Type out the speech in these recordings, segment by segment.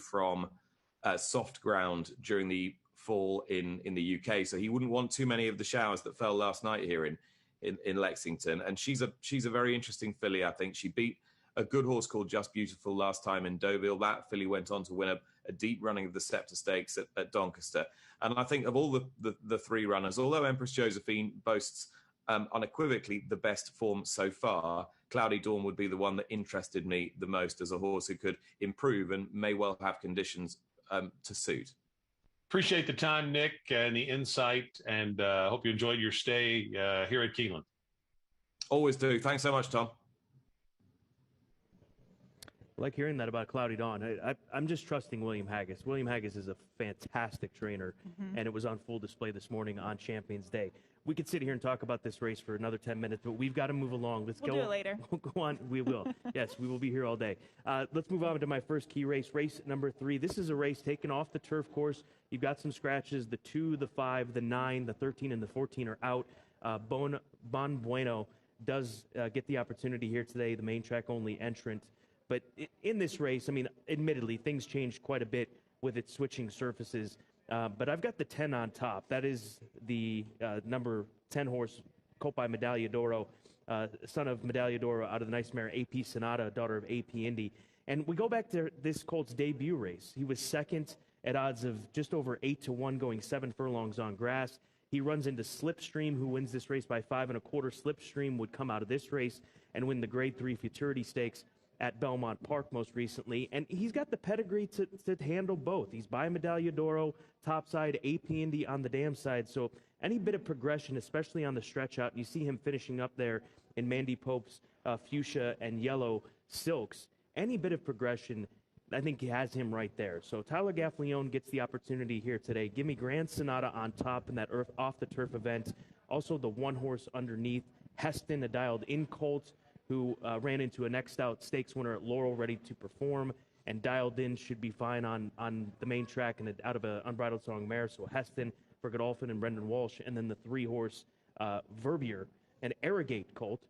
from soft ground during the fall in the UK, so he wouldn't want too many of the showers that fell last night here in Lexington. And she's a very interesting filly. I think she beat a good horse called Just Beautiful last time in Deauville. That filly went on to win a deep running of the Scepter Stakes at Doncaster. And I think of all the three runners, although Empress Josephine boasts unequivocally the best form so far, Cloudy Dawn would be the one that interested me the most as a horse who could improve and may well have conditions to suit. Appreciate the time, Nick, and the insight, and hope you enjoyed your stay here at Keeneland. Always do. Thanks so much, Tom. I like hearing that about Cloudy Dawn. I'm just trusting William Haggis. William Haggis is a fantastic trainer, and it was on full display this morning on Champions Day. We could sit here and talk about this race for another 10 minutes, but we've got to move along. We'll do it later. We'll go on. We will. Yes, we will be here all day. Let's move on to my first key race, race number 3. This is a race taken off the turf course. You've got some scratches. The 2, the 5, the 9, the 13, and the 14 are out. Bon Bueno does get the opportunity here today, the main track only entrant. But in this race, I mean, admittedly, things changed quite a bit with its switching surfaces. But I've got the 10 on top. That is the number 10 horse, Copa Medaglia d'Oro, son of Medaglia d'Oro out of the nice mare AP Sonata, daughter of AP Indy. And we go back to this colt's debut race. He was second at odds of just over 8-1, going 7 furlongs on grass. He runs into Slipstream, who wins this race by 5 1/4. Slipstream would come out of this race and win the Grade 3 Futurity Stakes at Belmont Park most recently, and he's got the pedigree to handle both. He's by Medaglia d'Oro, topside, AP Indy on the dam side, so any bit of progression, especially on the stretch out, and you see him finishing up there in Mandy Pope's fuchsia and yellow silks, any bit of progression, I think he has him right there. So Tyler Gaffalione gets the opportunity here today. Give me Grand Sonata on top in that off-the-turf event. Also the one horse underneath, Heston, a dialed-in colt, who ran into a next out stakes winner at Laurel, ready to perform, and dialed in, should be fine on the main track and out of an Unbridled Song mare. So Heston for Godolphin and Brendan Walsh, and then the 3-horse Verbier, an Arrogate colt,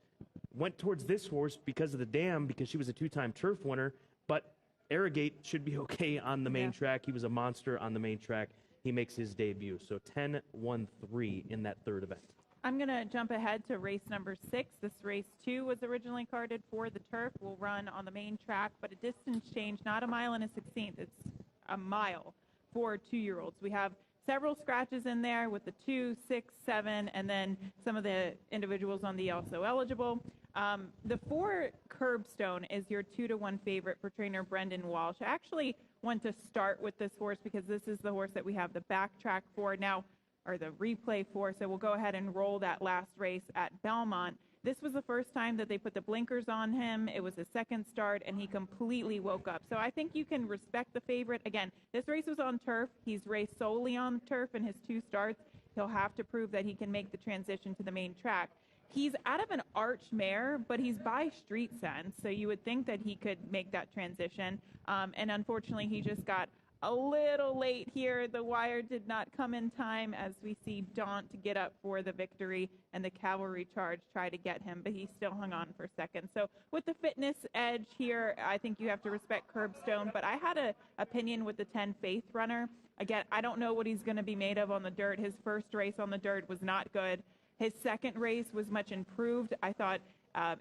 went towards this horse because of the dam, because she was a 2-time turf winner, but Arrogate should be okay on the main track. He was a monster on the main track. He makes his debut. So 10-1-3 in that third event. I'm going to jump ahead to race number 6. This race 2 was originally carded for the turf. Will run on the main track, but a distance change, not a mile and a 16th. It's a mile for 2-year-olds. We have several scratches in there with the 2, 6, 7, and then some of the individuals on the also eligible. The 4 Curbstone is your 2-1 favorite for trainer Brendan Walsh. I actually want to start with this horse because this is the horse that we have the backtrack for now, or the replay for, so we'll go ahead and roll that last race at Belmont. This was the first time that they put the blinkers on him. It was his second start, and he completely woke up. So I think you can respect the favorite. Again, this race was on turf. He's raced solely on turf in his 2 starts. He'll have to prove that he can make the transition to the main track. He's out of an arch mare, but he's by Street Sense, so you would think that he could make that transition. And unfortunately, he just got a little late here. The wire did not come in time as we see Daunt get up for the victory, and the Cavalry Charge try to get him, but he still hung on for second. So with the fitness edge here, I think you have to respect Curbstone, but I had an opinion with the 10 Faith Runner. Again, I don't know what he's going to be made of on the dirt. His first race on the dirt was not good. His second race was much improved. I thought,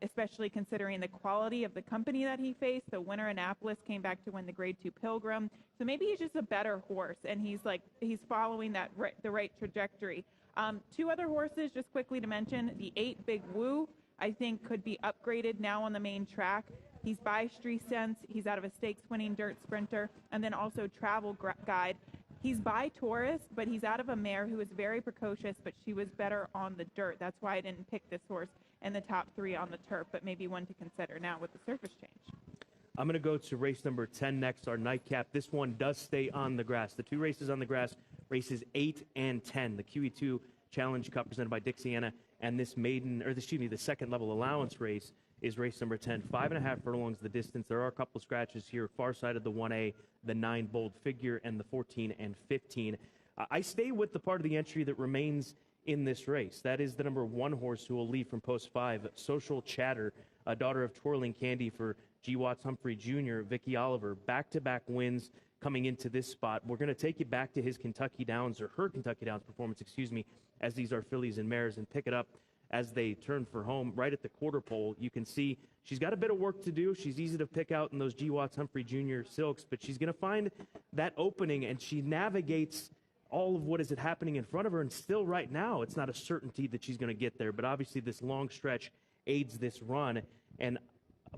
especially considering the quality of the company that he faced. The winner Annapolis came back to win the Grade 2 Pilgrim. So maybe he's just a better horse, and he's following that the right trajectory. 2 other horses, just quickly to mention, the 8 Big Woo, I think could be upgraded now on the main track. He's by Street Sense. He's out of a stakes-winning dirt sprinter, and then also Travel Guide. He's by Taurus, but he's out of a mare who is very precocious, but she was better on the dirt. That's why I didn't pick this horse in the top 3 on the turf, but maybe one to consider now with the surface change. I'm going to go to race number 10 next, our nightcap. This one does stay on the grass. The 2 races on the grass, races 8 and 10. The QE2 Challenge Cup presented by Dixiana, and this the second level allowance race is race number 10. 5.5 furlongs the distance. There are a couple scratches here, far side of the 1A, the 9 Bold Figure, and the 14 and 15. I stay with the part of the entry that remains in this race. That is the number 1 horse who will leave from post 5, Social Chatter, a daughter of Twirling Candy for G. Watts Humphrey Jr., Vicky Oliver. Back-to-back wins, coming into this spot. We're going to take you back to his Kentucky Downs, or her Kentucky Downs performance, excuse me, as these are fillies and mares, and pick it up as they turn for home. Right at the quarter pole, you can see she's got a bit of work to do. She's easy to pick out in those G. Watts Humphrey Jr. silks, but she's going to find that opening, and she navigates all of what is happening in front of her, and still right now it's not a certainty that she's going to get there, but obviously this long stretch aids this run, and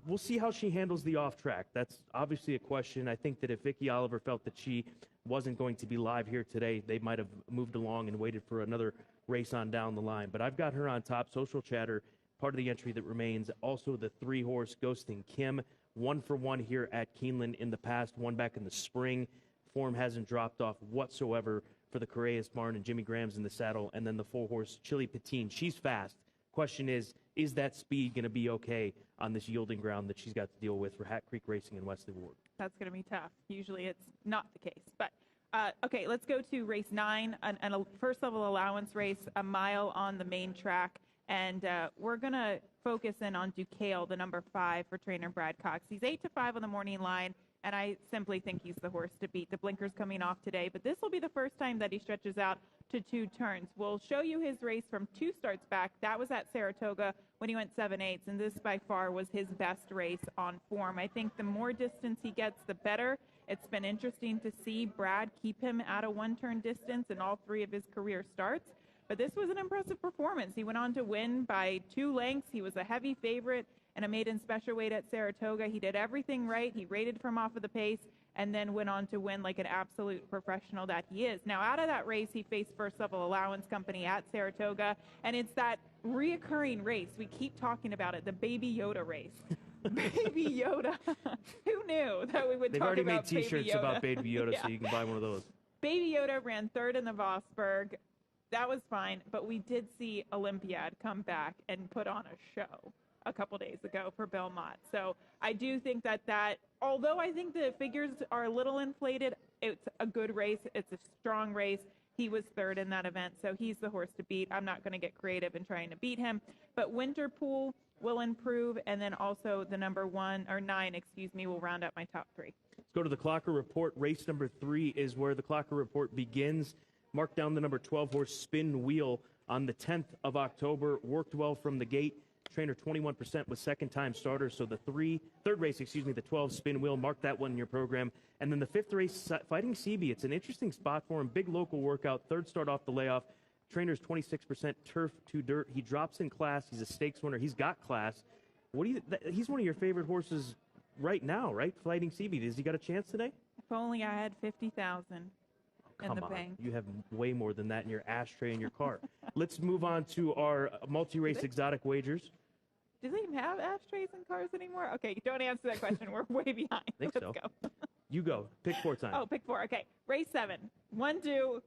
we'll see how she handles the off track. That's obviously a question. I think that if Vicki Oliver felt that she wasn't going to be live here today, they might have moved along and waited for another race on down the line. But I've got her on top. Social Chatter, part of the entry that remains. Also the 3-horse Ghosting Kim, 1 for 1 here at Keeneland in the past, one back in the spring. Form hasn't dropped off whatsoever for the Correas barn, and Jimmy Graham's in the saddle. And then the 4-horse Chili Patine. She's fast. Question is that speed going to be okay on this yielding ground that she's got to deal with for Hat Creek Racing and Wesley Ward? That's going to be tough. Usually it's not the case. But, okay, let's go to race 9, a first-level allowance race, a mile on the main track. And we're going to focus in on Duquesne, the number 5 for trainer Brad Cox. He's 8-5 on the morning line, and I simply think he's the horse to beat. The blinker's coming off today, but this will be the first time that he stretches out to 2 turns. We'll show you his race from 2 starts back. That was at Saratoga when he went 7/8, and this by far was his best race on form. I think the more distance he gets, the better. It's been interesting to see Brad keep him at a 1-turn distance in all 3 of his career starts. But this was an impressive performance. He went on to win by 2 lengths. He was a heavy favorite and a maiden special weight at Saratoga. He did everything right. He rated from off of the pace and then went on to win like an absolute professional that he is. Now, out of that race, he faced First Level Allowance Company at Saratoga, and it's that reoccurring race. We keep talking about it, the Baby Yoda race. Baby Yoda. Who knew that we would They've talk already about made T-shirts Baby Yoda? about Baby Yoda, Yeah. so you can buy one of those. Baby Yoda ran 3rd in the Vosburg. That was fine, but we did see Olympiad come back and put on a show a couple days ago for Belmont. So I do think that although I think the figures are a little inflated, it's a good race. It's a strong race. He was 3rd in that event, so he's the horse to beat. I'm not going to get creative in trying to beat him. But Winterpool will improve, and then also the number 9, will round up my top 3. Let's go to the Clocker Report. Race number 3 is where the Clocker Report begins. Mark down the number 12-horse Spin Wheel on the 10th of October. Worked well from the gate. Trainer 21% was second-time starter. So the third race, the 12 Spin Wheel. Mark that one in your program. And then the 5th race, Fighting CB. It's an interesting spot for him. Big local workout. 3rd start off the layoff. Trainer's 26% turf to dirt. He drops in class. He's a stakes winner. He's got class. He's one of your favorite horses right now, right? Fighting CB. Has he got a chance today? If only I had 50,000. In the Come on. bank. You have way more than that in your ashtray in your car. Let's move on to our multi-race exotic wagers. Do they even have ashtrays in cars anymore? Okay, don't answer that question. We're way behind. I think Let's so. go. You go. Pick 4 time. Oh, pick 4. Okay, race 7. 1, 2.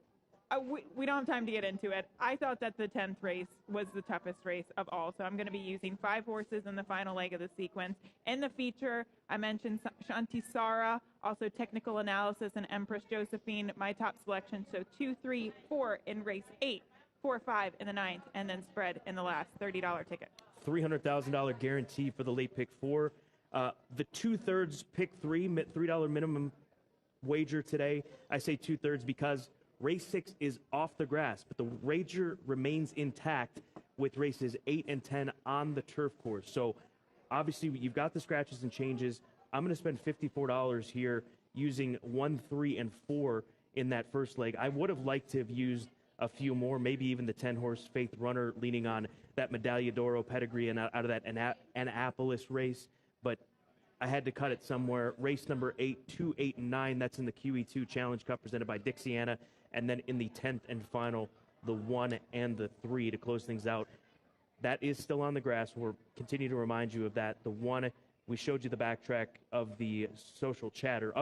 We don't have time to get into it. I thought that the 10th race was the toughest race of all, so I'm going to be using 5 horses in the final leg of the sequence. In the feature, I mentioned Shanti Sara, also Technical Analysis, and Empress Josephine, my top selection. So 2, 3, 4 in race 8, 4, 5 in the 9th, and then spread in the last $30 ticket. $300,000 guarantee for the late pick 4. The 2/3 pick 3, $3 minimum wager today. I say 2/3 because race 6 is off the grass, but the wager remains intact with races 8 and 10 on the turf course. So obviously you've got the scratches and changes. I'm going to spend $54 here using 1, 3, and 4 in that first leg. I would have liked to have used a few more, maybe even the 10-horse Faith Runner, leaning on that Medaglia d'Oro pedigree and out of that Annapolis race, but I had to cut it somewhere. Race number 8, 2, 8, and 9, that's in the QE2 Challenge Cup presented by Dixiana. And then in the 10th and final, the 1 and the 3 to close things out. That is still on the grass. We'll continue to remind you of that. The 1, we showed you the backtrack of the Social Chatter,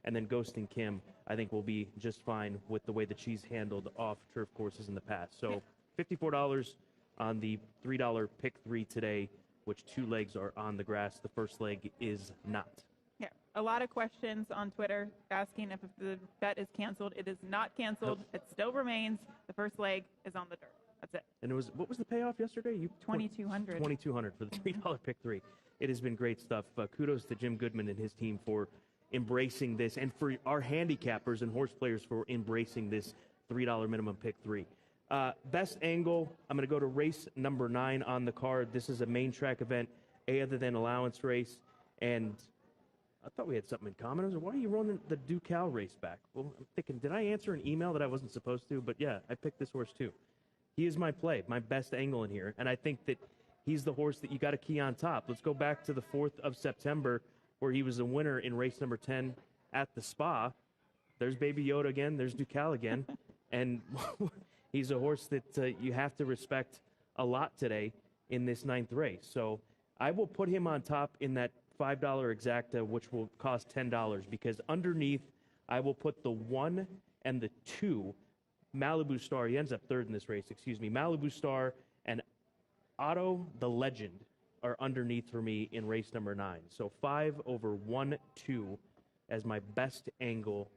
and then Ghosting Kim, I think will be just fine with the way that she's handled off turf courses in the past. So $54 on the $3 pick 3 today, which 2 legs are on the grass. The first leg is not. Yeah, a lot of questions on Twitter asking if the bet is canceled. It is not canceled. Nope. It still remains. The first leg is on the dirt. That's it. And it was, what was the payoff yesterday? $2,200. $2,200 for the $3 pick 3. It has been great stuff. Kudos to Jim Goodman and his team for embracing this, and for our handicappers and horse players for embracing this $3 minimum pick 3. Best angle, I'm going to go to race number 9 on the card. This is a main track event, other than allowance race, and I thought we had something in common. I was like, why are you running the Ducal race back? Well, I'm thinking, did I answer an email that I wasn't supposed to? But yeah, I picked this horse too. He is my play, my best angle in here, and I think that he's the horse that you got to key on top. Let's go back to the 4th of September, where he was a winner in race number 10 at the Spa. There's Baby Yoda again. There's Ducal again. And he's a horse that you have to respect a lot today in this 9th race. So I will put him on top in that $5 exacta, which will cost $10, because underneath I will put the 1 and the 2, Malibu Star. He ends up 3rd in this race, excuse me. Malibu Star and Otto the Legend are underneath for me in race number 9. So 5 over 1, 2 as my best angle.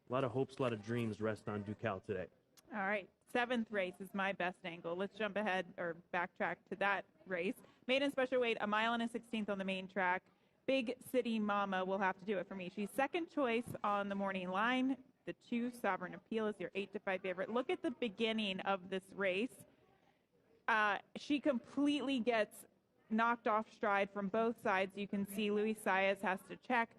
A lot of hopes, a lot of dreams rest on Ducal today. All right. 7th race is my best angle. Let's jump ahead or backtrack to that race. Maiden special weight, 1 mile and a 16th on the main track. Big City Mama will have to do it for me. She's second choice on the morning line. The 2 Sovereign Appeal is your 8-5 favorite. Look at the beginning of this race. She completely gets knocked off stride from both sides. You can see Luis Saez has to check.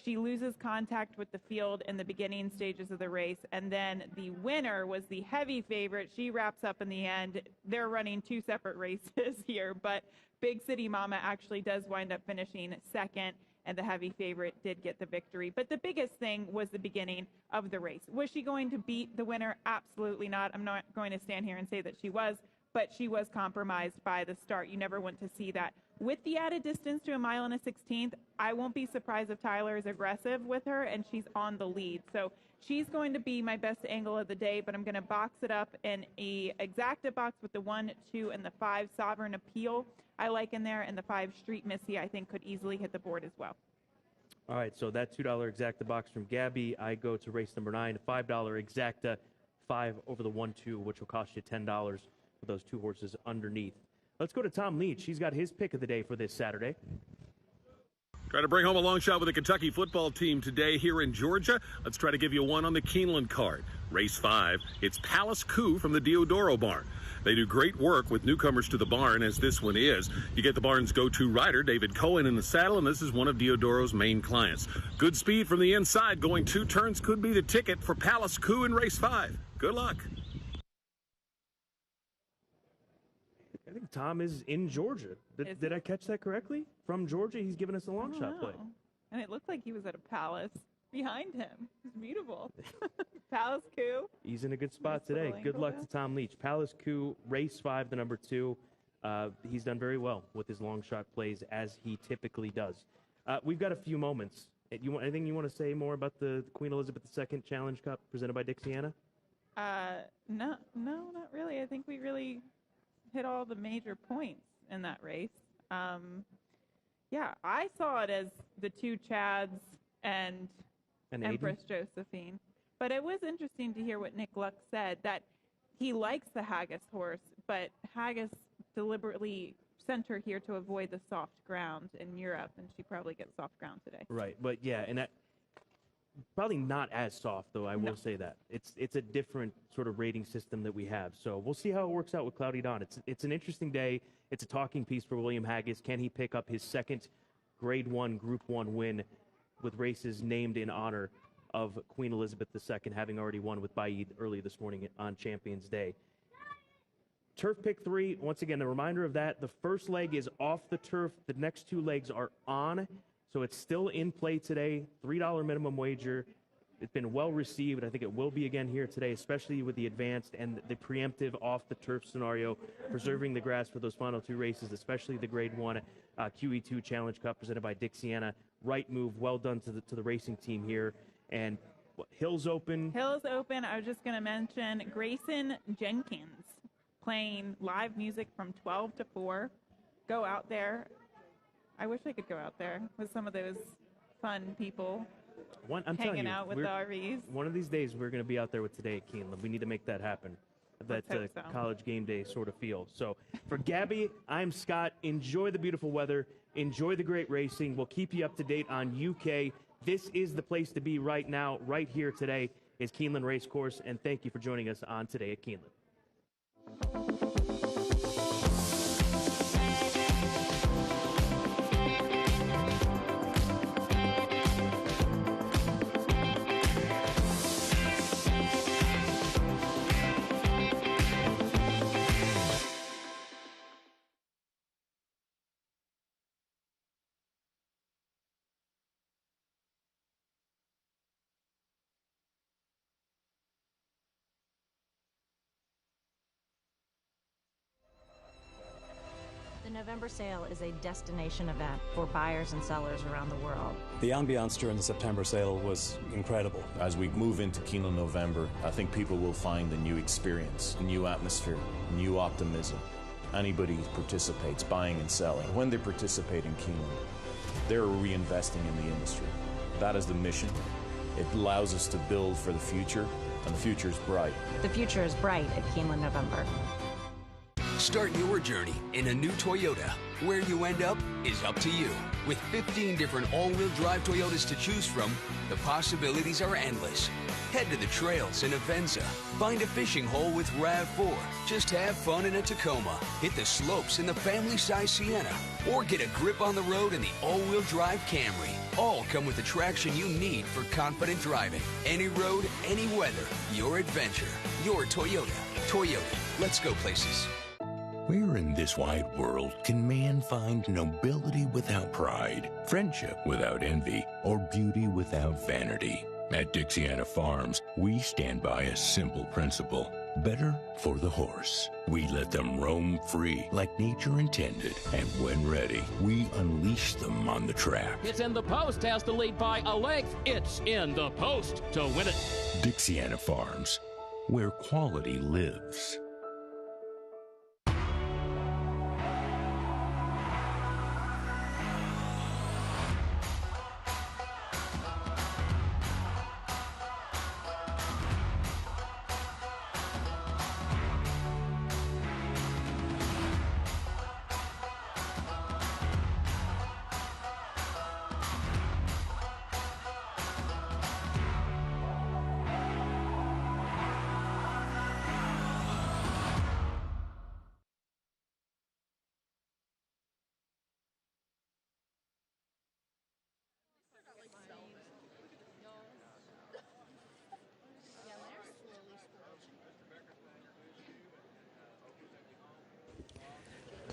She loses contact with the field in the beginning stages of the race, and then the winner was the heavy favorite. She wraps up in the end. They're running 2 separate races here, but Big City Mama actually does wind up finishing second, and the heavy favorite did get the victory. But the biggest thing was the beginning of the race. Was she going to beat the winner? Absolutely not. I'm not going to stand here and say that she was, but she was compromised by the start. You never want to see that. With the added distance to 1 mile and a 16th, I won't be surprised if Tyler is aggressive with her and she's on the lead. So she's going to be my best angle of the day, but I'm going to box it up in a exacta box with the 1, 2, and the 5 Sovereign Appeal I like in there, and the 5 Street Missy I think could easily hit the board as well. All right, so that $2 exacta box from Gabby. I go to race number 9, $5 exacta, 5 over the 1, 2, which will cost you $10 for those 2 horses underneath. Let's go to Tom Leach. He's got his pick of the day for this Saturday. Try to bring home a long shot with the Kentucky football team today here in Georgia. Let's try to give you one on the Keeneland card. Race 5, it's Palace Coup from the Diodoro barn. They do great work with newcomers to the barn, as this one is. You get the barn's go-to rider, David Cohen, in the saddle, and this is one of Diodoro's main clients. Good speed from the inside, going 2 turns could be the ticket for Palace Coup in race 5. Good luck. I think Tom is in Georgia. Did I catch that correctly? From Georgia, he's giving us a long shot play. And it looked like he was at a palace behind him. It's beautiful. Palace Coup. He's in a good spot today. Good luck to Tom Leach. Palace Coup, race 5, the number 2. He's done very well with his long shot plays, as he typically does. We've got a few moments. Anything you want to say more about the Queen Elizabeth II Challenge Cup presented by Dixiana? No, not really. I think we really hit all the major points in that race. Yeah, I saw it as the 2 Chads and Empress Josephine. But it was interesting to hear what Nick Luck said, that he likes the Haggis horse, but Haggis deliberately sent her here to avoid the soft ground in Europe, and she probably gets soft ground today. Right, but yeah, and that probably not as soft, though, I will say that. It's a different sort of rating system that we have. So we'll see how it works out with Cloudy Dawn. It's an interesting day. It's a talking piece for William Haggis. Can he pick up his second Grade 1 Group 1 win with races named in honor of Queen Elizabeth II, having already won with Baid early this morning on Champions Day? Turf pick 3, once again, a reminder of that. The first leg is off the turf. The next 2 legs are on. So it's still in play today, $3 minimum wager. It's been well received. I think it will be again here today, especially with the advanced and the preemptive off-the-turf scenario, preserving the grass for those final 2 races, especially the Grade 1 QE2 Challenge Cup presented by Dixiana. Right move, well done to the racing team here. And Hills Open. Hills Open, I was just going to mention Grayson Jenkins playing live music from 12 to 4. Go out there. I wish I could go out there with some of those fun people hanging out with the RVs. One of these days, we're going to be out there with Today at Keeneland. We need to make that happen. That college game day sort of feel. So for Gabby, I'm Scott. Enjoy the beautiful weather. Enjoy the great racing. We'll keep you up to date on UK, This is the place to be right now, right here today is Keeneland Racecourse, and thank you for joining us on Today at Keeneland. The November sale is a destination event for buyers and sellers around the world. The ambiance during the September sale was incredible. As we move into Keeneland November, I think people will find a new experience, a new atmosphere, new optimism. Anybody who participates, buying and selling, when they participate in Keeneland, they're reinvesting in the industry. That is the mission. It allows us to build for the future, and the future is bright. The future is bright at Keeneland November. Start your journey in a new Toyota. Where you end up is up to you. With 15 different all-wheel drive Toyotas to choose from, the possibilities are endless. Head to the trails in Avenza. Find a fishing hole with RAV4. Just have fun in a Tacoma. Hit the slopes in the family-size Sienna. Or get a grip on the road in the all-wheel drive Camry. All come with the traction you need for confident driving. Any road, any weather. Your adventure. Your Toyota. Toyota. Let's go places. Where in this wide world can man find nobility without pride, friendship without envy, or beauty without vanity? At Dixiana Farms, we stand by a simple principle. Better for the horse. We let them roam free like nature intended. And when ready, we unleash them on the track. It's in the post, has to lead by a length. It's in the post to win it. Dixiana Farms, where quality lives.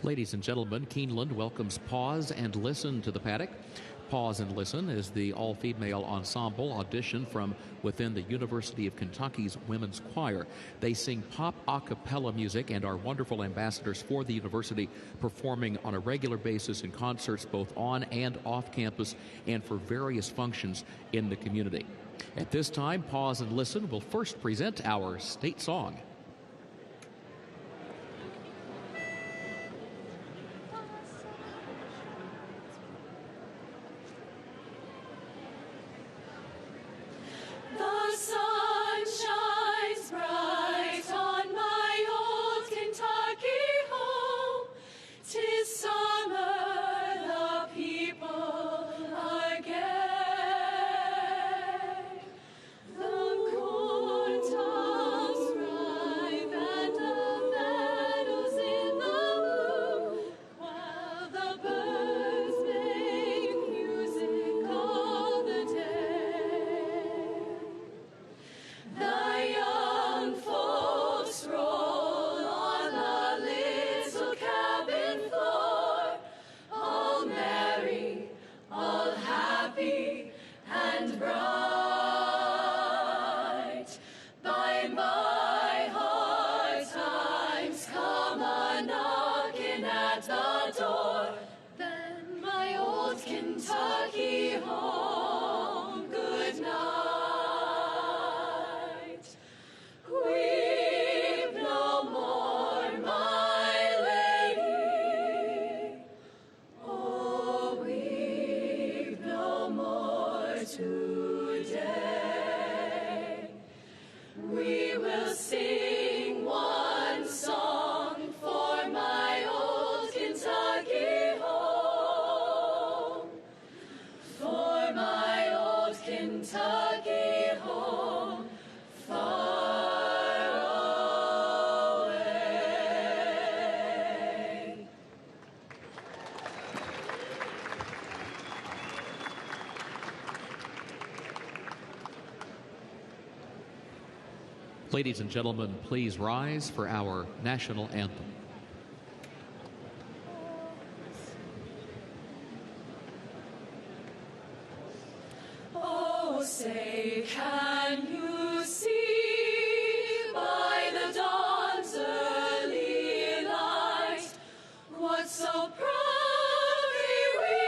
Ladies and gentlemen, Keeneland welcomes Pause and Listen to the paddock. Pause and Listen is the all-female ensemble audition from within the University of Kentucky's Women's Choir. They sing pop a cappella music and are wonderful ambassadors for the university, performing on a regular basis in concerts both on and off campus and for various functions in the community. At this time, Pause and Listen will first present our state song. The corn tops rise. Ladies and gentlemen, please rise for our national anthem. Oh, say, can you see by the dawn's early light what so proudly we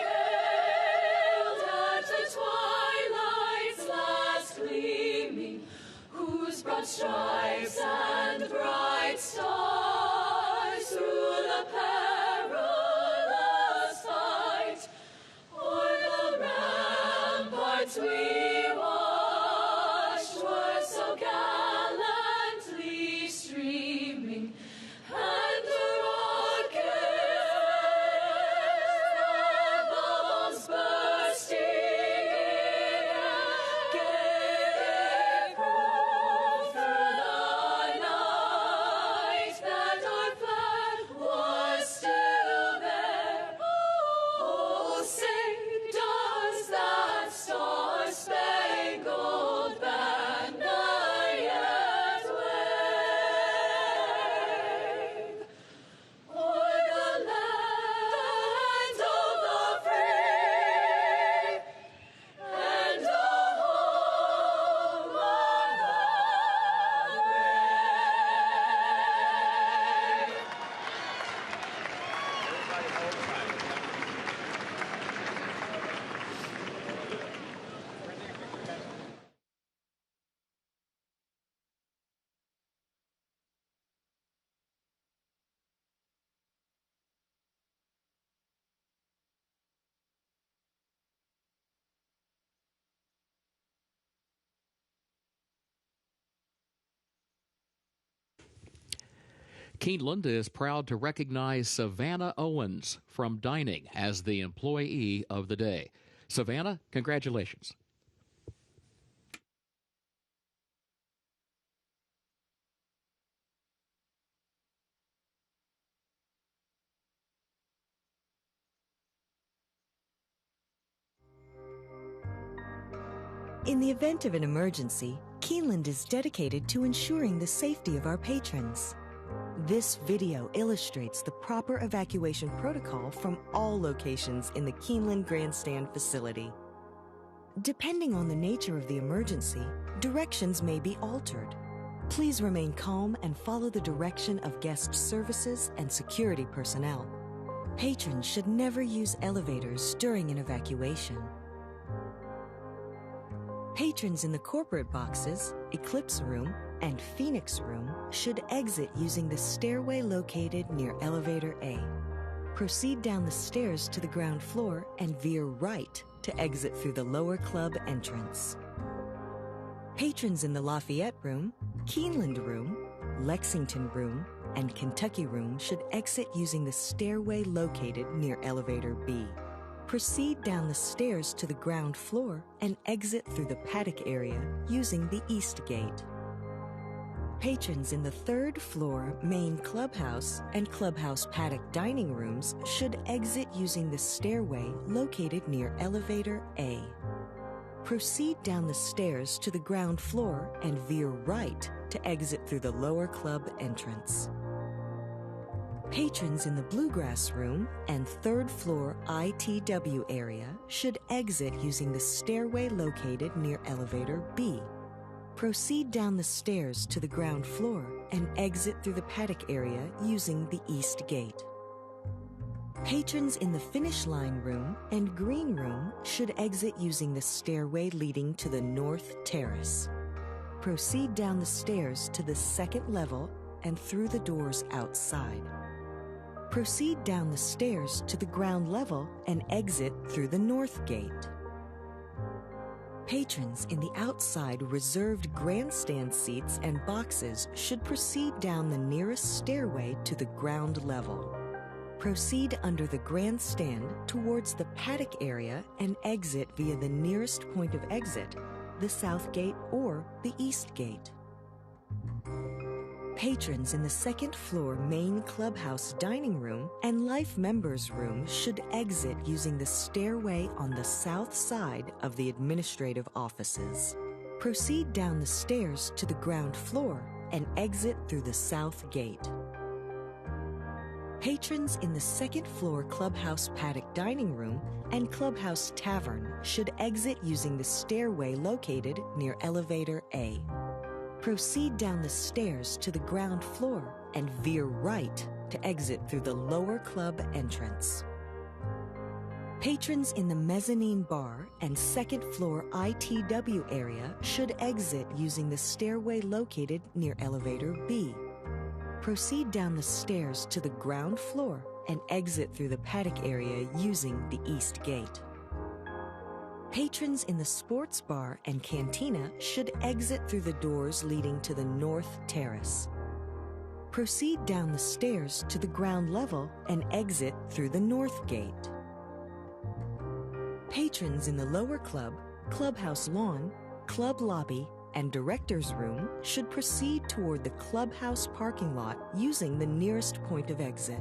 hailed at the twilight's last gleaming, whose broad stripes and bright stars through the perilous fight o'er the ramparts we watched were so gallantly streaming, and the rocket bombs bursting gave proof through the night that our flag was still there. Oh, say, does that star-spangled banner yet wave o'er the land of the free and the home of the Keeneland is proud to recognize Savannah Owens from dining as the employee of the day. Savannah, congratulations. In the event of an emergency, Keeneland is dedicated to ensuring the safety of our patrons. This video illustrates the proper evacuation protocol from all locations in the Keeneland Grandstand facility. Depending on the nature of the emergency, directions may be altered. Please remain calm and follow the direction of guest services and security personnel. Patrons should never use elevators during an evacuation. Patrons in the corporate boxes, Eclipse Room, and Phoenix Room should exit using the stairway located near Elevator A. Proceed down the stairs to the ground floor and veer right to exit through the lower club entrance. Patrons in the Lafayette Room, Keeneland Room, Lexington Room, and Kentucky Room should exit using the stairway located near Elevator B. Proceed down the stairs to the ground floor and exit through the paddock area using the East Gate. Patrons in the third floor main clubhouse and clubhouse paddock dining rooms should exit using the stairway located near Elevator A. Proceed down the stairs to the ground floor and veer right to exit through the lower club entrance. Patrons in the Bluegrass Room and third floor ITW area should exit using the stairway located near Elevator B. Proceed down the stairs to the ground floor and exit through the paddock area using the East Gate. Patrons in the Finish Line Room and Green Room should exit using the stairway leading to the North Terrace. Proceed down the stairs to the second level and through the doors outside. Proceed down the stairs to the ground level and exit through the North Gate. Patrons in the outside reserved grandstand seats and boxes should proceed down the nearest stairway to the ground level. Proceed under the grandstand towards the paddock area and exit via the nearest point of exit, the South Gate or the East Gate. Patrons in the second floor main clubhouse dining room and Life Members Room should exit using the stairway on the south side of the administrative offices. Proceed down the stairs to the ground floor and exit through the south gate. Patrons in the second floor clubhouse paddock dining room and clubhouse tavern should exit using the stairway located near elevator A. Proceed down the stairs to the ground floor and veer right to exit through the lower club entrance. Patrons in the mezzanine bar and second floor ITW area should exit using the stairway located near elevator B. Proceed down the stairs to the ground floor and exit through the paddock area using the east gate. Patrons in the sports bar and cantina should exit through the doors leading to the north terrace. Proceed down the stairs to the ground level and exit through the north gate. Patrons in the lower club, clubhouse lawn, club lobby, and director's room should proceed toward the clubhouse parking lot using the nearest point of exit.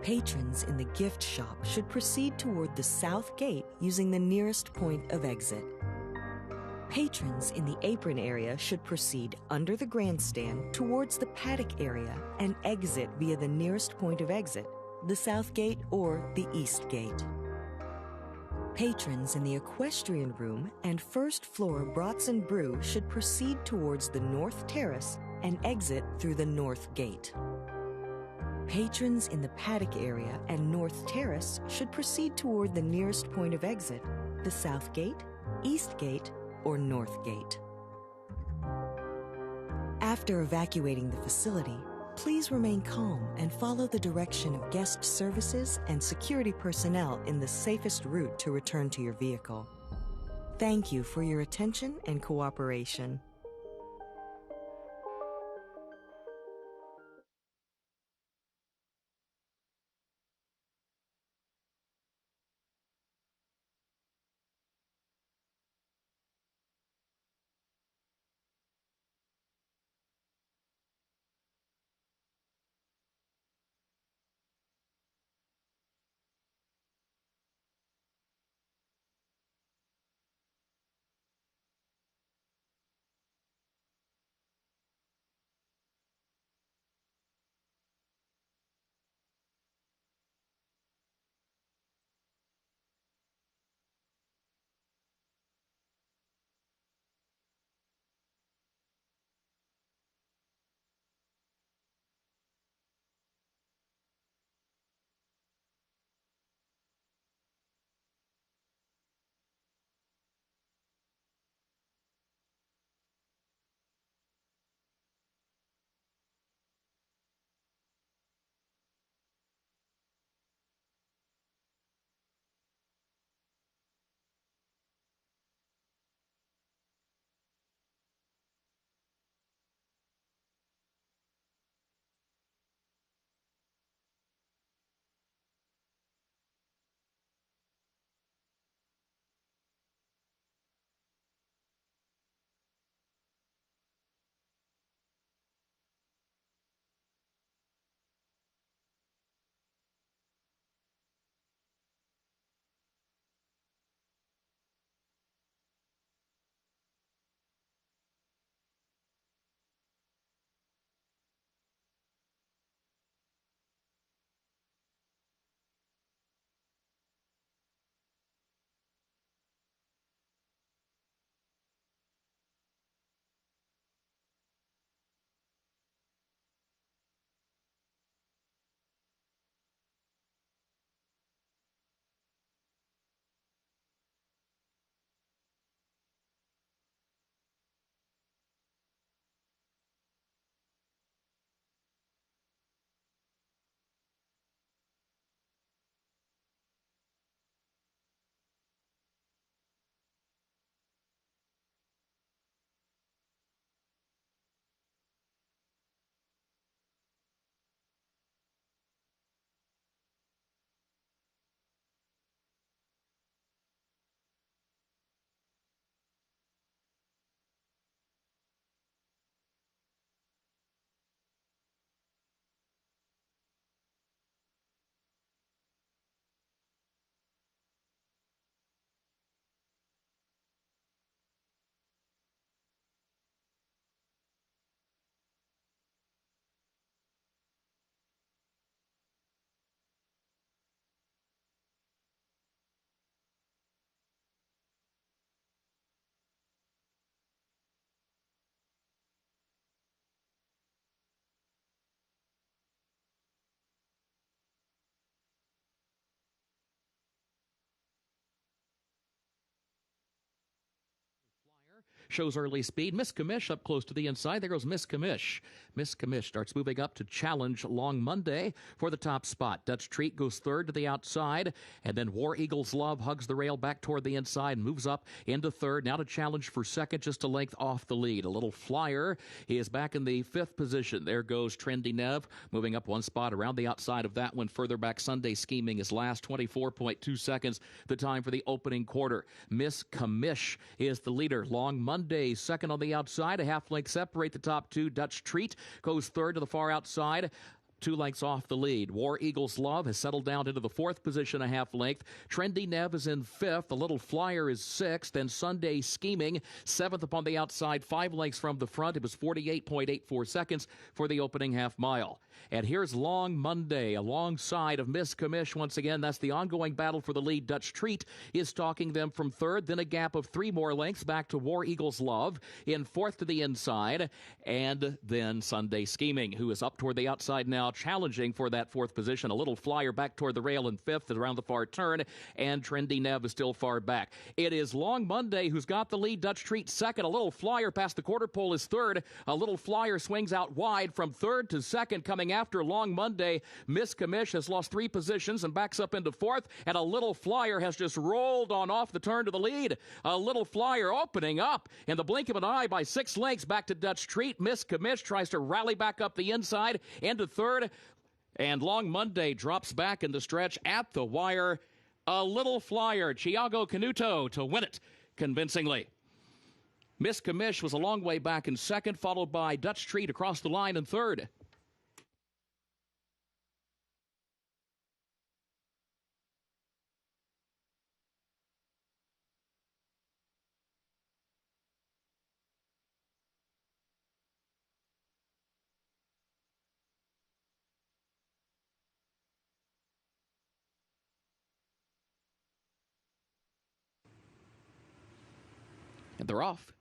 Patrons in the gift shop should proceed toward the south gate using the nearest point of exit. Patrons in the apron area should proceed under the grandstand towards the paddock area and exit via the nearest point of exit, the south gate or the east gate. Patrons in the equestrian room and first floor Brats and Brew should proceed towards the north terrace and exit through the north gate. Patrons in the paddock area and north terrace should proceed toward the nearest point of exit, the south gate, east gate, or north gate. After evacuating the facility, please remain calm and follow the direction of guest services and security personnel in the safest route to return to your vehicle. Thank you for your attention and cooperation. shows early speed. Miss Commish up close to the inside. There goes Miss Commish. Miss Commish starts moving up to challenge Long Monday for the top spot. Dutch Treat goes third to the outside, and then War Eagle's Love hugs the rail back toward the inside and moves up into third. Now to challenge for second, just a length off the lead. A little flyer. He is back in the fifth position. There goes Trendy Nev, moving up one spot around the outside of that one. Further back, Sunday Scheming is last, 24.2 seconds, the time for the opening quarter. Miss Commish is the leader. Long Monday second on the outside. A half length separate the top two. Dutch Treat goes third to the far outside, 2 lengths off the lead. War Eagle's Love has settled down into the fourth position, a half length. Trendy Nev is in fifth. The Little Flyer is sixth. Then Sunday Scheming, seventh upon the outside, 5 lengths from the front. It was 48.84 seconds for the opening half mile. And here's Long Monday alongside of Miss Commish once again. That's the ongoing battle for the lead. Dutch Treat is stalking them from third. Then a gap of 3 more lengths back to War Eagle's Love in fourth to the inside. And then Sunday Scheming, who is up toward the outside now, challenging for that fourth position. A Little Flyer back toward the rail in fifth around the far turn, and Trendy Nev is still far back. It is Long Monday who's got the lead. Dutch Treat second. A Little Flyer past the quarter pole is third. A Little Flyer swings out wide from third to second. Coming after Long Monday, Miss Commish has lost 3 positions and backs up into fourth, and A Little Flyer has just rolled on off the turn to the lead. A Little Flyer opening up in the blink of an eye by 6 lengths back to Dutch Treat. Miss Commish tries to rally back up the inside into third, and Long Monday drops back in the stretch at the wire. A Little Flyer, Thiago Canuto to win it convincingly. Miss Commish was a long way back in second, followed by Dutch Treat across the line in third. And they're off.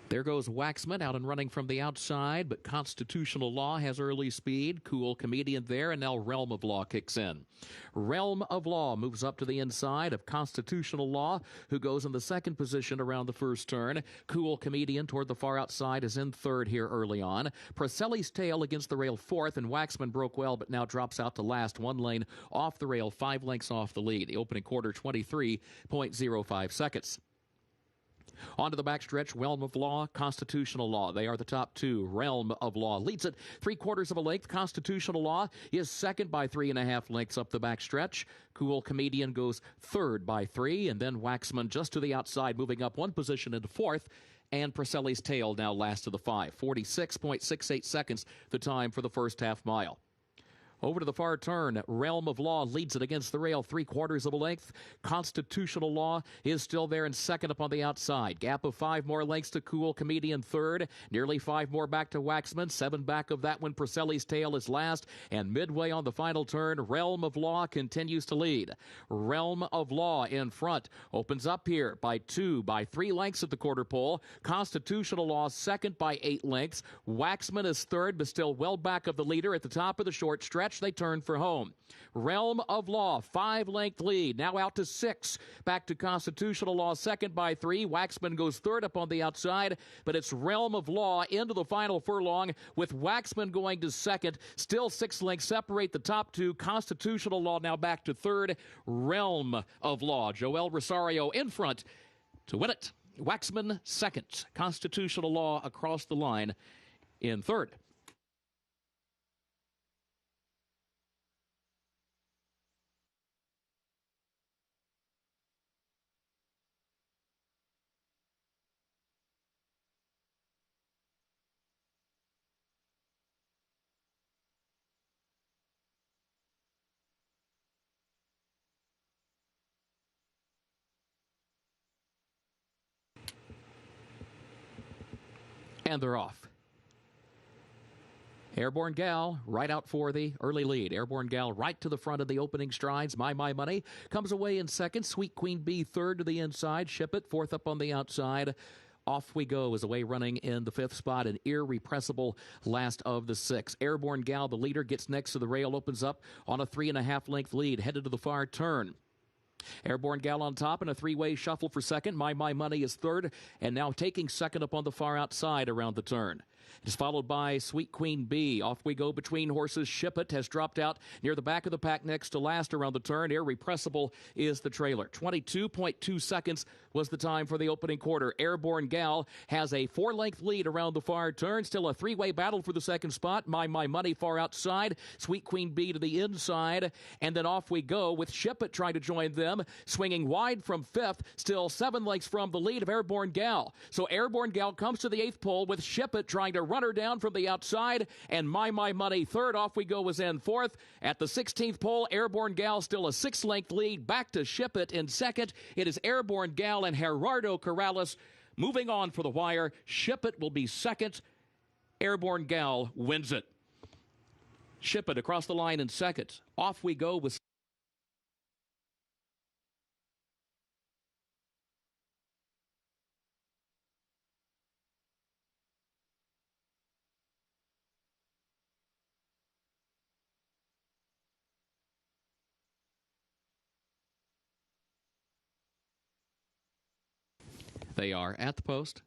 There goes Waxman out and running from the outside, but Constitutional Law has early speed. Cool Comedian there, and now Realm of Law kicks in. Realm of Law moves up to the inside of Constitutional Law, who goes in the second position around the first turn. Cool Comedian toward the far outside is in third here early on. Preselli's Tail against the rail fourth, and Waxman broke well, but now drops out to last. 1 lane off the rail, 5 lengths off the lead. The opening quarter, 23.05 seconds. On to the backstretch, Realm of Law, Constitutional Law. They are the top two. Realm of Law leads it 3/4 of a length. Constitutional Law is second by 3.5 lengths up the backstretch. Cool Comedian goes third by 3, and then Waxman just to the outside, moving up 1 position into fourth. And Preselli's Tail now last to the 5. 46.68 seconds, the time for the first half mile. Over to the far turn, Realm of Law leads it against the rail 3/4 of a length. Constitutional Law is still there in second up on the outside. Gap of 5 more lengths to Cool Comedian third. Nearly 5 more back to Waxman. 7 back of that one. Preselli's Tail is last. And midway on the final turn, Realm of Law continues to lead. Realm of Law in front. Opens up here by 3 lengths at the quarter pole. Constitutional Law second by 8 lengths. Waxman is third, but still well back of the leader at the top of the short stretch. They turn for home. Realm of Law, 5-length lead. Now out to 6. Back to Constitutional Law, second by 3. Waxman goes third up on the outside, but it's Realm of Law into the final furlong with Waxman going to second. Still 6 lengths separate the top two. Constitutional Law now back to third. Realm of Law, Joel Rosario in front to win it. Waxman second. Constitutional Law across the line in third. And they're off. Airborne Gal right out for the early lead. Airborne Gal right to the front of the opening strides. My Money comes away in second. Sweet Queen Bee third to the inside. Ship It fourth up on the outside. Off we go is away running in the 5th spot. An Irrepressible last of the 6. Airborne Gal, the leader, gets next to the rail, opens up on a 3.5 length lead, headed to the far turn. Airborne Gal on top and a three-way shuffle for second. My Money is third, and now taking second up on the far outside around the turn. It's followed by Sweet Queen Bee. Off we go between horses. Ship It has dropped out near the back of the pack next to last around the turn. Irrepressible is the trailer. 22.2 seconds was the time for the opening quarter. Airborne Gal has a 4-length lead around the far turn. Still a three-way battle for the second spot. My Money far outside. Sweet Queen Bee to the inside. And then off we go with Ship It trying to join them. Swinging wide from fifth. Still 7 lengths from the lead of Airborne Gal. So Airborne Gal comes to the 8th pole with Ship It trying to run her down from the outside, and My Money third. Off we go as in fourth. At the 16th pole, Airborne Gal still a 6-length lead. Back to Ship It in second. It is Airborne Gal and Gerardo Corrales moving on for the wire. Ship It will be second. Airborne Gal wins it. Ship It across the line in second. Off we go with They are at the post.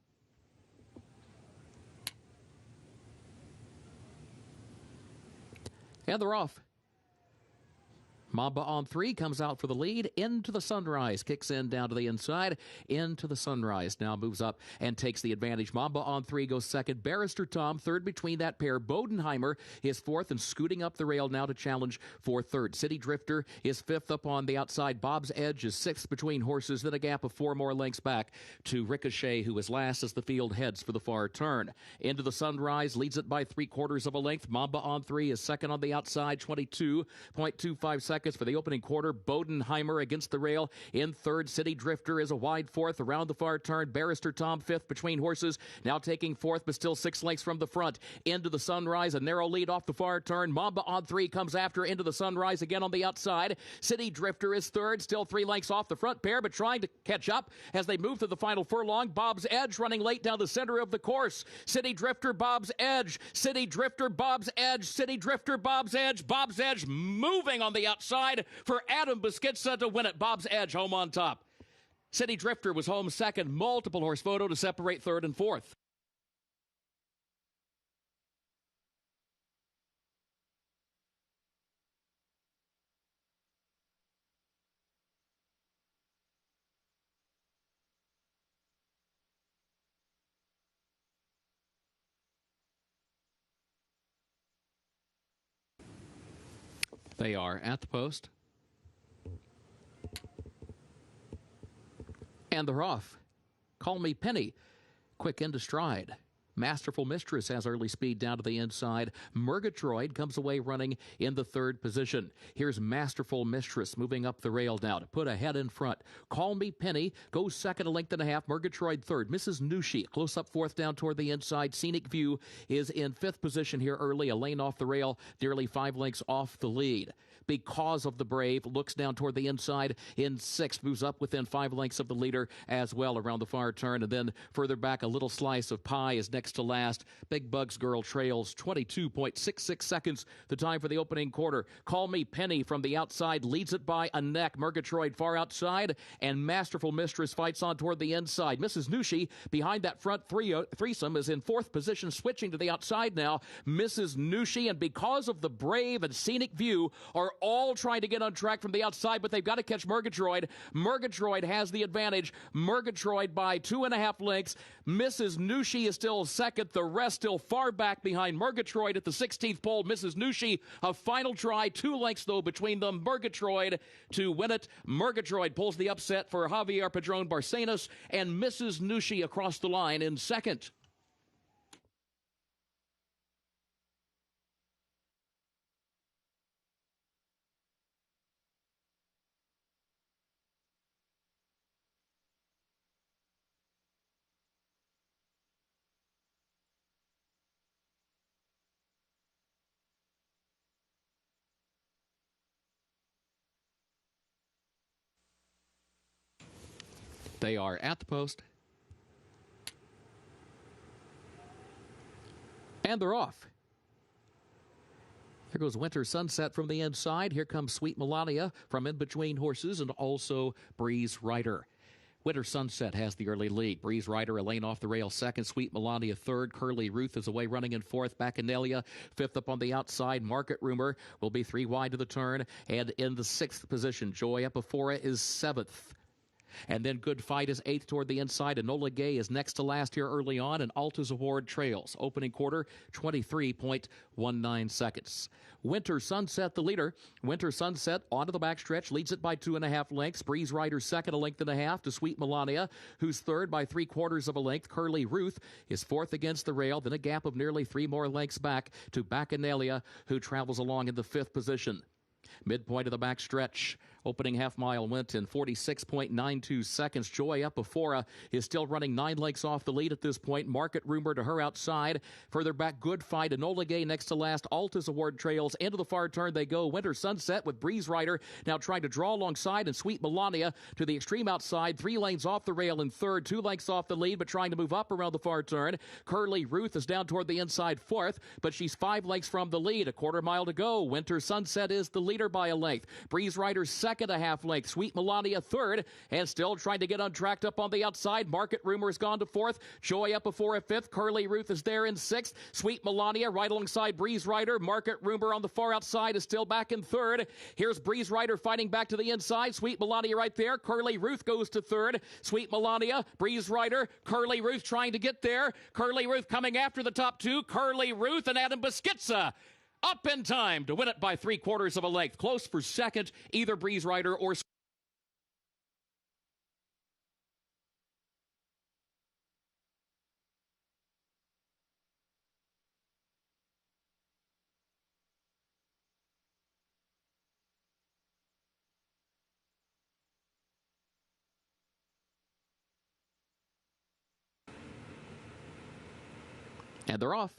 And they're off. Mamba on 3 comes out for the lead. Into the Sunrise. Kicks in down to the inside. Into the Sunrise. Now moves up and takes the advantage. Mamba on 3 goes second. Barrister Tom third between that pair. Bodenheimer is fourth and scooting up the rail now to challenge for third. City Drifter is fifth up on the outside. Bob's Edge is sixth between horses. Then a gap of 4 more lengths back to Ricochet, who is last as the field heads for the far turn. Into the Sunrise leads it by 3/4 of a length. Mamba on 3 is second on the outside. 22.25 seconds for the opening quarter. Bodenheimer against the rail in third. City Drifter is a wide fourth around the far turn. Barrister Tom fifth between horses, now taking fourth, but still 6 lengths from the front. Into the Sunrise, a narrow lead off the far turn. Mamba on 3 comes after. Into the Sunrise again on the outside. City Drifter is third, still 3 lengths off the front pair, but trying to catch up as they move to the final furlong. Bob's Edge running late down the center of the course. City Drifter, Bob's Edge. City Drifter, Bob's Edge. City Drifter, Bob's Edge. Bob's Edge moving on the outside for Adam Busquitsa to win it. Bob's Edge home on top. City Drifter was home second. Multiple horse photo to separate third and fourth. They are at the post. And they're off. Call Me Penny. Quick into stride. Masterful Mistress has early speed down to the inside. Murgatroyd comes away running in the third position. Here's Masterful Mistress moving up the rail now to put ahead in front. Call Me Penny goes second, a length and a half. Murgatroyd third. Mrs. Nushi close up fourth down toward the inside. Scenic View is in fifth position here early. A lane off the rail, nearly 5 lengths off the lead. Because of the Brave looks down toward the inside in sixth, moves up within 5 lengths of the leader as well around the far turn, and then further back a Little Slice of Pie is next to last. Big Bugs Girl trails 22.66 seconds, the time for the opening quarter. Call Me Penny from the outside leads it by a neck. Murgatroyd far outside, and Masterful Mistress fights on toward the inside. Mrs. Nushi behind that front threesome is in fourth position, switching to the outside now. Mrs. Nushi and Because of the Brave and Scenic View are all trying to get on track from the outside, but they've got to catch Murgatroyd. Murgatroyd has the advantage. Murgatroyd by 2.5 lengths. Mrs. Nushi is still second. The rest still far back behind Murgatroyd at the 16th pole. Mrs. Nushi, a final try. 2 lengths, though, between them. Murgatroyd to win it. Murgatroyd pulls the upset for Javier Padron Barcenas, and Mrs. Nushi across the line in second. They are at the post. And they're off. There goes Winter Sunset from the inside. Here comes Sweet Melania from in between horses, and also Breeze Rider. Winter Sunset has the early lead. Breeze Rider, a lane off the rail, second. Sweet Melania, third. Curly Ruth is away running in fourth. Bacchanalia, fifth up on the outside. Market Rumor will be 3 wide to the turn. And in the sixth position, Joy Epifora is seventh. And then Good Fight is eighth toward the inside. Enola Gay is next to last here early on. And Alta's Award trails. Opening quarter, 23.19 seconds. Winter Sunset, the leader. Winter Sunset onto the backstretch, leads it by 2.5 lengths. Breeze Rider second, 1.5 lengths to Sweet Melania, who's third by 3/4 length. Curly Ruth is fourth against the rail, then a gap of nearly 3 more lengths back to Bacchanalia, who travels along in the fifth position. Midpoint of the backstretch. Opening half mile went in 46.92 seconds. Joy Epifora is still running 9 lengths off the lead at this point. Market Rumor to her outside. Further back, Good Fight. Enola Gay next to last. Alta's Award trails. Into the far turn they go. Winter Sunset with Breeze Rider now trying to draw alongside, and Sweet Melania to the extreme outside. 3 lanes off the rail in third. 2 lengths off the lead, but trying to move up around the far turn. Curly Ruth is down toward the inside fourth, but she's 5 lengths from the lead. 1/4 mile to go. Winter Sunset is the leader by a length. Breeze Rider second, 1/2 length. Sweet Melania third, and still trying to get untracked up on the outside. Market Rumor has gone to fourth. Joy Epifora fifth. Curly Ruth is there in sixth. Sweet Melania right alongside Breeze Rider. Market Rumor on the far outside is still back in third. Here's Breeze Rider fighting back to the inside. Sweet Melania right there. Curly Ruth goes to third. Sweet Melania, Breeze Rider, Curly Ruth trying to get there. Curly Ruth coming after the top two. Curly Ruth and Adam Beschitza up in time to win it by 3/4 length. Close for second, either Breeze Rider or... And they're off.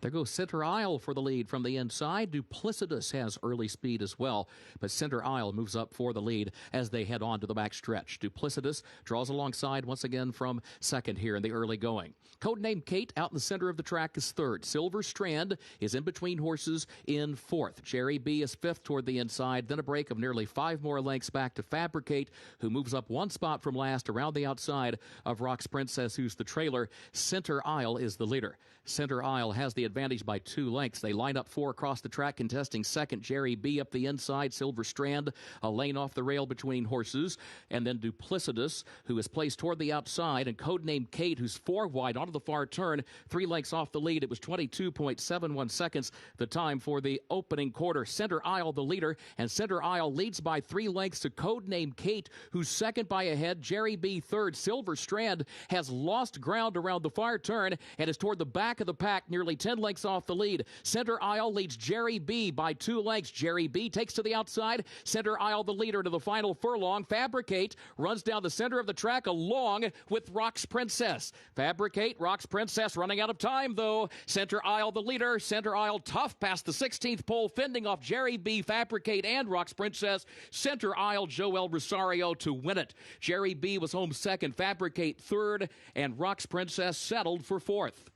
There goes Center Isle for the lead from the inside. Duplicitous has early speed as well, but Center Isle moves up for the lead as they head on to the backstretch. Duplicitous draws alongside once again from second here in the early going. Codename Kate out in the center of the track is third. Silver Strand is in between horses in fourth. Jerry B is fifth toward the inside, then a break of nearly 5 more lengths back to Fabricate, who moves up 1 spot from last around the outside of Rock's Princess, who's the trailer. Center Isle is the leader. Center Isle has the advantage by 2 lengths. They line up 4 across the track, contesting second. Jerry B up the inside. Silver Strand, a lane off the rail between horses. And then Duplicitous, who is placed toward the outside. And Codename Kate, who's 4 wide onto the far turn, 3 lengths off the lead. It was 22.71 seconds, the time for the opening quarter. Center Isle, the leader, and Center Isle leads by 3 lengths to Codename Kate, who's second by a head. Jerry B third. Silver Strand has lost ground around the far turn and is toward the back of the pack, nearly 10 lengths off the lead. Center Isle leads Jerry B by 2 lengths. Jerry B takes to the outside. Center Isle, the leader, to the final furlong. Fabricate runs down the center of the track along with Rock's Princess. Fabricate, Rock's Princess running out of time, though. Center Isle, the leader. Center Isle tough past the 16th pole, fending off Jerry B, Fabricate, and Rock's Princess. Center Isle, Joel Rosario to win it. Jerry B was home second. Fabricate third, and Rock's Princess settled for fourth.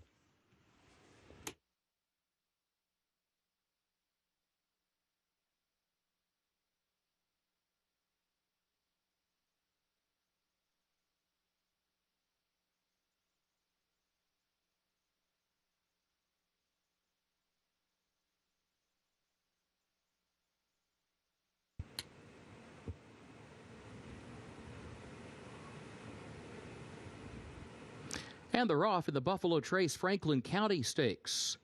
And they're off in the Buffalo Trace Franklin County Stakes.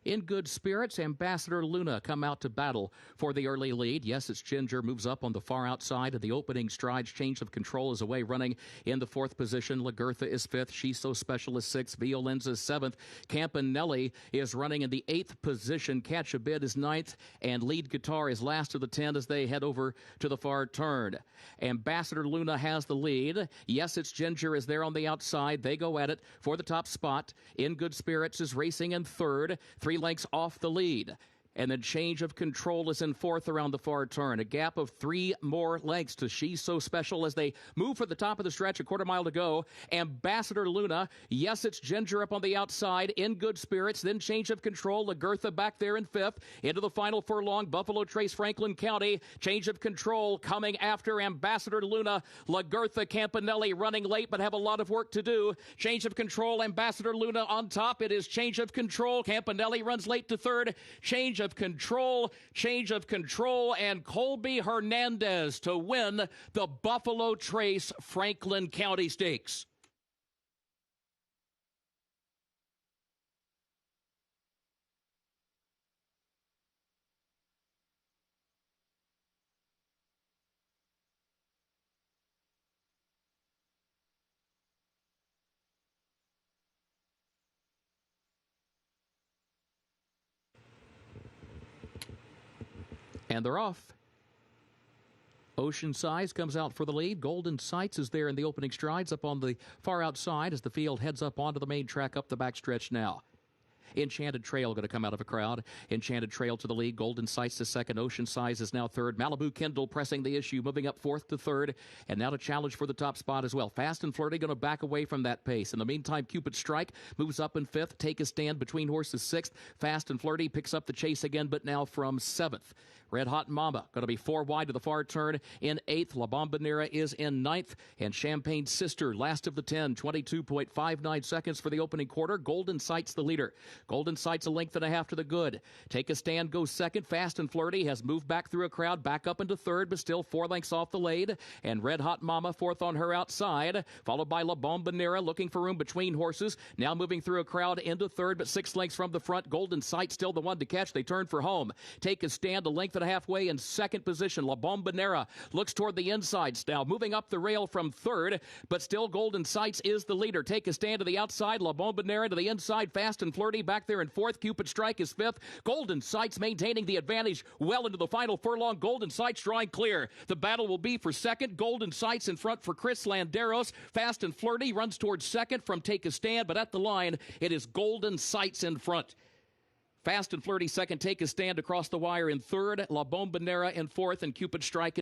In good spirits, Ambassador Luna come out to battle for the early lead. Yes, it's Ginger, moves up on the far outside of the opening strides. Change of control is away, running in the 4th position. Lagertha is 5th. She's So Special is 6th. Violenza is 7th. Campanelli is running in the 8th position. Catch a Bid is 9th. And Lead Guitar is last of the 10 as they head over to the far turn. Ambassador Luna has the lead. Yes, it's Ginger is there on the outside. They go at it for the top spot. In Good Spirits is racing in third. 3 lengths off the lead. And then Change of Control is in fourth around the far turn. A gap of 3 more lengths to She's So Special as they move for the top of the stretch, a quarter mile to go. Ambassador Luna, yes, it's Ginger up on the outside, in good spirits. Then Change of Control, Lagertha back there in fifth. Into the final furlong, Buffalo Trace, Franklin County. Change of Control coming after Ambassador Luna. Lagertha, Campanelli running late but have a lot of work to do. Change of Control, Ambassador Luna on top. It is Change of Control. Campanelli runs late to third. Change of Control, and Colby Hernandez to win the Buffalo Trace Franklin County Stakes. And they're off. Ocean Size comes out for the lead. Golden Sights is there in the opening strides up on the far outside as the field heads up onto the main track up the backstretch now. Enchanted Trail going to come out of a crowd. Enchanted Trail to the lead. Golden Sights to second. Ocean Size is now third. Malibu Kindle pressing the issue, moving up fourth to third. And now to challenge for the top spot as well. Fast and Flirty going to back away from that pace. In the meantime, Cupid Strike moves up in fifth. Take a Stand between horses sixth. Fast and Flirty picks up the chase again, but now from seventh. Red Hot Mama going to be 4 wide to the far turn in 8th. La Bombonera is in 9th. And Champagne Sister, last of the 10, 22.59 seconds for the opening quarter. Golden Sights the leader. Golden Sights a length and a half to the good. Take a Stand goes second. Fast and Flirty has moved back through a crowd, back up into third, but still 4 lengths off the lead. And Red Hot Mama fourth on her outside, followed by La Bombonera looking for room between horses. Now moving through a crowd into third, but 6 lengths from the front. Golden Sights still the one to catch. They turn for home. Take a Stand a length and a half way in second position. La Bombonera looks toward the insides now, moving up the rail from third, but still Golden Sights is the leader. Take a Stand to the outside. La Bombonera to the inside. Fast and Flirty back there in fourth. Cupid Strike is fifth. Golden Sights maintaining the advantage well into the final furlong. Golden Sights drawing clear. The battle will be for second. Golden Sights in front for Chris Landeros. Fast and Flirty runs towards second from Take a Stand, but at the line, it is Golden Sights in front. Fast and Flirty second. Take a Stand across the wire in third. La Bombonera in fourth, and Cupid Strike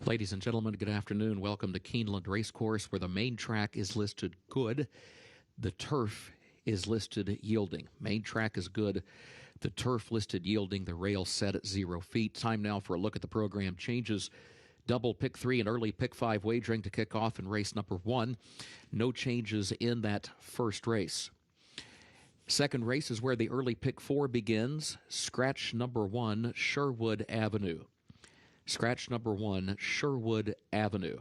Ladies and gentlemen, good afternoon. Welcome to Keeneland Racecourse, where the main track is listed good. The turf is listed yielding. Main track is good. The turf listed yielding. The rail set at 0 feet. Time now for a look at the program changes. Double pick 3 and early pick 5 wagering to kick off in race number 1. No changes in that first race. Second race is where the early pick 4 begins. Scratch number 1, Sherwood Avenue. Scratch number 1, Sherwood Avenue.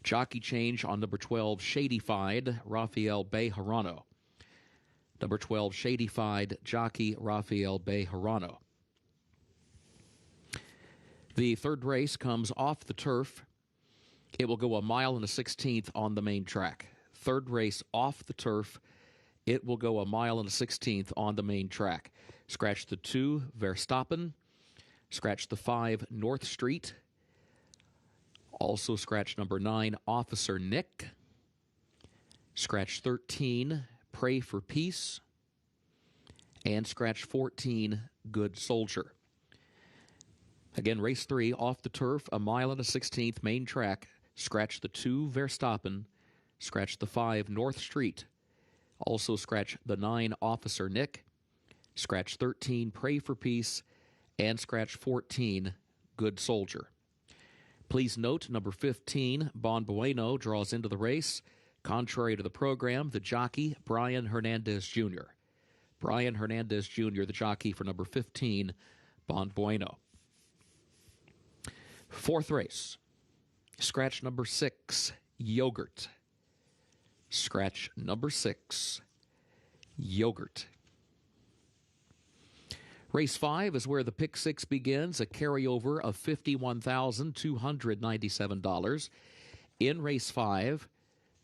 Jockey change on number 12, Shadyfied, Rafael Bejarano. Number 12, Shadyfied, jockey Rafael Bejarano. The third race comes off the turf. It will go 1 mile and a 16th on the main track. Third race off the turf. It will go 1 mile and a 16th on the main track. Scratch the 2, Verstappen. Scratch the 5, North Street. Also scratch number 9, Officer Nick. Scratch 13, Pray for Peace. And scratch 14, Good Soldier. Again, race 3 off the turf, 1 mile and a 16th main track. Scratch the 2, Verstappen. Scratch the 5, North Street. Also scratch the 9, Officer Nick. Scratch 13, Pray for Peace. And scratch 14, Good Soldier. Please note, number 15, Bon Bueno, draws into the race. Contrary to the program, the jockey, Brian Hernandez Jr. Brian Hernandez Jr., the jockey for number 15, Bon Bueno. Fourth race, scratch number 6, Yogurt. Scratch number 6, Yogurt. Race 5 is where the pick 6 begins, a carryover of $51,297. In race 5,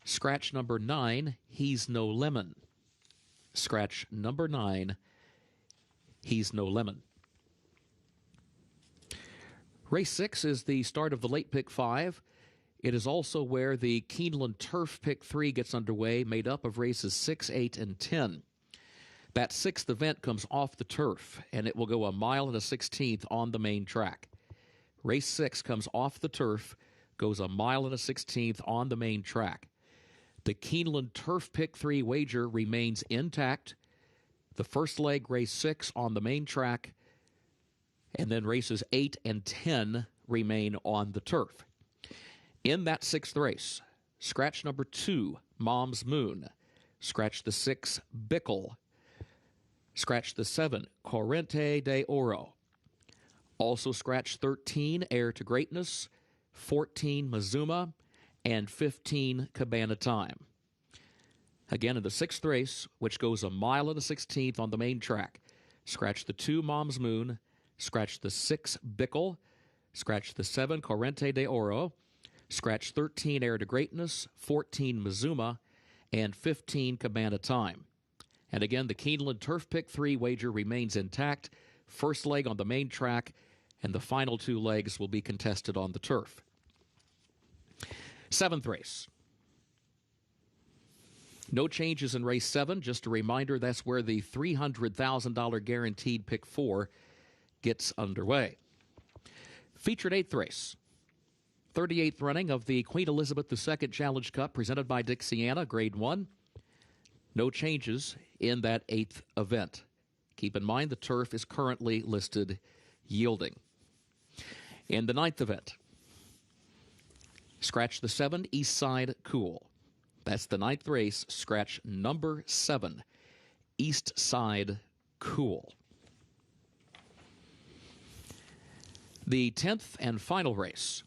scratch number 9, He's No Lemon. Scratch number 9, He's No Lemon. Race 6 is the start of the late pick 5. It is also where the Keeneland Turf pick 3 gets underway, made up of races 6, 8, and 10. That sixth event comes off the turf, and it will go 1 mile and a 16th on the main track. Race 6 comes off the turf, goes 1 mile and a 16th on the main track. The Keeneland Turf Pick 3 wager remains intact. The first leg, race 6, on the main track, and then races 8 and 10 remain on the turf. In that sixth race, scratch number 2, Mom's Moon. Scratch the 6, Bickle. Scratch the 7, Corriente de Oro. Also scratch 13, Heir to Greatness, 14, Mazuma, and 15, Cabana Time. Again, in the sixth race, which goes 1 mile and a 16th on the main track, scratch the 2, Mom's Moon, scratch the 6, Bickle, scratch the 7, Corriente de Oro, scratch 13, Heir to Greatness, 14, Mazuma, and 15, Cabana Time. And again, the Keeneland Turf Pick 3 wager remains intact. First leg on the main track, and the final 2 legs will be contested on the turf. Seventh race. No changes in race 7. Just a reminder, that's where the $300,000 guaranteed pick 4 gets underway. Featured 8th race. 38th running of the Queen Elizabeth II Challenge Cup presented by Dixiana, Grade 1. No changes in that 8th event. Keep in mind the turf is currently listed yielding. In the 9th event, scratch the 7, East Side Cool. That's the 9th race, scratch number 7, East Side Cool. The 10th and final race.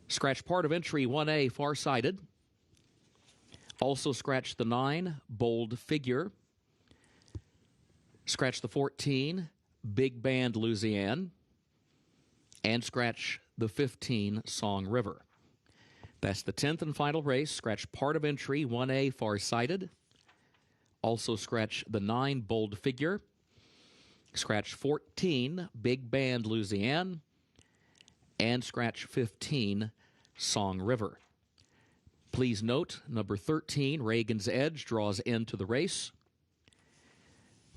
Scratch part of entry 1A, Farsighted. Also scratch the 9, Bold Figure. Scratch the 14, Big Band Louisiane. And scratch the 15, Song River. That's the 10th and final race. Scratch part of entry 1A, Farsighted. Also scratch the 9, Bold Figure. Scratch 14, Big Band Louisiane. And scratch 15, Song River. Please note, number 13, Reagan's Edge, draws into the race.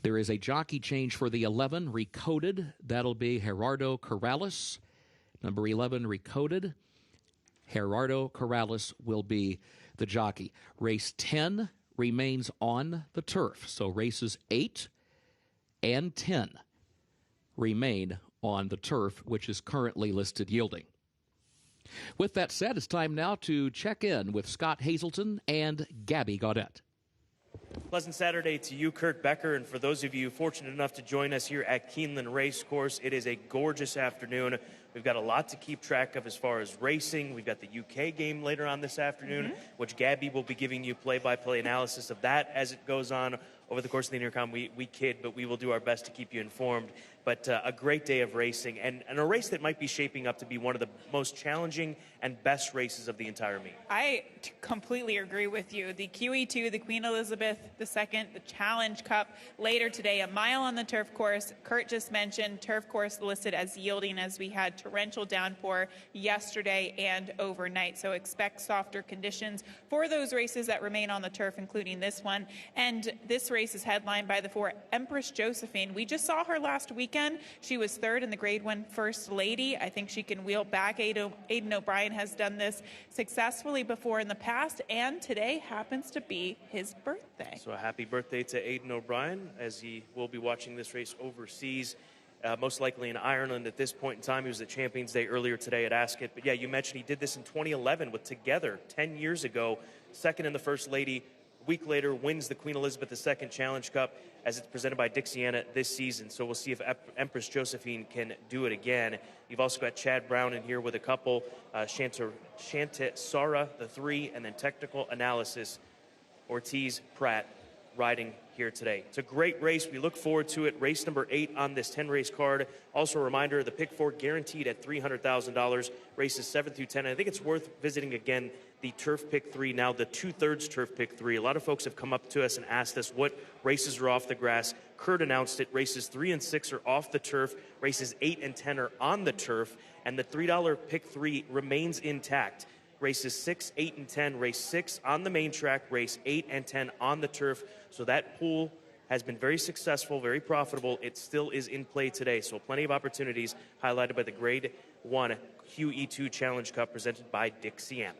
There is a jockey change for the 11, recoded. That'll be Gerardo Corrales. Number 11, recoded. Gerardo Corrales will be the jockey. Race 10 remains on the turf. So races 8 and 10 remain on the turf, which is currently listed yielding. With that said, it's time now to check in with Scott Hazelton and Gabby Gaudette. Pleasant Saturday to you, Kurt Becker, and for those of you fortunate enough to join us here at Keeneland Racecourse, it is a gorgeous afternoon. We've got a lot to keep track of as far as racing. We've got the UK game later on this afternoon, which Gabby will be giving you play-by-play analysis of that as it goes on over the course of the intercom. We kid, but we will do our best to keep you informed. But a great day of racing, and a race that might be shaping up to be one of the most challenging and best races of the entire meet. I completely agree with you. The QE2, the Queen Elizabeth II, the Challenge Cup later today, a mile on the turf course. Kurt just mentioned turf course listed as yielding as we had torrential downpour yesterday and overnight. So expect softer conditions for those races that remain on the turf, including this one. And this race is headlined by the 4 Empress Josephine. We just saw her last weekend. She was 3rd in the Grade 1 First Lady. I think she can wheel back. Aidan O'Brien has done this successfully before in the past, and today happens to be his birthday. So a happy birthday to Aidan O'Brien, as he will be watching this race overseas, most likely in Ireland at this point in time. He was at Champions Day earlier today at Ascot. But yeah, you mentioned he did this in 2011 with Together 10 years ago, 2nd in the First Lady. A week later, wins the Queen Elizabeth II Challenge Cup as it's presented by Dixiana this season. So we'll see if Empress Josephine can do it again. You've also got Chad Brown in here with a couple, Shanta Sara, the 3, and then Technical Analysis, Ortiz Pratt, riding here today. It's a great race. We look forward to it. Race number 8 on this 10-race card. Also a reminder, the pick 4 guaranteed at $300,000. Races 7 through 10. I think it's worth visiting again the turf pick 3, now the 2/3 turf pick 3. A lot of folks have come up to us and asked us what races are off the grass. Kurt announced it. Races 3 and 6 are off the turf. Races 8 and 10 are on the turf. And the $3 pick 3 remains intact. Races 6, 8, and 10. Race 6 on the main track. Race 8 and 10 on the turf. So that pool has been very successful, very profitable. It still is in play today. So plenty of opportunities highlighted by the Grade 1 QE2 Challenge Cup presented by Dixiana.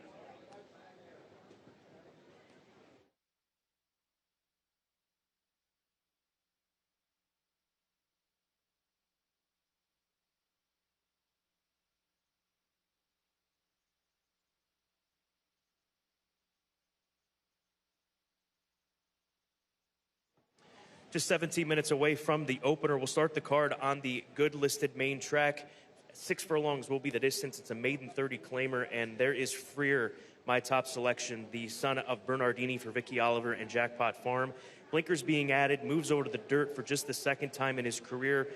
Just 17 minutes away from the opener. We'll start the card on the good listed main track. 6 furlongs will be the distance. It's a maiden 30 claimer, and there is Freer, my top selection, the son of Bernardini for Vicky Oliver and Jackpot Farm. Blinkers being added, moves over to the dirt for just the 2nd time in his career.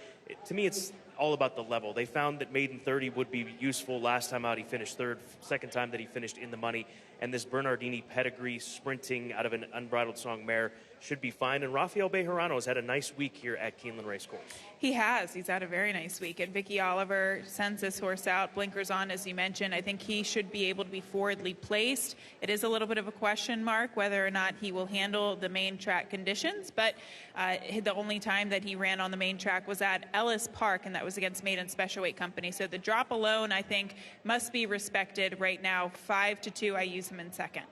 To me, it's all about the level. They found that maiden 30 would be useful. Last time out, he finished 3rd. 2nd time that he finished in the money. And this Bernardini pedigree sprinting out of an Unbridled Song mare should be fine. And Rafael Bejarano has had a nice week here at Keeneland Racecourse. He has. He's had a very nice week. And Vicky Oliver sends this horse out. Blinkers on, as you mentioned. I think he should be able to be forwardly placed. It is a little bit of a question mark whether or not he will handle the main track conditions. But the only time that he ran on the main track was at Ellis Park, and that was against Maiden Special Weight Company. So the drop alone, I think, must be respected right now. 5-2, I use him in 2nd.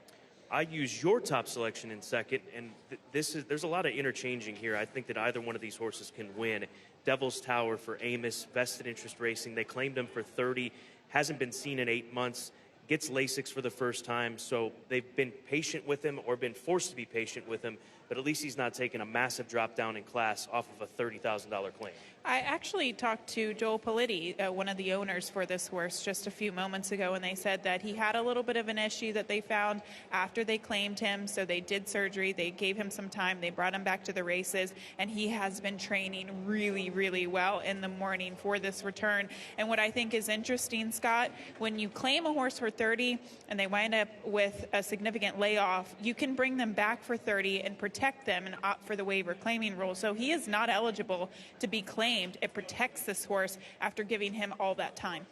I use your top selection in 2nd, and there's a lot of interchanging here. I think that either one of these horses can win. Devil's Tower for Amos, Vested Interest Racing. They claimed him for 30, hasn't been seen in 8 months, gets Lasix for the first time, so they've been patient with him or been forced to be patient with him, but at least he's not taking a massive drop down in class off of a $30,000 claim. I actually talked to Joel Politti, one of the owners for this horse, just a few moments ago, and they said that he had a little bit of an issue that they found after they claimed him, so they did surgery, they gave him some time, they brought him back to the races, and he has been training really, really well in the morning for this return. And what I think is interesting, Scott, when you claim a horse for 30 and they wind up with a significant layoff, you can bring them back for 30 and protect them and opt for the waiver claiming rule. So he is not eligible to be claimed. It protects this horse after giving him all that time.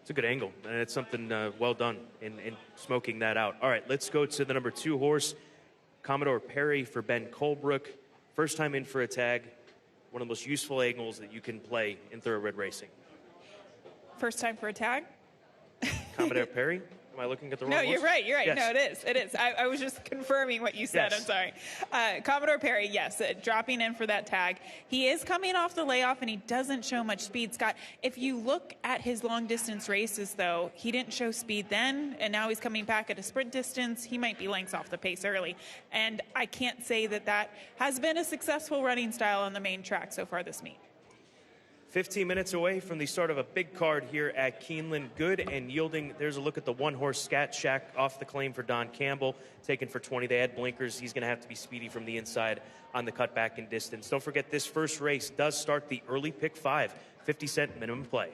It's a good angle, and it's something well done in smoking that out. All right, let's go to the number 2 horse, Commodore Perry for Ben Colebrook. First time in for a tag, one of the most useful angles that you can play in thoroughbred racing. First time for a tag? Commodore Perry? Am I looking at the wrong No, ones? you're right. Yes. No, it is. It is. I was just confirming what you said. Yes. I'm sorry. Commodore Perry, yes, dropping in for that tag. He is coming off the layoff, and he doesn't show much speed, Scott. If you look at his long-distance races, though, he didn't show speed then, and now he's coming back at a sprint distance. He might be lengths off the pace early. And I can't say that that has been a successful running style on the main track so far this meet. 15 minutes away from the start of a big card here at Keeneland. Good and yielding. There's a look at the one-horse Scat Shack off the claim for Don Campbell, taken for 20. They had blinkers. He's going to have to be speedy from the inside on the cutback and distance. Don't forget, this first race does start the early pick 5, 50-cent minimum play.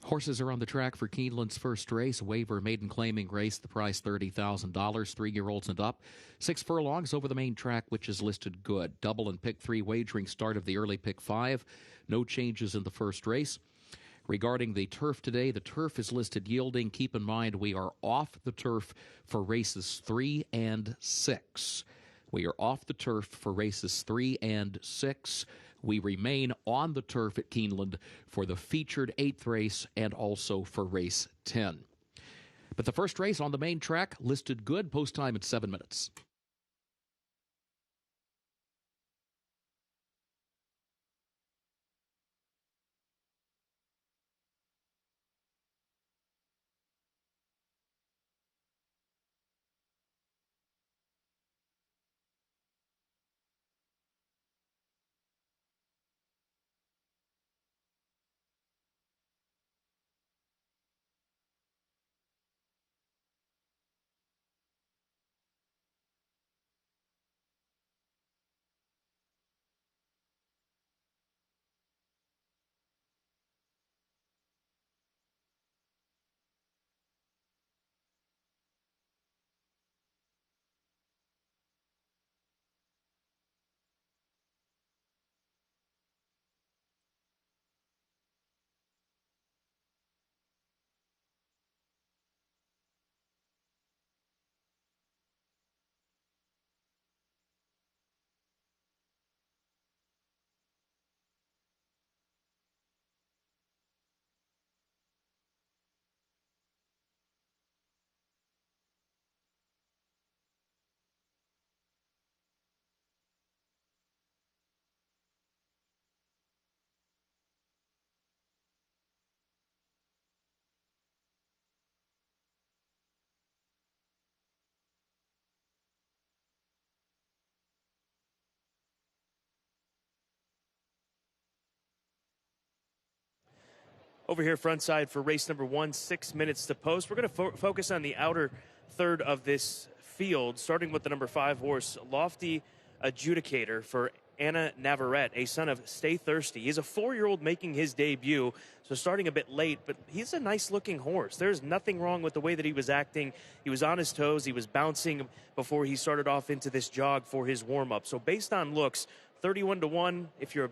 Horses are on the track for Keeneland's first race. Waiver maiden claiming race. The price $30,000. 3-year-olds and up. 6 furlongs over the main track, which is listed good. Double and pick 3 wagering start of the early pick 5. No changes in the first race. Regarding the turf today, the turf is listed yielding. Keep in mind we are off the turf for races 3 and 6. We are off the turf for races 3 and 6. We remain on the turf at Keeneland for the featured 8th race and also for race 10. But the first race on the main track listed good. Post time at 7 minutes. Over here, front side for race number 1, 6 minutes to post. We're going to focus on the outer third of this field, starting with the number 5 horse, Lofty Adjudicator for Anna Navarrete, a son of Stay Thirsty. He's a 4-year-old making his debut, so starting a bit late, but he's a nice-looking horse. There's nothing wrong with the way that he was acting. He was on his toes. He was bouncing before he started off into this jog for his warm-up. So based on looks, 31-1, if you're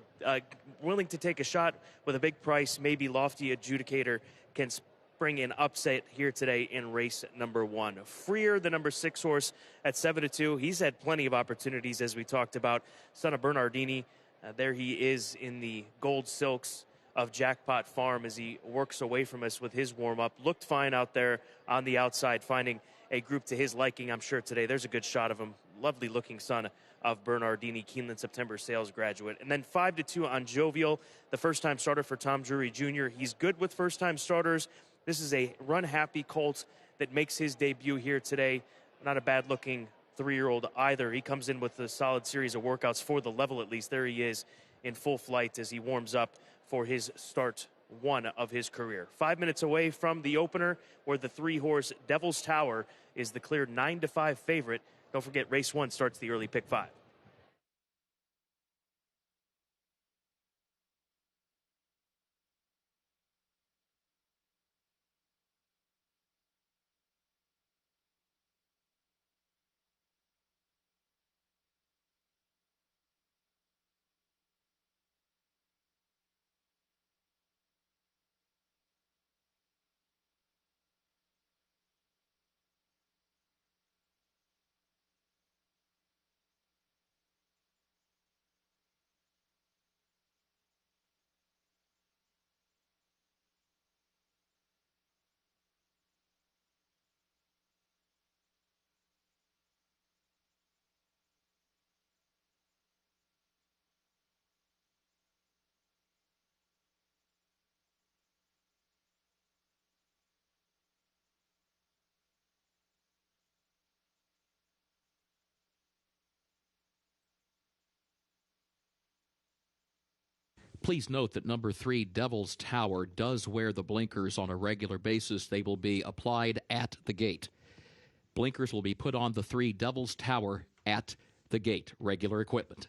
willing to take a shot with a big price, maybe Lofty Adjudicator can bring an upset here today in race number 1. Freer, the number 6 horse, at 7-2. He's had plenty of opportunities, as we talked about. Son of Bernardini, there he is in the gold silks of Jackpot Farm as he works away from us with his warm-up. Looked fine out there on the outside, finding a group to his liking, I'm sure, today. There's a good shot of him. Lovely-looking son of Bernardini, Keeneland September sales graduate. And then 5-2 on Jovial, the first-time starter for Tom Drury Jr. He's good with first-time starters. This is a run-happy colt that makes his debut here today. Not a bad-looking 3-year-old either. He comes in with a solid series of workouts for the level, at least. There he is in full flight as he warms up for his start 1 of his career. 5 minutes away from the opener, where the 3-horse Devil's Tower is the clear 9-5 favorite. Don't forget, race 1 starts the early pick 5. Please note that number 3, Devil's Tower, does wear the blinkers on a regular basis. They will be applied at the gate. Blinkers will be put on the 3, Devil's Tower, at the gate. Regular equipment.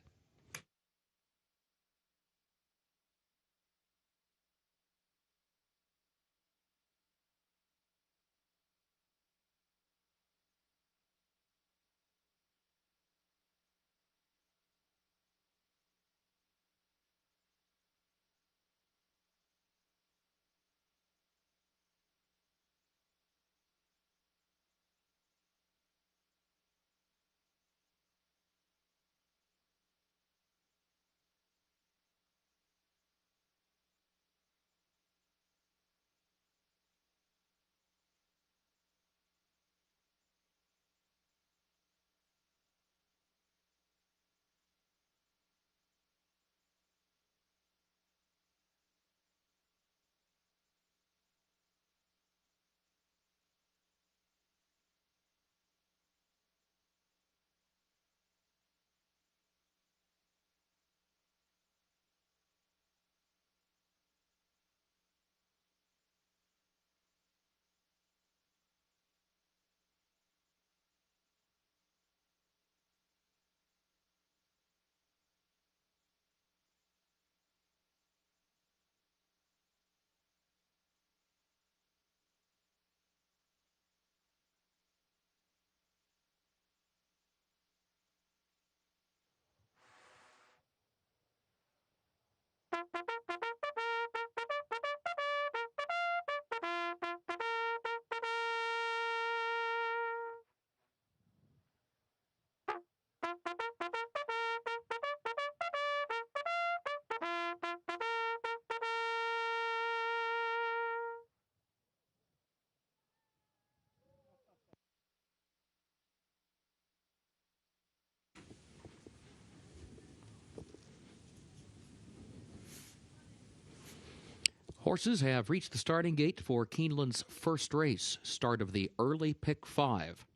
Horses have reached the starting gate for Keeneland's first race, start of the early Pick 5.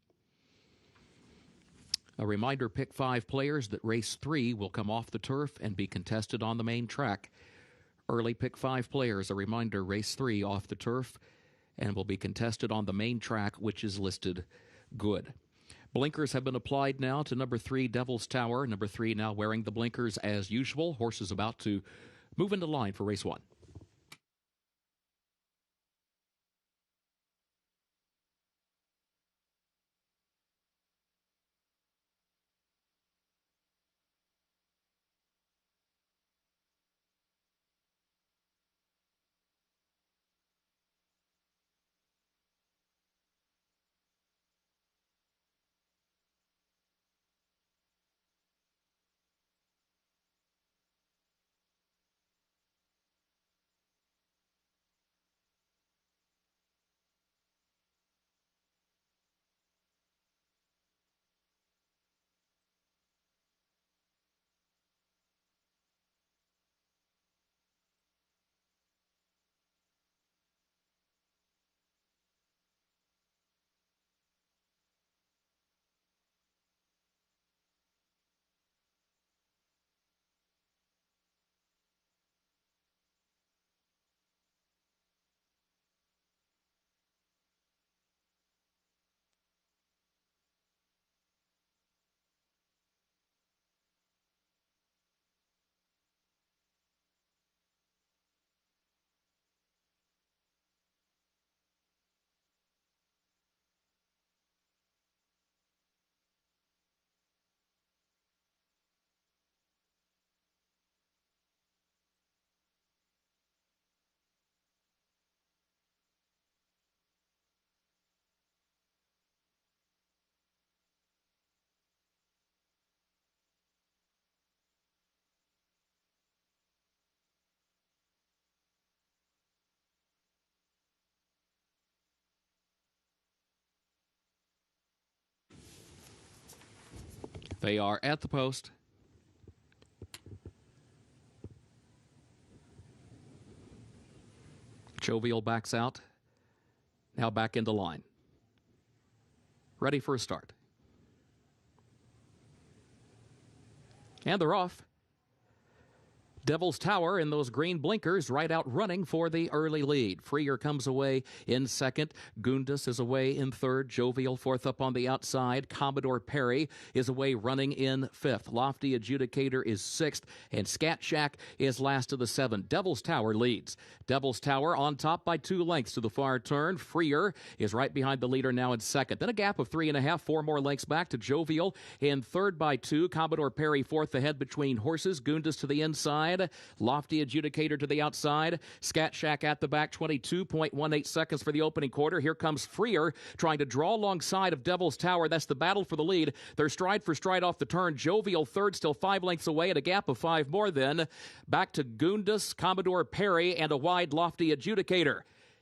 A reminder, Pick 5 players that race 3 will come off the turf and be contested on the main track. Early Pick 5 players, a reminder, race 3 off the turf and will be contested on the main track, which is listed good. Blinkers have been applied now to number 3, Devil's Tower. Number 3 now wearing the blinkers as usual. Horses about to move into line for race 1. They are at the post. Jovial backs out. Now back into line. Ready for a start. And they're off. Devil's Tower in those green blinkers right out running for the early lead. Freer comes away in second. Gundus is away in third. Jovial fourth up on the outside. Commodore Perry is away running in fifth. Lofty Adjudicator is sixth. And Scat Shack is last of the seven. Devil's Tower leads. Devil's Tower on top by 2 lengths to the far turn. Freer is right behind the leader now in second. Then a gap of 3.5, 4 more lengths back to Jovial in third by 2. Commodore Perry fourth ahead between horses. Gundus to the inside. Lofty Adjudicator to the outside. Scat Shack at the back, 22.18 seconds for the opening quarter. Here comes Freer trying to draw alongside of Devil's Tower. That's the battle for the lead. They're stride for stride off the turn. Jovial third, still 5 lengths away at a gap of 5 more then. Back to Gundus, Commodore Perry, and a wide Lofty Adjudicator.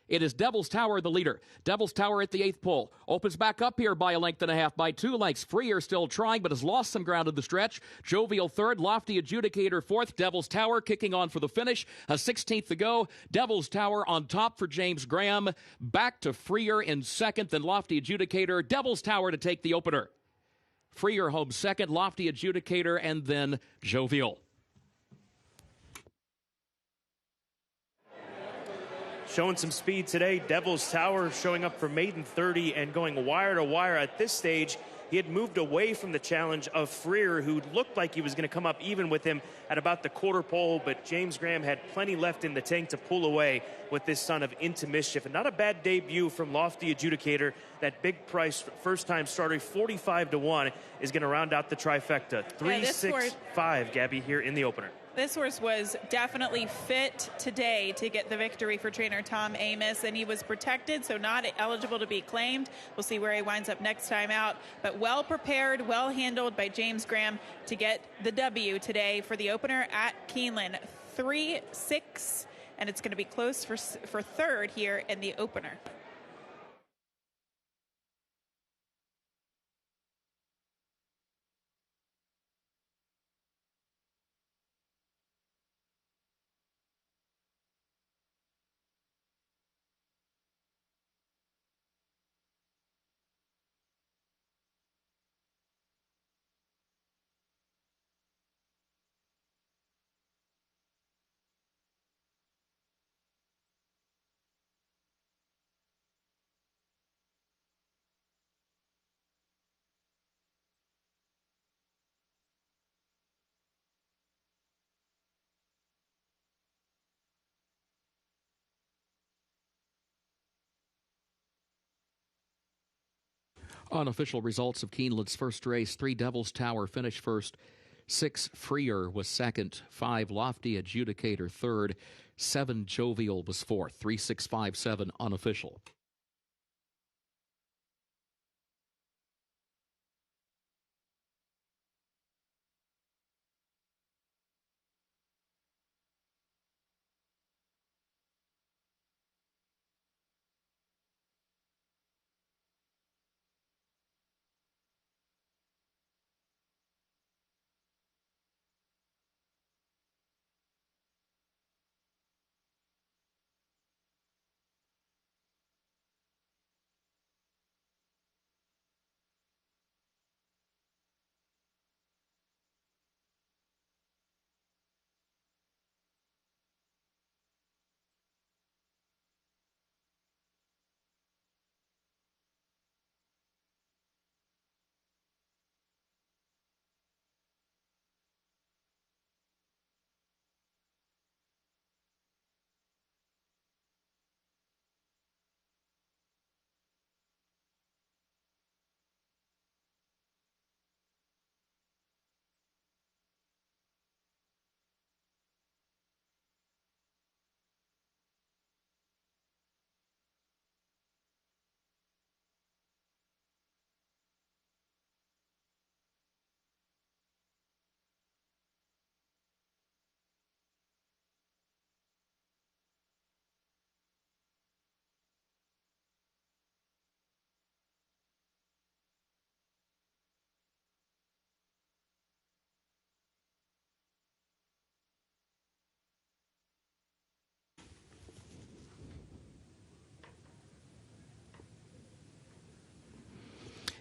It is Devil's Tower, the leader. Devil's Tower at the 8th pole. Opens back up here by 1.5 by 2 lengths. Freer still trying, but has lost some ground in the stretch. Jovial third. Lofty Adjudicator fourth. Devil's Tower kicking on for the finish. A 16th to go. Devil's Tower on top for James Graham. Back to Freer in second, then Lofty Adjudicator. Devil's Tower to take the opener. Freer home second. Lofty Adjudicator, and then Jovial. Showing some speed today. Devil's Tower showing up for maiden 30 and going wire to wire at this stage. He had moved away from the challenge of Freer, who looked like he was going to come up even with him at about the quarter pole, but James Graham had plenty left in the tank to pull away with this son of Into Mischief. And not a bad debut from Lofty Adjudicator. That big price first-time starter, 45-1, is going to round out the trifecta. 3-6-5, Gabby, here in the opener. This horse was definitely fit today to get the victory for trainer Tom Amos, and he was protected, so not eligible to be claimed. We'll see where he winds up next time out, but well prepared, well handled by James Graham to get the W today for the opener at Keeneland. 3-6, and it's going to be close for third here in the opener. Unofficial results of Keeneland's first race. 3 Devil's Tower finished first. 6 Freer was second. 5 Lofty Adjudicator third. 7 Jovial was fourth. 3-6-5-7 unofficial.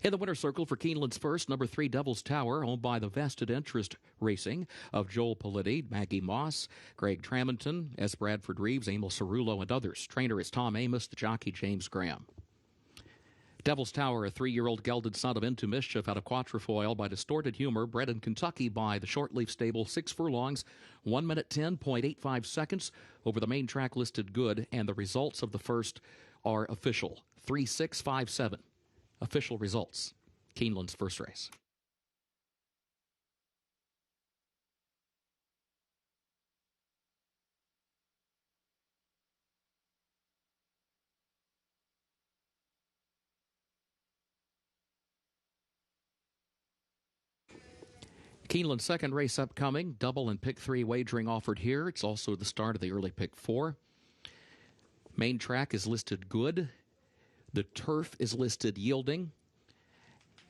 In the winner's circle for Keeneland's first, number 3 Devil's Tower, owned by the Vested Interest Racing of Joel Politti, Maggie Moss, Greg Tramonton, S. Bradford Reeves, Emil Cerullo, and others. Trainer is Tom Amos, the jockey James Graham. Devil's Tower, a 3-year-old gelded son of Into Mischief out of Quatrefoil by Distorted Humor, bred in Kentucky by the Shortleaf Stable, 6 furlongs, 1 minute 10.85 seconds over the main track listed good, and the results of the first are official. 3-6-5-7. Official results. Keeneland's first race. Keeneland's second race upcoming. Double and pick 3 wagering offered here. It's also the start of the early pick 4. Main track is listed good. The turf is listed yielding.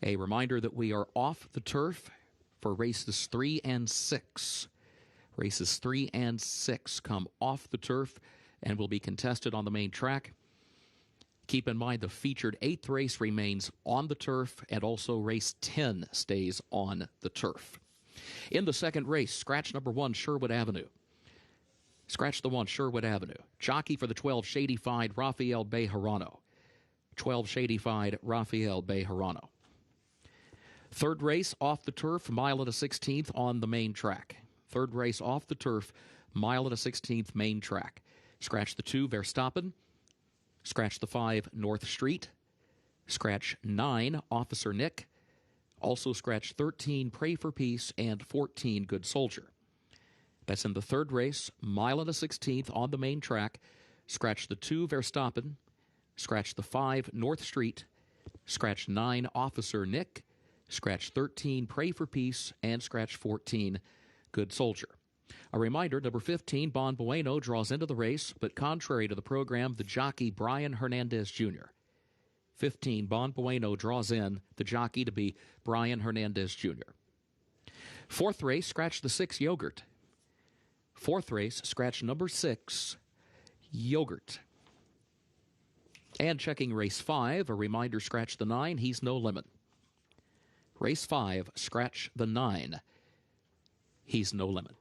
A reminder that we are off the turf for races 3 and 6. Races 3 and 6 come off the turf and will be contested on the main track. Keep in mind the featured 8th race remains on the turf, and also race 10 stays on the turf. In the second race, scratch number 1, Sherwood Avenue. Scratch the 1, Sherwood Avenue. Jockey for the 12, Shady-Fied, Rafael Bejarano. 12, Shady-Fied, Rafael Bejarano. Third race, off the turf, mile and a 16th on the main track. Third race off the turf, mile and a 16th main track. Scratch the 2, Verstappen. Scratch the 5, North Street. Scratch 9, Officer Nick. Also scratch 13, Pray for Peace, and 14, Good Soldier. That's in the third race, mile and a 16th on the main track. Scratch the 2, Verstappen. Scratch the 5, North Street. Scratch 9, Officer Nick. Scratch 13, Pray for Peace, and scratch 14, Good Soldier. A reminder, number 15, Bon Bueno, draws into the race, but contrary to the program, the jockey Brian Hernandez Jr. 15, Bon Bueno draws in the jockey to be Brian Hernandez Jr. Fourth race, scratch the 6, Yogurt. Fourth race, scratch number 6, Yogurt. And checking race 5, a reminder, scratch the 9, He's No Lemon. Race 5, scratch the 9, He's No Lemon.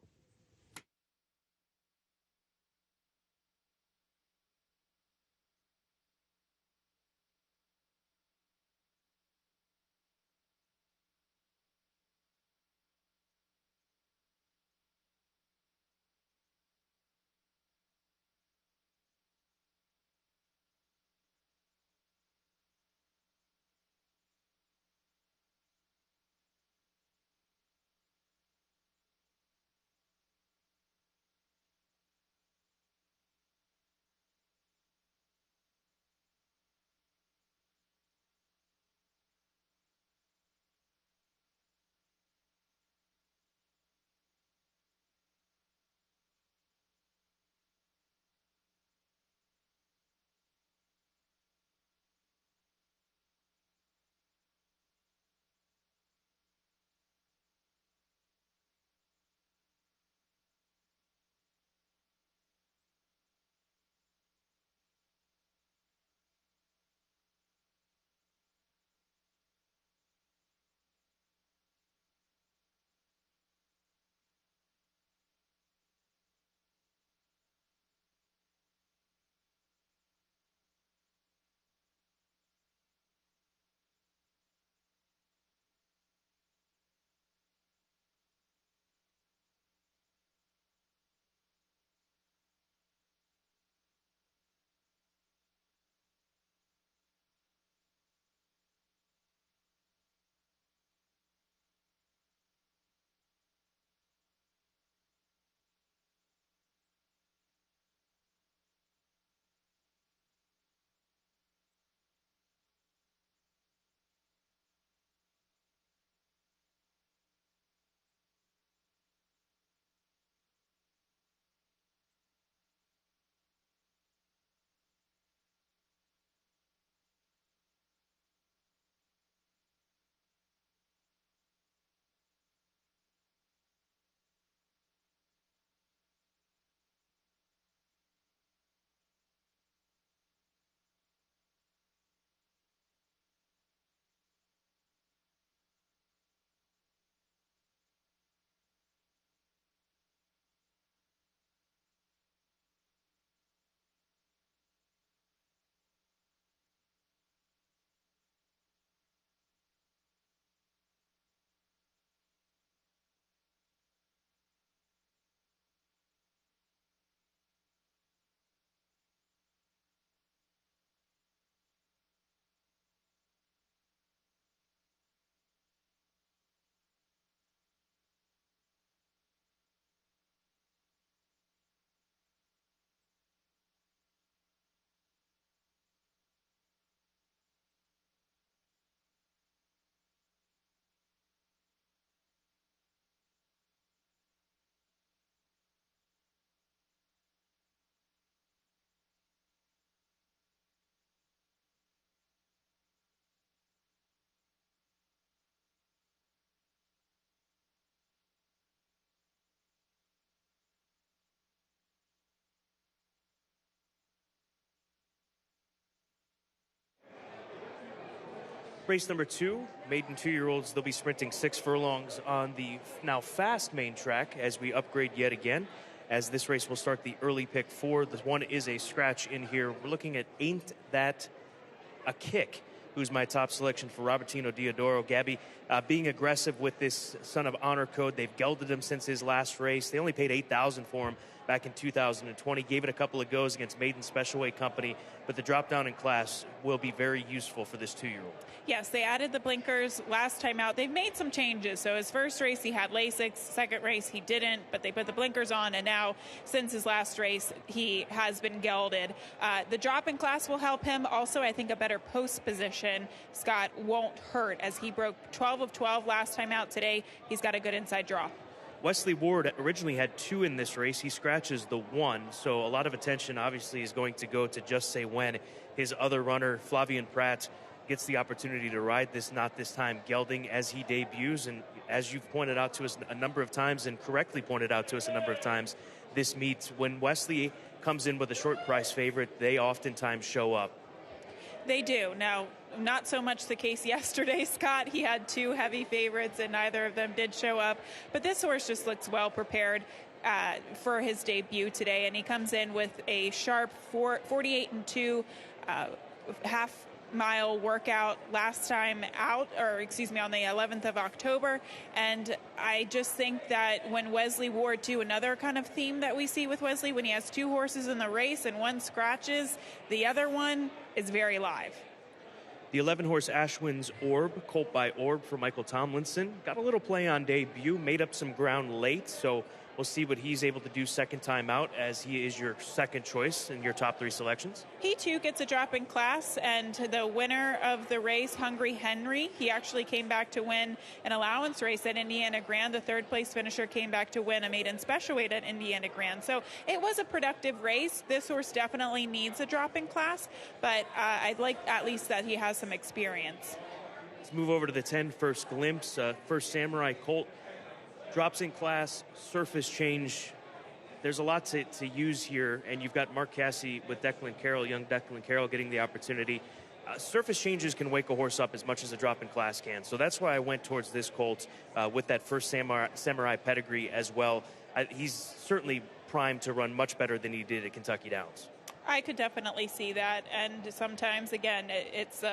Race number 2, maiden 2-year-olds, they'll be sprinting 6 furlongs on the now fast main track as we upgrade yet again. As this race will start the early pick 4. This one is a scratch in here. We're looking at Ain't That a Kick, who's my top selection for Robertino Diodoro. Gabby being aggressive with this Son of Honor code. They've gelded him since his last race. They only paid $8,000 for him back in 2020. Gave it a couple of goes against Maiden Special Weight Company, but the drop down in class will be very useful for this 2-year-old. Yes, they added the blinkers last time out. They've made some changes. So his first race, he had LASIK. Second race, he didn't, but they put the blinkers on. And now, since his last race, he has been gelded. The drop in class will help him. Also, I think a better post position, Scott, won't hurt, as he broke 12 of 12 last time out. Today, he's got a good inside draw. Wesley Ward originally had 2 in this race. He scratches the 1, so a lot of attention obviously is going to go to Just Say When. His other runner, Flavian Pratt, gets the opportunity to ride this Not This Time gelding as he debuts. And as you've pointed out to us a number of times, and correctly pointed out to us a number of times, this meets when Wesley comes in with a short price favorite, they oftentimes show up. They do. Now, not so much the case yesterday, Scott. He had 2 heavy favorites, and neither of them did show up. But this horse just looks well prepared for his debut today, and he comes in with a sharp 48-2 half-mile workout last time out, or excuse me, on the 11th of October. And I just think that when Wesley Ward, too, another kind of theme that we see with Wesley, when he has 2 horses in the race and one scratches, the other one is very live. The 11-horse Ashwin's Orb, colt by Orb for Michael Tomlinson. Got a little play on debut, made up some ground late, so we'll see what he's able to do second time out, as he is your second choice in your top 3 selections. He, too, gets a drop in class, and the winner of the race, Hungry Henry, he actually came back to win an allowance race at Indiana Grand. The third-place finisher came back to win a maiden special weight at Indiana Grand. So it was a productive race. This horse definitely needs a drop in class, but I'd like at least that he has some experience. Let's move over to the 10 First Glimpse. First Samurai colt drops in class, surface change. There's a lot to use here, and you've got Mark Casse with Declan Carroll, young Declan Carroll, getting the opportunity. Surface changes can wake a horse up as much as a drop in class can, so that's why I went towards this colt with that First Samurai pedigree as well. He's certainly primed to run much better than he did at Kentucky Downs. I could definitely see that, and sometimes, again, it's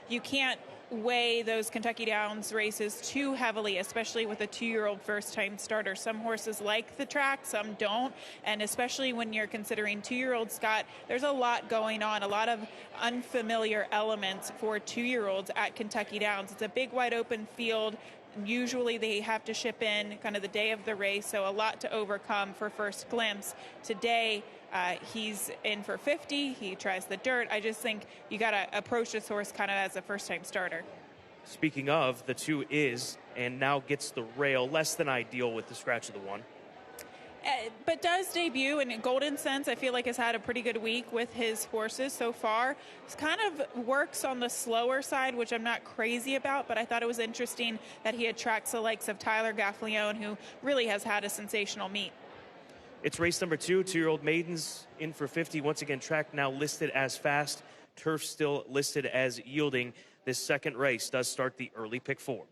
you can't weigh those Kentucky Downs races too heavily, especially with a 2-year-old first-time starter. Some horses like the track, some don't, and especially when you're considering 2-year-old Scott, there's a lot going on, a lot of unfamiliar elements for 2-year-olds at Kentucky Downs. It's a big, wide-open field. Usually they have to ship in kind of the day of the race, so a lot to overcome for First Glimpse. Today, he's in for 50. He tries the dirt. I just think you got to approach this horse kind of as a first-time starter. Speaking of, the 2 is, and now gets the rail, less than ideal with the scratch of the 1. But does debut, and Golden Sense, I feel like, has had a pretty good week with his horses so far. It kind of works on the slower side, which I'm not crazy about, but I thought it was interesting that he attracts the likes of Tyler Gaffleone, who really has had a sensational meet. It's race number 2, 2-year-old maidens in for 50. Once again, track now listed as fast. Turf still listed as yielding. This second race does start the early pick 4.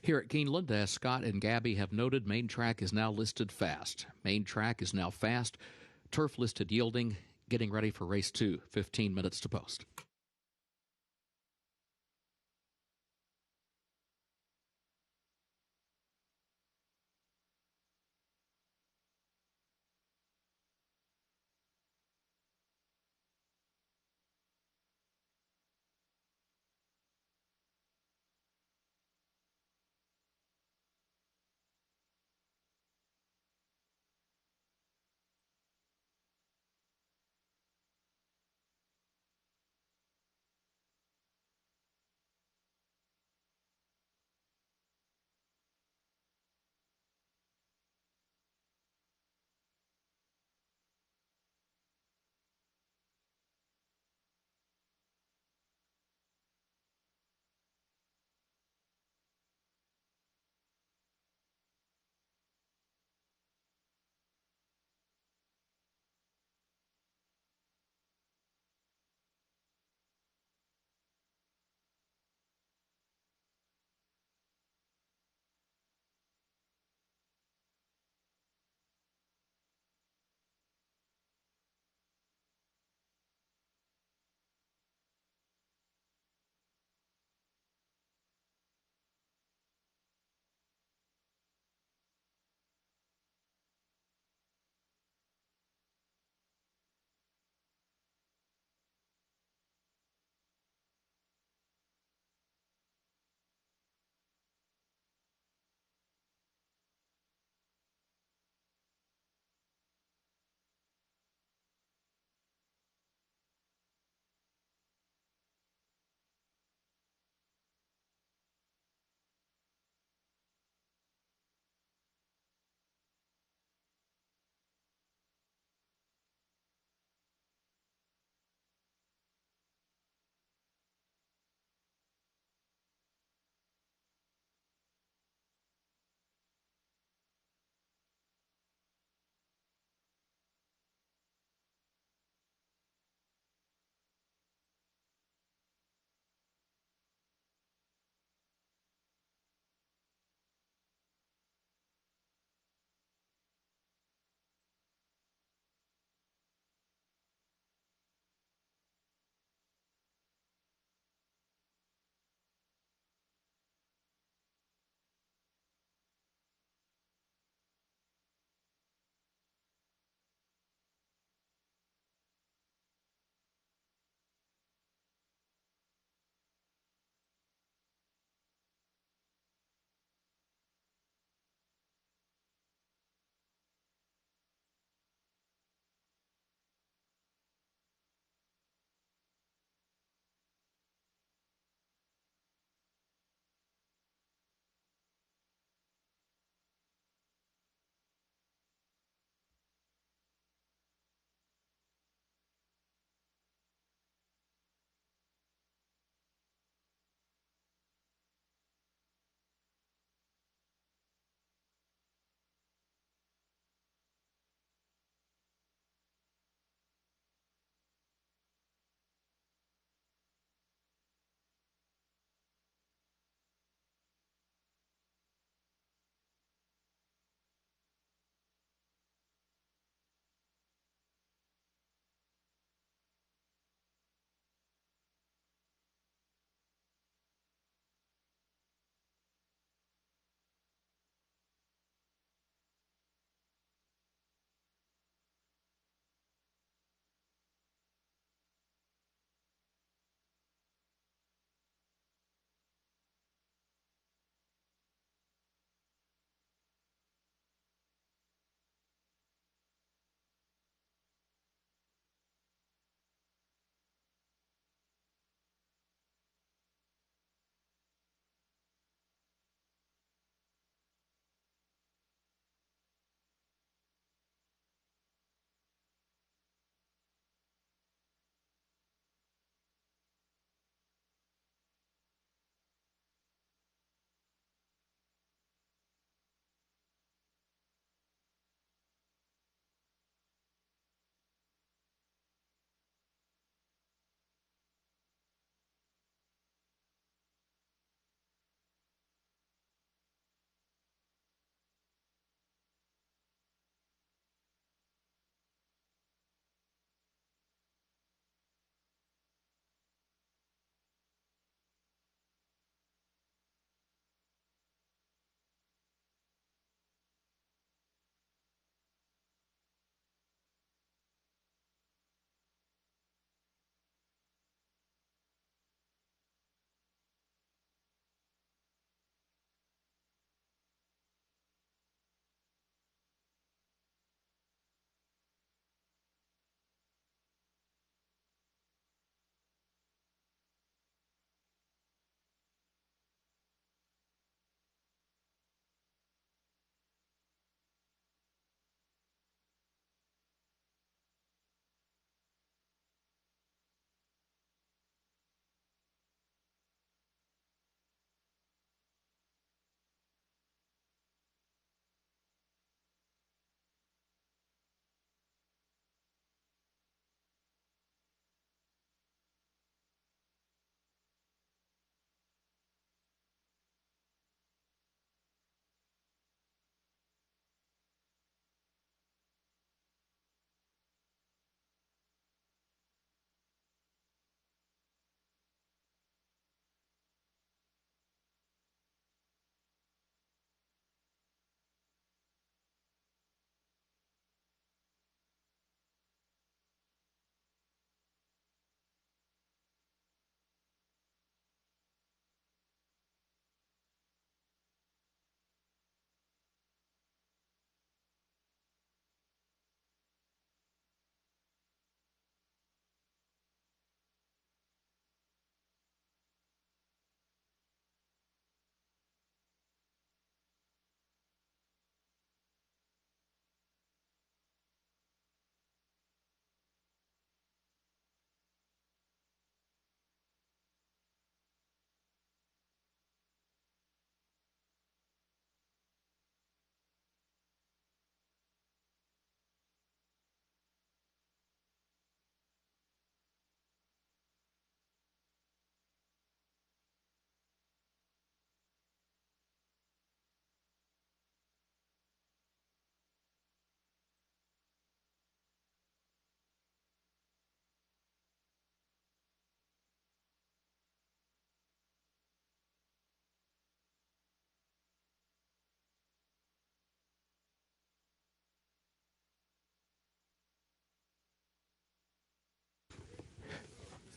Here at Keeneland, as Scott and Gabby have noted, main track is now listed fast. Main track is now fast. Turf listed yielding, getting ready for race 2, 15 minutes to post.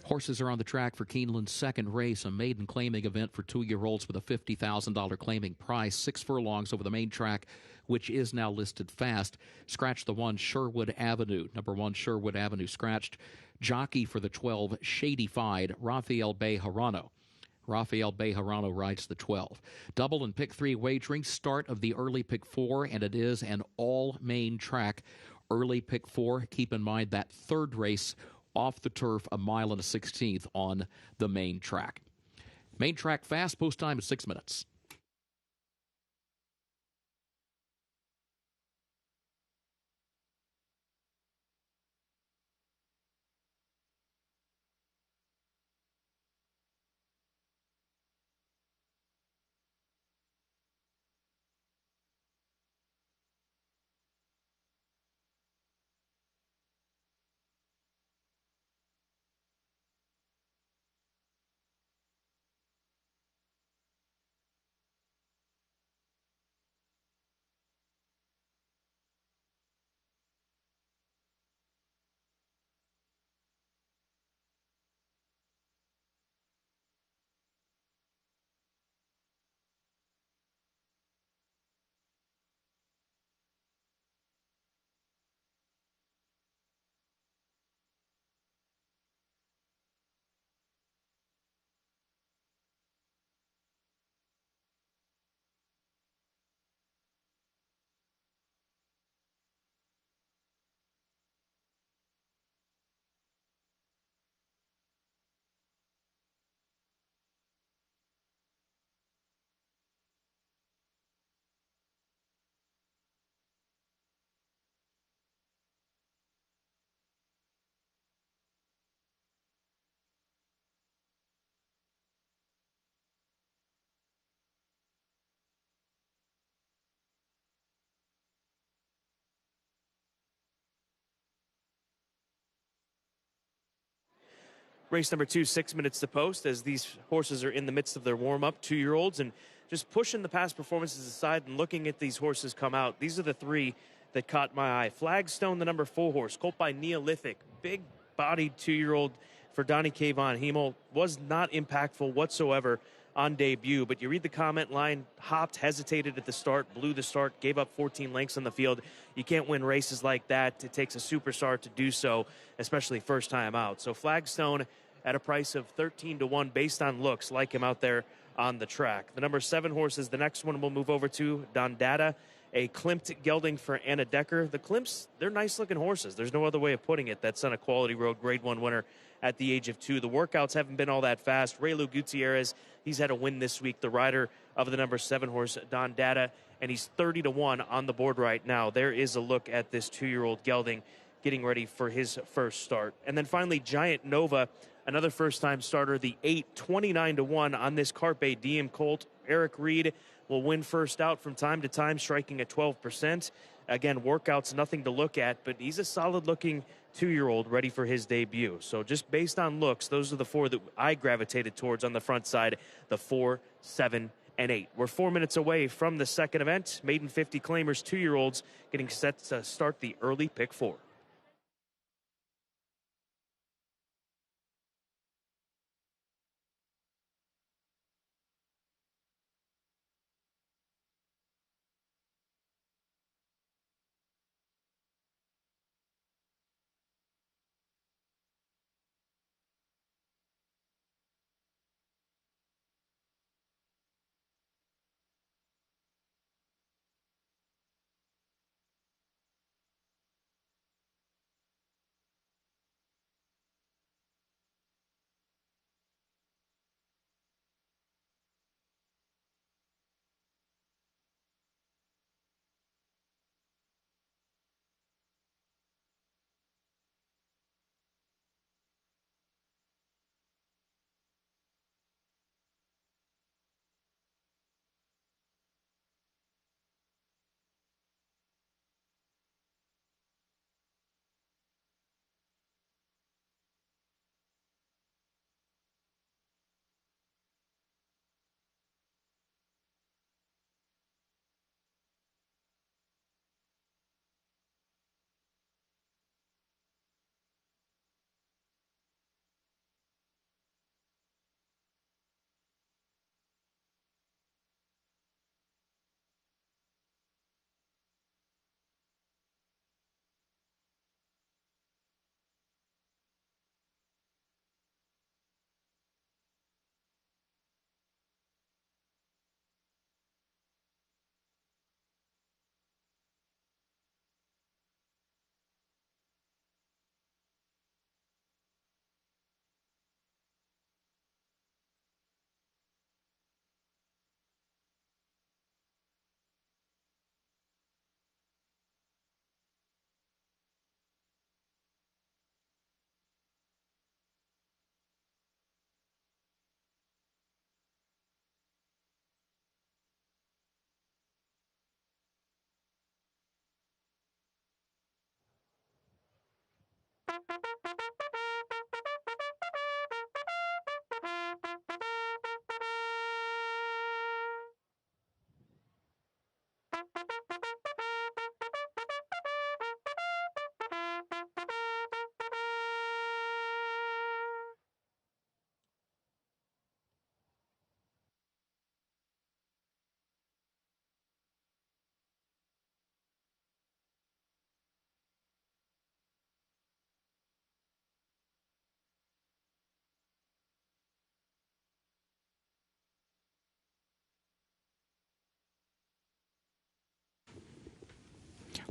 Horses are on the track for Keeneland's second race, a maiden claiming event for 2-year-olds with a $50,000 claiming price, 6 furlongs over the main track, which is now listed fast. Scratch the 1, Sherwood Avenue. Number 1, Sherwood Avenue scratched. Jockey for the 12, Shady-fied, Rafael Bejarano. Rafael Bejarano rides the 12. Double and pick 3 wagering, start of the early pick 4, and it is an all-main track. Early pick 4, keep in mind that third race off the turf, a mile and a 16th on the main track. Main track fast, post time is 6 minutes. Race number 2, 6 minutes to post, as these horses are in the midst of their warm-up, 2-year-olds, and just pushing the past performances aside and looking at these horses come out. These are the 3 that caught my eye. Flagstone, the number 4 horse, colt by Neolithic, big-bodied 2-year-old for Donnie K. Von Hemel, was not impactful whatsoever on debut, but you read the comment line, hopped, hesitated at the start, blew the start, gave up 14 lengths on the field. You can't win races like that. It takes a superstar to do so, especially first time out. So Flagstone at a price of 13-1 based on looks, like him out there on the track. The number 7 horse is the next one we'll move over to, Dondada, a Klimt gelding for Anna Decker. The Klimts, they're nice-looking horses. There's no other way of putting it. That son of Quality Road Grade 1 winner at the age of 2. The workouts haven't been all that fast. Raylu Gutierrez, he's had a win this week, the rider of the number 7 horse, Dondada, and he's 30-1 on the board right now. There is a look at this 2-year-old gelding getting ready for his first start. And then finally, Giant Nova, another first-time starter, the 8, 29-1 on this Carpe Diem colt. Eric Reed will win first out from time to time, striking at 12%. Again, workouts, nothing to look at, but he's a solid-looking 2-year-old ready for his debut. So just based on looks, those are the 4 that I gravitated towards on the front side, the 4, 7, and 8. We're 4 minutes away from the second event. Maiden 50 claimers, 2-year-olds getting set to start the early pick 4.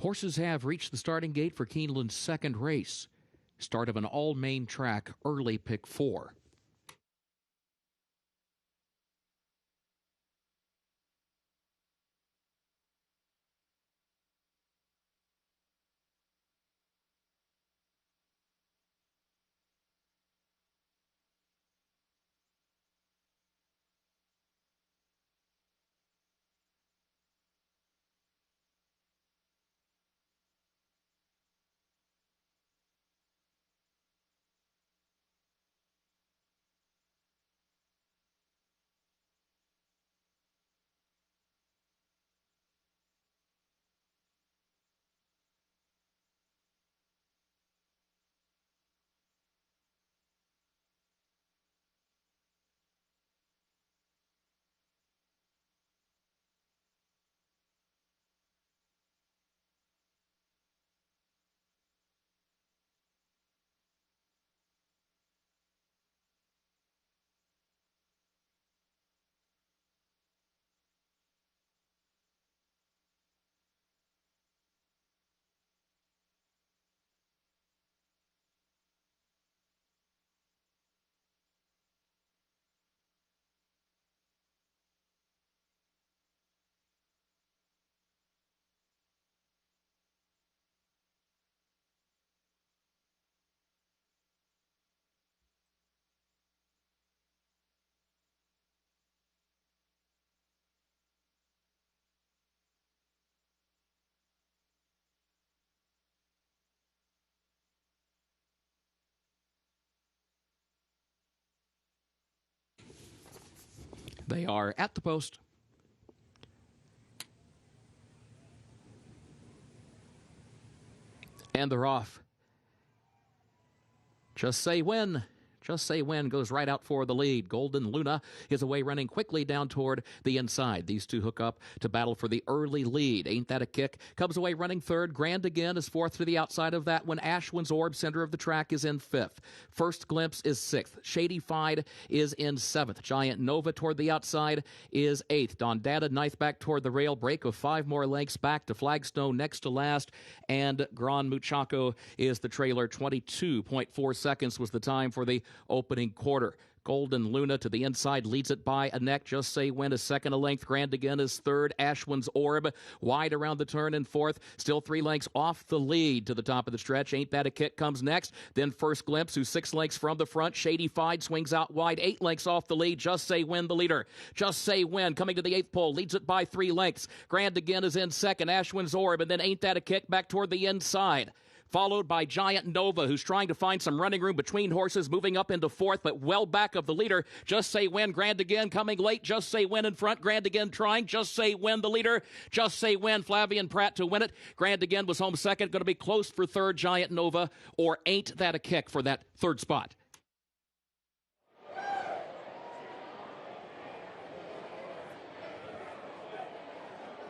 Horses have reached the starting gate for Keeneland's second race. Start of an all-main track, early pick 4. They are at the post. And they're off. Just Say When. Just Say When goes right out for the lead. Golden Luna is away running quickly down toward the inside. These two hook up to battle for the early lead. Ain't That a Kick comes away running third. Grand Again is fourth to the outside of that one. Ashwin's Orb, center of the track, is in fifth. First Glimpse is sixth. Shady Fied is in seventh. Giant Nova toward the outside is eighth. Don Dada ninth back toward the rail. Break of 5 more lengths back to Flagstone next to last. And Gran Muchacho is the trailer. 22.4 seconds was the time for the opening quarter. Golden Luna to the inside leads it by a neck. Just Say When is second a length. Grand Again is third. Ashwin's Orb wide around the turn in fourth. Still 3 lengths off the lead to the top of the stretch. Ain't That a Kick comes next. Then First Glimpse, who's 6 lengths from the front. Shady Fied swings out wide. 8 lengths off the lead. Just Say When the leader. Just Say When coming to the 8th pole. Leads it by 3 lengths. Grand Again is in second. Ashwin's Orb, and then Ain't That a Kick back toward the inside. Followed by Giant Nova, who's trying to find some running room between horses, moving up into fourth, but well back of the leader. Just Say When, Grand Again coming late. Just Say When in front. Grand Again trying. Just Say When the leader. Just Say When, Flavian Pratt to win it. Grand Again was home second. Going to be close for third, Giant Nova, or Ain't That a Kick for that third spot.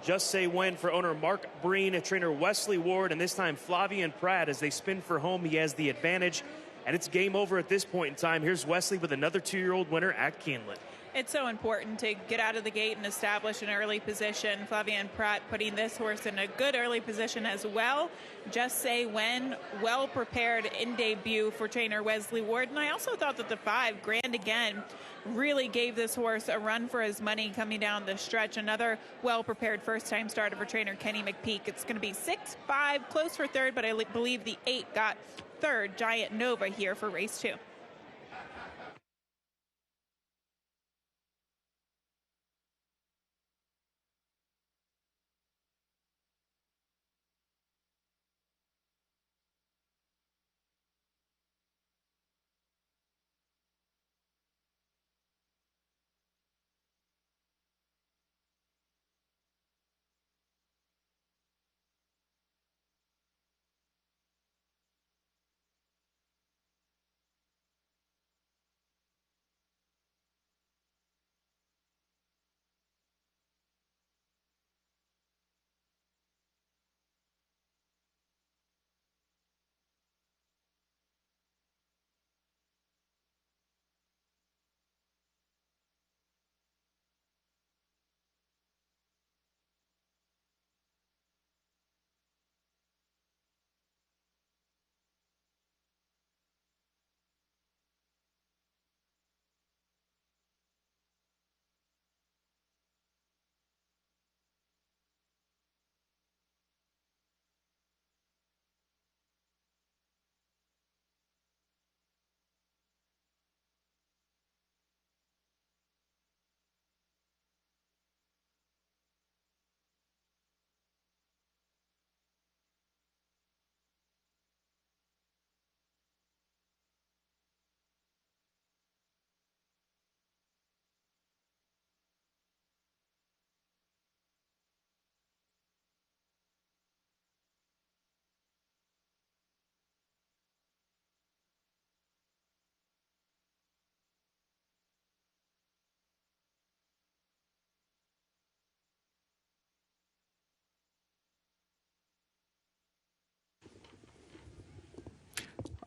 Just Say When for owner Mark Breen, trainer Wesley Ward, and this time Flavian Pratt. As they spin for home, he has the advantage, and it's game over at this point in time. Here's Wesley with another 2-year-old winner at Keeneland. It's so important to get out of the gate and establish an early position. Flavian Pratt putting this horse in a good early position as well. Just Say When, well prepared in debut for trainer Wesley Ward. And I also thought that the 5, Grand Again, really gave this horse a run for his money coming down the stretch. Another well-prepared first-time starter for trainer Kenny McPeak. It's going to be 6-5, close for third, but I believe the 8 got third, Giant Nova, here for race 2.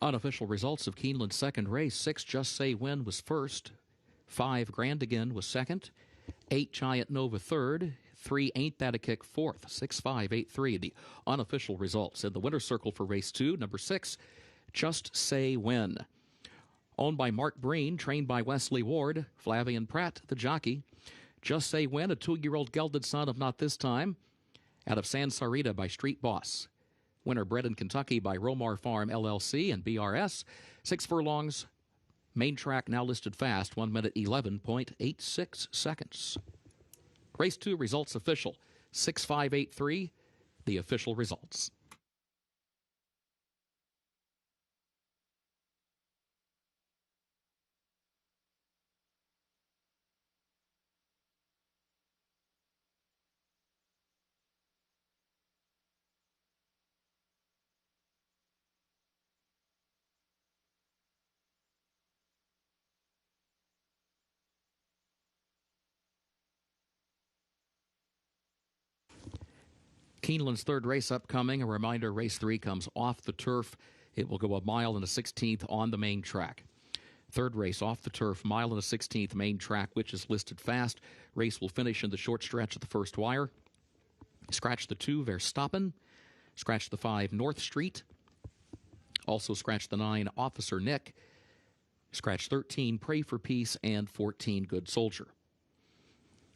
Unofficial results of Keeneland's second race. 6 Just Say When was first. 5 Grand Again was second. 8 Giant Nova third. 3 Ain't That a Kick fourth. 6, 5, 8, 3. The unofficial results. In the winner's circle for race 2, number 6, Just Say When. Owned by Mark Breen, trained by Wesley Ward, Flavian Pratt, the jockey. Just Say When, a 2-year-old gelded son of Not This Time, out of San Sarita by Street Boss. Winner bred in Kentucky by Romar Farm LLC and BRS. 6 furlongs. Main track now listed fast, 1 minute 11.86 seconds. Race 2 results official. 6, 5, 8, 3. The official results. Keeneland's third race upcoming. A reminder, race 3 comes off the turf. It will go a mile and a 16th on the main track. Third race off the turf, mile and a 16th main track, which is listed fast. Race will finish in the short stretch of the first wire. Scratch the 2, Verstappen. Scratch the 5, North Street. Also scratch the 9, Officer Nick. Scratch 13, Pray for Peace, and 14, Good Soldier.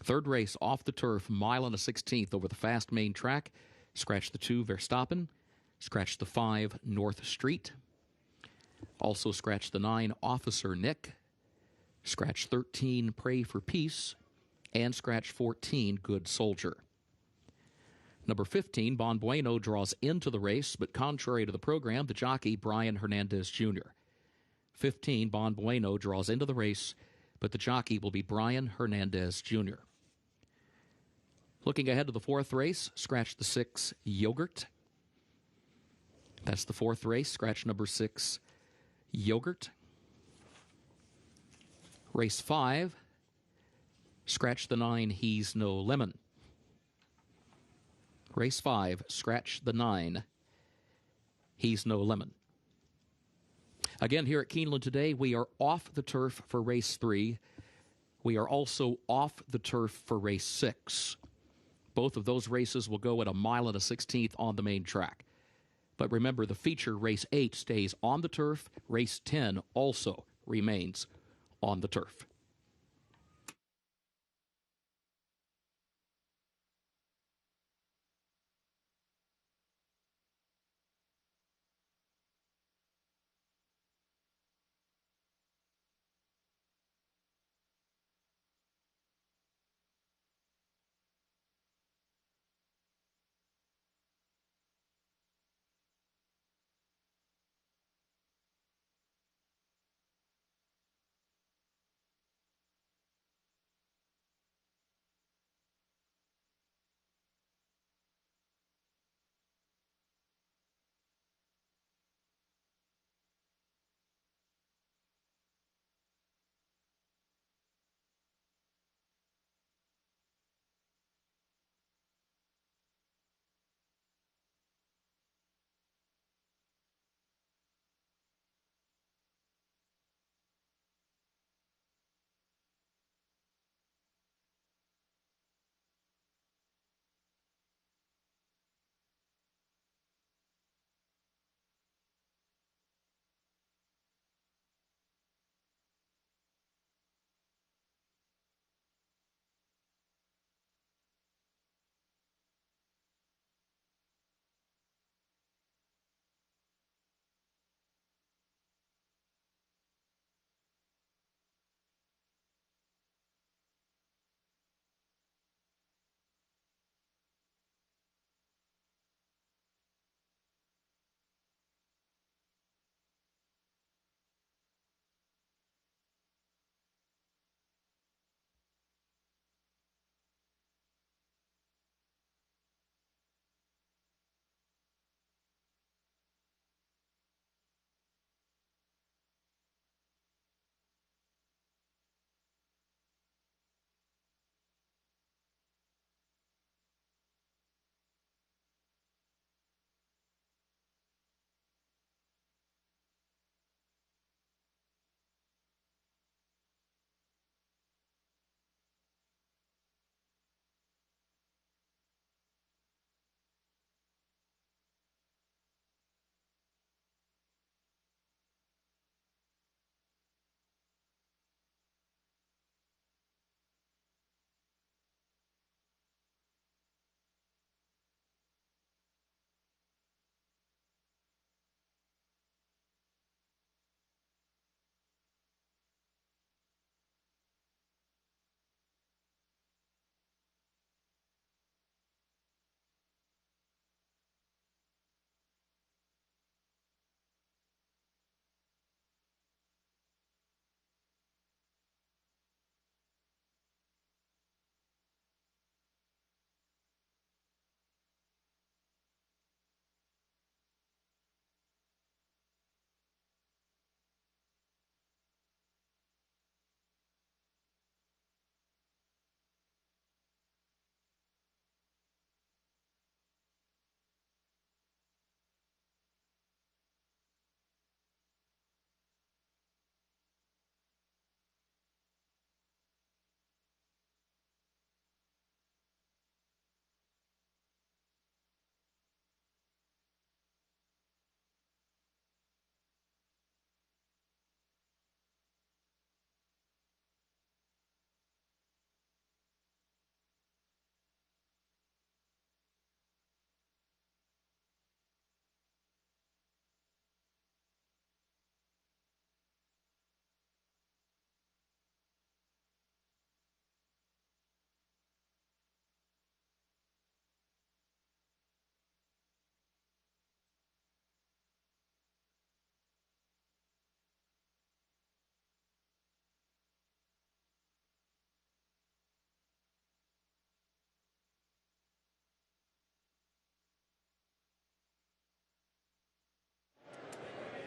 Third race off the turf, mile and a 16th over the fast main track. Scratch the 2, Verstappen. Scratch the 5, North Street. Also scratch the 9, Officer Nick. Scratch 13, Pray for Peace. And scratch 14, Good Soldier. Number 15, Bon Bueno, draws into the race, but contrary to the program, the jockey, Brian Hernandez Jr. 15, Bon Bueno, draws into the race, but the jockey will be Brian Hernandez Jr. Looking ahead to the fourth race, scratch the 6, Yogurt. That's the fourth race. Scratch number 6, Yogurt. Race 5, scratch the 9, He's No Lemon. Race 5, scratch the 9, He's No Lemon. Again, here at Keeneland today, we are off the turf for race 3. We are also off the turf for race 6. Both of those races will go at a mile and a 16th on the main track. But remember, the feature, race 8, stays on the turf. Race 10 also remains on the turf.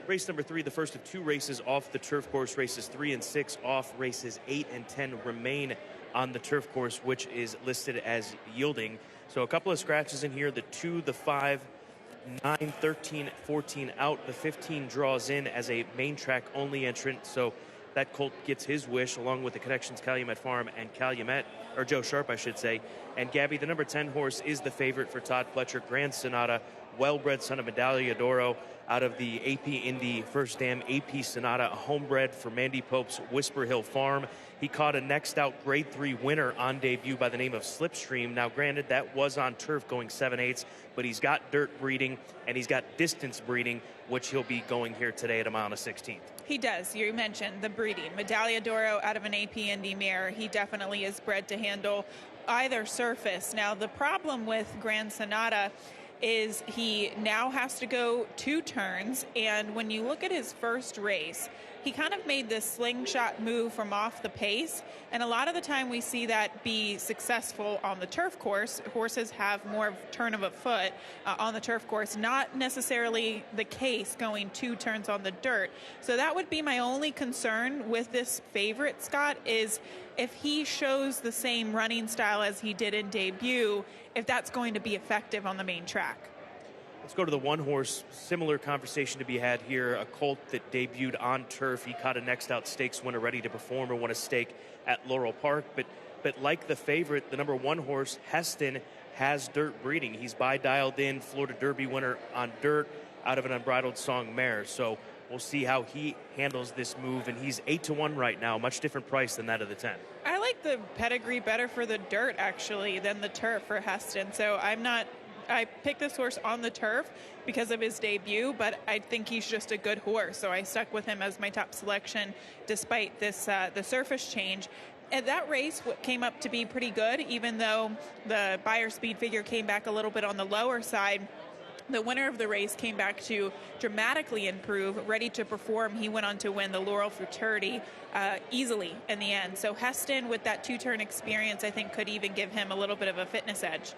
Race number 3, the first of 2 races off the turf course. Races 3 and 6 off. Races 8 and 10 remain on the turf course, which is listed as yielding. So a couple of scratches in here. The 2, the 5, 9, 13, 14 out. The 15 draws in as a main track only entrant. So that colt gets his wish, along with the Connections Calumet Farm and Calumet, or Joe Sharp, I should say. And Gabby, the number 10 horse, is the favorite for Todd Pletcher. Grand Sonata, well-bred son of Medaglia d'Oro, out of the AP Indy First Dam AP Sonata, a homebred for Mandy Pope's Whisper Hill Farm. He caught a next out grade 3 winner on debut by the name of Slipstream. Now, granted, that was on turf going 7/8, but he's got dirt breeding and he's got distance breeding, which he'll be going here today at a mile and a 16th. He does. You mentioned the breeding. Medaglia d'Oro out of an AP Indy mare. He definitely is bred to handle either surface. Now, the problem with Grand Sonata is he now has to go 2 turns, and when you look at his first race, he kind of made this slingshot move from off the pace, and a lot of the time we see that be successful on the turf course. Horses have more turn of a foot on the turf course, not necessarily the case going 2 turns on the dirt. So that would be my only concern with this favorite, Scott, is if he shows the same running style as he did in debut, if that's going to be effective on the main track. Let's go to the 1 horse. Similar conversation to be had here. A colt that debuted on turf. He caught a next out stakes winner, ready to perform, or won a stake at Laurel Park. But like the favorite, the number 1 horse, Heston, has dirt breeding. He's dialed in Florida Derby winner on dirt out of an Unbridled Song mare. So we'll see how he handles this move. And he's 8-1 right now, much different price than that of the 10. I like the pedigree better for the dirt, actually, than the turf for Heston. So I picked this horse on the turf because of his debut, but I think he's just a good horse. So I stuck with him as my top selection despite this the surface change. And that race came up to be pretty good, even though the Beyer speed figure came back a little bit on the lower side. The winner of the race came back to dramatically improve, ready to perform. He went on to win the Laurel Futurity easily in the end. So Heston, with that 2-turn experience, I think could even give him a little bit of a fitness edge.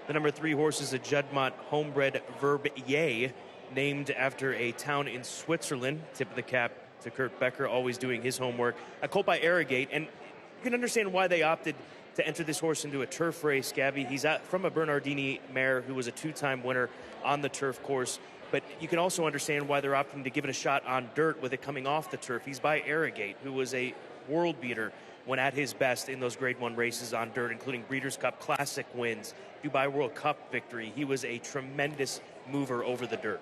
The number 3 horse is a Juddmonte homebred Verbier, named after a town in Switzerland. Tip of the cap to Kurt Becker, always doing his homework. A colt by Arrogate, and you can understand why they opted to enter this horse into a turf race, Gabby. He's from a Bernardini mare who was a 2-time winner on the turf course. But you can also understand why they're opting to give it a shot on dirt with it coming off the turf. He's by Arrogate, who was a world beater when at his best in those Grade 1 races on dirt, including Breeders' Cup Classic wins, Dubai World Cup victory. He was a tremendous mover over the dirt.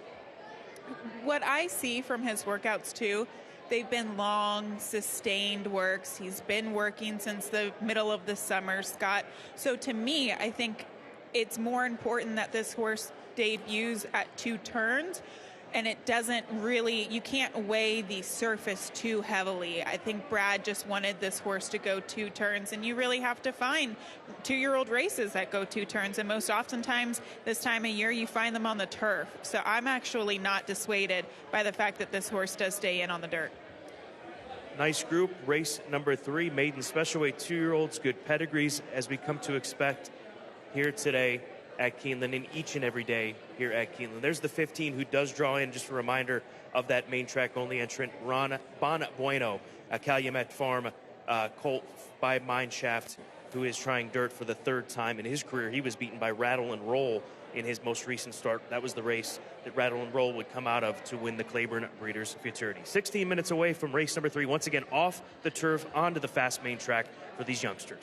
What I see from his workouts, too, they've been long, sustained works. He's been working since the middle of the summer, Scott. So to me, I think it's more important that this horse debuts at 2 turns, and it doesn't really, you can't weigh the surface too heavily. I think Brad just wanted this horse to go 2 turns, and you really have to find 2-year-old races that go 2 turns, and most oftentimes this time of year you find them on the turf. So I'm actually not dissuaded by the fact that this horse does stay in on the dirt. Nice group. Race number 3, maiden special weight 2-year-olds, good pedigrees, as we come to expect here today at Keeneland and each and every day here at Keeneland. There's the 15 who does draw in, just a reminder of that main track only entrant, Bon Bueno, a Calumet Farm colt by Mineshaft, who is trying dirt for the 3rd time in his career. He was beaten by Rattle and Roll in his most recent start. That was the race that Rattle and Roll would come out of to win the Claiborne Breeders' Futurity. 16 minutes away from race number 3, once again off the turf onto the fast main track for these youngsters.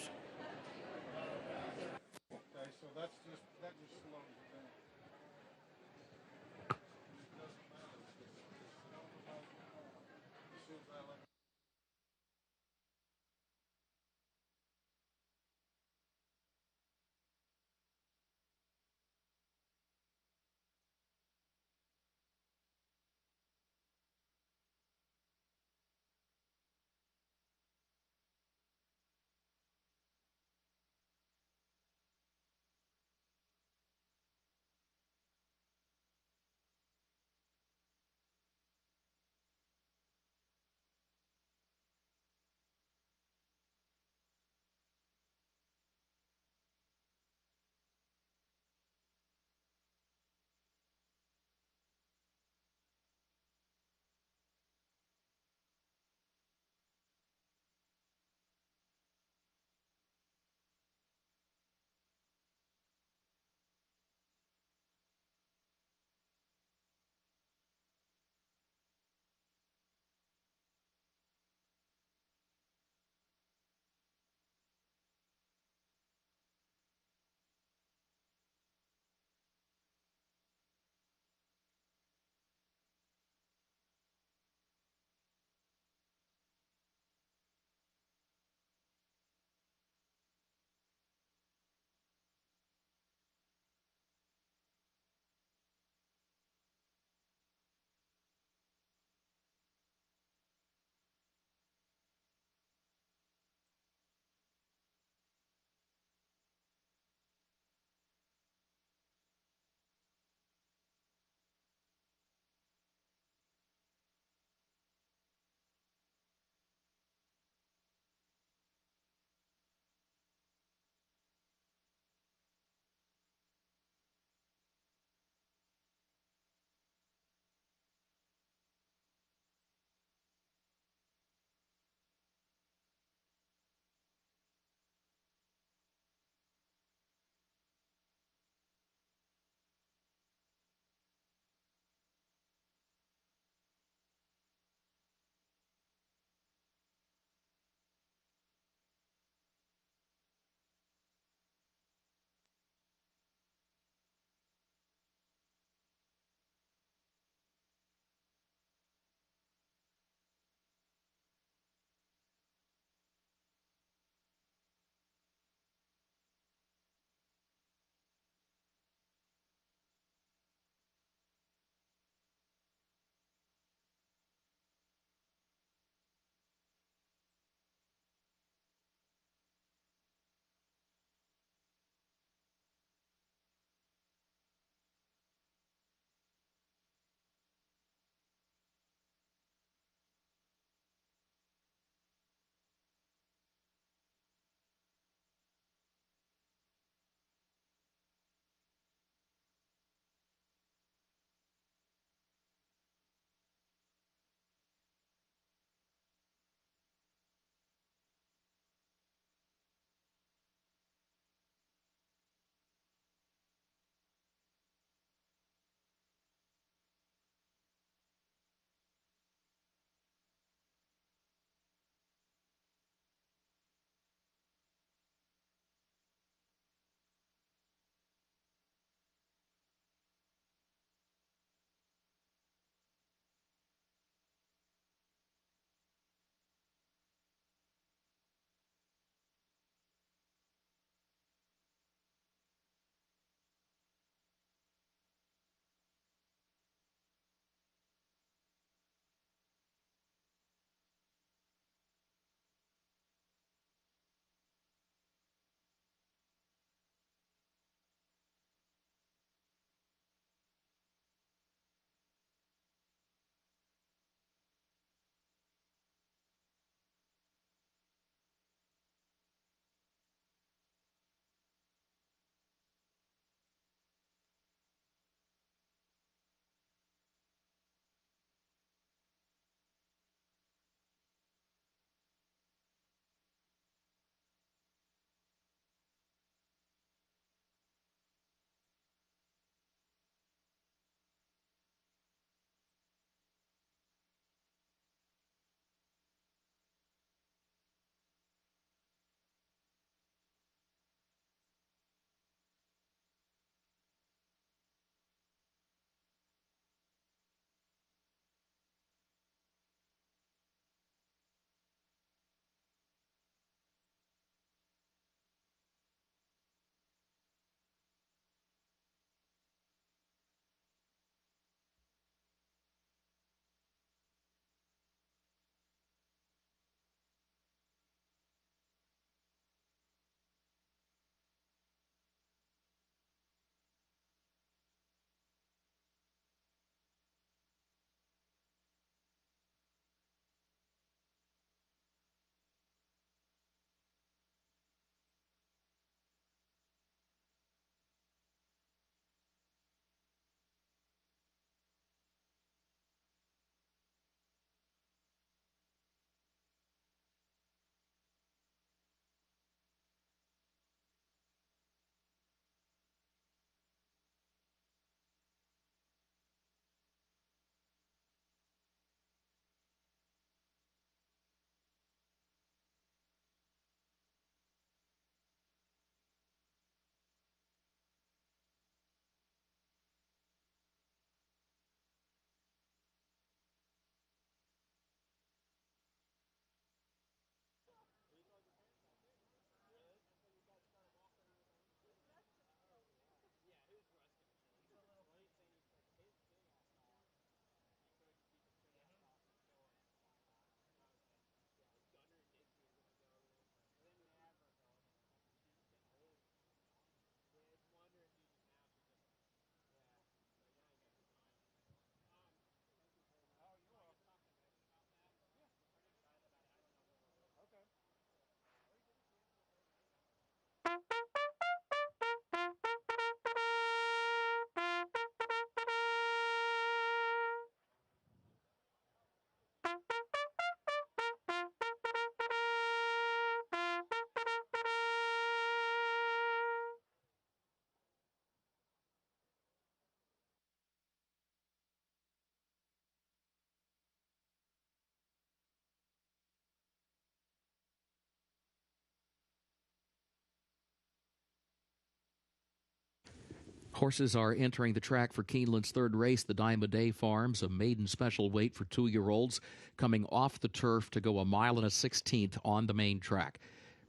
Horses are entering the track for Keeneland's third race, the Diamond A Farms, a maiden special weight for 2-year-olds, coming off the turf to go 1 1/16 on the main track.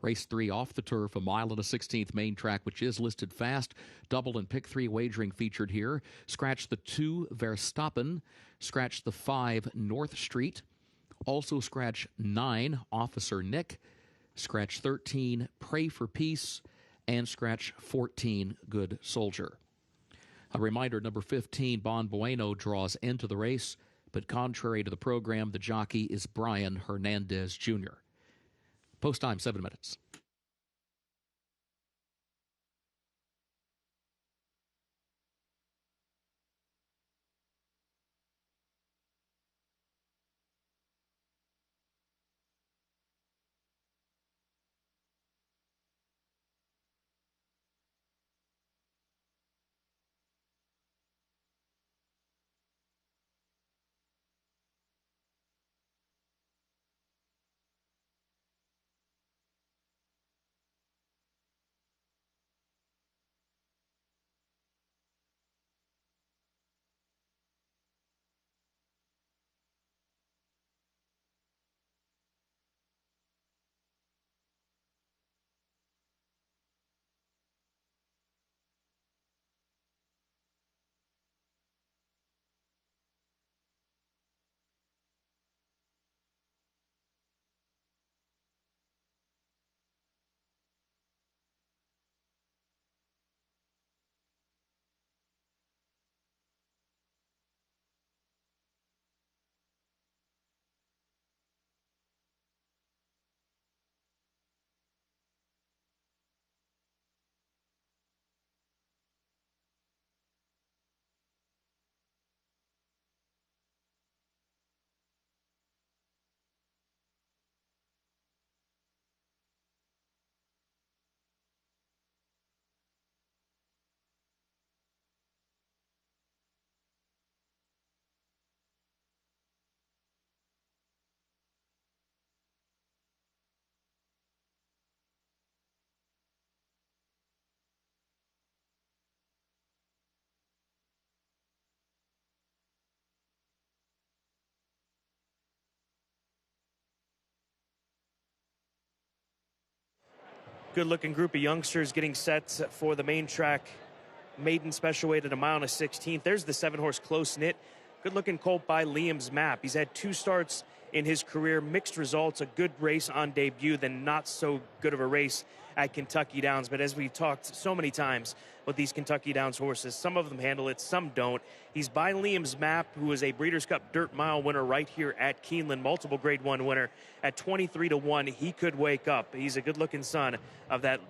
Race 3 off the turf, 1 1/16 main track, which is listed fast. Double and pick 3 wagering featured here. Scratch the 2 Verstappen, scratch the 5 North Street, also scratch 9 Officer Nick, scratch 13 Pray for Peace, and scratch 14 Good Soldier. A reminder, number 15, Bon Bueno, draws into the race, but contrary to the program, the jockey is Brian Hernandez Jr. Post time, 7 minutes. Good-looking group of youngsters getting set for the main track. Maiden special weight at 1 1/16. There's the 7-horse Close Knit. Good-looking colt by Liam's Map. He's had 2 starts in his career, mixed results, a good race on debut, then not so good of a race at Kentucky Downs. But as we talked so many times with these Kentucky Downs horses, some of them handle it, some don't. He's by Liam's Map, who is a Breeders' Cup Dirt Mile winner right here at Keeneland, multiple Grade 1 winner. At 23-1, he could wake up. He's a good-looking son of that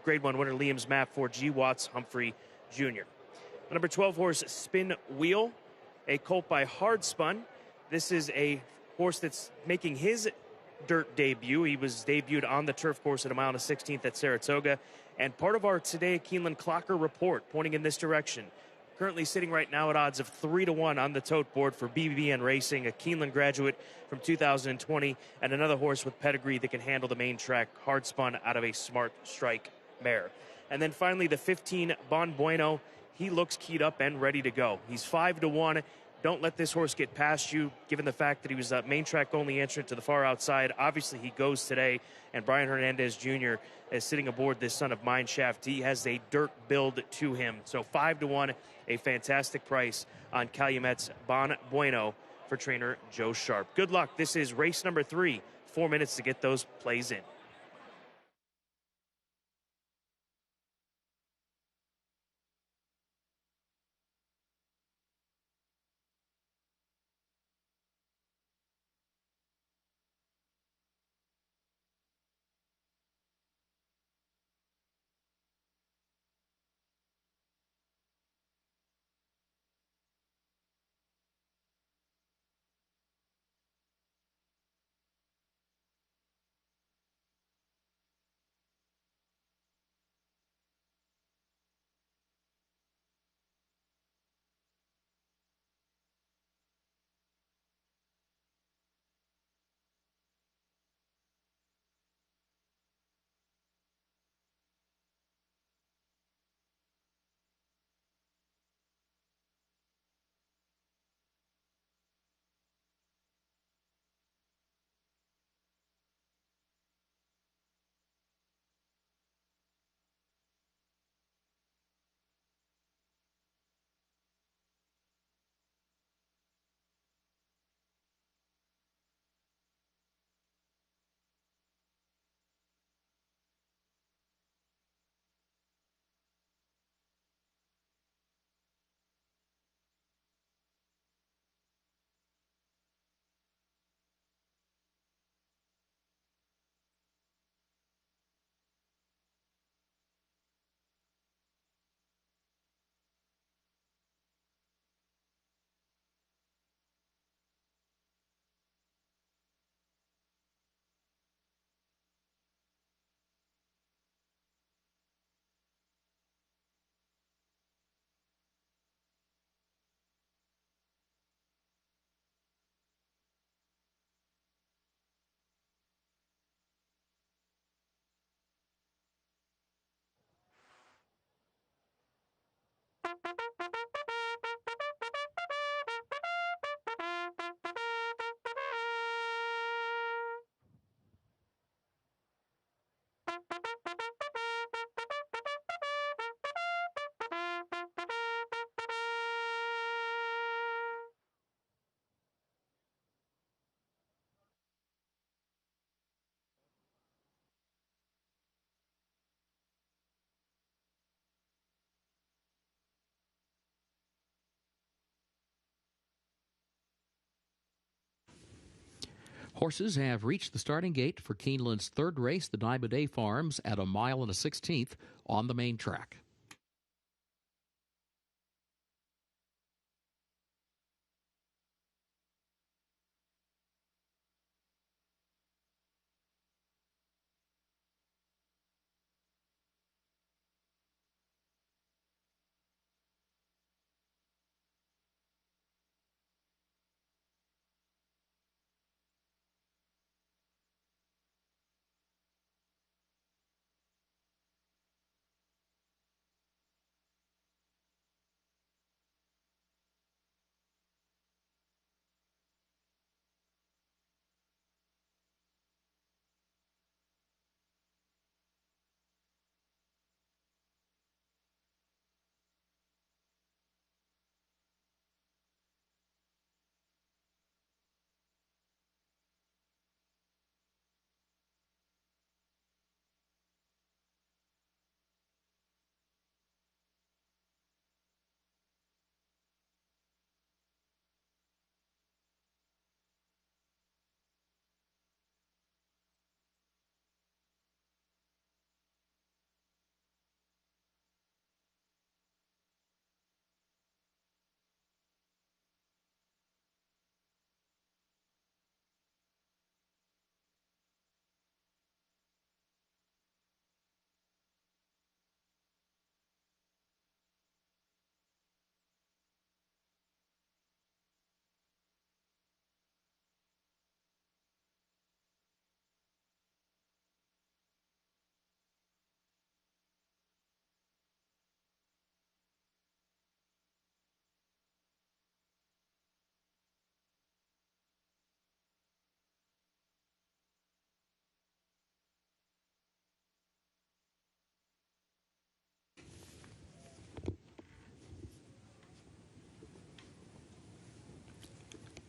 Grade 1 winner, Liam's Map, for G. Watts Humphrey Jr. Number 12 horse, Spin Wheel, a colt by Hard Spun. This is a horse that's making his dirt debut. He was debuted on the turf course at 1 1/16 at Saratoga. And part of our Today at Keeneland Clocker report pointing in this direction. Currently sitting right now at odds of 3-1 on the tote board for BBN Racing, a Keeneland graduate from 2020, and another horse with pedigree that can handle the main track, Hard Spun out of a Smart Strike mare. And then finally the 15, Bon Bueno. He looks keyed up and ready to go. He's 5-1. Don't let this horse get past you, given the fact that he was a main track only entrant to the far outside. Obviously, he goes today, and Brian Hernandez Jr. is sitting aboard this son of Mine Shaft. He has a dirt build to him. So 5-1, a fantastic price on Calumet's Bon Bueno for trainer Joe Sharp. Good luck. This is race number 3. 4 minutes to get those plays in. Horses have reached the starting gate for Keeneland's third race, the Diamond A Farms, at 1 mile and a 16th on the main track.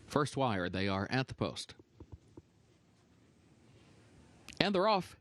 First wire, they are at the post. And they're off.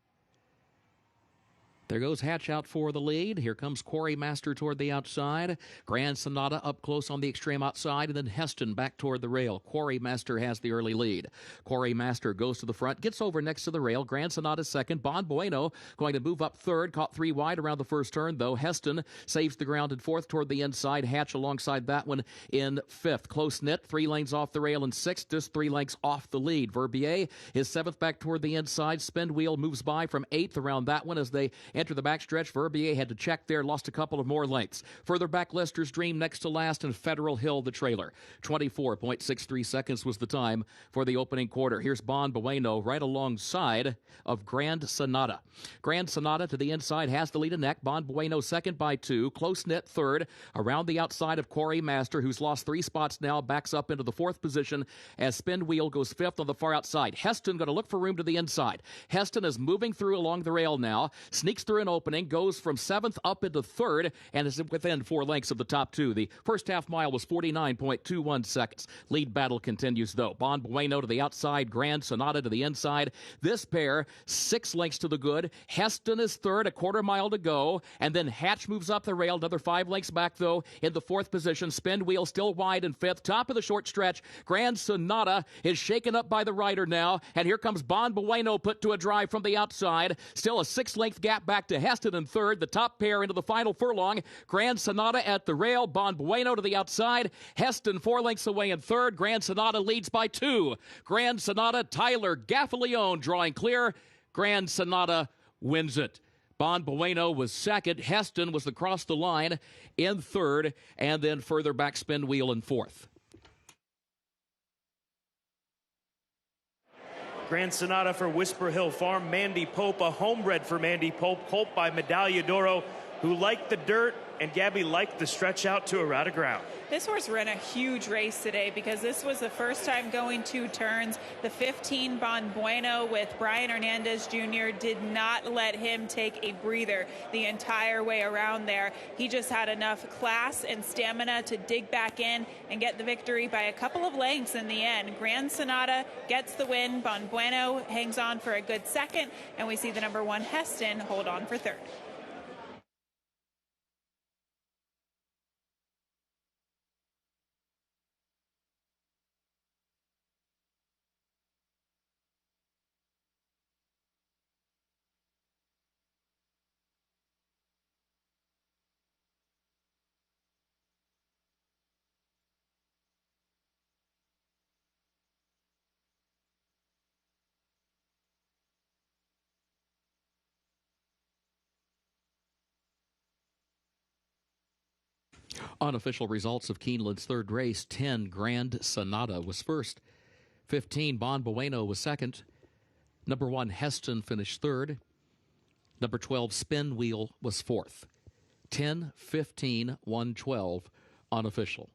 There goes Hatch out for the lead. Here comes Quarry Master toward the outside. Grand Sonata up close on the extreme outside, and then Heston back toward the rail. Quarry Master has the early lead. Quarry Master goes to the front, gets over next to the rail. Grand Sonata second. Bon Bueno going to move up third. Caught 3 wide around the first turn, though. Heston saves the ground in fourth toward the inside. Hatch alongside that one in fifth. Close knit, 3 lanes off the rail in sixth, just 3 lengths off the lead. Verbier is seventh back toward the inside. Spin Wheel moves by from eighth around that one as they enter the backstretch. Verbier had to check there, lost a couple of more lengths. Further back, Lester's Dream next to last, and Federal Hill the trailer. 24.63 seconds was the time for the opening quarter. Here's Bon Bueno right alongside of Grand Sonata. Grand Sonata to the inside has the lead and neck. Bon Bueno second by 2. Close knit third around the outside of Quarry Master, who's lost 3 spots now, backs up into the fourth position as Spin Wheel goes fifth on the far outside. Heston going to look for room to the inside. Heston is moving through along the rail now, sneaks through an opening, goes from 7th up into 3rd, and is within 4 lengths of the top 2. The first half mile was 49.21 seconds. Lead battle continues, though. Bon Bueno to the outside, Grand Sonata to the inside. This pair, 6 lengths to the good. Heston is third, a quarter mile to go, and then Hatch moves up the rail, another 5 lengths back, though, in the fourth position. Spin Wheel still wide in fifth. Top of the short stretch, Grand Sonata is shaken up by the rider now, and here comes Bon Bueno put to a drive from the outside. Still a 6-length gap back to Heston in third. The top pair into the final furlong. Grand Sonata at the rail. Bon Bueno to the outside. Heston 4 lengths away in third. Grand Sonata leads by 2. Grand Sonata, Tyler Gaffalione drawing clear. Grand Sonata wins it. Bon Bueno was second. Heston was across the line in third, and then further back Spin Wheel in fourth. Grand Sonata for Whisper Hill Farm. Mandy Pope, a homebred for Mandy Pope, colt by Medaglia d'Oro, who liked the dirt, and Gabby liked the stretch out to a rat of ground. This horse ran a huge race today because this was the first time going 2 turns. The 15 Bon Bueno with Brian Hernandez Jr. did not let him take a breather the entire way around there. He just had enough class and stamina to dig back in and get the victory by a couple of lengths in the end. Grand Sonata gets the win. Bon Bueno hangs on for a good second, and we see the number 1 Heston hold on for third. Unofficial results of Keeneland's third race: 10, Grand Sonata was first. 15, Bon Bueno was second. Number 1, Heston finished third. Number 12, Spin Wheel was fourth. 10, 15, 1, 12, unofficial.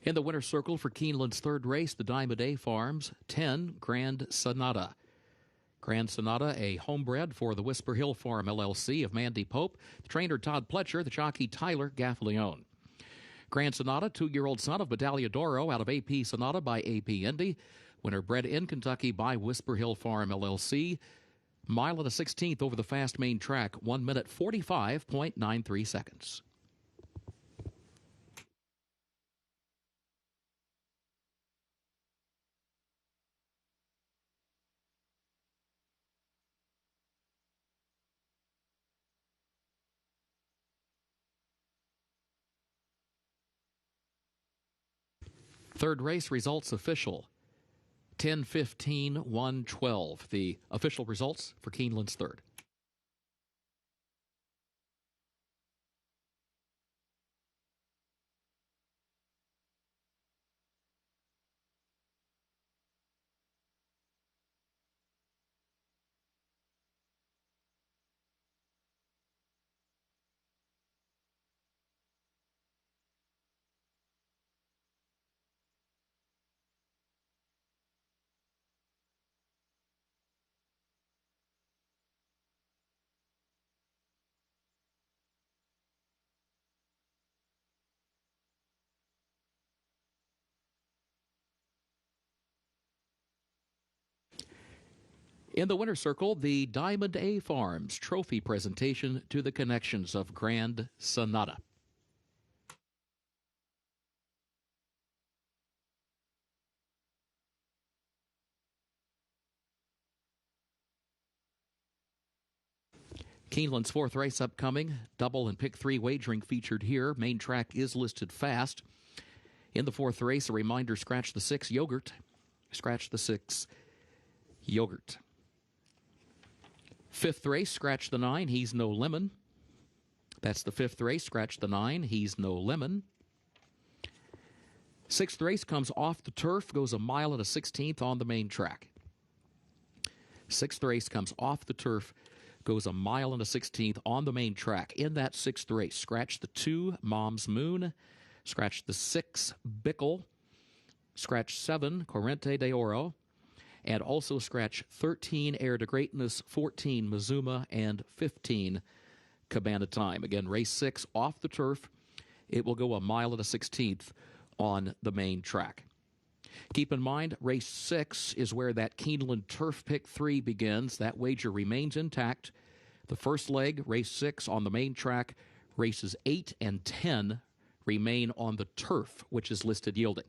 In the winner's circle for Keeneland's third race, the Diamond A Farms, 10, Grand Sonata. Grand Sonata, a homebred for the Whisper Hill Farm LLC of Mandy Pope, the trainer Todd Pletcher, the jockey Tyler Gaffalione. Grand Sonata, 2-year-old son of Medaglia d'Oro out of AP Sonata by AP Indy. Winner bred in Kentucky by Whisper Hill Farm LLC. Mile and a 16th over the fast main track, 1 minute 45.93 seconds. Third race results official. 10, 15, 1, 12. The official results for Keeneland's third. In the winner's circle, the Diamond A Farms trophy presentation to the connections of Grand Sonata. Keeneland's fourth race upcoming. Double and pick 3 wagering featured here. Main track is listed fast. In the fourth race, a reminder, scratch the 6 Yogurt. Scratch the 6 Yogurt. Fifth race, scratch the 9, He's No Lemon. That's the fifth race, scratch the 9, He's No Lemon. Sixth race comes off the turf, goes a mile and a 16th on the main track. Sixth race comes off the turf, goes a mile and a 16th on the main track. In that sixth race, scratch the 2, Mom's Moon. Scratch the 6, Bickle. Scratch 7, Corriente de Oro. And also scratch 13, Heir to Greatness, 14, Mazuma, and 15, Cabana time. Again, race 6 off the turf. It will go a mile and a 16th on the main track. Keep in mind, race 6 is where that Keeneland Turf Pick 3 begins. That wager remains intact. The first leg, race 6 on the main track, races 8 and 10 remain on the turf, which is listed yielding.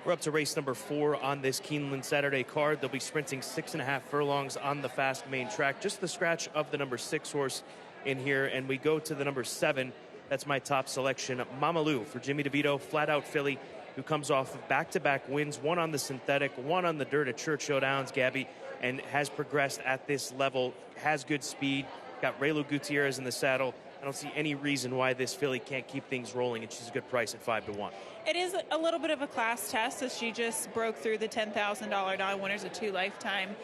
We're up to race number 4 on this Keeneland Saturday card. They'll be sprinting 6.5 furlongs on the fast main track. Just the scratch of the number 6 horse in here. And we go to the number 7. That's my top selection, Mamalu for Jimmy DeVito, flat-out filly, who comes off of back-to-back wins, one on the synthetic, one on the dirt at Churchill Downs, Gabby, and has progressed at this level, has good speed, got Raylo Gutierrez in the saddle. I don't see any reason why this filly can't keep things rolling, and she's a good price at 5-1. It is a little bit of a class test as she just broke through the $10,000 non-winners of 2 lifetime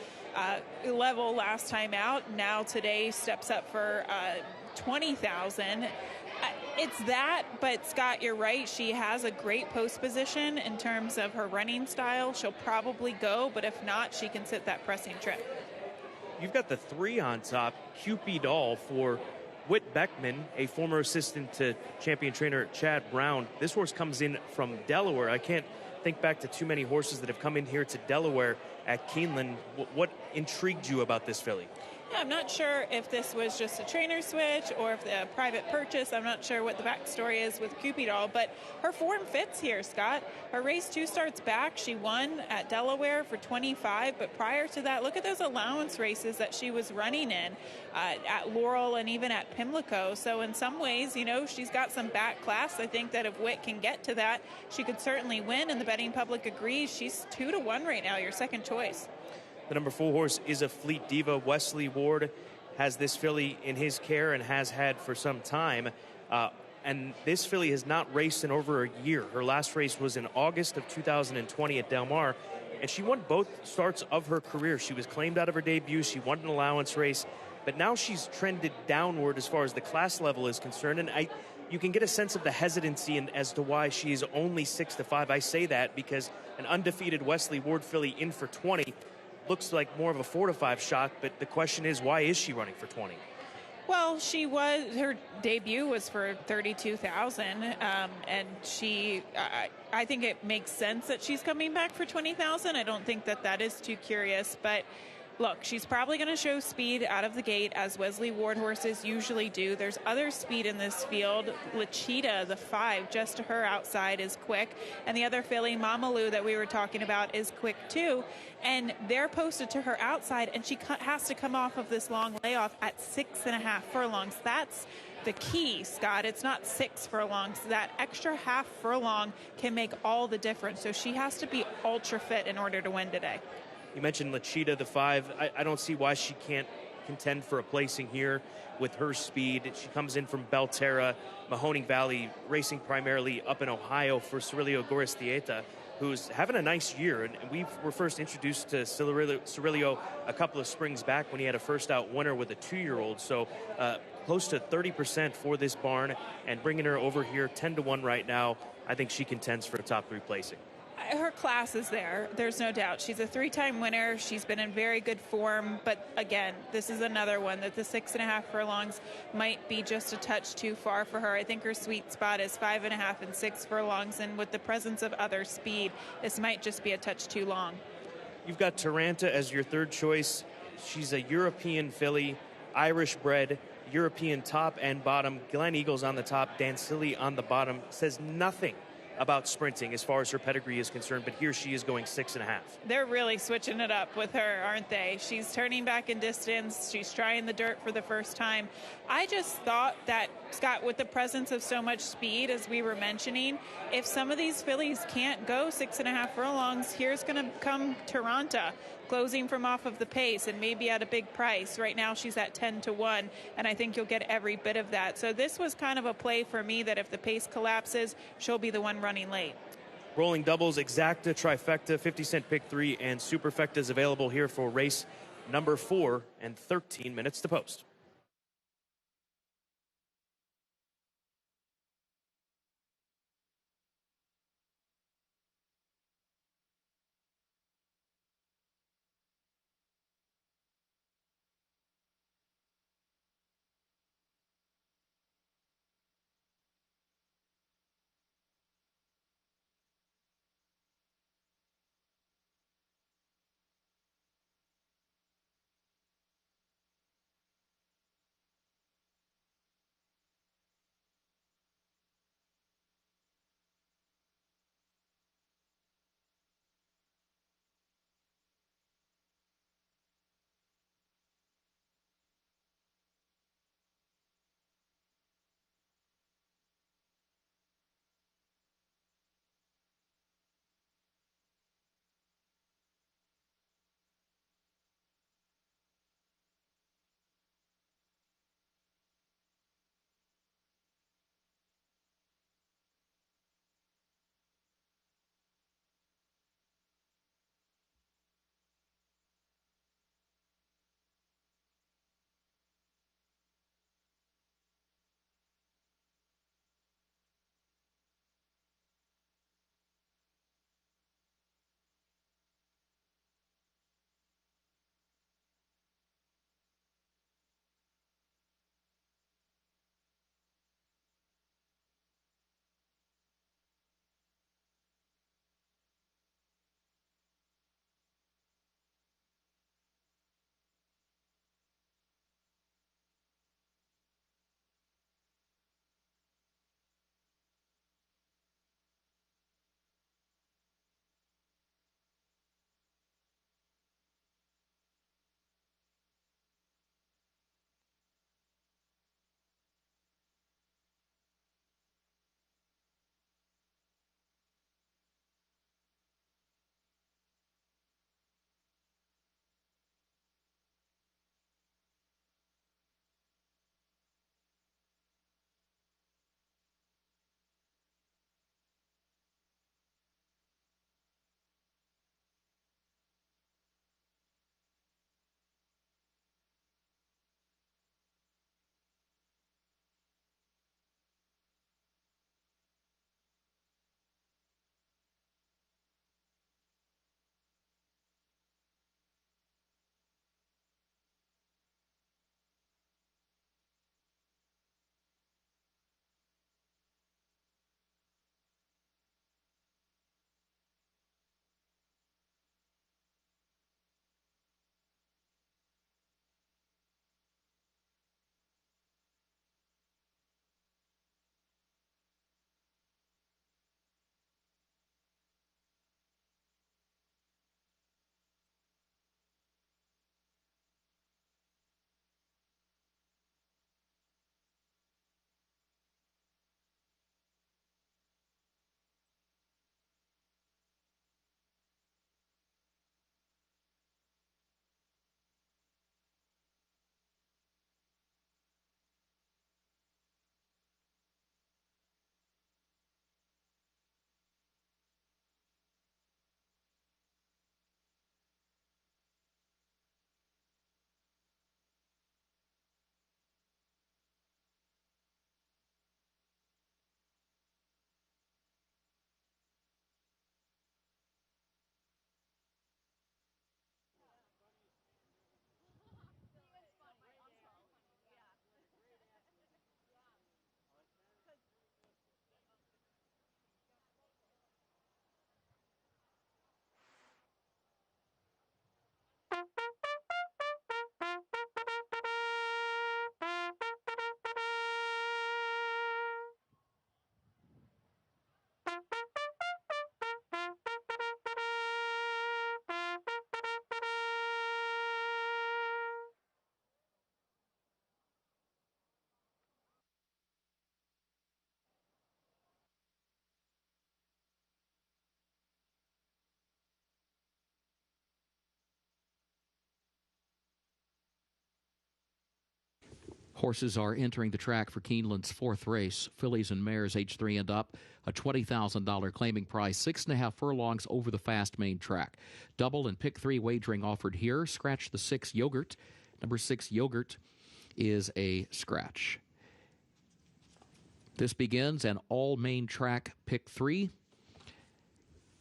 level last time out. Now today steps up for $20,000. It's that, but Scott, you're right. She has a great post position in terms of her running style. She'll probably go, but if not, she can sit that pressing trip. You've got the 3 on top, Cupid Doll for Whit Beckman, a former assistant to champion trainer Chad Brown. This horse comes in from Delaware. I can't think back to too many horses that have come in here to Delaware at Keeneland. What intrigued you about this filly? Yeah, I'm not sure if this was just a trainer switch or if a private purchase. I'm not sure what the backstory is with Cupid Doll, but her form fits here, Scott. Her race 2 starts back. She won at Delaware for 25, but prior to that, look at those allowance races that she was running in at Laurel and even at Pimlico. So in some ways, you know, she's got some back class. I think that if Whit can get to that, she could certainly win, and the betting public agrees. She's 2-1 right now, your second choice. The number 4 horse is a Fleet Diva. Wesley Ward has this filly in his care and has had for some time. And this filly has not raced in over a year. Her last race was in August of 2020 at Del Mar, and she won both starts of her career. She was claimed out of her debut. She won an allowance race, but now she's trended downward as far as the class level is concerned. And you can get a sense of the hesitancy as to why she is only 6-5. I say that because an undefeated Wesley Ward filly in for 20 looks like more of a 4-5 shot, but the question is, why is she running for 20? Well, her debut was for 32,000, and I think it makes sense that she's coming back for 20,000. I don't think that is too curious, but look, she's probably going to show speed out of the gate, as Wesley Ward horses usually do. There's other speed in this field. Lachita, the 5, just to her outside, is quick. And the other filly, Mamalu, that we were talking about, is quick too. And they're posted to her outside, and she has to come off of this long layoff at 6.5 furlongs. That's the key, Scott. It's not 6 furlongs. That extra half furlong can make all the difference. So she has to be ultra fit in order to win today. You mentioned Lachita, the 5. I don't see why she can't contend for a placing here with her speed. She comes in from Belterra, Mahoning Valley, racing primarily up in Ohio for Cirilio Goristieta, who's having a nice year. And we were first introduced to Cirilio a couple of springs back when he had a first-out winner with a 2-year-old. So close to 30% for this barn, and bringing her over here 10-1 right now, I think she contends for a top 3 placing. Her class is there. There's no doubt. She's a 3-time winner. She's been in very good form. But again, this is another one that the 6.5 furlongs might be just a touch too far for her. I think her sweet spot is 5.5 and 6 furlongs. And with the presence of other speed, this might just be a touch too long. You've got Taranta as your 3rd choice. She's a European filly, Irish bred, European top and bottom. Glen Eagles on the top, Dancili on the bottom. Says nothing about sprinting as far as her pedigree is concerned, but here she is going 6.5. They're really switching it up with her, aren't they? She's turning back in distance. She's trying the dirt for the first time. I just thought that, Scott, with the presence of so much speed, as we were mentioning, if some of these fillies can't go 6.5 furlongs, here's going to come Taranta, closing from off of the pace and maybe at a big price. Right now she's at 10-1, and I think you'll get every bit of that. So this was kind of a play for me that if the pace collapses, she'll be the one running late. Rolling doubles, exacta, trifecta, 50-cent pick 3, and superfecta is available here for race number 4 and 13 minutes to post. Horses are entering the track for Keeneland's fourth race. Fillies and mares age 3 and up. A $20,000 claiming price, 6.5 furlongs over the fast main track. Double and pick 3 wagering offered here. Scratch the 6 Yogurt. Number 6 Yogurt is a scratch. This begins an all main track pick 3.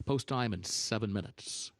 Post time in 7 minutes.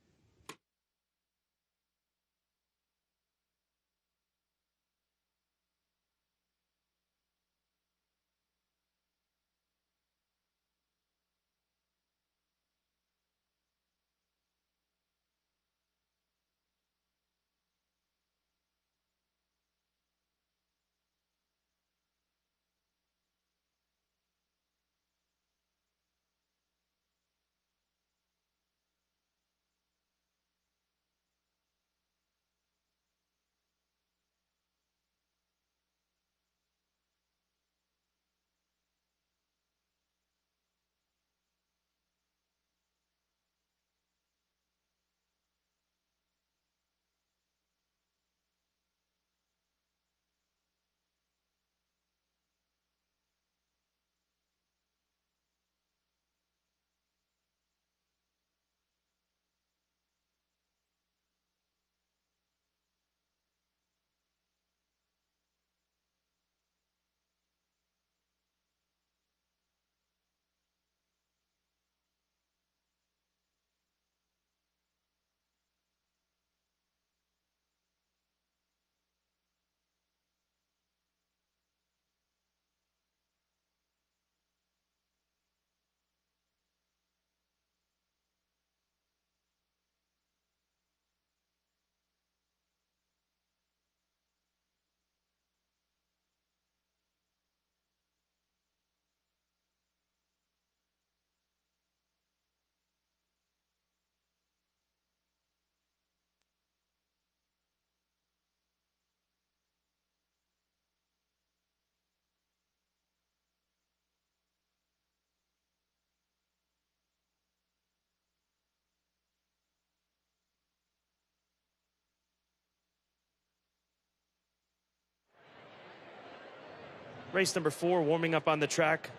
Race number 4, warming up on the track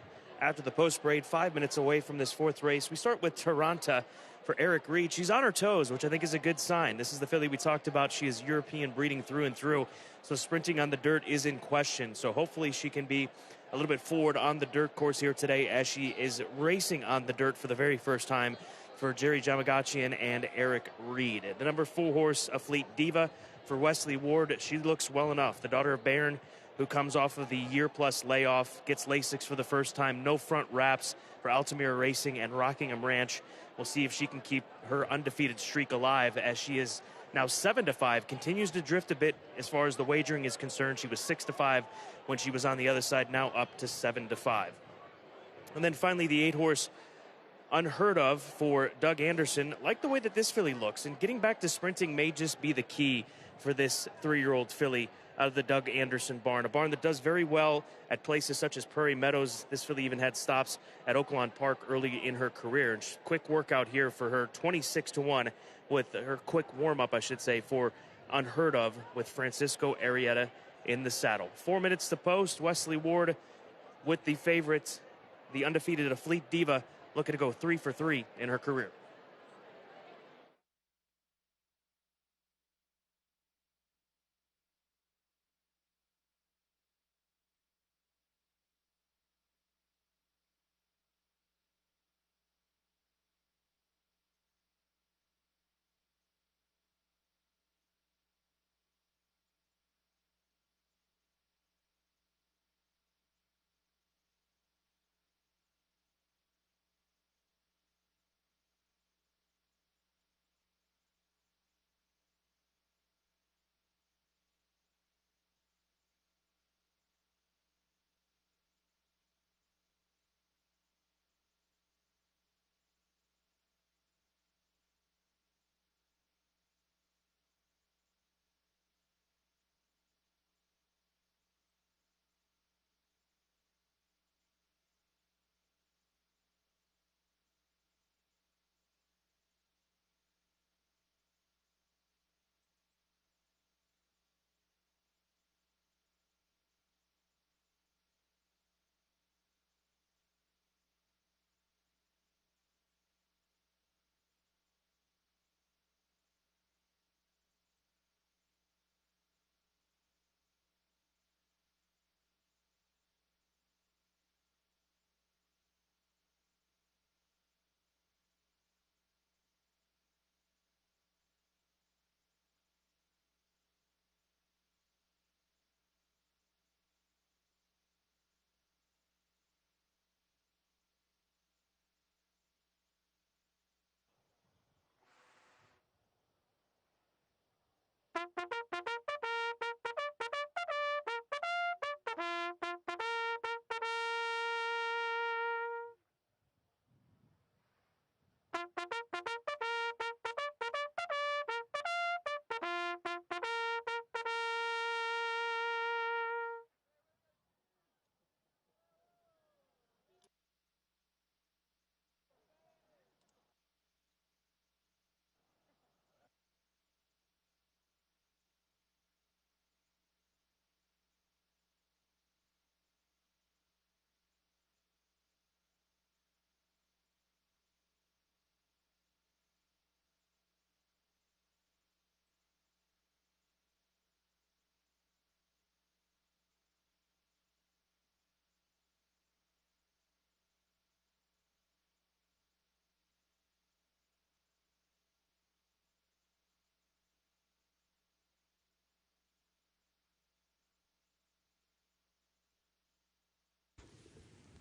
after the post parade, 5 minutes away from this fourth race. We start with Taranta for Eric Reed. She's on her toes, which I think is a good sign. This is the filly we talked about. She is European breeding through and through, so sprinting on the dirt is in question. So hopefully she can be a little bit forward on the dirt course here today, as she is racing on the dirt for the very first time for Jerry Jamagachian and Eric Reed. The number 4 horse, A Fleet Diva for Wesley Ward. She looks well enough. The daughter of Baron, who comes off of the year-plus layoff, gets Lasix for the first time. No front wraps for Altamira Racing and Rockingham Ranch. We'll see if she can keep her undefeated streak alive, as she is now 7-5, continues to drift a bit as far as the wagering is concerned. She was 6-5 when she was on the other side, now up to 7-5. And then finally, the 8-horse Unheard Of for Doug Anderson. Like the way that this filly looks, and getting back to sprinting may just be the key for this 3-year-old filly out of the Doug Anderson barn, a barn that does very well at places such as Prairie Meadows. This filly even had stops at Oaklawn Park early in her career. And quick workout here for her, 26-1 with her quick warm-up, I should say, for Unheard Of with Francisco Arrieta in the saddle. 4 minutes to post. Wesley Ward with the favorite, the undefeated A Fleet Diva, looking to go 3 for 3 in her career.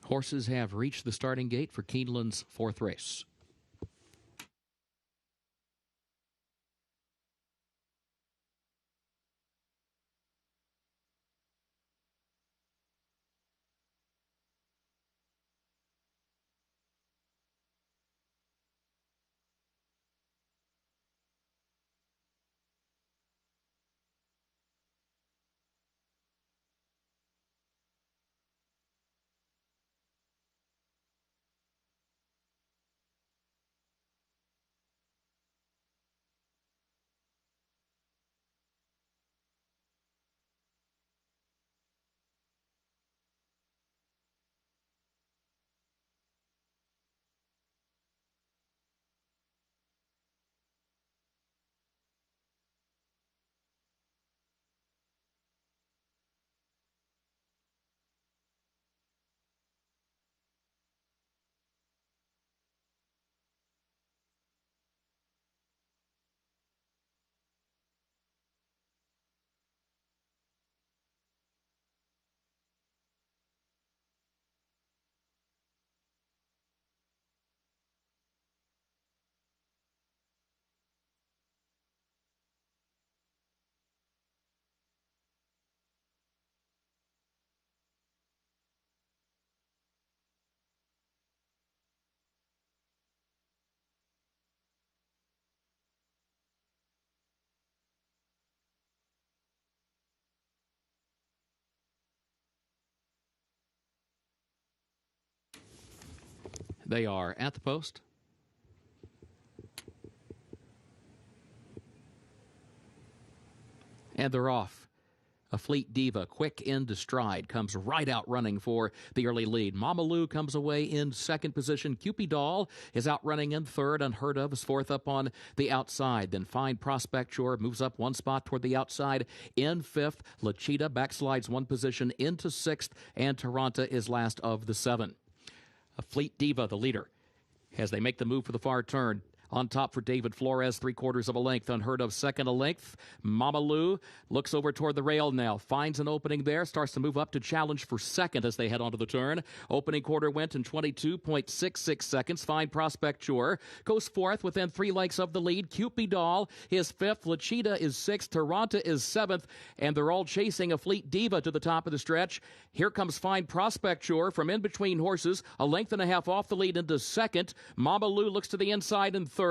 Horses have reached the starting gate for Keeneland's fourth race. They are at the post. And they're off. A Fleet Diva, quick into stride, comes right out running for the early lead. Mama Lou comes away in second position. Cupid Doll is out running in third. Unheard Of is fourth up on the outside. Then Fine Prospect Shore moves up one spot toward the outside in fifth. La Cheetah backslides one position into sixth. And Taranta is last of the seven. A Fleet Diva, the leader, as they make the move for the far turn. On top for David Flores, 3/4 of a length. Unheard Of second a length. Mama Lou looks over toward the rail now. Finds an opening there. Starts to move up to challenge for second as they head onto the turn. Opening quarter went in 22.66 seconds. Fine Prospect Shore goes fourth within 3 lengths of the lead. Cupid Doll is fifth. La Cheetah is sixth. Taranta is seventh. And they're all chasing a Fleet Diva to the top of the stretch. Here comes Fine Prospect Shore from in between horses. A length and a half off the lead into second. Mama Lou looks to the inside in third.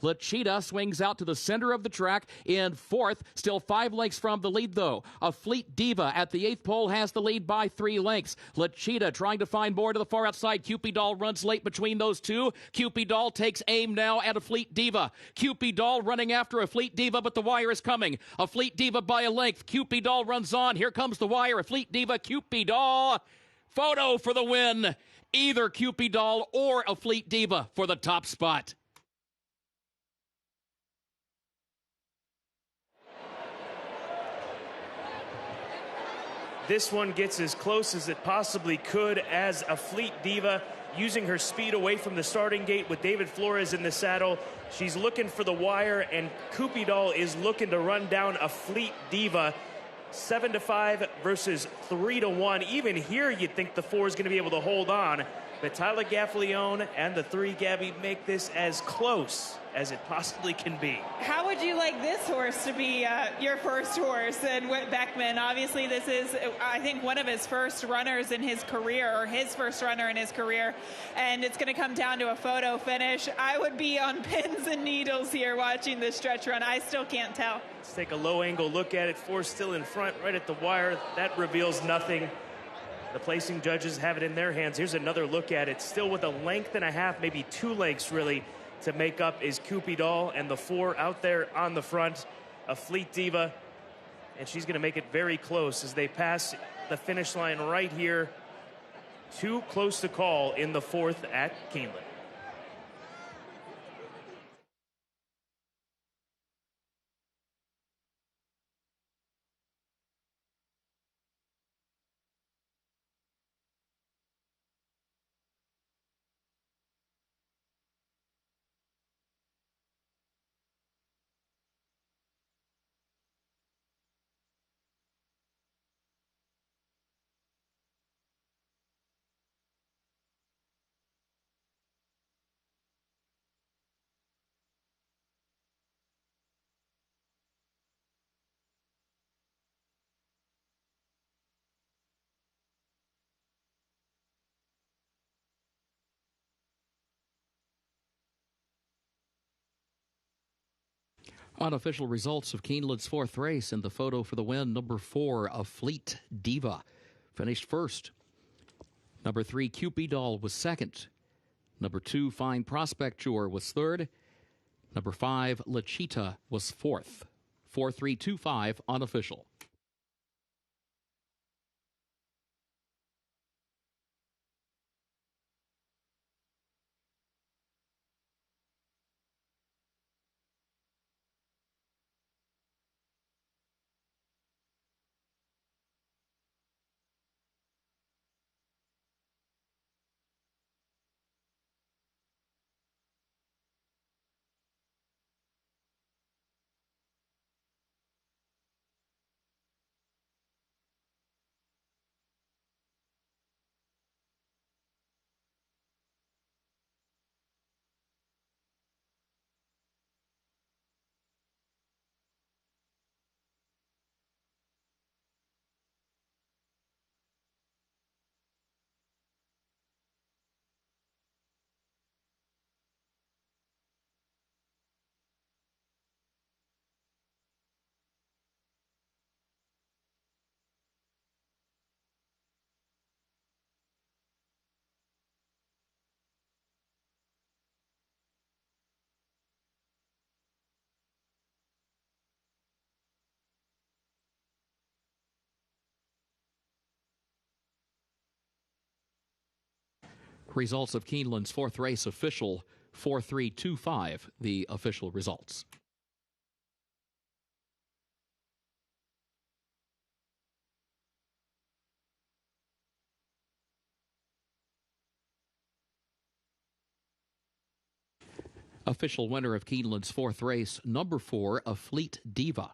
La Cheetah swings out to the center of the track in fourth. Still 5 lengths from the lead, though. A Fleet Diva at the 8th pole has the lead by 3 lengths. La Cheetah trying to find more to the far outside. Cupid Doll runs late between those two. Cupid Doll takes aim now at a Fleet Diva. Cupid Doll running after a Fleet Diva, but the wire is coming. A Fleet Diva by a length. Cupid Doll runs on. Here comes the wire. A Fleet Diva, Cupid Doll. Photo for the win. Either Cupid Doll or a Fleet Diva for the top spot. This one gets as close as it possibly could as a Fleet Diva using her speed away from the starting gate with David Flores in the saddle. She's looking for the wire, and Cupid Doll is looking to run down a Fleet Diva. 7-5 versus 3-1. Even here, you'd think the 4 is going to be able to hold on. But Tyler Gaffalione and the 3 Gabby make this as close as it possibly can be. How would you like this horse to be your first horse? And Beckman, obviously this is, I think, one of his first runners in his career, or his first runner in his career. And it's going to come down to a photo finish. I would be on pins and needles here watching this stretch run. I still can't tell. Let's take a low angle look at it. 4 still in front, right at the wire. That reveals nothing. The placing judges have it in their hands. Here's another look at it. Still with a length and a half, maybe 2 lengths really, to make up is Cupidol, and the 4 out there on the front, a Fleet Diva. And she's going to make it very close as they pass the finish line right here. Too close to call in the 4th at Keeneland. Unofficial results of Keeneland's 4th race in the photo for the win. Number 4, a Fleet Diva, finished first. Number 3, Cupidol, was second. Number 2, Fine Prospecture, was third. Number 5, Lachita, was fourth. 4-3-2-5 unofficial. Results of Keeneland's 4th race official. 4-3-2-5, the official results. Official winner of Keeneland's 4th race, number 4, a Fleet Diva.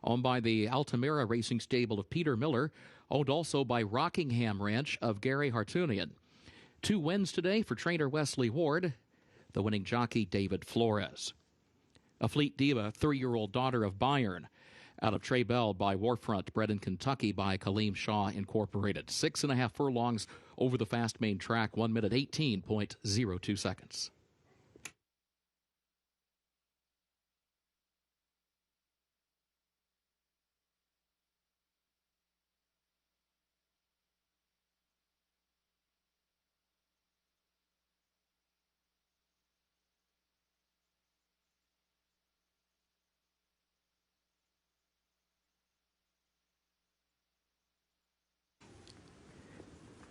Owned by the Altamira Racing Stable of Peter Miller, owned also by Rockingham Ranch of Gary Hartunian. 2 wins today for trainer Wesley Ward, the winning jockey David Flores. A Fleet Diva, 3-year-old daughter of Bayern, out of Trey Bell by Warfront, bred in Kentucky by Kaleem Shaw Incorporated. 6.5 furlongs over the fast main track, 1 minute 18.02 seconds.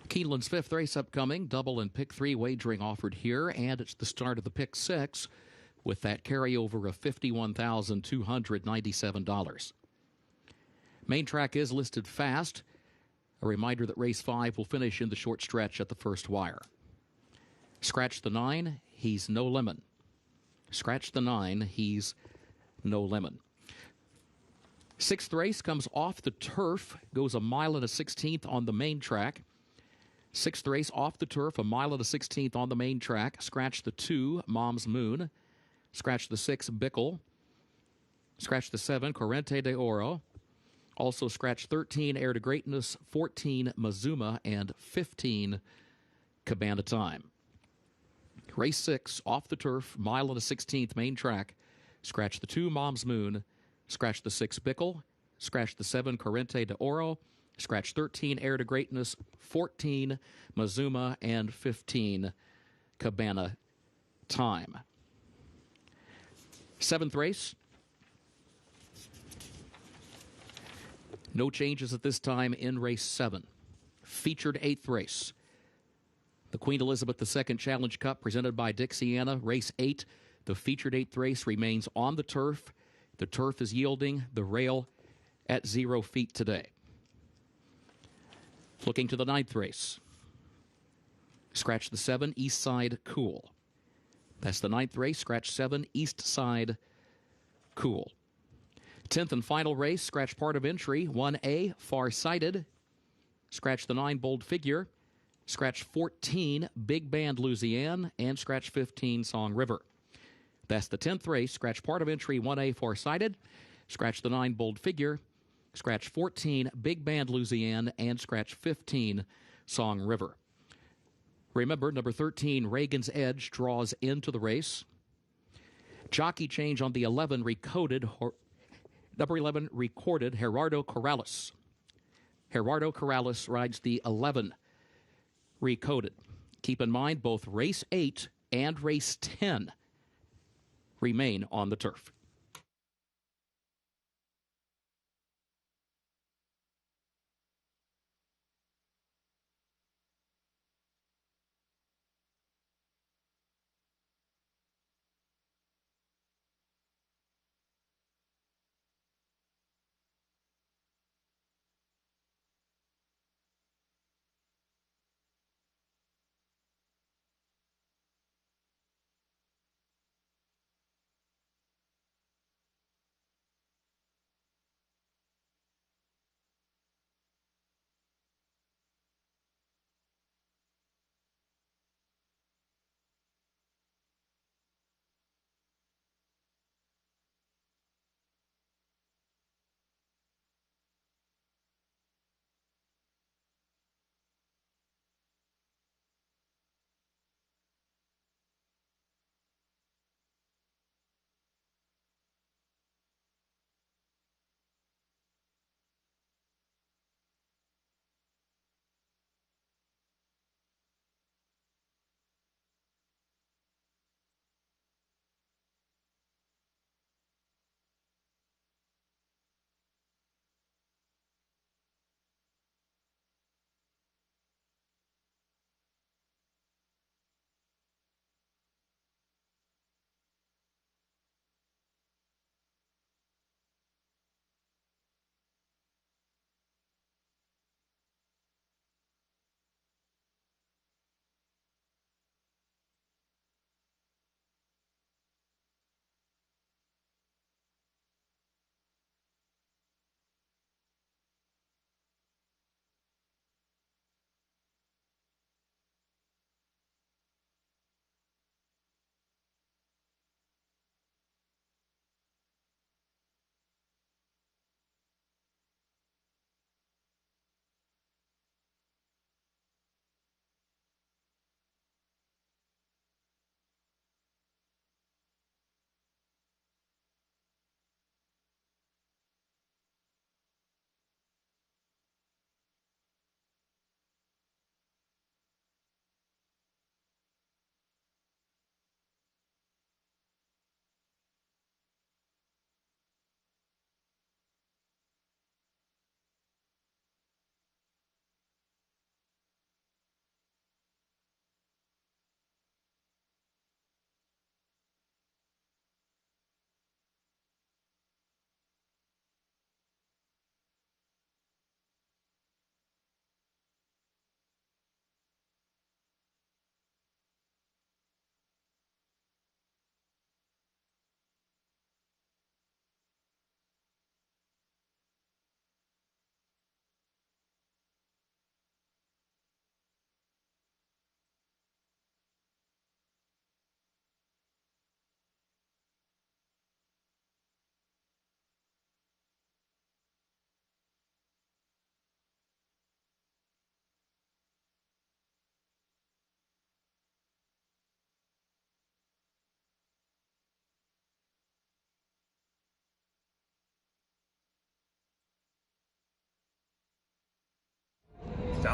Keeneland's 5th race upcoming, double and pick 3 wagering offered here, and it's the start of the pick 6 with that carryover of $51,297. Main track is listed fast. A reminder that race 5 will finish in the short stretch at the first wire. Scratch the 9, he's no lemon. Scratch the 9, he's no lemon. 6th race comes off the turf, goes 1 1/16 on the main track. Sixth race off the turf, a mile and a 16th on the main track. Scratch the 2, Mom's Moon. Scratch the 6, Bickle. Scratch the 7, Corriente de Oro. Also scratch 13, Heir to Greatness, 14, Mazuma, and 15, Cabana Time. Race 6, off the turf, mile and a 16th main track. Scratch the 2, Mom's Moon. Scratch the 6, Bickle. Scratch the 7, Corriente de Oro. Scratch 13, Heir to Greatness, 14, Mazuma, and 15, Cabana Time. Seventh race. No changes at this time in race 7. Featured 8th race. The Queen Elizabeth II Challenge Cup presented by Dixiana. Race 8. The featured 8th race remains on the turf. The turf is yielding the rail at 0 feet today. Looking to the 9th race. Scratch the 7, East Side Cool. That's the 9th race. Scratch 7, East Side Cool. 10th and final race. Scratch part of entry. 1A, Far-Sighted. Scratch the 9, Bold Figure. Scratch 14, Big Band Louisiane. And scratch 15, Song River. That's the 10th race. Scratch part of entry. 1A, Far-Sighted. Scratch the 9, Bold Figure. Scratch 14, Big Band Louisiane, and scratch 15, Song River. Remember, number 13, Reagan's Edge, draws into the race. Jockey change on the 11, number 11, recorded, Gerardo Corrales. Gerardo Corrales rides the 11, recoded. Keep in mind, both race 8 and race 10 remain on the turf.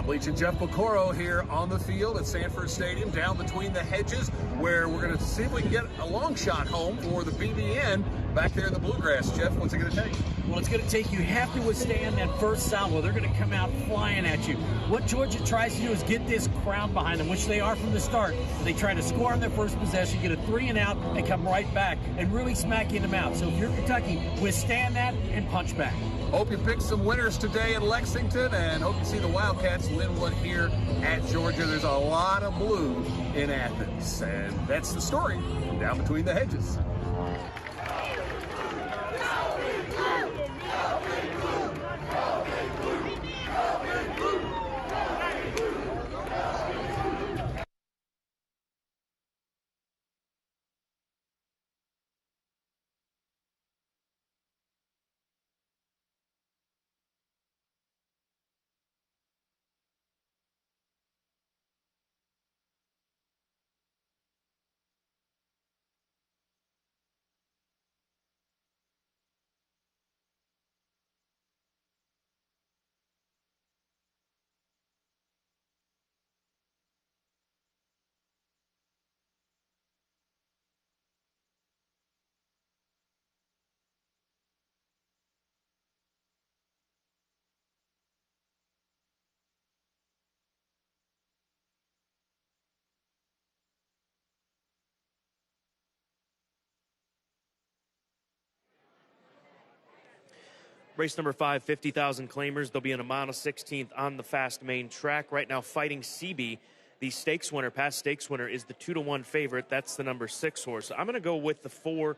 Leach and Jeff Pocoro here on the field at Sanford Stadium, down between the hedges, where we're going to see if we can get a long shot home for the BBN back there in the bluegrass. Jeff, what's it going to take? Well, it's going to take, you have to withstand that first salvo. They're going to come out flying at you. What Georgia tries to do is get this crowd behind them, which they are from the start. They try to score on their first possession, get a 3 and out, and come right back and really smack you in the mouth. So if you're Kentucky, withstand that and punch back. Hope you pick some winners today in Lexington, and hope you see the Wildcats win one here at Georgia. There's a lot of blue in Athens, and that's the story down between the hedges. Race number 5, 50,000 claimers. They'll be in a mile 16th on the fast main track. Right now, Fighting CB, the stakes winner, past stakes winner, is the 2-1 favorite. That's the number 6 horse. I'm going to go with the 4,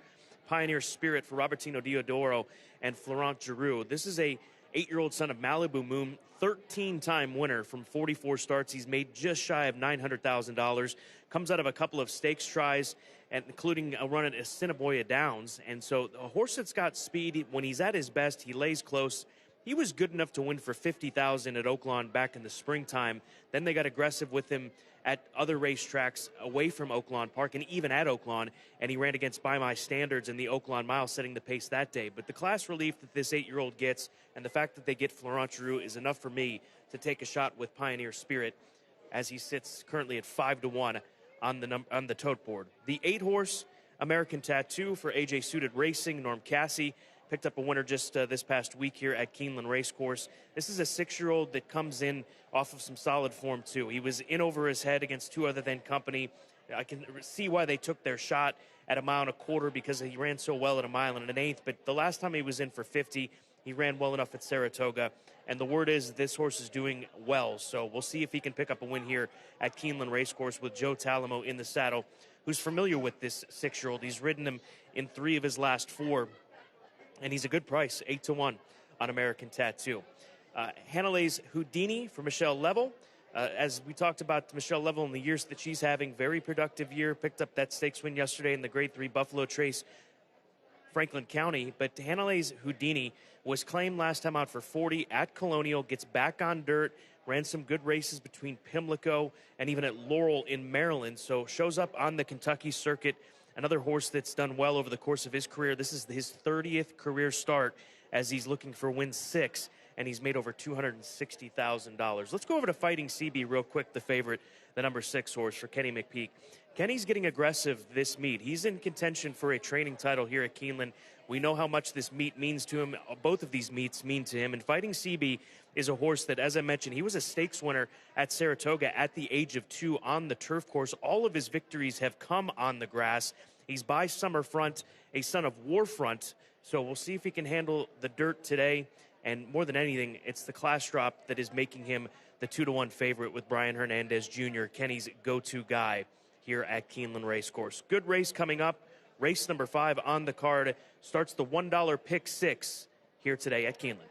Pioneer Spirit, for Robertino Diodoro and Florent Giroux. This is a 8-year-old son of Malibu Moon, 13-time winner from 44 starts. He's made just shy of $900,000. Comes out of a couple of stakes tries, and including a run at Assiniboia Downs. And so a horse that's got speed, when he's at his best, he lays close. He was good enough to win for $50,000 at Oaklawn back in the springtime. Then they got aggressive with him at other racetracks away from Oaklawn Park and even at Oaklawn, and he ran against By My Standards in the Oaklawn Mile, setting the pace that day. But the class relief that this 8-year-old gets and the fact that they get Florent Giroux is enough for me to take a shot with Pioneer Spirit, as he sits currently at 5-1 on the tote board. The 8-horse American Tattoo for AJ Suited Racing, Norm Cassie, picked up a winner just this past week here at Keeneland Racecourse. This is a 6-year-old that comes in off of some solid form, too. He was in over his head against Two Other Than Company. I can see why they took their shot at a 1.25 miles because he ran so well at 1 1/8. But the last time he was in for 50, he ran well enough at Saratoga. And the word is this horse is doing well. So we'll see if he can pick up a win here at Keeneland Racecourse with Joe Talamo in the saddle, who's familiar with this 6-year-old. He's ridden him in 3 of his last 4. And he's a good price, 8-1 on American Tattoo. Hanalei's Houdini for Michelle Level. As we talked about Michelle Level in the years that she's having, very productive year. Picked up that stakes win yesterday in the Grade 3 Buffalo Trace, Franklin County. But Hanalei's Houdini was claimed last time out for 40 at Colonial, gets back on dirt, ran some good races between Pimlico and even at Laurel in Maryland. So shows up on the Kentucky circuit. Another horse that's done well over the course of his career. This is his 30th career start as he's looking for win 6, and he's made over $260,000. Let's go over to Fighting CB real quick, the favorite, the number 6 horse for Kenny McPeak. Kenny's getting aggressive this meet. He's in contention for a training title here at Keeneland. We know how much this meet means to him. Both of these meets mean to him. And Fighting CB is a horse that, as I mentioned, he was a stakes winner at Saratoga at the age of 2 on the turf course. All of his victories have come on the grass. He's by Summerfront, a son of Warfront. So we'll see if he can handle the dirt today. And more than anything, it's the class drop that is making him the 2-1 favorite with Brian Hernandez Jr., Kenny's go-to guy here at Keeneland Racecourse. Good race coming up. Race number 5 on the card starts the $1 pick 6 here today at Keeneland.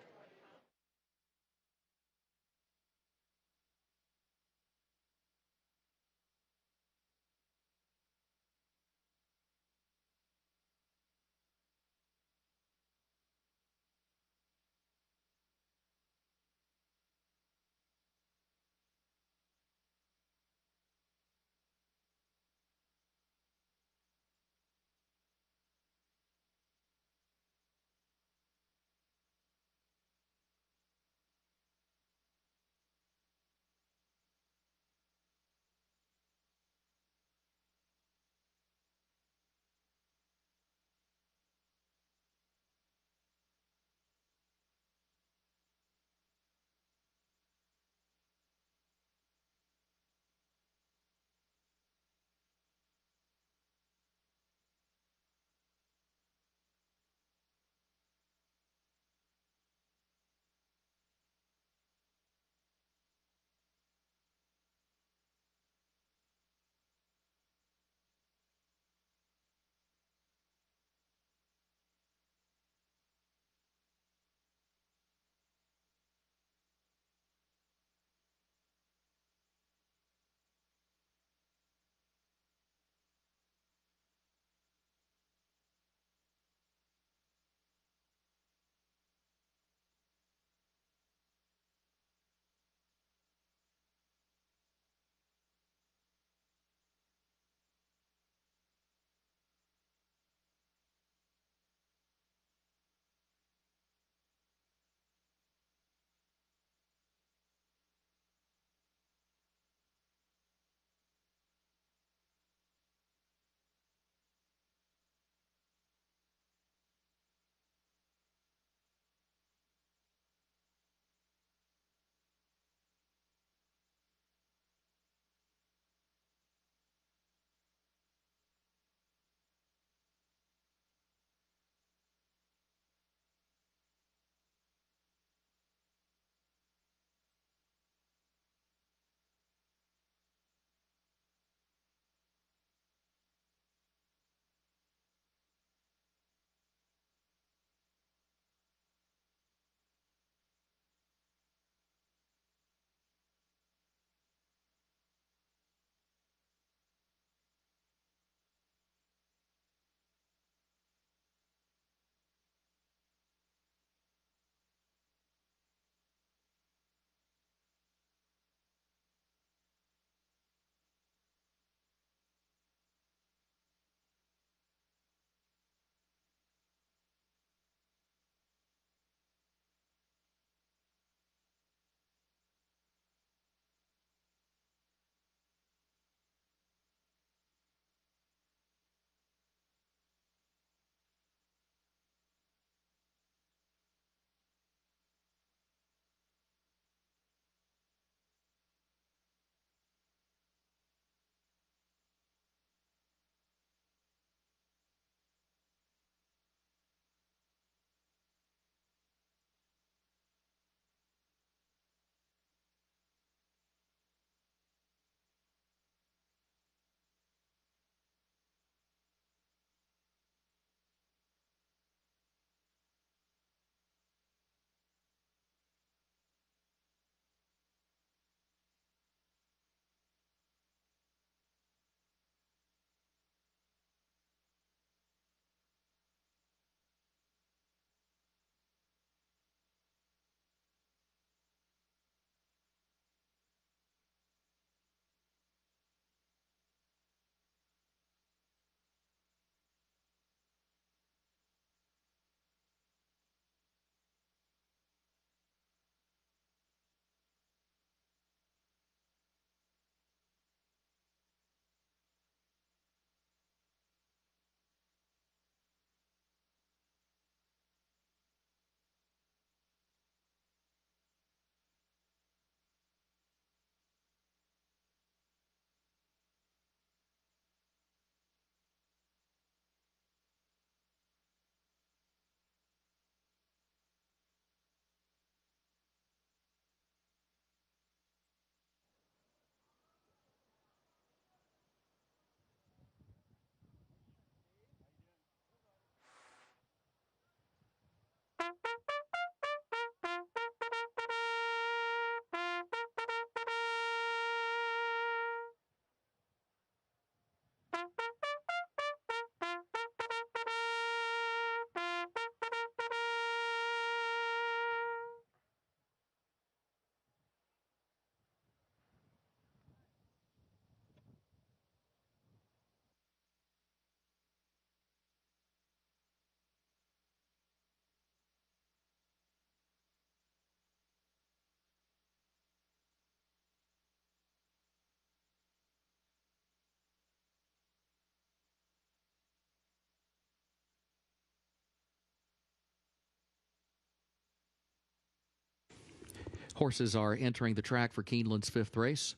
Horses are entering the track for Keeneland's 5th race.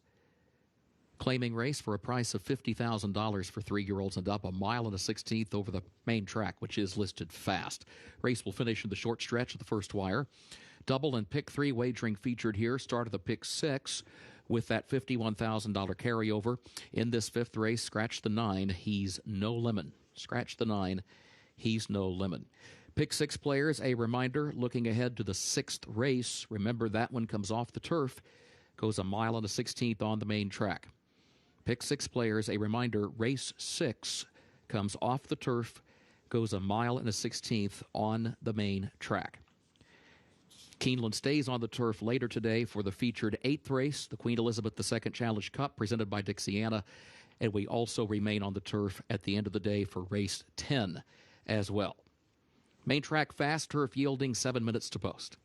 Claiming race for a price of $50,000 for 3-year-olds and up, 1 mile and a 16th over the main track, which is listed fast. Race will finish in the short stretch of the first wire. Double and pick 3 wagering featured here. Start of the pick 6 with that $51,000 carryover. In this 5th race, scratch the 9, he's no lemon. Scratch the 9, he's no lemon. Pick 6 players, a reminder, looking ahead to the 6th race. Remember, that one comes off the turf, goes 1 mile and a 16th on the main track. Pick 6 players, a reminder, race 6 comes off the turf, goes 1 mile and a 16th on the main track. Keeneland stays on the turf later today for the featured 8th race, the Queen Elizabeth II Challenge Cup, presented by Dixiana. And we also remain on the turf at the end of the day for race 10 as well. Main track fast, turf yielding 7 minutes to post.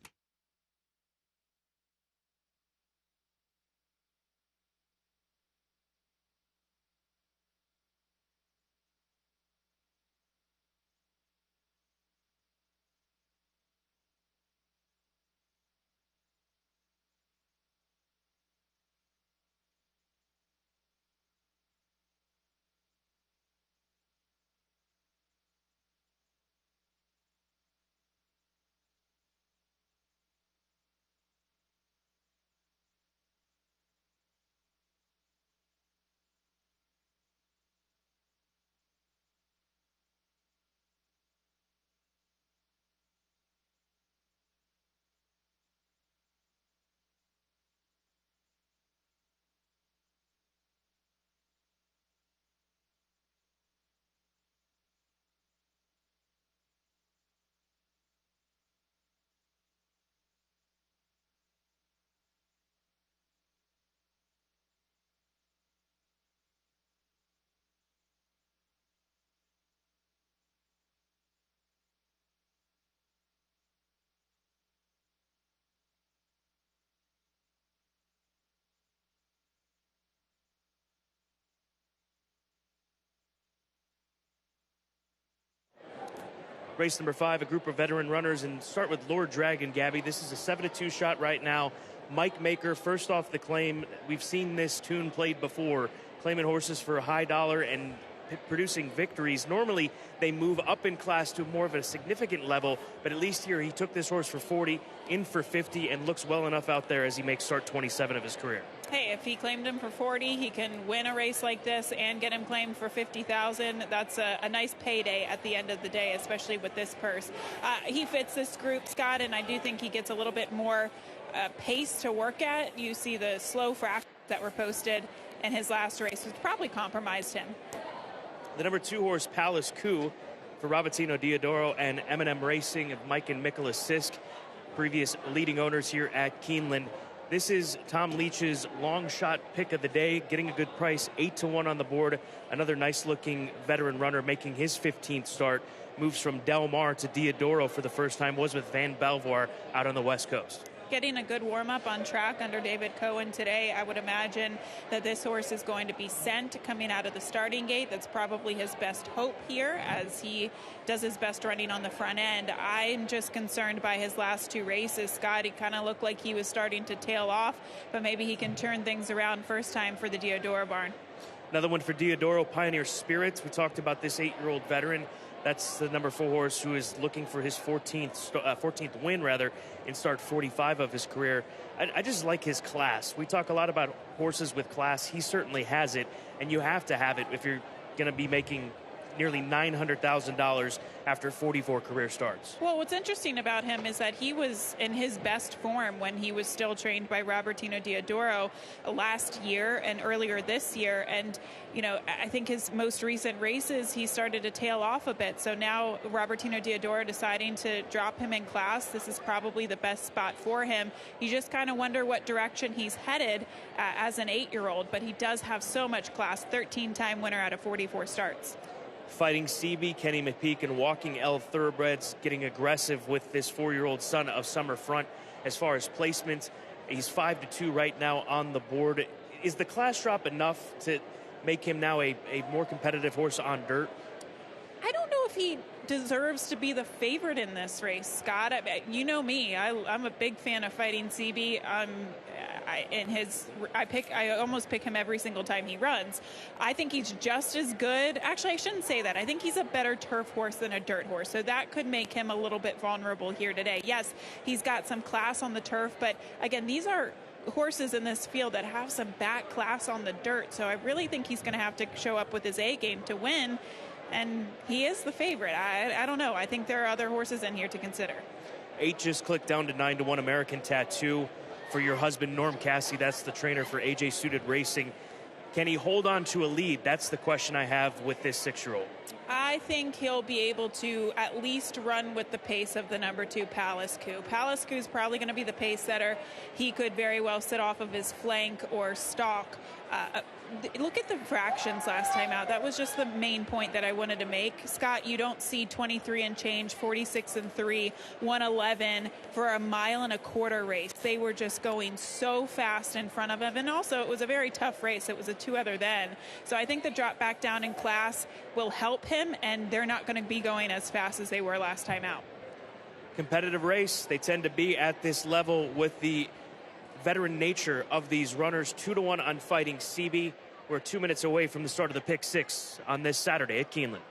Race number 5, a group of veteran runners, and start with Lord Dragon, Gabby. This is a 7-2 shot right now. Mike Maker, first off the claim. We've seen this tune played before, claiming horses for a high dollar and producing victories. Normally, they move up in class to more of a significant level, but at least here he took this horse for 40, in for 50, and looks well enough out there as he makes start 27 of his career. Hey, if he claimed him for 40, he can win a race like this and get him claimed for 50,000. That's a nice payday at the end of the day, especially with this purse. He fits this group, Scott, and I do think he gets a little bit more pace to work at. You see the slow fractions that were posted in his last race, which probably compromised him. The number 2 horse, Palace Coup, for Robertino Diodoro and M&M Racing of Mike and Nicholas Sisk, previous leading owners here at Keeneland. This is Tom Leach's long shot pick of the day, getting a good price, 8-1 on the board. Another nice-looking veteran runner making his 15th start. Moves from Del Mar to Diodoro for the first time, was with Van Belvoir out on the West Coast. Getting a good warm-up on track under David Cohen today. I would imagine that this horse is going to be sent coming out of the starting gate. That's probably his best hope here as he does his best running on the front end. I'm just concerned by his last 2 races. Scott, he kind of looked like he was starting to tail off, but maybe he can turn things around first time for the Diodoro barn. Another one for Diodoro, Pioneer Spirits. We talked about this 8-year-old veteran. That's the number 4 horse who is looking for his 14th win, in start 45 of his career. I just like his class. We talk a lot about horses with class. He certainly has it, and you have to have it if you're going to be making nearly $900,000 after 44 career starts. Well, what's interesting about him is that he was in his best form when he was still trained by Robertino Diodoro last year and earlier this year. And, you know, I think his most recent races, he started to tail off a bit. So now Robertino Diodoro deciding to drop him in class, this is probably the best spot for him. You just kind of wonder what direction he's headed as an 8-year-old, but he does have so much class, 13-time winner out of 44 starts. Fighting CB, Kenny McPeak, and Walking L Thoroughbreds getting aggressive with this 4-year-old son of Summer Front. As far as placement, he's 5-2 right now on the board. Is the class drop enough to make him now a more competitive horse on dirt? I don't know if he deserves to be the favorite in this race, Scott. You know me. I'm a big fan of Fighting CB. I almost pick him every single time he runs. I think he's just as good. Actually, I shouldn't say that. I think he's a better turf horse than a dirt horse, so that could make him a little bit vulnerable here today. Yes, he's got some class on the turf, but again, these are horses in this field that have some back class on the dirt, so I really think he's going to have to show up with his A game to win, and he is the favorite. I don't know. I think there are other horses in here to consider. 8 just clicked down to 9-1 American Tattoo for your husband, Norm Cassie. That's the trainer for AJ Suited Racing. Can he hold on to a lead? That's the question I have with this 6-year-old. I think he'll be able to at least run with the pace of the number 2 Palace Coup. Palace Coup is probably going to be the pace setter. He could very well sit off of his flank or stalk. Look at the fractions last time out. That was just the main point that I wanted to make. Scott, you don't see 23 and change, 46 and 3, 111 for a 1.25 mile race. They were just going so fast in front of him. And also, it was a very tough race. It was a 2 other then. So I think the drop back down in class will help him, and they're not going to be going as fast as they were last time out. Competitive race. They tend to be at this level with the veteran nature of these runners. 2-1 on Fighting CB. We're 2 minutes away from the start of the Pick 6 on this Saturday at Keeneland.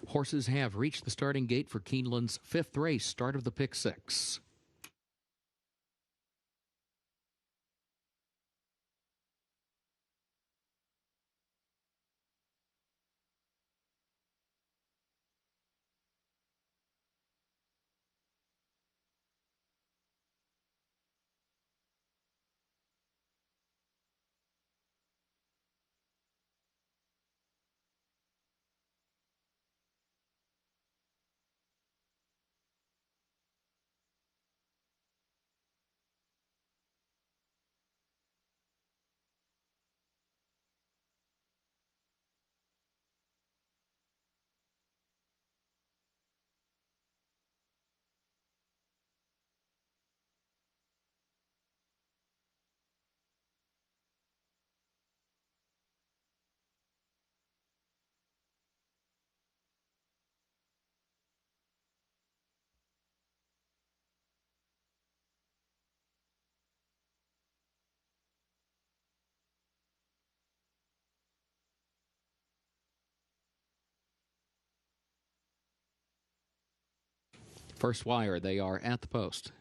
Horses have reached the starting gate for Keeneland's 5th race, start of the Pick 6. First wire, they are at the post.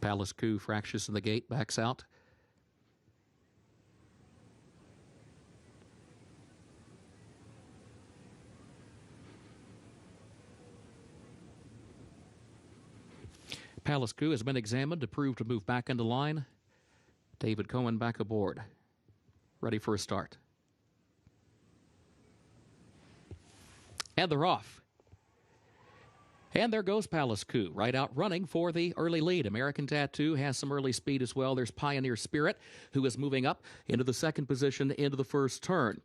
Palace Coup fractious in the gate, backs out. Palace Coup has been examined, approved to move back into line. David Cohen back aboard, ready for a start. And they're off. And there goes Palace Coup, right out running for the early lead. American Tattoo has some early speed as well. There's Pioneer Spirit, who is moving up into the second position into the first turn.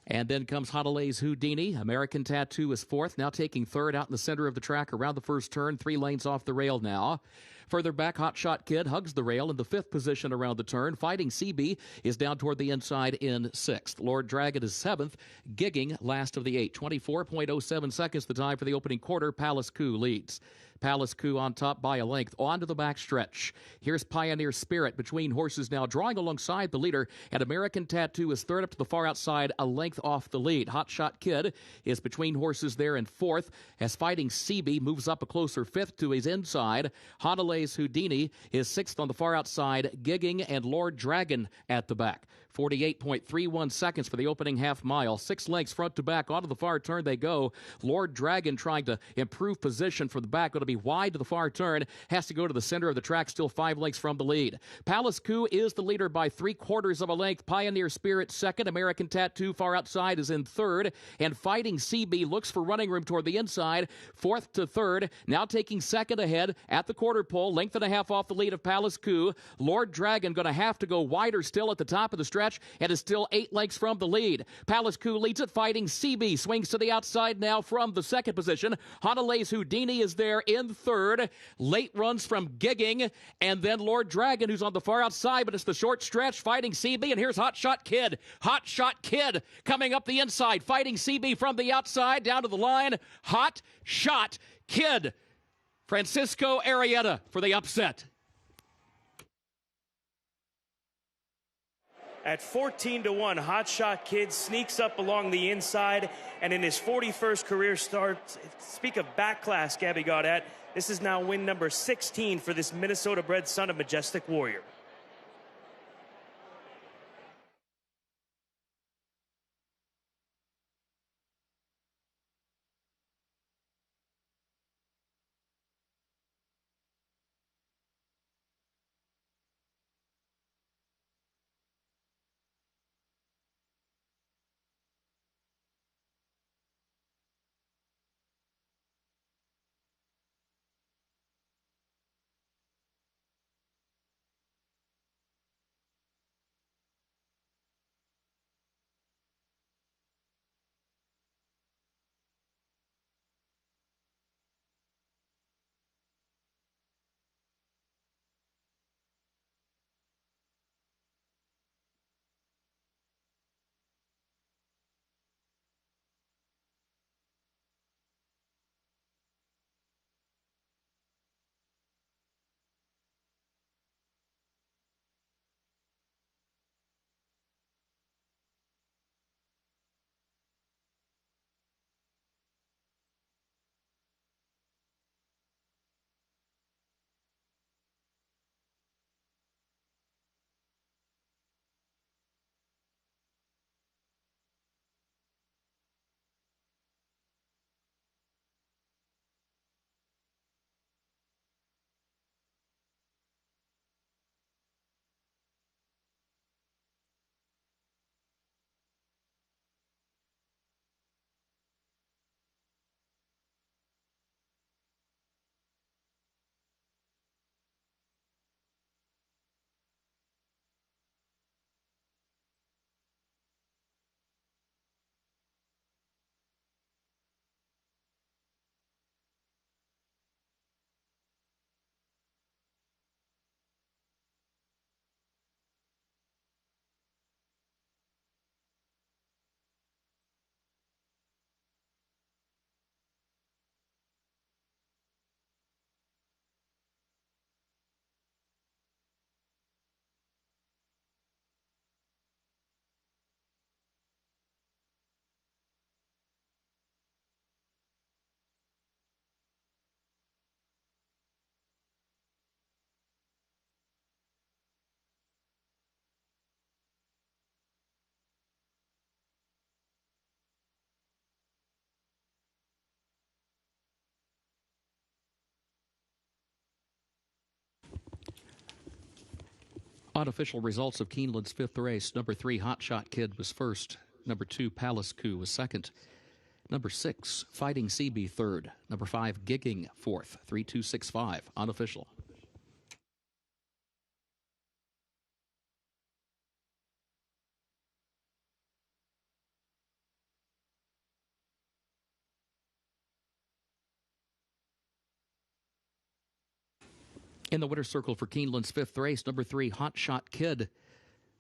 And then comes Honolay's Houdini. American Tattoo is fourth, now taking third out in the center of the track around the first turn, 3 lanes off the rail now. Further back, Hot Shot Kid hugs the rail in the fifth position around the turn. Fighting CB is down toward the inside in sixth. Lord Dragon is seventh. Gigging last of the 8. 24.07 seconds the time for the opening quarter. Palace Coup leads. Palace Coup on top by a length. On to the backstretch. Here's Pioneer Spirit between horses now, drawing alongside the leader, and American Tattoo is third up to the far outside, a length off the lead. Hot Shot Kid is between horses there in fourth, as Fighting CB moves up a closer fifth to his inside. Honolay's Houdini is sixth on the far outside, Gigging and Lord Dragon at the back. 48.31 seconds for the opening half mile. 6 lengths front to back. Onto the far turn they go. Lord Dragon trying to improve position from the back. Going to be wide to the far turn. Has to go to the center of the track. Still 5 lengths from the lead. Palace Coup is the leader by 3/4 of a length. Pioneer Spirit second. American Tattoo far outside is in third. And Fighting CB looks for running room toward the inside. Fourth to third. Now taking second ahead at the quarter pole. Length and a half off the lead of Palace Coup. Lord Dragon going to have to go wider still at the top of the stretch, and is still 8 lengths from the lead. Palace Coup leads it. Fighting CB swings to the outside now from the second position. Honolay's Houdini is there in third. Late runs from Gigging, and then Lord Dragon, who's on the far outside, but it's the short stretch. Fighting CB, and here's Hot Shot Kid. Hot Shot Kid coming up the inside. Fighting CB from the outside down to the line. Hot Shot Kid. Francisco Arrieta for the upset. At 14-1, Hot Shot Kid sneaks up along the inside, and in his 41st career start, speak of back class, Gabby Gaudet, this is now win number 16 for this Minnesota-bred son of Majestic Warrior. Unofficial results of Keeneland's fifth race. Number 3, Hot Shot Kid was first. Number 2, Palace Coup was second. Number 6, Fighting CB third. Number 5, Gigging fourth. 3265, unofficial. In the winner's circle for Keeneland's 5th race, number 3, Hot Shot Kid.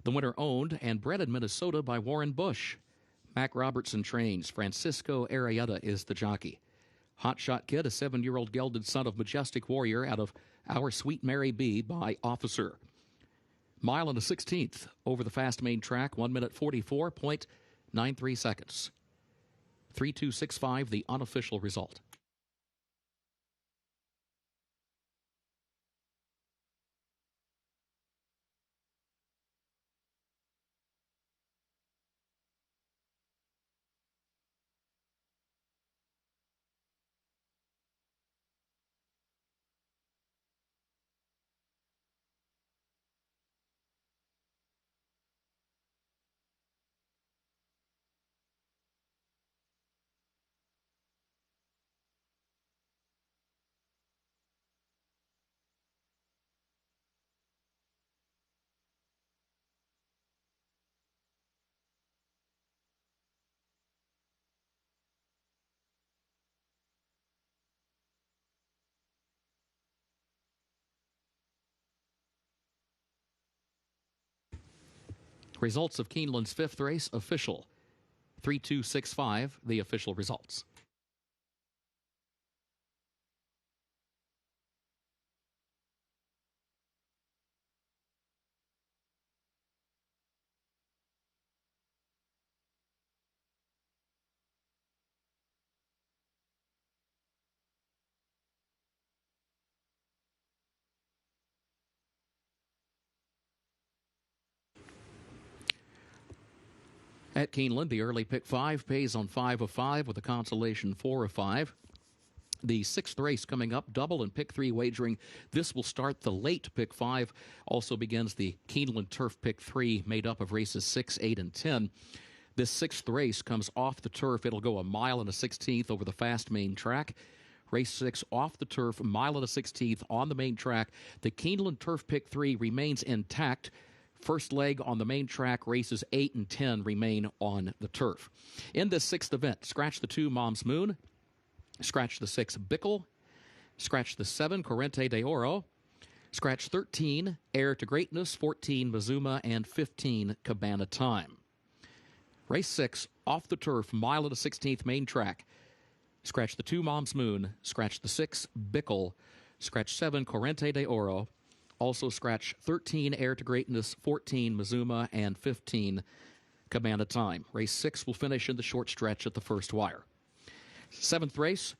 The winner owned and bred in Minnesota by Warren Bush. Mac Robertson trains. Francisco Arrieta is the jockey. Hot Shot Kid, a 7-year-old gelded son of Majestic Warrior out of Our Sweet Mary B by Officer. Mile and a 16th over the fast main track, 1 minute 44.93 seconds. 3265, the unofficial result. Results of Keeneland's 5th race official. 3265, the official results. At Keeneland, the early pick 5 pays on 5 of 5 with a consolation 4 of 5. The 6th race coming up, double and pick 3 wagering. This will start the late pick 5. Also begins the Keeneland Turf pick 3, made up of races 6, 8, and 10. This 6th race comes off the turf. It'll go 1 mile and a 16th over the fast main track. Race 6 off the turf, 1 mile and a 16th on the main track. The Keeneland Turf pick 3 remains intact. First leg on the main track, races 8 and 10 remain on the turf. In this 6th event, scratch the 2, Mom's Moon. Scratch the 6, Bickle. Scratch the 7, Corriente de Oro. Scratch 13, Heir to Greatness. 14, Mazuma. And 15, Cabana Time. Race 6, off the turf, 1 mile and a 16th main track. Scratch the 2, Mom's Moon. Scratch the 6, Bickle. Scratch 7, Corriente de Oro. Also scratch 13, Heir to Greatness, 14, Mazuma, and 15, Cabana Time. Race 6 will finish in the short stretch at the first wire. 7th race,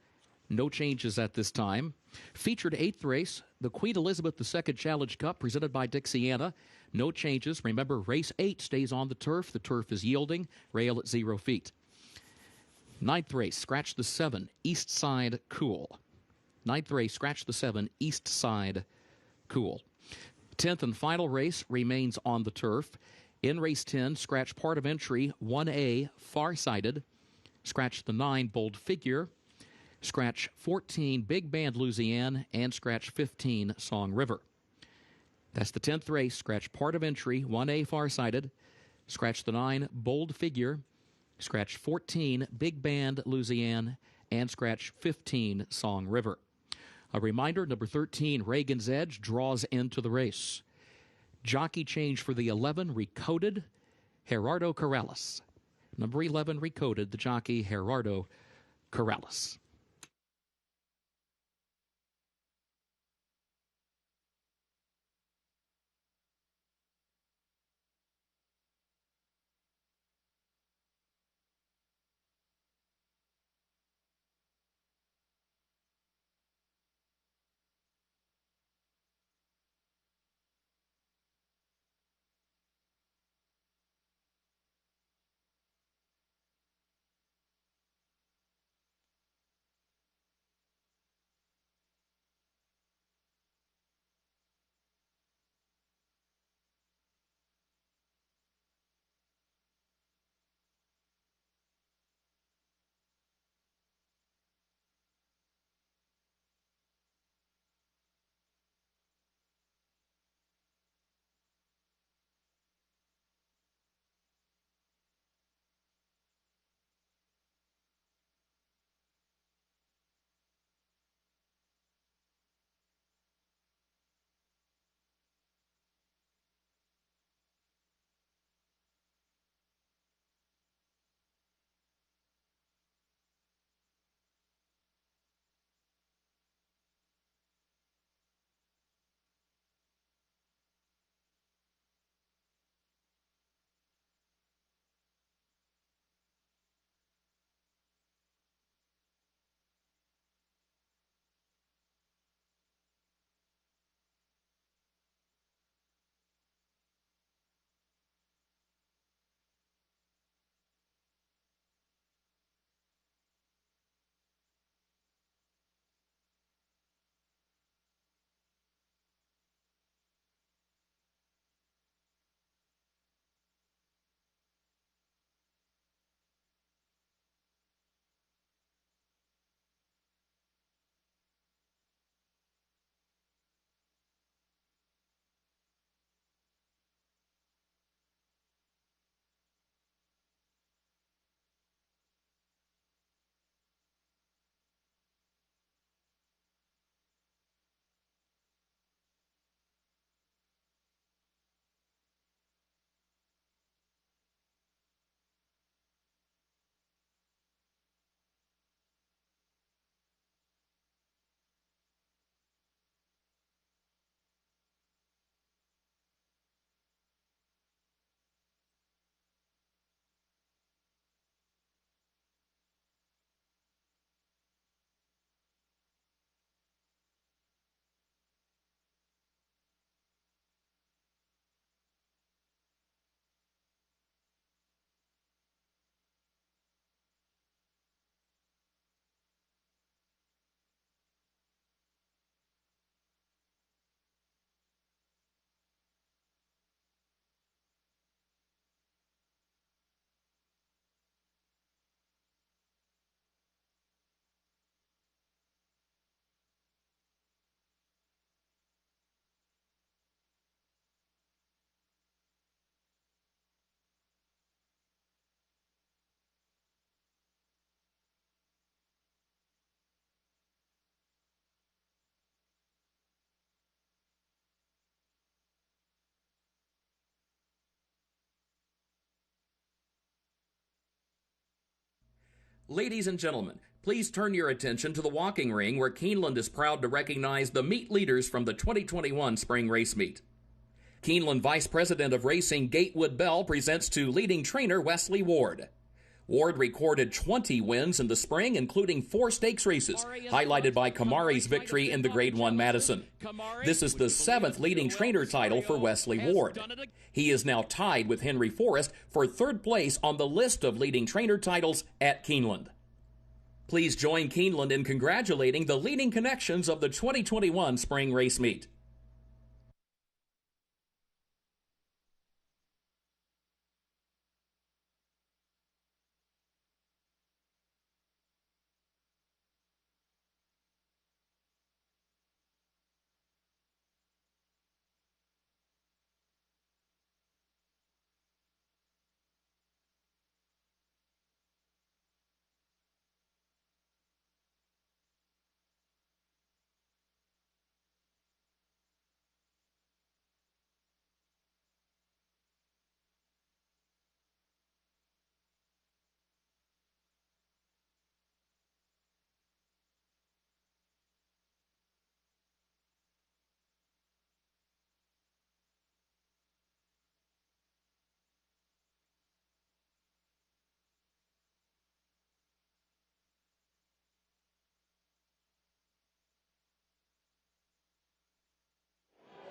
no changes at this time. Featured 8th race, the Queen Elizabeth II Challenge Cup presented by Dixiana. No changes. Remember, race 8 stays on the turf. The turf is yielding. Rail at 0 feet. 9th race, scratch the 7, East Side Cool. 9th race, scratch the 7, East Side Cool. 10th and final race remains on the turf. In race 10, scratch part of entry 1A, Farsighted. Scratch the 9, Bold Figure. Scratch 14, Big Band Louisiana. And scratch 15, Song River. That's the 10th race. Scratch part of entry 1A, Farsighted. Scratch the 9, Bold Figure. Scratch 14, Big Band Louisiana. And scratch 15, Song River. A reminder, number 13, Reagan's Edge, draws into the race. Jockey change for the 11, Recoded, Gerardo Corrales. Number 11, Recoded, the jockey, Gerardo Corrales. Ladies and gentlemen, please turn your attention to the walking ring where Keeneland is proud to recognize the meet leaders from the 2021 Spring Race Meet. Keeneland Vice President of Racing Gatewood Bell presents to leading trainer Wesley Ward. Ward recorded 20 wins in the spring, including 4 stakes races, highlighted by Kamari's victory in the Grade 1 Madison. This is the 7th leading trainer title for Wesley Ward. He is now tied with Henry Forrest for 3rd place on the list of leading trainer titles at Keeneland. Please join Keeneland in congratulating the leading connections of the 2021 Spring Race Meet.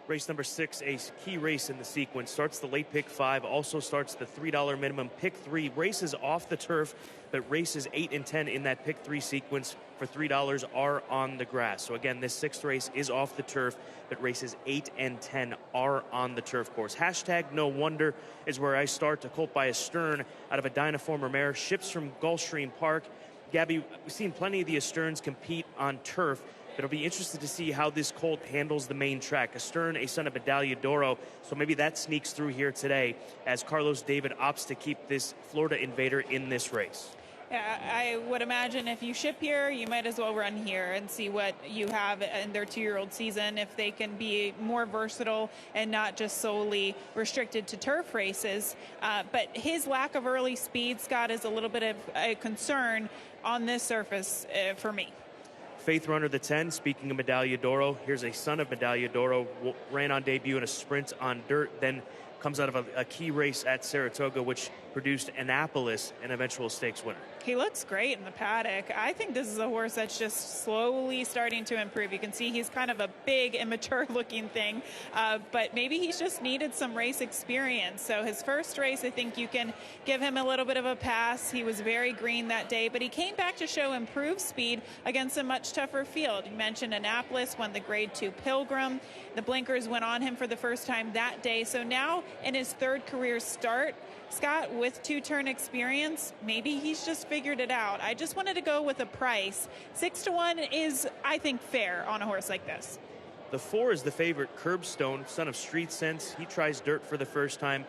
Race number 6, a key race in the sequence, starts the late pick 5, also starts the $3 minimum pick 3. Races off the turf, but races 8 and 10 in that pick 3 sequence for $3 are on the grass. So again, this 6th race is off the turf, but races 8 and 10 are on the turf course. Hashtag No Wonder is where I start. A colt by a Stern out of a Dynaformer mare, ships from Gulfstream Park. Gabby, we've seen plenty of the Sterns compete on turf. It'll be interesting to see how this colt handles the main track. Astern, a son of Medaglia d'Oro, so maybe that sneaks through here today as Carlos David opts to keep this Florida Invader in this race. Yeah, I would imagine if you ship here, you might as well run here and see what you have in their 2-year-old season, if they can be more versatile and not just solely restricted to turf races. But his lack of early speed, Scott, is a little bit of a concern on this surface for me. Faith Runner the 10, speaking of Medaglia d'Oro, here's a son of Medaglia d'Oro, ran on debut in a sprint on dirt, then comes out of a key race at Saratoga, which produced Annapolis, an eventual stakes winner. He looks great in the paddock. I think this is a horse that's just slowly starting to improve. You can see he's kind of a big, immature-looking thing, but maybe he's just needed some race experience. So his first race, I think you can give him a little bit of a pass. He was very green that day, but he came back to show improved speed against a much tougher field. You mentioned Annapolis won the Grade 2 Pilgrim. The blinkers went on him for the first time that day. So now in his 3rd career start, Scott, with 2-turn experience, maybe he's just figured it out. I just wanted to go with a price. 6-1 is, I think, fair on a horse like this. The 4 is the favorite, Curbstone, son of Street Sense. He tries dirt for the first time,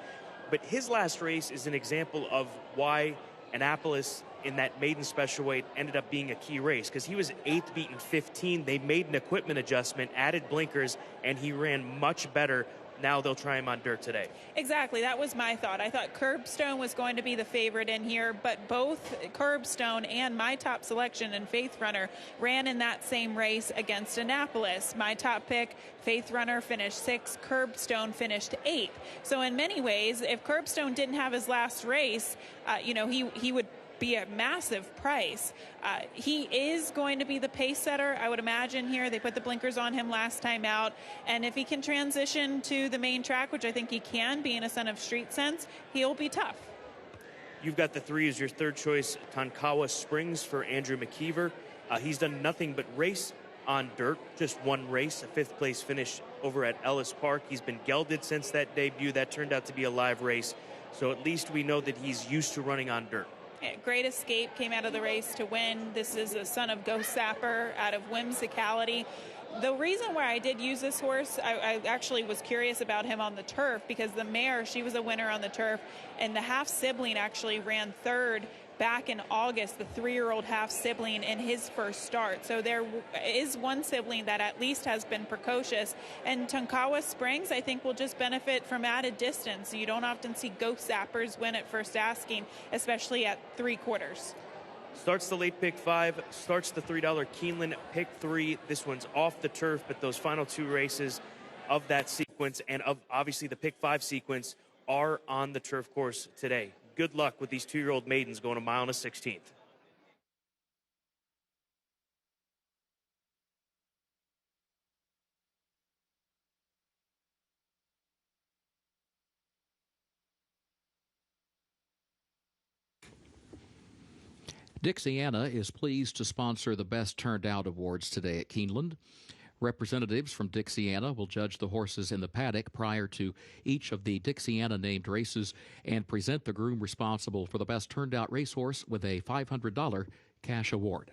but his last race is an example of why Annapolis in that maiden special weight ended up being a key race, because he was 8th beaten 15. They made an equipment adjustment, added blinkers, and he ran much better. Now they'll try him on dirt today. Exactly. That was my thought. I thought Curbstone was going to be the favorite in here, but both Curbstone and my top selection and Faith Runner ran in that same race against Annapolis. My top pick, Faith Runner, finished 6th. Curbstone finished 8th. So in many ways, if Curbstone didn't have his last race, he would be a massive price. He is going to be the pace setter, I would imagine here. They put the blinkers on him last time out, and if he can transition to the main track, which I think he can, being a son of Street Sense, he'll be tough. You've got the 3 as your 3rd choice, Tonkawa Springs for Andrew McKeever. He's done nothing but race on dirt, just 1 race, a 5th place finish over at Ellis Park. He's been gelded since that debut. That turned out to be a live race, so at least we know that he's used to running on dirt. Great Escape came out of the race to win. This is a son of Ghost Sapper out of Whimsicality. The reason why I did use this horse, I actually was curious about him on the turf, because the mare, she was a winner on the turf, and the half sibling actually ran 3rd back in August, the 3-year-old half sibling in his first start. So there is one sibling that at least has been precocious. And Tonkawa Springs, I think, will just benefit from added distance. You don't often see Ghost Zappers win at first asking, especially at 3/4. Starts the late pick 5, starts the $3 Keeneland pick 3. This one's off the turf, but those final 2 races of that sequence and of obviously the pick 5 sequence are on the turf course today. Good luck with these 2-year-old maidens going a mile and a 16th. Dixiana is pleased to sponsor the Best Turned Out Awards today at Keeneland. Representatives from Dixiana will judge the horses in the paddock prior to each of the Dixiana-named races and present the groom responsible for the best turned out racehorse with a $500 cash award.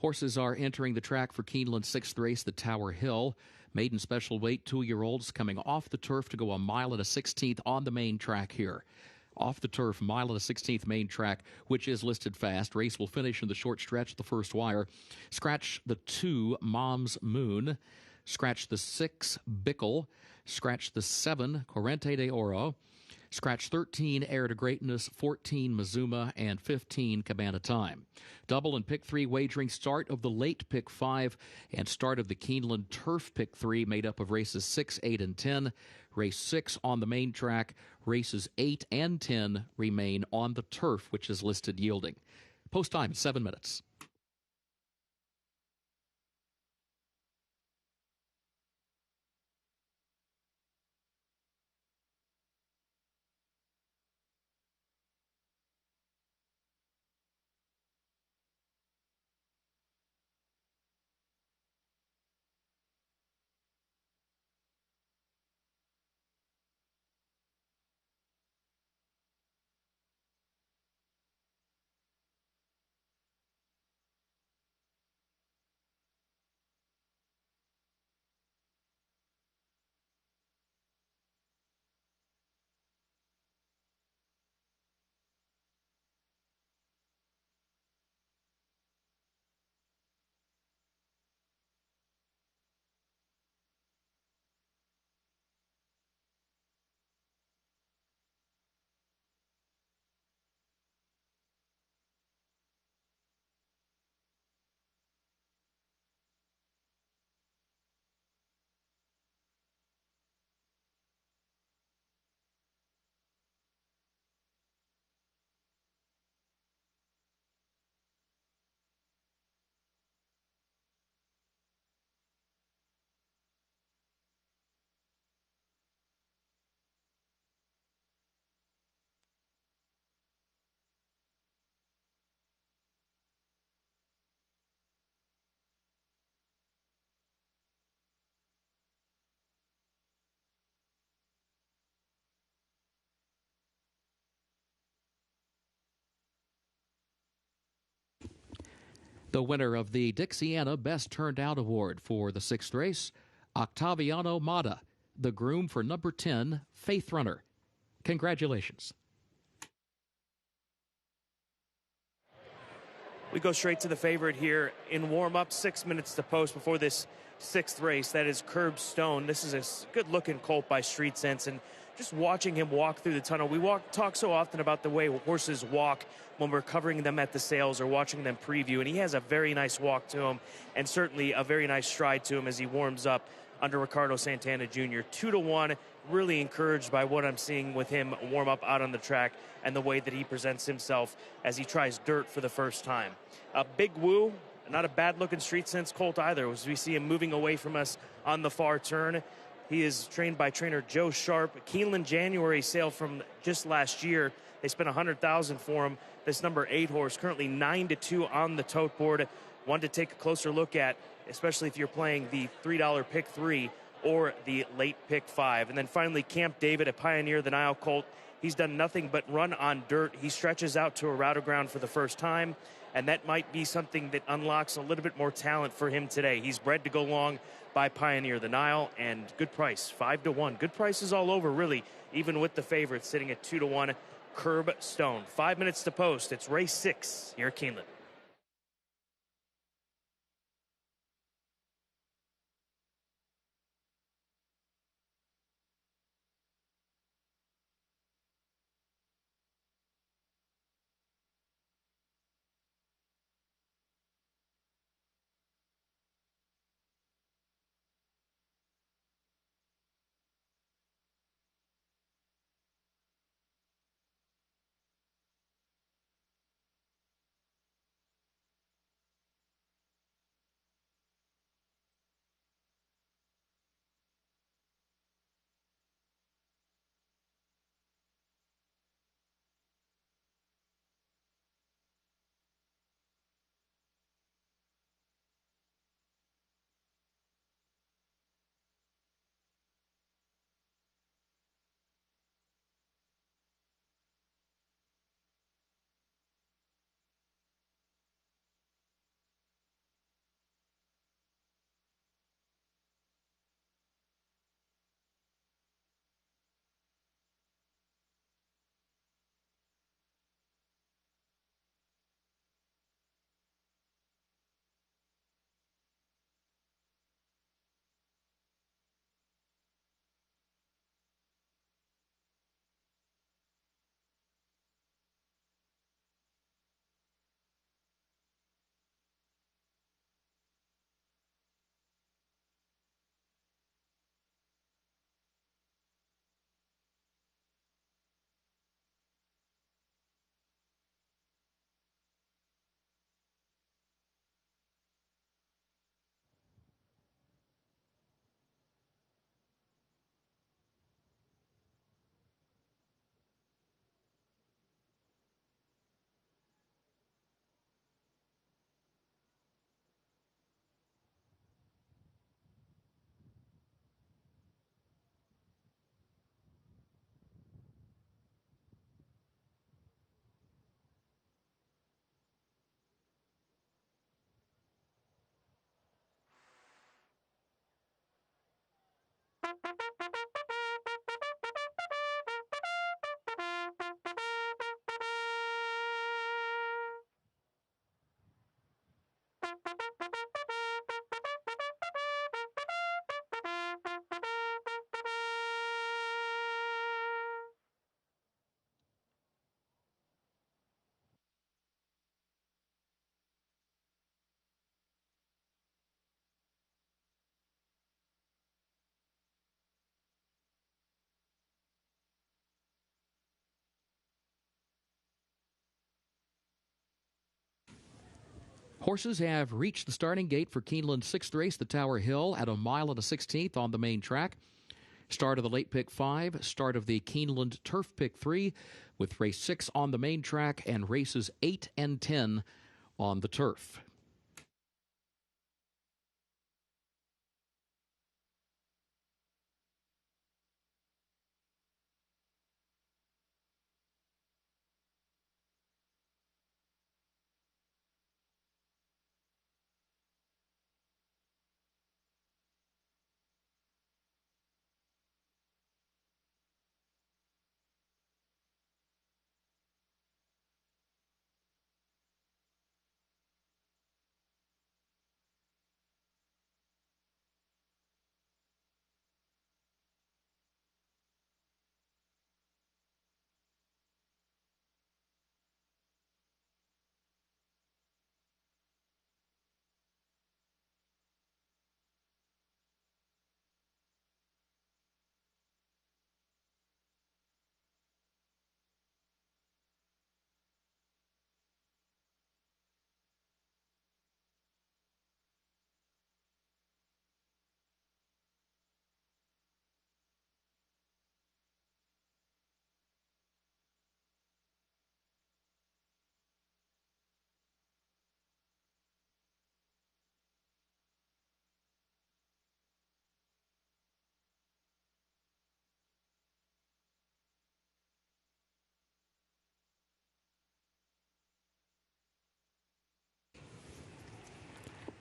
Horses are entering the track for Keeneland's 6th race, the Tower Hill. Maiden special weight, 2-year-olds coming off the turf to go a mile and a 16th on the main track here. Off the turf, mile and a 16th main track, which is listed fast. Race will finish in the short stretch, the first wire. Scratch the 2, Mom's Moon. Scratch the 6, Bickle. Scratch the 7, Corriente de Oro. Scratch 13, Heir to Greatness, 14, Mazuma, and 15, Cabana Time. Double and Pick 3 wagering, start of the late Pick 5 and start of the Keeneland Turf Pick 3, made up of races 6, 8, and 10. Race 6 on the main track. Races 8 and 10 remain on the turf, which is listed yielding. Post time, 7 minutes. The winner of the Dixiana Best Turned Out Award for the 6th race, Octaviano Mata, the groom for number 10, Faith Runner. Congratulations. We go straight to the favorite here in warm-up, 6 minutes to post before this 6th race. That is Curbstone. This is a good-looking colt by Street Sense, and just watching him walk through the tunnel. We talk so often about the way horses walk when we're covering them at the sales or watching them preview, and he has a very nice walk to him and certainly a very nice stride to him as he warms up under Ricardo Santana Jr. 2-1, really encouraged by what I'm seeing with him warm up out on the track and the way that he presents himself as he tries dirt for the first time. Big Woo, not a bad-looking Street Sense colt either, as we see him moving away from us on the far turn. He is trained by trainer Joe Sharp. Keeneland January sale from just last year. They spent $100,000 for him. This number 8 horse, currently 9-2 on the tote board. One to take a closer look at, especially if you're playing the $3 pick 3 or the late pick 5. And then finally, Camp David, a Pioneer the Nile colt. He's done nothing but run on dirt. He stretches out to a route of ground for the first time, and that might be something that unlocks a little bit more talent for him today. He's bred to go long by Pioneer the Nile, and good price, 5-1. Good prices all over, really, even with the favorites sitting at 2-1. Curbstone. 5 minutes to post. It's race 6 here at Keeneland. Horses have reached the starting gate for Keeneland's sixth race, the Tower Hill, at 1 mile and a 16th on the main track. Start of the late pick 5, start of the Keeneland turf pick 3, with race 6 on the main track and races 8 and 10 on the turf.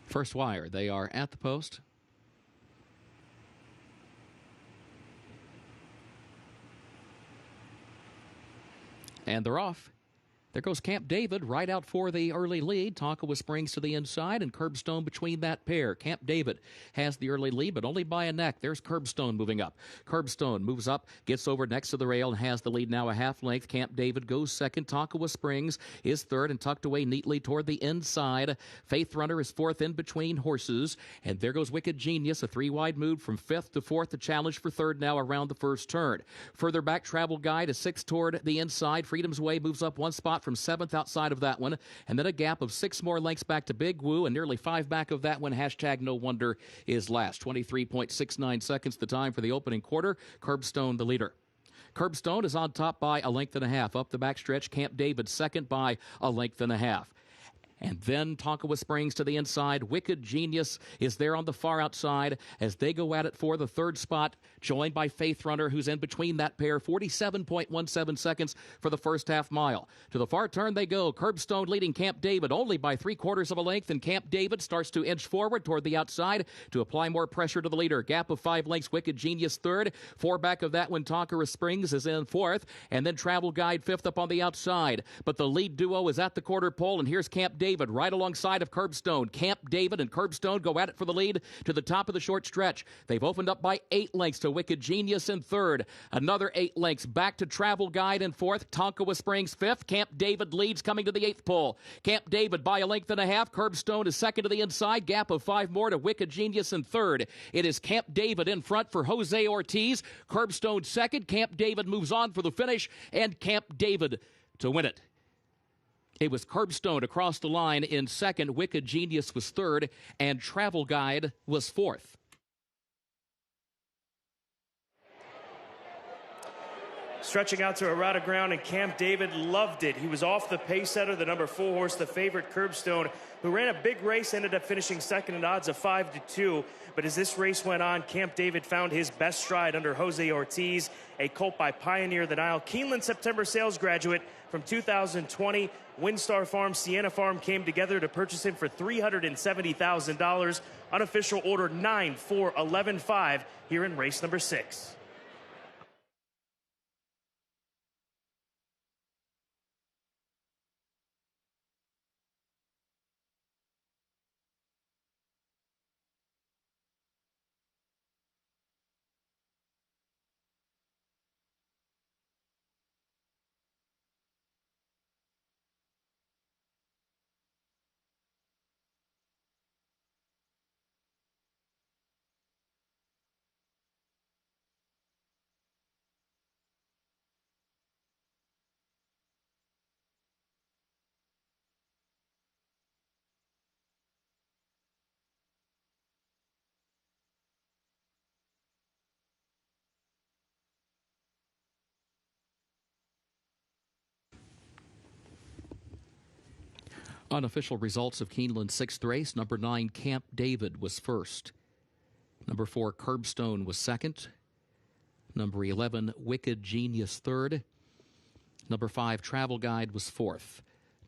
First wire, they are at the post. And they're off. There goes Camp David right out for the early lead. Tonkawa Springs to the inside and Curbstone between that pair. Camp David has the early lead, but only by a neck. There's Curbstone moving up. Curbstone moves up, gets over next to the rail, and has the lead now a half length. Camp David goes second. Tonkawa Springs is third and tucked away neatly toward the inside. Faith Runner is fourth in between horses. And there goes Wicked Genius, a 3-wide move from fifth to fourth. The challenge for third now around the first turn. Further back, Travel Guide is sixth toward the inside. Freedom's Way moves up one spot from seventh outside of that one, and then a gap of 6 more lengths back to Big Woo, and nearly 5 back of that one. Hashtag No Wonder is last. 23.69 seconds the time for the opening quarter. Curbstone the leader. Curbstone is on top by a length and a half. Up the backstretch, Camp David second by a length and a half. And then Tonkawa Springs to the inside. Wicked Genius is there on the far outside as they go at it for the third spot, joined by Faith Runner, who's in between that pair. 47.17 seconds for the first half mile. To the far turn they go. Curbstone leading Camp David only by 3/4 of a length, and Camp David starts to inch forward toward the outside to apply more pressure to the leader. Gap of 5 lengths, Wicked Genius third. 4 back of that one, Tonkawa Springs is in fourth, and then Travel Guide fifth up on the outside. But the lead duo is at the quarter pole, and here's Camp David right alongside of Curbstone. Camp David and Curbstone go at it for the lead to the top of the short stretch. They've opened up by 8 lengths to Wicked Genius in third. Another 8 lengths back to Travel Guide in fourth. Tonkawa Springs fifth. Camp David leads coming to the 8th pole. Camp David by a length and a half. Curbstone is second to the inside. Gap of 5 more to Wicked Genius in third. It is Camp David in front for Jose Ortiz. Curbstone second. Camp David moves on for the finish, and Camp David to win it. It was Curbstone across the line in second. Wicked Genius was third, and Travel Guide was fourth. Stretching out to a route of ground, and Camp David loved it. He was off the pace setter, the number 4 horse, the favorite Curbstone, who ran a big race, ended up finishing second at odds of 5-2. But as this race went on, Camp David found his best stride under Jose Ortiz, a colt by Pioneer of the Nile. Keeneland September sales graduate from 2020. Windstar Farm, Sienna Farm came together to purchase him for $370,000. Unofficial order 9-4-11-5 here in race number 6. Unofficial results of Keeneland's 6th race. Number 9, Camp David, was first. Number 4, Curbstone, was second. Number 11, Wicked Genius, third. Number 5, Travel Guide, was fourth.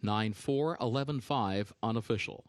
9-4-11-5 unofficial.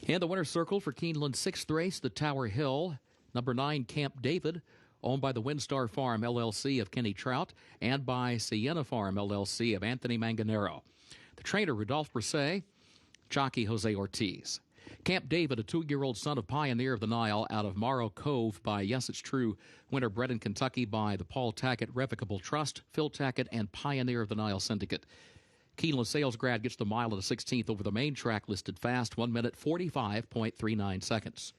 And the winner's circle for Keeneland's 6th race, the Tower Hill. Number 9, Camp David, owned by the Windstar Farm LLC of Kenny Trout and by Sienna Farm LLC of Anthony Manganero. The trainer, Rudolph Brisset, jockey Jose Ortiz. Camp David, a 2-year-old son of Pioneer of the Nile out of Morrow Cove by Yes It's True, winner bred in Kentucky by the Paul Tackett Revocable Trust, Phil Tackett, and Pioneer of the Nile Syndicate. Keeneland sales grad gets the mile at a 16th over the main track, listed fast, 1 minute 45.39 seconds.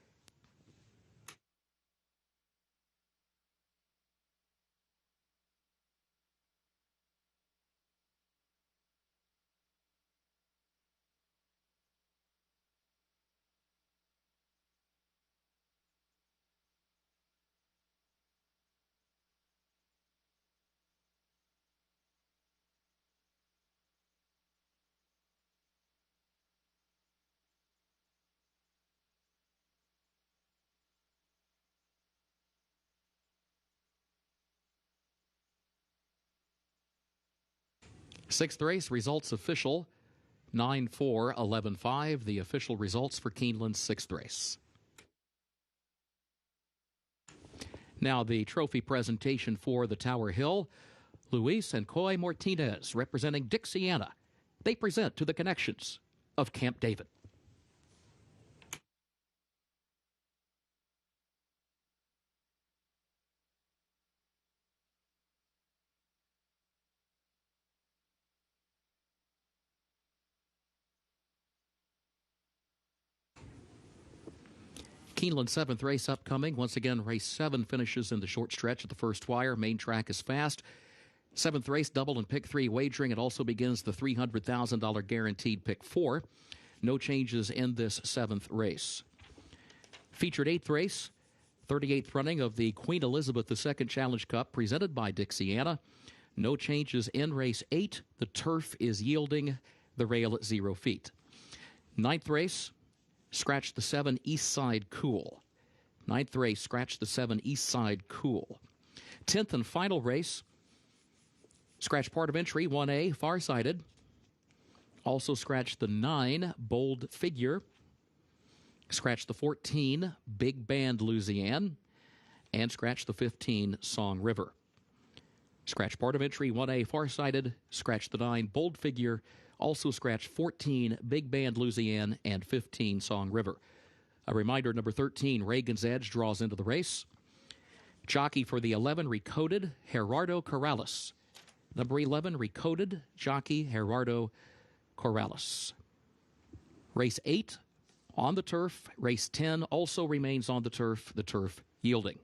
Sixth race results official, 9-4-11-5, the official results for Keeneland's 6th race. Now the trophy presentation for the Tower Hill. Luis and Coy Martinez representing Dixiana. They present to the connections of Camp David. Keeneland 7th race upcoming. Once again, race 7 finishes in the short stretch at the first wire. Main track is fast. 7th race, double and pick 3 wagering. It also begins the $300,000 guaranteed pick 4. No changes in this 7th race. Featured 8th race, 38th running of the Queen Elizabeth II Challenge Cup presented by Dixiana. No changes in race 8. The turf is yielding the rail at 0 feet. 9th race, scratch the 7 East Side Cool. 9th race, scratch the 7 East Side Cool. 10th and final race, scratch part of entry 1A, Farsighted. Also scratch the 9 Bold Figure. Scratch the 14 Big Band Louisiane. And scratch the 15 Song River. Scratch part of entry 1A, Farsighted. Scratch the 9 Bold Figure. Also scratch 14 Big Band Louisiane and 15 Song River. A reminder, number 13, Reagan's Edge, draws into the race. Jockey for the 11, Recoded, Gerardo Corrales. Number 11, Recoded, jockey Gerardo Corrales. Race 8 on the turf. Race 10 also remains on the turf yielding.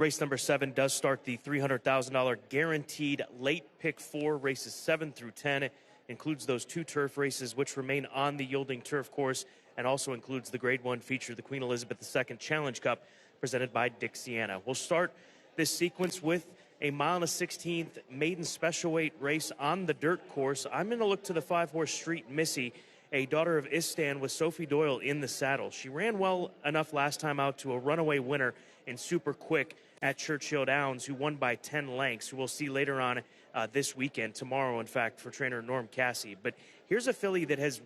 Race number 7 does start the $300,000 guaranteed late pick 4. Races 7 through 10 includes those 2 turf races, which remain on the Yielding Turf Course, and also includes the Grade 1 feature, the Queen Elizabeth II Challenge Cup, presented by Dixiana. We'll start this sequence with a 1.16 maiden special weight race on the dirt course. I'm going to look to the 5-horse Street Missy, a daughter of Istan, with Sophie Doyle in the saddle. She ran well enough last time out to a runaway winner in Super Quick at Churchill Downs, who won by 10 lengths, who we'll see later on this weekend, tomorrow, in fact, for trainer Norm Cassie. But here's a filly that has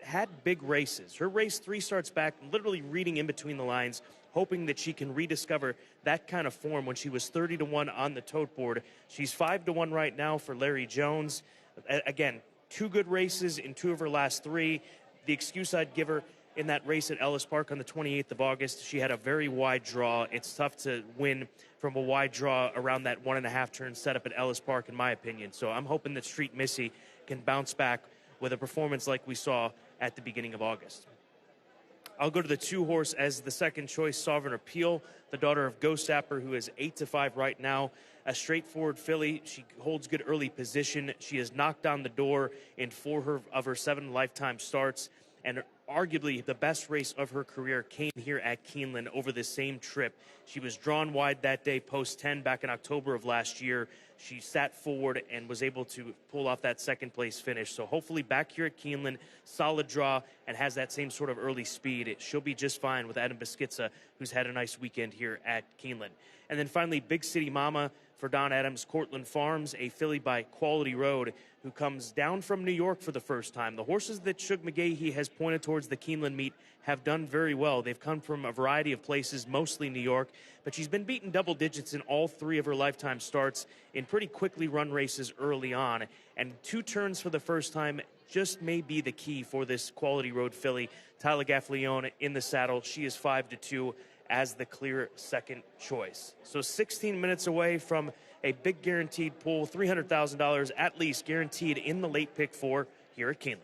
had big races. Her race 3 starts back, literally reading in between the lines, hoping that she can rediscover that kind of form when she was 30-1 on the tote board. She's 5-1 right now for Larry Jones. Again, 2 good races in 2 of her last 3. The excuse I'd give her in that race at Ellis Park on the 28th of August, she had a very wide draw. It's tough to win from a wide draw around that 1.5 turn setup at Ellis Park, in my opinion. So I'm hoping that Street Missy can bounce back with a performance like we saw at the beginning of August. I'll go to the 2-horse as the second choice, Sovereign Appeal, the daughter of Ghost Sapper, who is 8-5 right now. A straightforward filly. She holds good early position. She has knocked on the door in 4 of her 7 lifetime starts, and arguably the best race of her career came here at Keeneland over the same trip. She was drawn wide that day, post 10, back in October of last year. She sat forward and was able to pull off that second place finish. So hopefully back here at Keeneland, solid draw, and has that same sort of early speed. She'll be just fine with Adam Beskica, who's had a nice weekend here at Keeneland. And then finally, Big City Mama for Don Adams, Cortland Farms, a filly by Quality Road, who comes down from New York for the first time. The horses that Shug McGahee has pointed towards the Keeneland meet have done very well. They've come from a variety of places, mostly New York, but she's been beaten double digits in all 3 of her lifetime starts in pretty quickly run races early on. And 2 turns for the first time just may be the key for this Quality Road filly. Tyler Gaffleone in the saddle. She is 5-2 as the clear second choice. So 16 minutes away from a big guaranteed pool, $300,000 at least guaranteed in the late pick 4 here at Keeneland.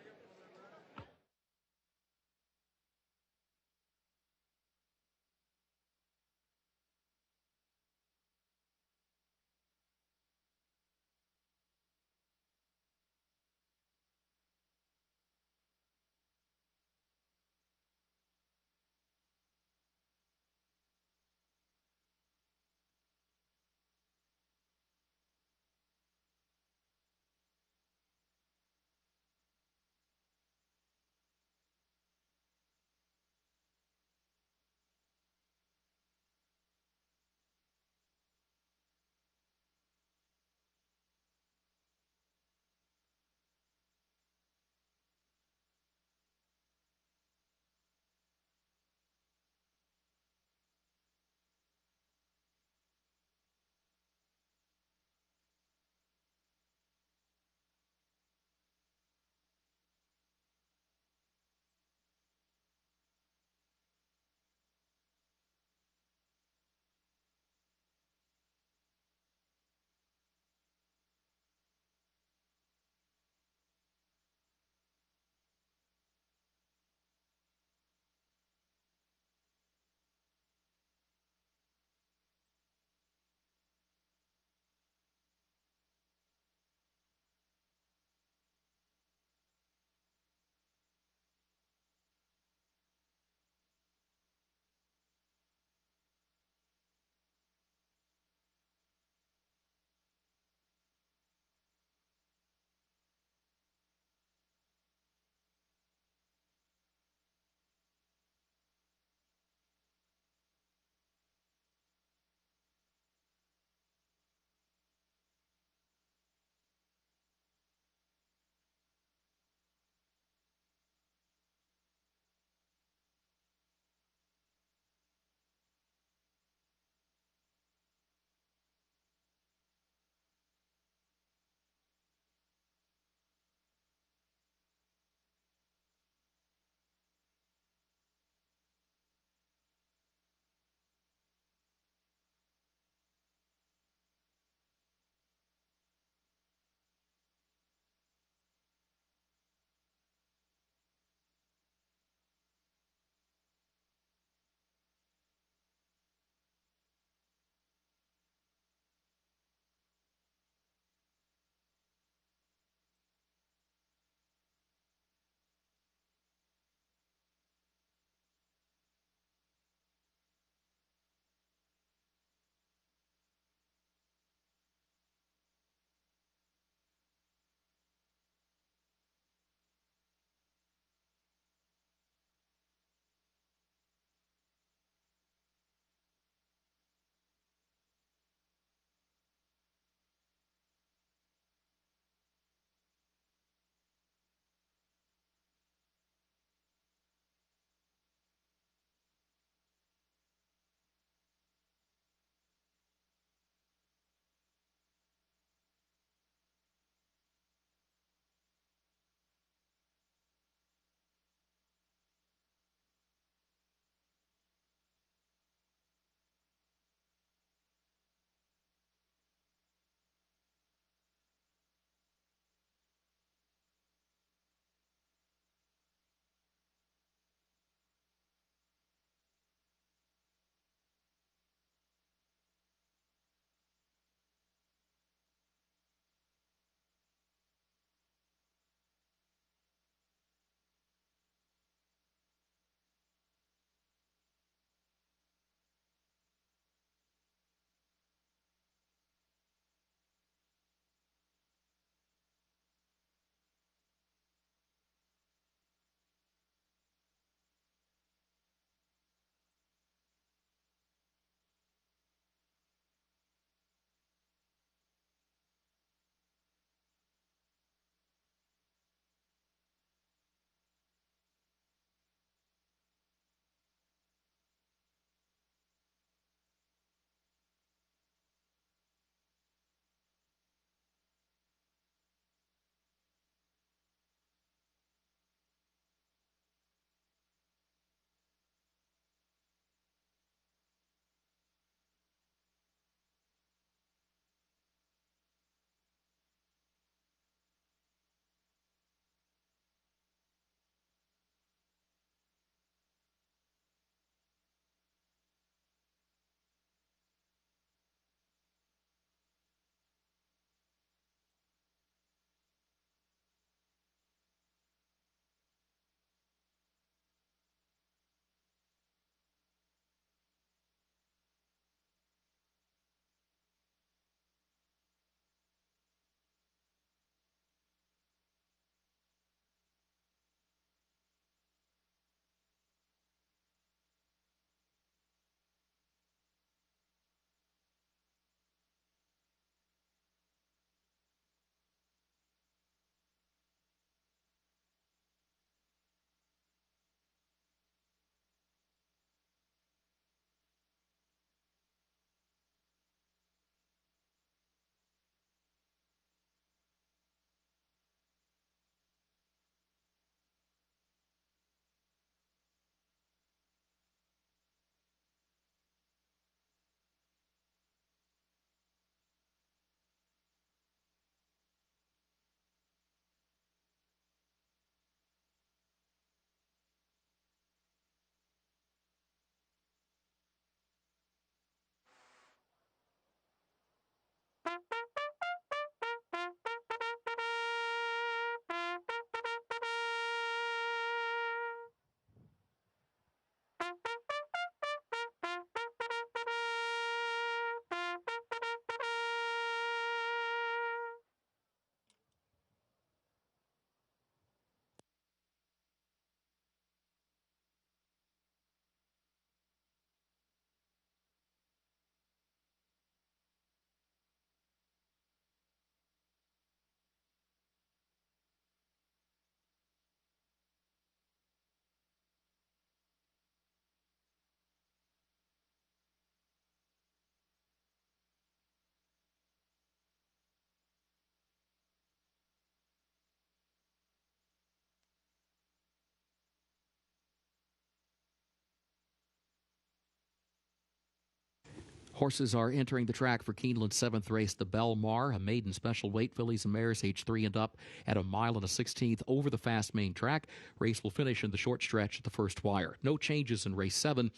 Horses are entering the track for Keeneland's 7th race, the Belmar, a maiden special weight, fillies and mares age 3 and up at 1 1/16 over the fast main track. Race will finish in the short stretch at the first wire. No changes in race 7.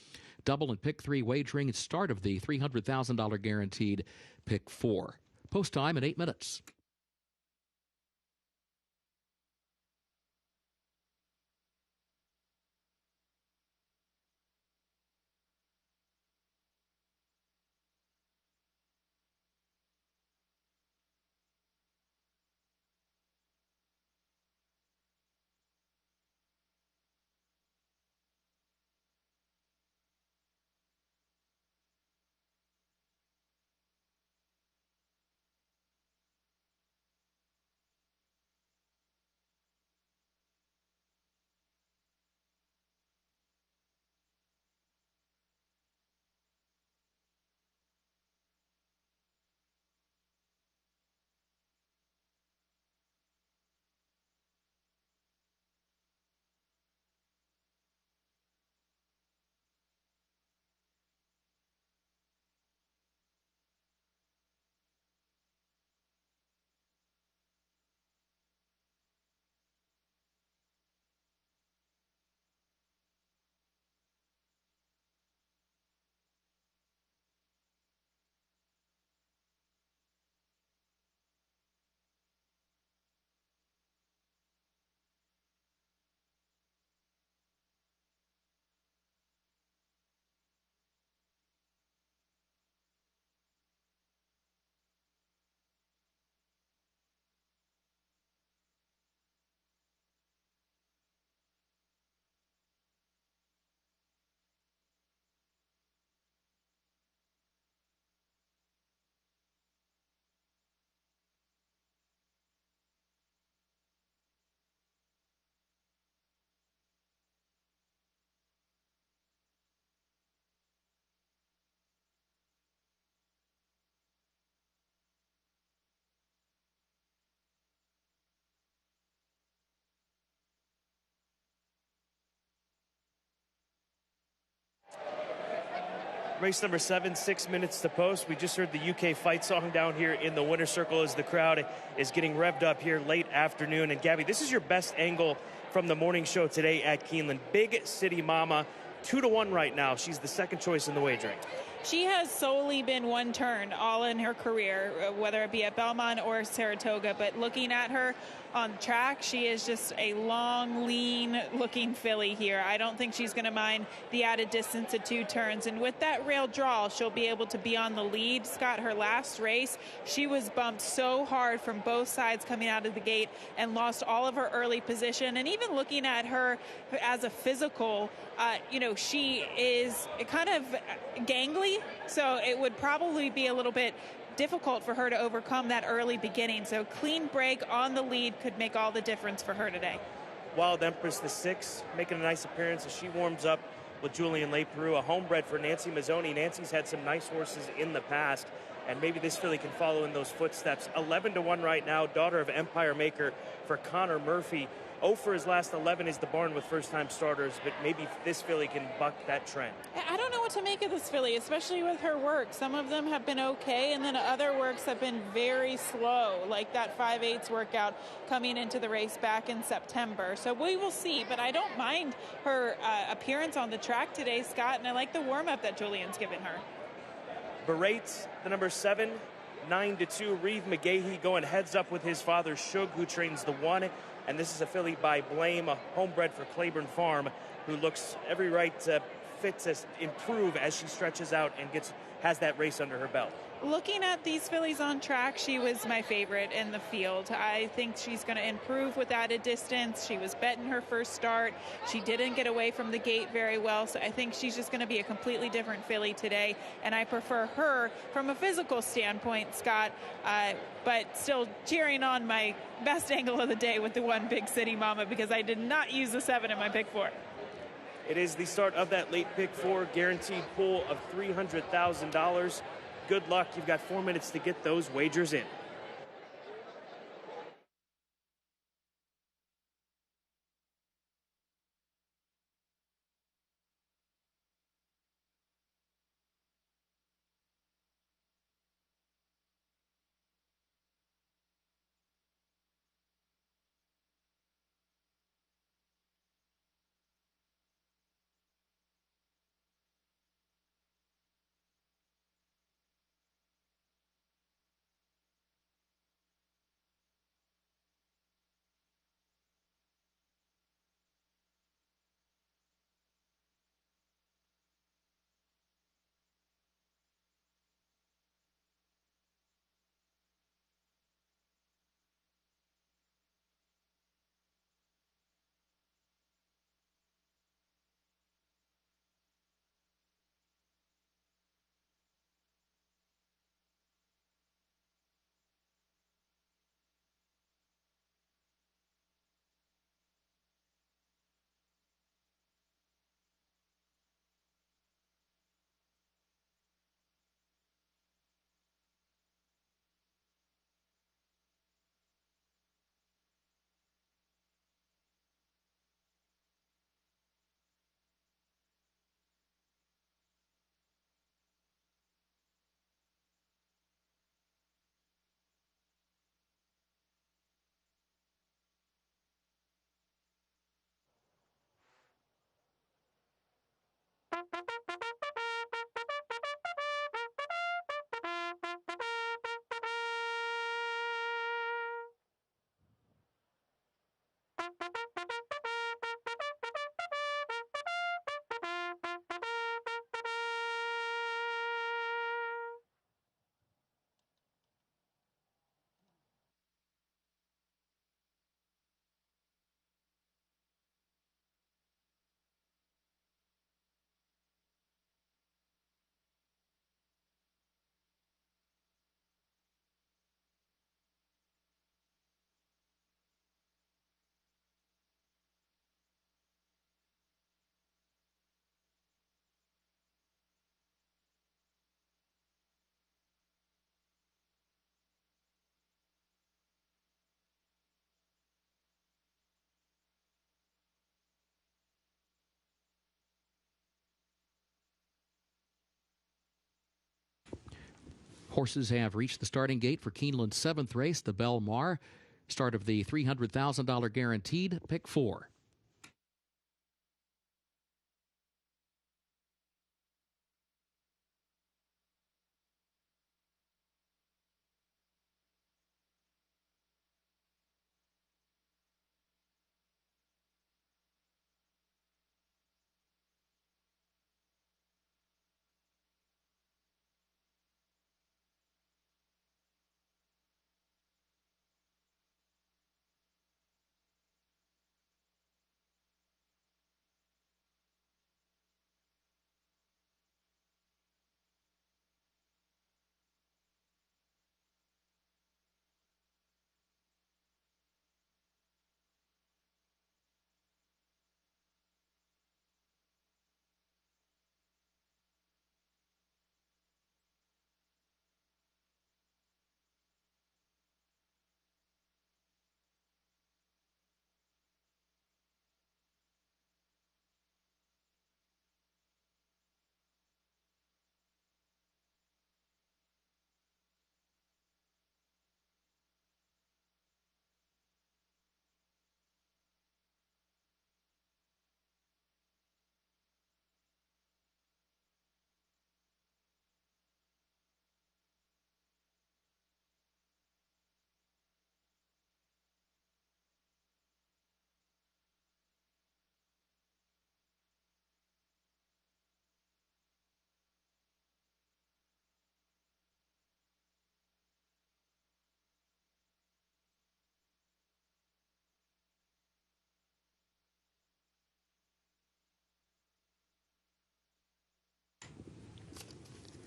Double and pick 3 wagering, start of the $300,000 guaranteed pick 4. Post time in 8 minutes. Race number 7, 6 minutes to post. We just heard the UK fight song down here in the winner's circle as the crowd is getting revved up here late afternoon. And Gabby, this is your best angle from the morning show today at Keeneland. Big City Mama, 2-1 right now. She's the second choice in the wagering. She has solely been one turn all in her career, whether it be at Belmont or Saratoga. But looking at her on track, she is just a long, lean-looking filly here. I don't think she's going to mind the added distance of 2 turns. And with that rail draw, she'll be able to be on the lead. Scott, her last race, she was bumped so hard from both sides coming out of the gate and lost all of her early position. And even looking at her as a physical, she is kind of gangly, so it would probably be a little bit difficult for her to overcome that early beginning. So clean break on the lead could make all the difference for her today. Wild Empress, the 6, making a nice appearance as she warms up with Julian Leperu, a homebred for Nancy Mazzoni. Nancy's had some nice horses in the past, and maybe this filly can follow in those footsteps. 11-1 right now, daughter of Empire Maker for Connor Murphy. 0 for his last 11 is the barn with first-time starters, but maybe this filly can buck that trend. I don't know what to make of this filly, especially with her work. Some of them have been okay, and then other works have been very slow, like that 5/8 workout coming into the race back in September. So we will see, but I don't mind her appearance on the track today, Scott, and I like the warm-up that Julian's given her. Berate, the number 7, 9-2. Reeve McGahee going heads up with his father, Shug, who trains the 1. And this is a filly by Blame, a homebred for Claiborne Farm, who looks every right fit to improve as she stretches out and has that race under her belt. Looking at these fillies on track, she was my favorite in the field. I think she's going to improve with added distance. She was bet in her first start. She didn't get away from the gate very well, so I think she's just going to be a completely different filly today, and I prefer her from a physical standpoint, Scott, but still cheering on my best angle of the day with the 1 Big City Mama, because I did not use the 7 in my pick 4. It is the start of that late pick 4, guaranteed pool of $300,000. Good luck. You've got 4 minutes to get those wagers in. Horses have reached the starting gate for Keeneland's 7th race, the Belle Mar. Start of the $300,000 guaranteed, pick 4.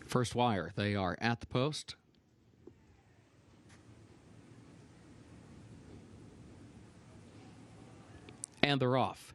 First wire, they are at the post. And they're off.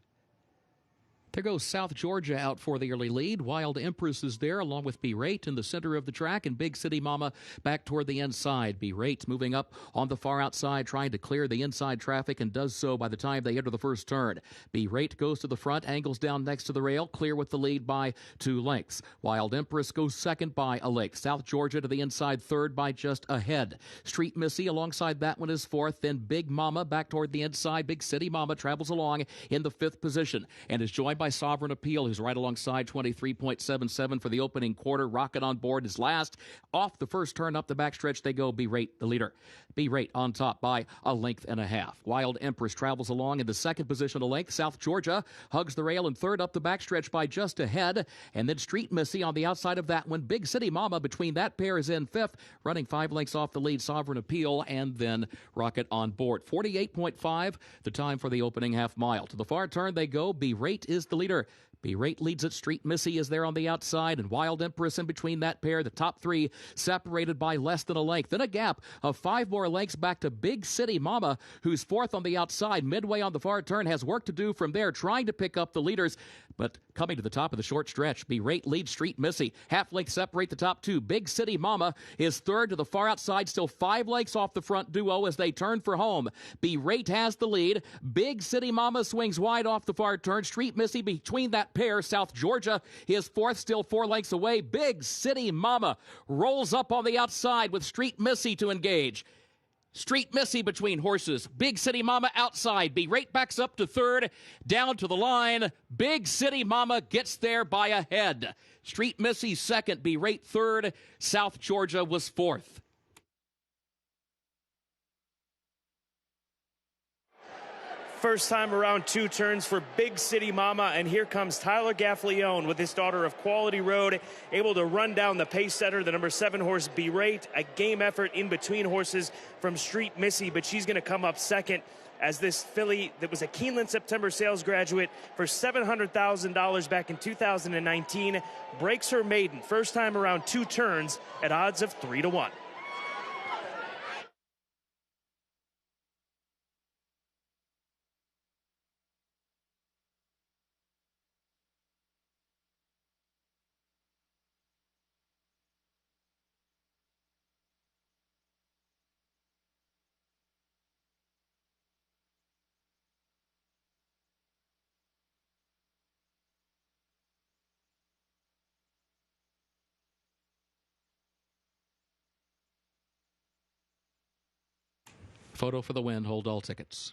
There goes South Georgia out for the early lead. Wild Empress is there along with B-Rate in the center of the track, and Big City Mama back toward the inside. B-Rate moving up on the far outside, trying to clear the inside traffic, and does so by the time they enter the first turn. B-Rate goes to the front, angles down next to the rail, clear with the lead by 2 lengths. Wild Empress goes second by a length. South Georgia to the inside third by just a head. Street Missy alongside that one is fourth. Then Big Mama back toward the inside. Big City Mama travels along in the 5th position and is joined by Sovereign Appeal, who's right alongside 23.77 for the opening quarter. Rocket on Board is last. Off the first turn up the backstretch they go. B-Rate the leader. B-Rate on top by a length and a half. Wild Empress travels along in the 2nd position a length. South Georgia hugs the rail in 3rd up the backstretch by just a head. And then Street Missy on the outside of that one. Big City Mama between that pair is in 5th, running 5 lengths off the lead. Sovereign Appeal and then Rocket on Board. 48.5 the time for the opening half mile. To the far turn they go. B-Rate is the leader. B-Rate leads it. Street Missy is there on the outside, and Wild Empress in between that pair. The top 3 separated by less than a length. Then a gap of 5 more lengths back to Big City Mama, who's 4th on the outside. Midway on the far turn, has work to do from there, trying to pick up the leaders. But coming to the top of the short stretch, B-Rate leads Street Missy. Half length separate the top 2. Big City Mama is 3rd to the far outside, still 5 lengths off the front duo as they turn for home. B-Rate has the lead. Big City Mama swings wide off the far turn. Street Missy between that pair. South Georgia is 4th, still 4 lengths away. Big City Mama rolls up on the outside with Street Missy to engage. Street Missy between horses. Big City Mama outside. Berate backs up to third. Down to the line. Big City Mama gets there by a head. Street Missy second. Berate third. South Georgia was fourth. First time around 2 turns for Big City Mama, and here comes Tyler Gaffleone with his daughter of Quality Road, able to run down the pace setter, the number 7 horse Berate, a game effort in between horses from Street Missy, but she's going to come up second as this filly that was a Keeneland September sales graduate for $700,000 back in 2019 breaks her maiden, first time around 2 turns at odds of 3-1. Photo for the win. Hold all tickets.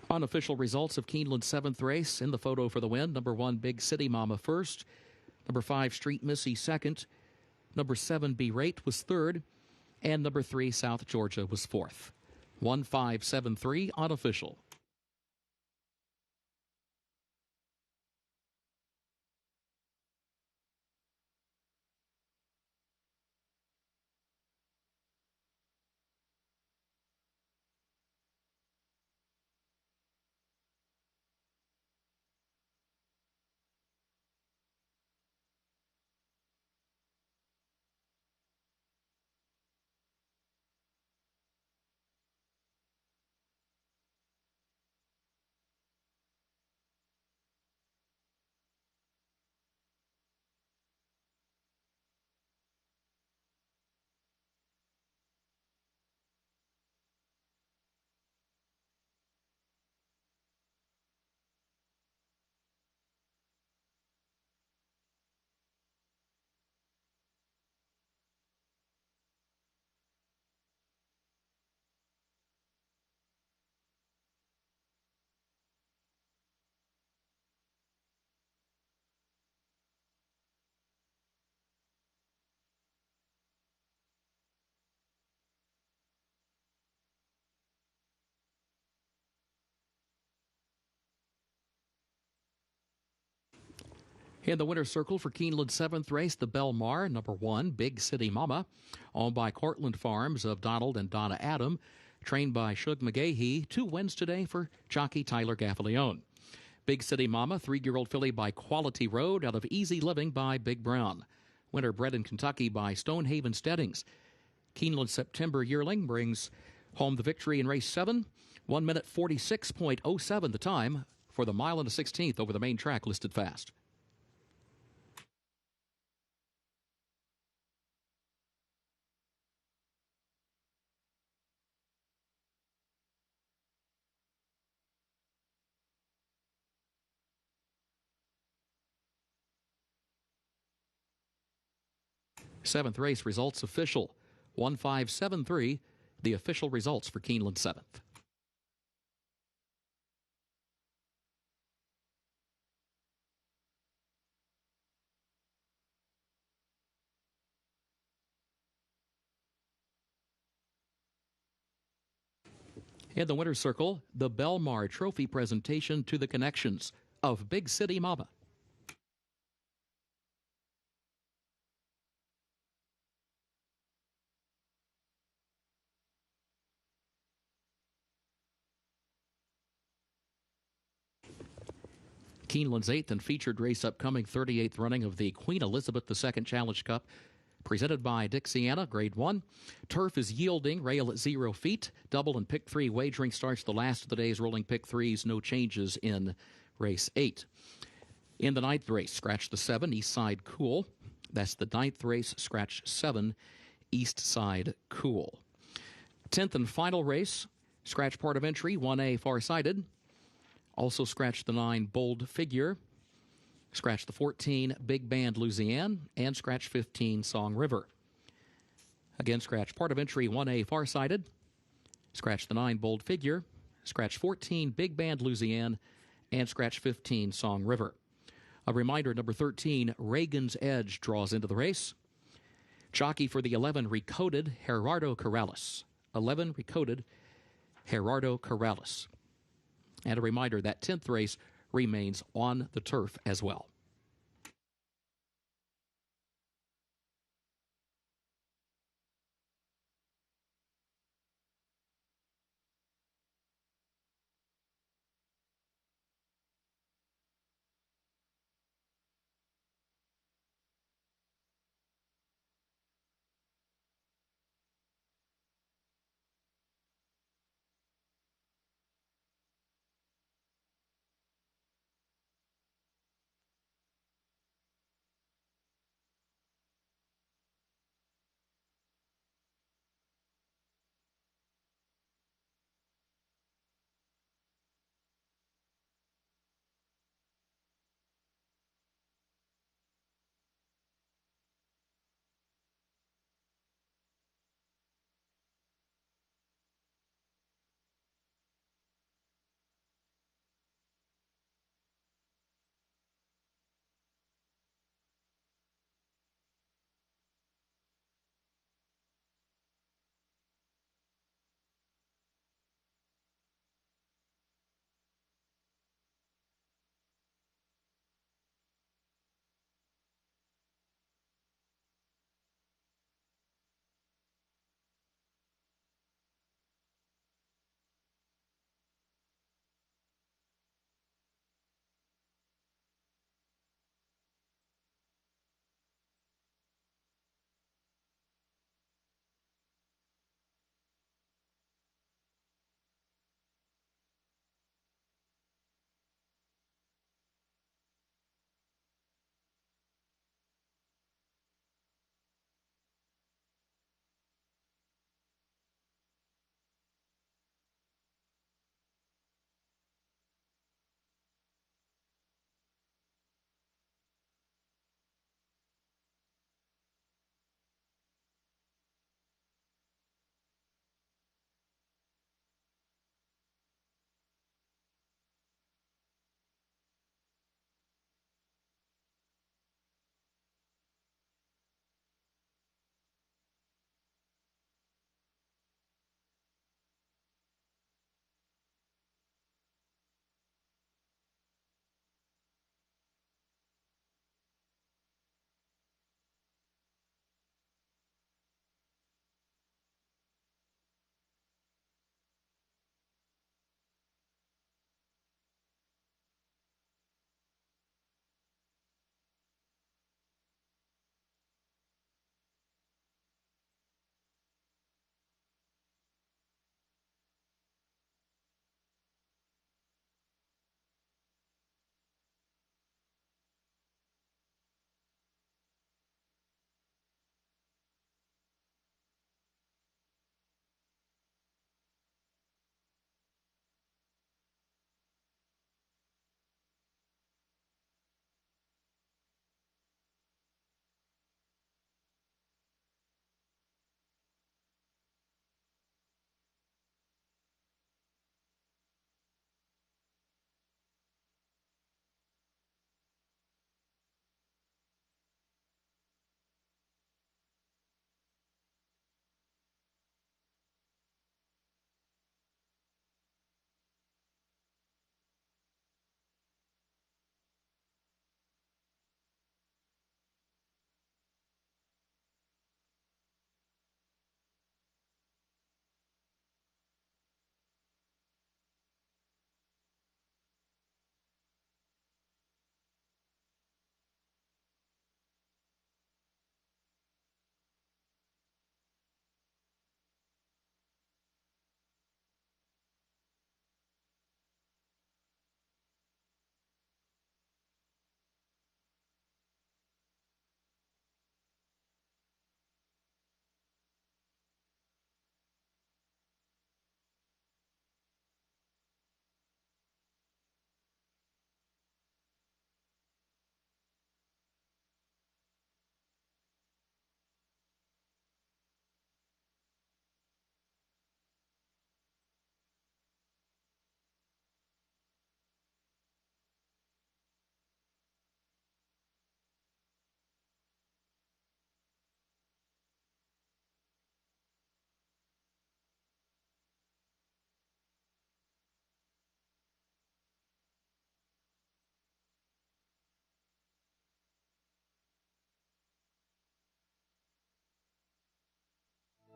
Unofficial results of Keeneland's 7th race. In the photo for the win, number 1, Big City Mama first. Number 5, Street Missy second. Number 7, Berate was third. And number 3, South Georgia was fourth. 1573 unofficial. In the winner's circle for Keeneland's 7th race, the Belmar, number 1, Big City Mama, owned by Cortland Farms of Donald and Donna Adam, trained by Shug McGahee. 2 wins today for jockey Tyler Gaffleone. Big City Mama, 3-year-old filly by Quality Road out of Easy Living by Big Brown. Winner bred in Kentucky by Stonehaven Steadings. Keeneland's September yearling brings home the victory in race 7. 1 minute 46.07 the time for the mile and a 16th over the main track listed fast. Seventh race results official. 1573, the official results for Keeneland 7th. In the winner's circle, the Belmar Trophy presentation to the connections of Big City Mama. Keeneland's 8th and featured race upcoming, 38th running of the Queen Elizabeth II Challenge Cup, presented by Dixiana, Grade 1. Turf is yielding, rail at 0 feet. Double and pick 3 wagering starts the last of the day's rolling pick 3s. No changes in race 8. In the 9th race, scratch the 7, East Side Cool. That's the 9th race, scratch 7, East Side Cool. 10th and final race, scratch part of entry, 1A Farsighted. Also scratch the 9 Bold Figure. Scratch the 14 Big Band Louisiane. And scratch 15 Song River. Again, scratch part of entry, 1A Farsighted. Scratch the 9 Bold Figure. Scratch 14 Big Band Louisiane. And scratch 15 Song River. A reminder, number 13, Reagan's Edge, draws into the race. Jockey for the 11, Recoded, Gerardo Corrales. 11, Recoded, Gerardo Corrales. And a reminder, that 10th race remains on the turf as well.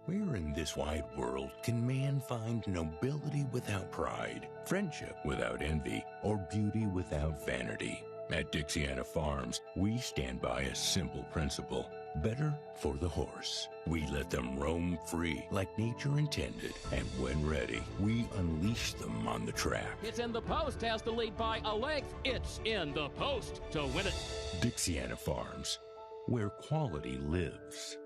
Where in this wide world can man find nobility without pride, friendship without envy, or beauty without vanity? At Dixiana Farms, we stand by a simple principle: better for the horse. We let them roam free like nature intended, and when ready, we unleash them on the track. It's in the post, has to lead by a length. It's in the post to win it. Dixiana Farms, where quality lives.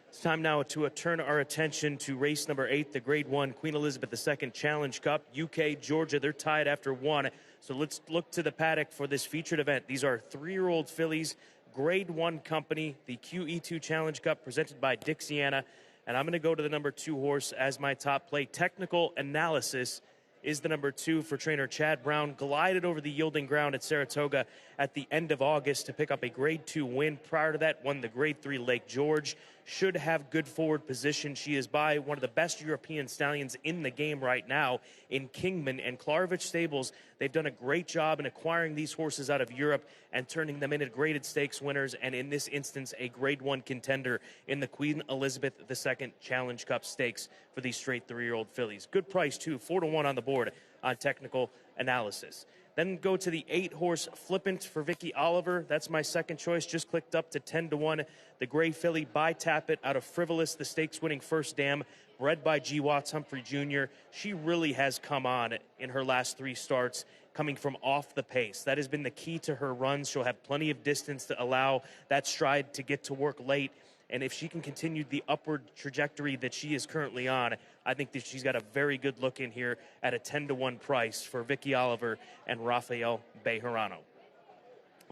It's time now to turn our attention to race number 8, the Grade 1 Queen Elizabeth II Challenge Cup. UK, Georgia, they're tied after 1. So let's look to the paddock for this featured event. These are 3-year-old fillies, Grade 1 company, the QE2 Challenge Cup presented by Dixiana. And I'm going to go to the number 2 horse as my top play. Technical Analysis is the number 2 for trainer Chad Brown. Glided over the yielding ground at Saratoga at the end of August to pick up a Grade 2 win. Prior to that, won the Grade 3 Lake George. Should have good forward position. She is by one of the best European stallions in the game right now in Kingman and Klarovich Stables. They've done a great job in acquiring these horses out of Europe and turning them into graded stakes winners, and in this instance, a Grade 1 contender in the Queen Elizabeth II Challenge Cup Stakes for these straight 3-year-old fillies. Good price, too, 4-1 on the board on Technical Analysis. Then go to the 8-horse Flippant for Vicky Oliver. That's my second choice. Just clicked up to 10-1. The gray filly by Tappet out of Frivolous, the stakes-winning First Dam, bred by G. Watts Humphrey Jr. She really has come on in her last 3 starts, coming from off the pace. That has been the key to her runs. She'll have plenty of distance to allow that stride to get to work late. And if she can continue the upward trajectory that she is currently on, I think that she's got a very good look in here at a 10-1 price for Vicky Oliver and Rafael Bejarano.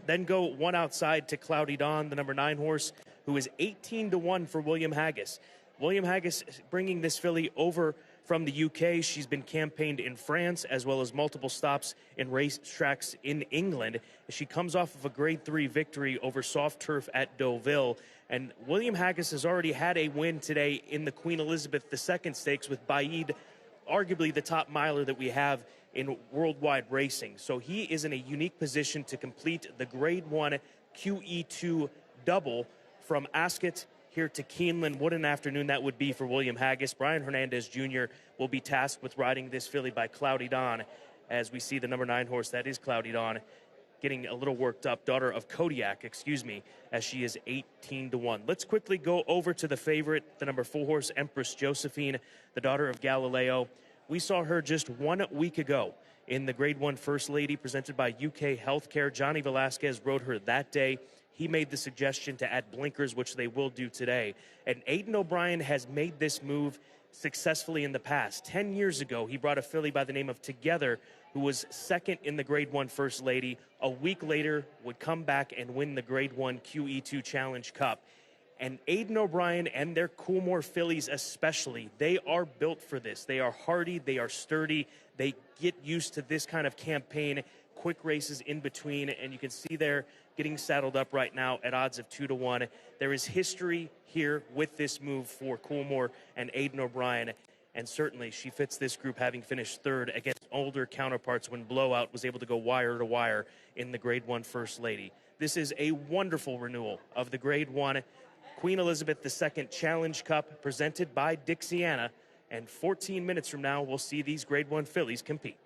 Then go one outside to Cloudy Dawn, the number 9 horse, who is 18-1 for William Haggis. William Haggis bringing this filly over from the UK. She's been campaigned in France as well as multiple stops in racetracks in England. She comes off of a Grade 3 victory over soft turf at Deauville. And William Haggis has already had a win today in the Queen Elizabeth II Stakes with Baid, arguably the top miler that we have in worldwide racing. So he is in a unique position to complete the Grade 1 QE2 double from Ascot here to Keeneland. What an afternoon that would be for William Haggis. Brian Hernandez Jr. will be tasked with riding this filly by Cloudy Dawn, as we see the number 9 horse, that is Cloudy Dawn, getting a little worked up, daughter of Kodiak, as she is 18-1. Let's quickly go over to the favorite, the number 4 horse, Empress Josephine, the daughter of Galileo. We saw her just 1 week ago in the Grade 1 First Lady presented by UK Healthcare. Johnny Velasquez rode her that day. He made the suggestion to add blinkers, which they will do today. And Aidan O'Brien has made this move successfully in the past. 10 years ago, he brought a filly by the name of Together, who was second in the Grade 1 First Lady. A week later, would come back and win the Grade 1 QE2 Challenge Cup. And Aidan O'Brien and their Coolmore fillies especially, they are built for this. They are hardy, they are sturdy, they get used to this kind of campaign, quick races in between, and you can see they're getting saddled up right now at odds of 2-1. There is history here with this move for Coolmore and Aidan O'Brien, and certainly she fits this group, having finished third against older counterparts when Blowout was able to go wire to wire in the Grade 1 First Lady. This is a wonderful renewal of the Grade 1 Queen Elizabeth II Challenge Cup presented by Dixiana, and 14 minutes from now, we'll see these Grade 1 fillies compete.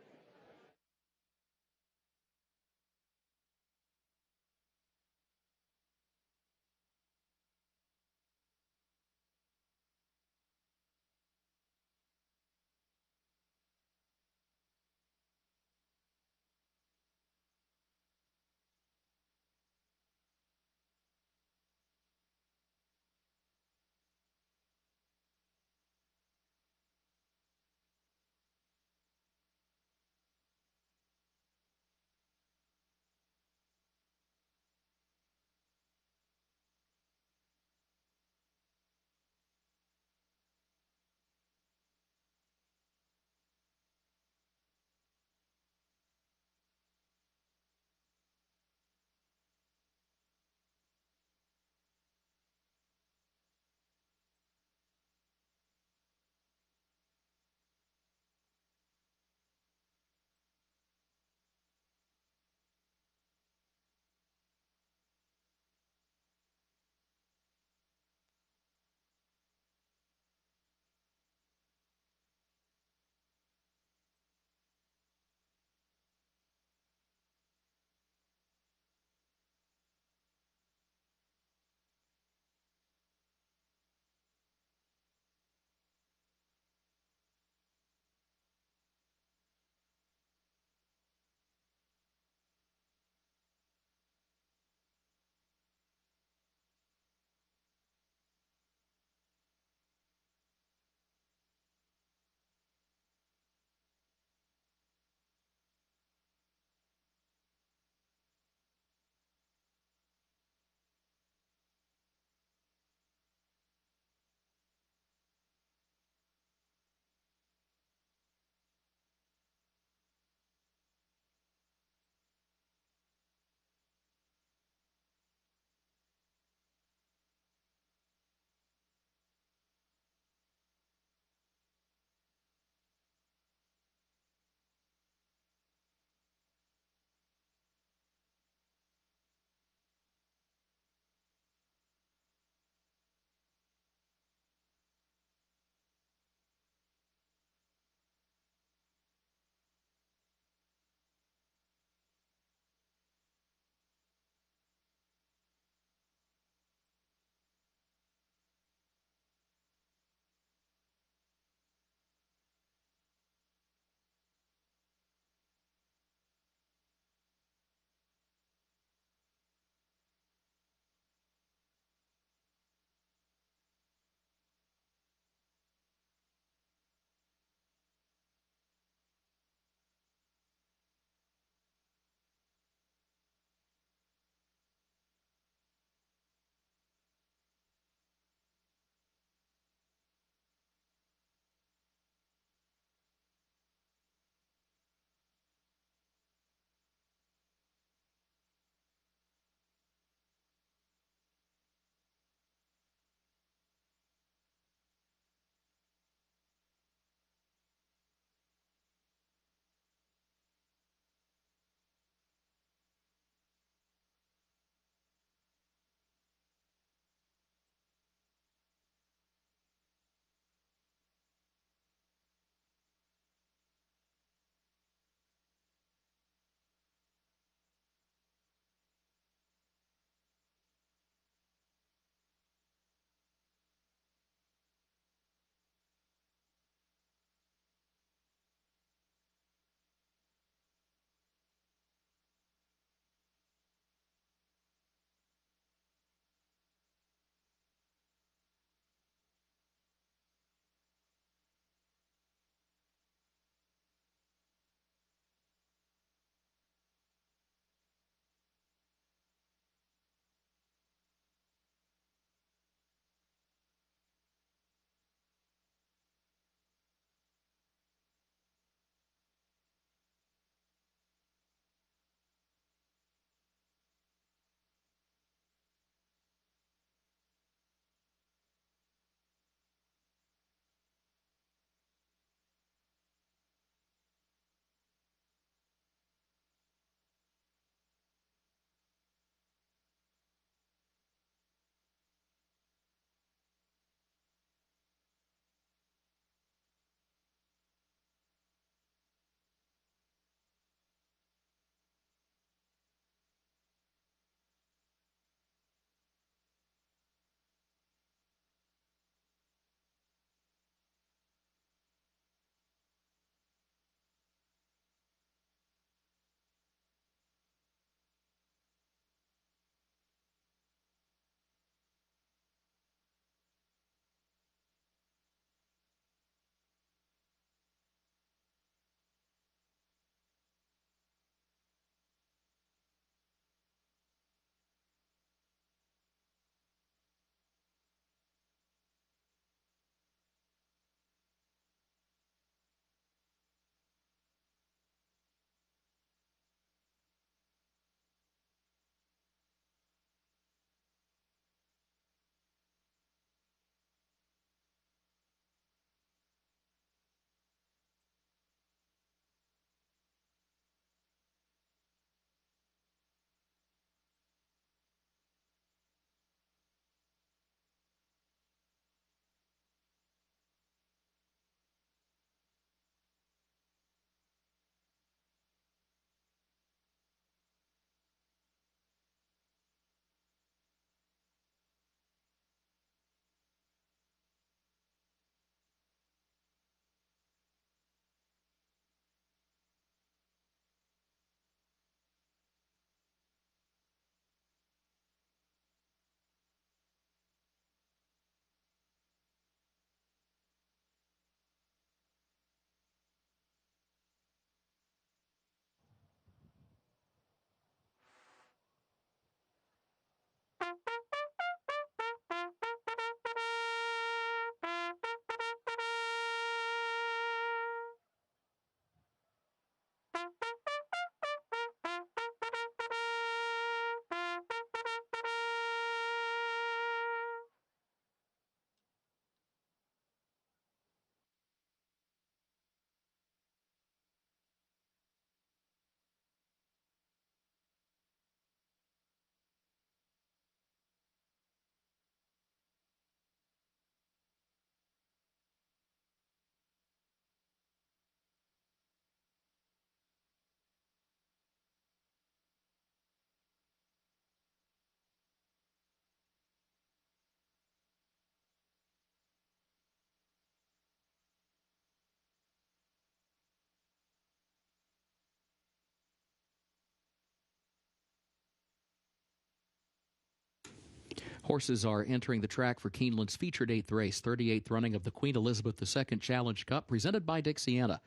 Horses are entering the track for Keeneland's featured 8th race, 38th running of the Queen Elizabeth II Challenge Cup, presented by Dixiana.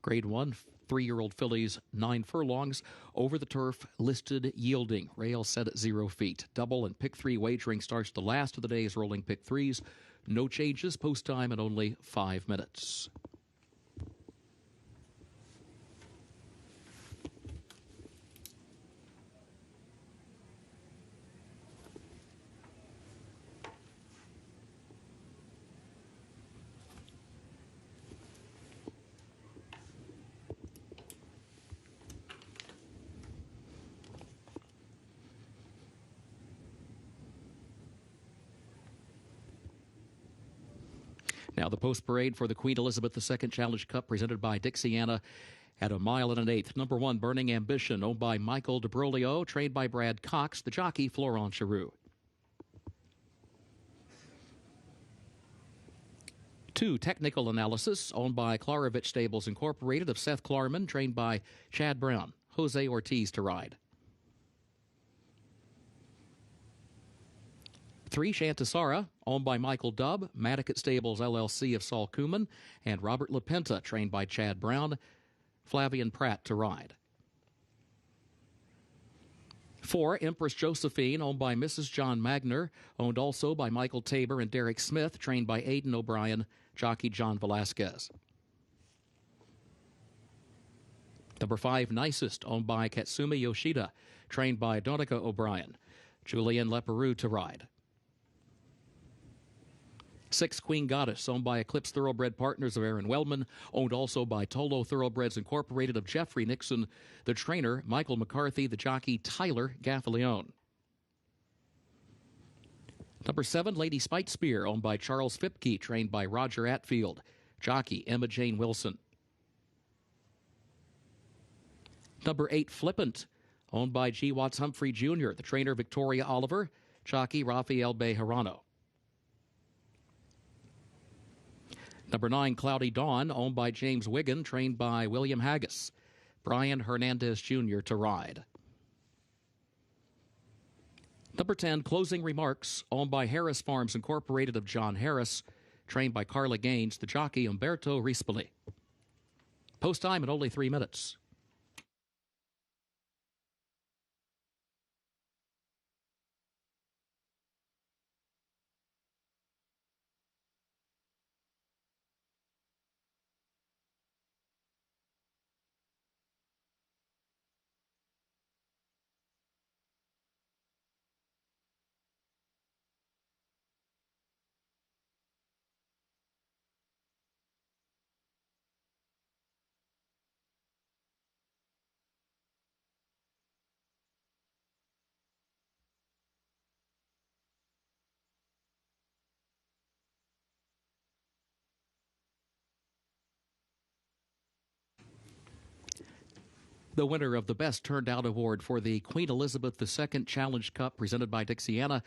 Grade 1, 3-year-old fillies, 9 furlongs, over the turf, listed yielding, rail set at 0 feet. Double and pick 3 wagering starts the last of the day's rolling pick 3s. No changes, post time in only 5 minutes. Now the post parade for the Queen Elizabeth II Challenge Cup, presented by Dixiana, at 1 1/8. Number 1, Burning Ambition, owned by Michael DeBrolio, trained by Brad Cox, the jockey Florent Giroux. 2, Technical Analysis, owned by Klarovich Stables Incorporated, of Seth Klarman, trained by Chad Brown. Jose Ortiz to ride. 3, Shantasara, owned by Michael Dubb, Madicat Stables LLC of Saul Kuman, and Robert LaPenta, trained by Chad Brown. Flavian Pratt to ride. 4, Empress Josephine, owned by Mrs. John Magner, owned also by Michael Tabor and Derek Smith, trained by Aidan O'Brien, jockey John Velasquez. Number 5, Nicest, owned by Katsumi Yoshida, trained by Donica O'Brien. Julian Leperoux to ride. 6, Queen Goddess, owned by Eclipse Thoroughbred Partners of Aaron Wellman, owned also by Tolo Thoroughbreds Incorporated of Jeffrey Nixon, the trainer Michael McCarthy, the jockey Tyler Gaffalione. Number 7, Lady Spite Spear, owned by Charles Fipke, trained by Roger Atfield, jockey Emma Jane Wilson. Number 8, Flippant, owned by G. Watts Humphrey Jr., the trainer Victoria Oliver, jockey Rafael Bejarano. Number 9, Cloudy Dawn, owned by James Wigan, trained by William Haggis. Brian Hernandez Jr. to ride. Number 10, Closing Remarks, owned by Harris Farms Incorporated of John Harris, trained by Carla Gaines, the jockey Umberto Rispoli. Post time in only 3 minutes. The winner of the Best Turned Out Award for the Queen Elizabeth II Challenge Cup, presented by Dixiana,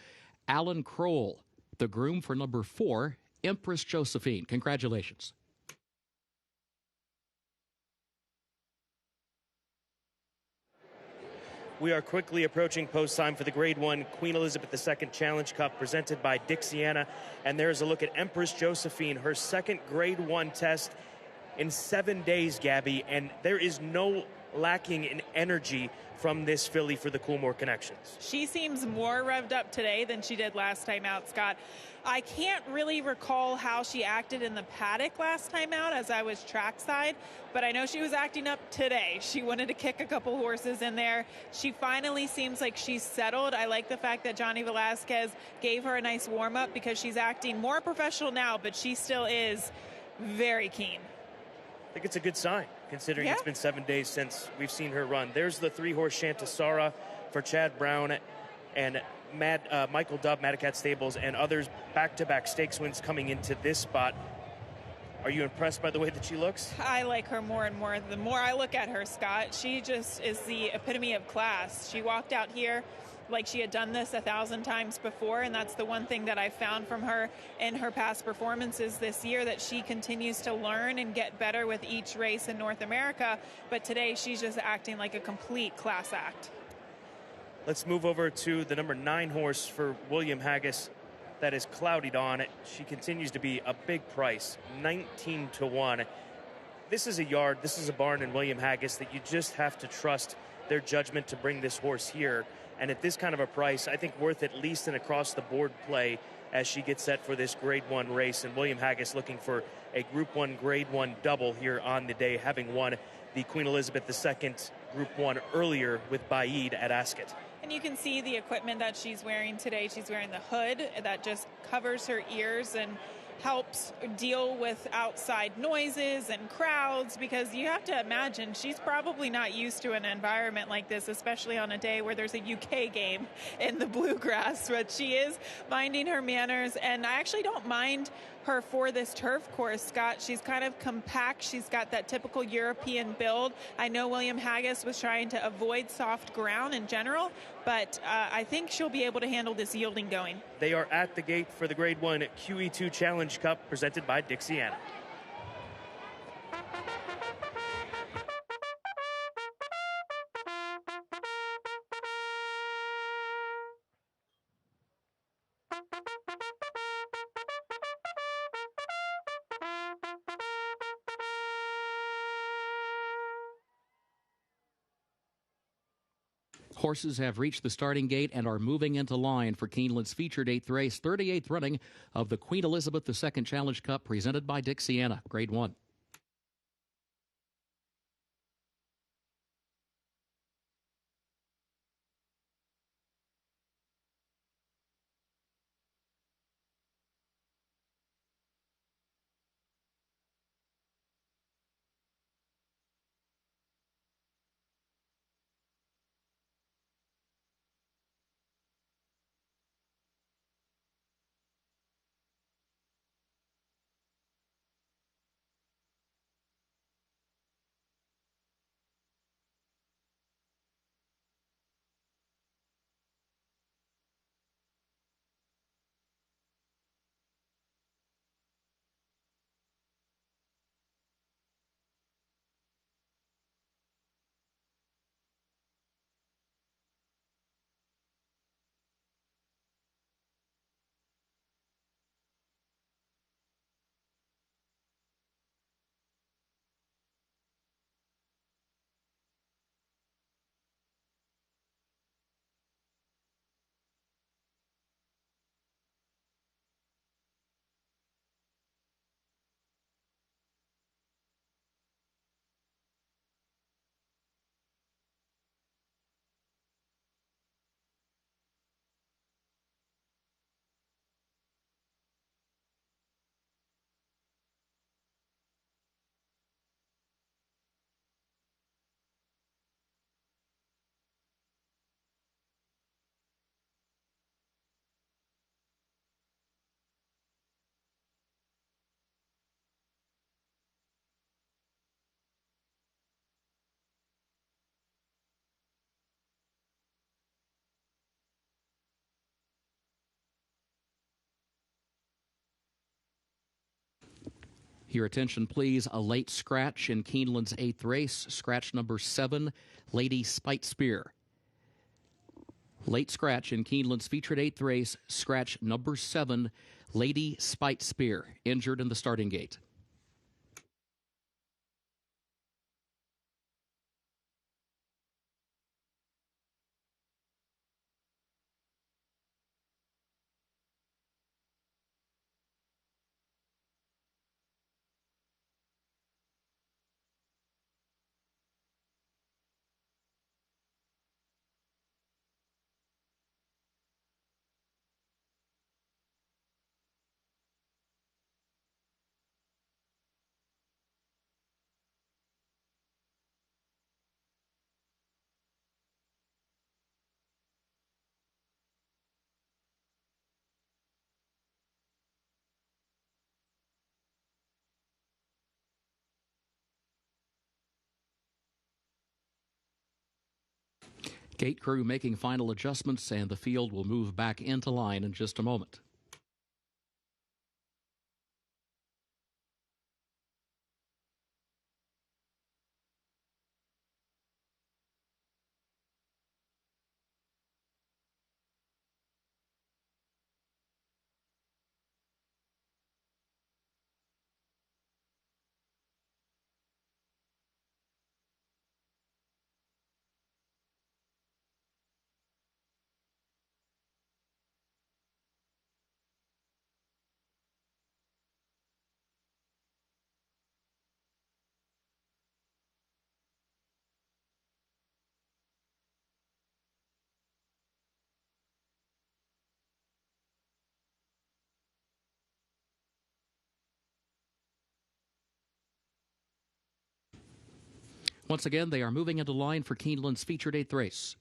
Alan Kroll, the groom for number 4, Empress Josephine. Congratulations. We are quickly approaching post time for the Grade 1 Queen Elizabeth II Challenge Cup, presented by Dixiana. And there's a look at Empress Josephine, her second Grade 1 test in 7 days, Gabby, and there is no lacking in energy from this filly for the Coolmore Connections. She seems more revved up today than she did last time out, Scott. I can't really recall how she acted in the paddock last time out, as I was trackside, but I know she was acting up today. She wanted to kick a couple horses in there. She finally seems like she's settled. I like the fact that Johnny Velasquez gave her a nice warm-up, because she's acting more professional now, but she still is very keen. I think it's a good sign, considering it's been 7 days since we've seen her run. There's the 3-horse Shantasara for Chad Brown and Michael Dubb, Madicat Stables, and others. Back-to-back stakes wins coming into this spot. Are you impressed by the way that she looks? I like her more and more. The more I look at her, Scott, she just is the epitome of class. She walked out here like she had done this 1,000 times before, and that's the one thing that I found from her in her past performances this year, that she continues to learn and get better with each race in North America, but today she's just acting like a complete class act. Let's move over to the number 9 horse for William Haggis. That is Cloudy Dawn. She continues to be a big price, 19-1. This is a yard, this is a barn in William Haggis that you just have to trust their judgment to bring this horse here. And at this kind of a price, I think worth at least an across-the-board play as she gets set for this Grade 1 race. And William Haggis looking for a Group 1, Grade 1 double here on the day, having won the Queen Elizabeth II Group 1 earlier with Baid at Ascot. And you can see the equipment that she's wearing today. She's wearing the hood that just covers her ears and helps deal with outside noises and crowds, because you have to imagine she's probably not used to an environment like this, especially on a day where there's a UK game in the bluegrass. But she is minding her manners, and I actually don't mind her for this turf course, Scott. She's kind of compact. She's got that typical European build. I know William Haggis was trying to avoid soft ground in general, but I think she'll be able to handle this yielding going. They are at the gate for the Grade 1 QE2 Challenge Cup presented by Dixiana. Horses have reached the starting gate and are moving into line for Keeneland's featured 8th race, 38th running of the Queen Elizabeth II Challenge Cup presented by Dixiana, Grade 1. Your attention, please. A late scratch in Keeneland's 8th race. Scratch number 7, Lady Spite Spear. Late scratch in Keeneland's featured 8th race. Scratch number 7, Lady Spite Spear, injured in the starting gate. Gate crew making final adjustments, and the field will move back into line in just a moment. Once again, they are moving into line for Keeneland's featured 8th race.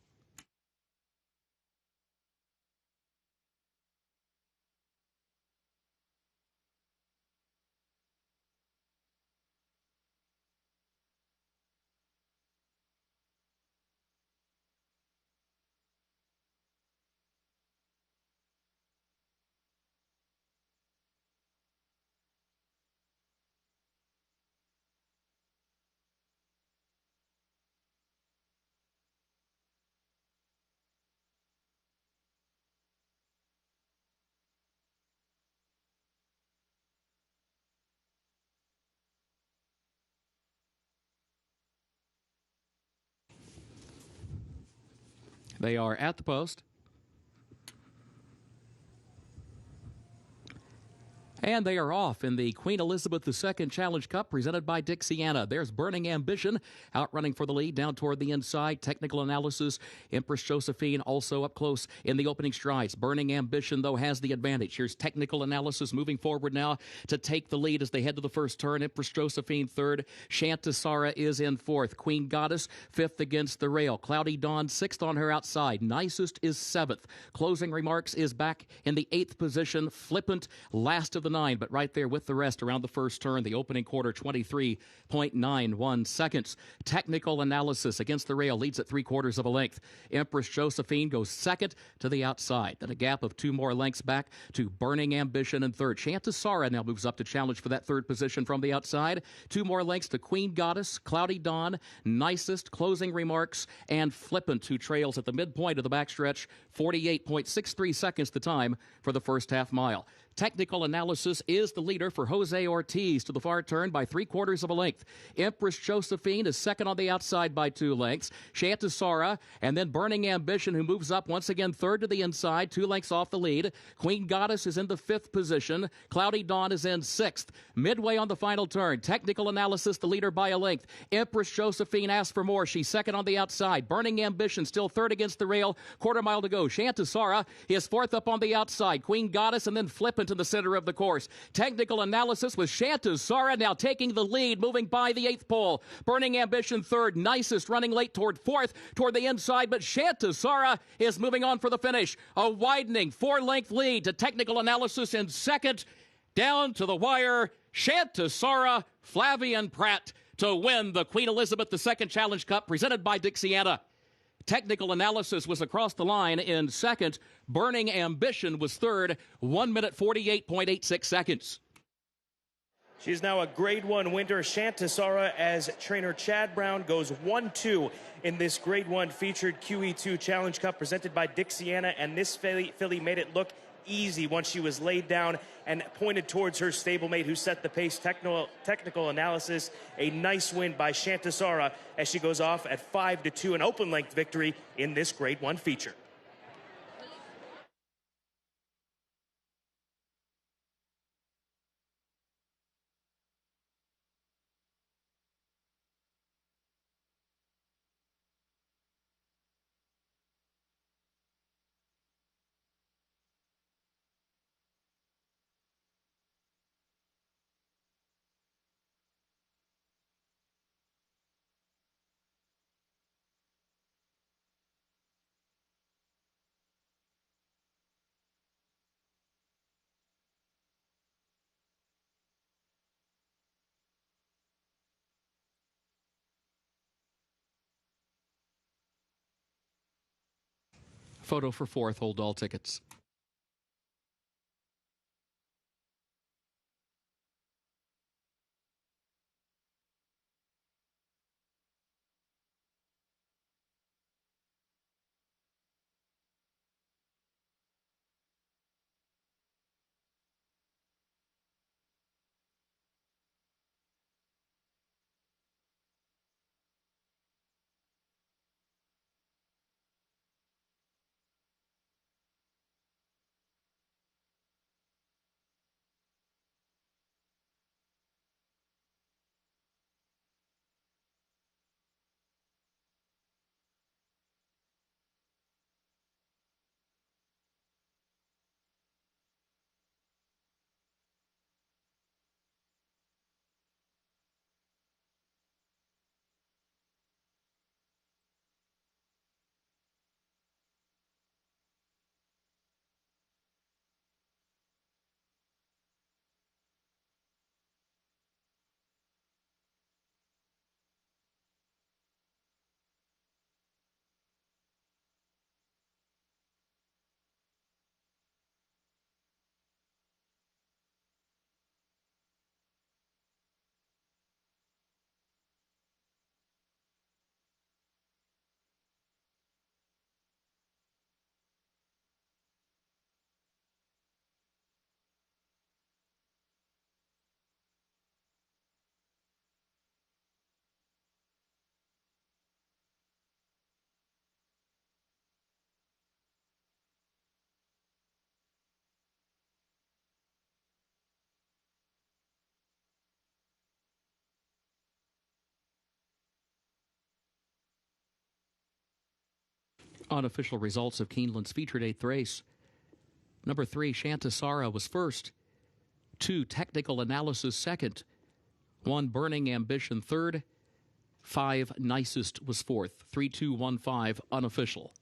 They are at the post. And they are off in the Queen Elizabeth II Challenge Cup presented by Dixiana. There's Burning Ambition outrunning for the lead down toward the inside. Technical Analysis, Empress Josephine also up close in the opening strides. Burning Ambition, though, has the advantage. Here's Technical Analysis moving forward now to take the lead as they head to the first turn. Empress Josephine third. Shantasara is in fourth. Queen Goddess fifth against the rail. Cloudy Dawn sixth on her outside. Nicest is seventh. Closing Remarks is back in the eighth position. Flippant last of the nine, but right there with the rest around the first turn. The opening quarter, 23.91 seconds. Technical Analysis against the rail leads at 3/4 of a length. Empress Josephine goes second to the outside. Then a gap of 2 more lengths back to Burning Ambition in third. Shantasara now moves up to challenge for that third position from the outside. 2 more lengths to Queen Goddess, Cloudy Dawn, Nicest, Closing Remarks, and Flippant, who trails at the midpoint of the backstretch. 48.63 seconds the time for the first half mile. Technical Analysis is the leader for Jose Ortiz to the far turn by 3/4 of a length. Empress Josephine is second on the outside by 2 lengths. Shantasara and then Burning Ambition, who moves up once again third to the inside, 2 lengths off the lead. Queen Goddess is in the 5th position. Cloudy Dawn is in 6th. Midway on the final turn, Technical Analysis the leader by a length. Empress Josephine asks for more. She's second on the outside. Burning Ambition still third against the rail. 1/4 mile to go. Shantasara is fourth up on the outside. Queen Goddess and then Flippant in the center of the course. Technical Analysis with Shantasara now taking the lead, moving by the 8th pole. Burning Ambition third. Nicest running late toward 4th, toward the inside, but Shantasara is moving on for the finish. A widening 4-length lead to Technical Analysis in second. Down to the wire, Shantasara, Flavian Pratt to win the Queen Elizabeth II Challenge Cup presented by Dixiana. Technical Analysis was across the line in second. Burning Ambition was third, 1 minute 48.86 seconds. She's now a Grade 1 winner. Shantasara, as trainer Chad Brown goes 1-2 in this Grade 1 featured QE2 Challenge Cup presented by Dixiana, and this filly made it look easy once she was laid down and pointed towards her stablemate who set the pace. Technical Analysis, a nice win by Shantasara as she goes off at 5-2, an open length victory in this Grade 1 feature. Photo for fourth. Hold all tickets. Unofficial results of Keeneland's featured 8th race. Number 3, Shantasara was first. 2, Technical Analysis second. 1, Burning Ambition third. 5, Nicest was fourth. 3-2-1-5 unofficial.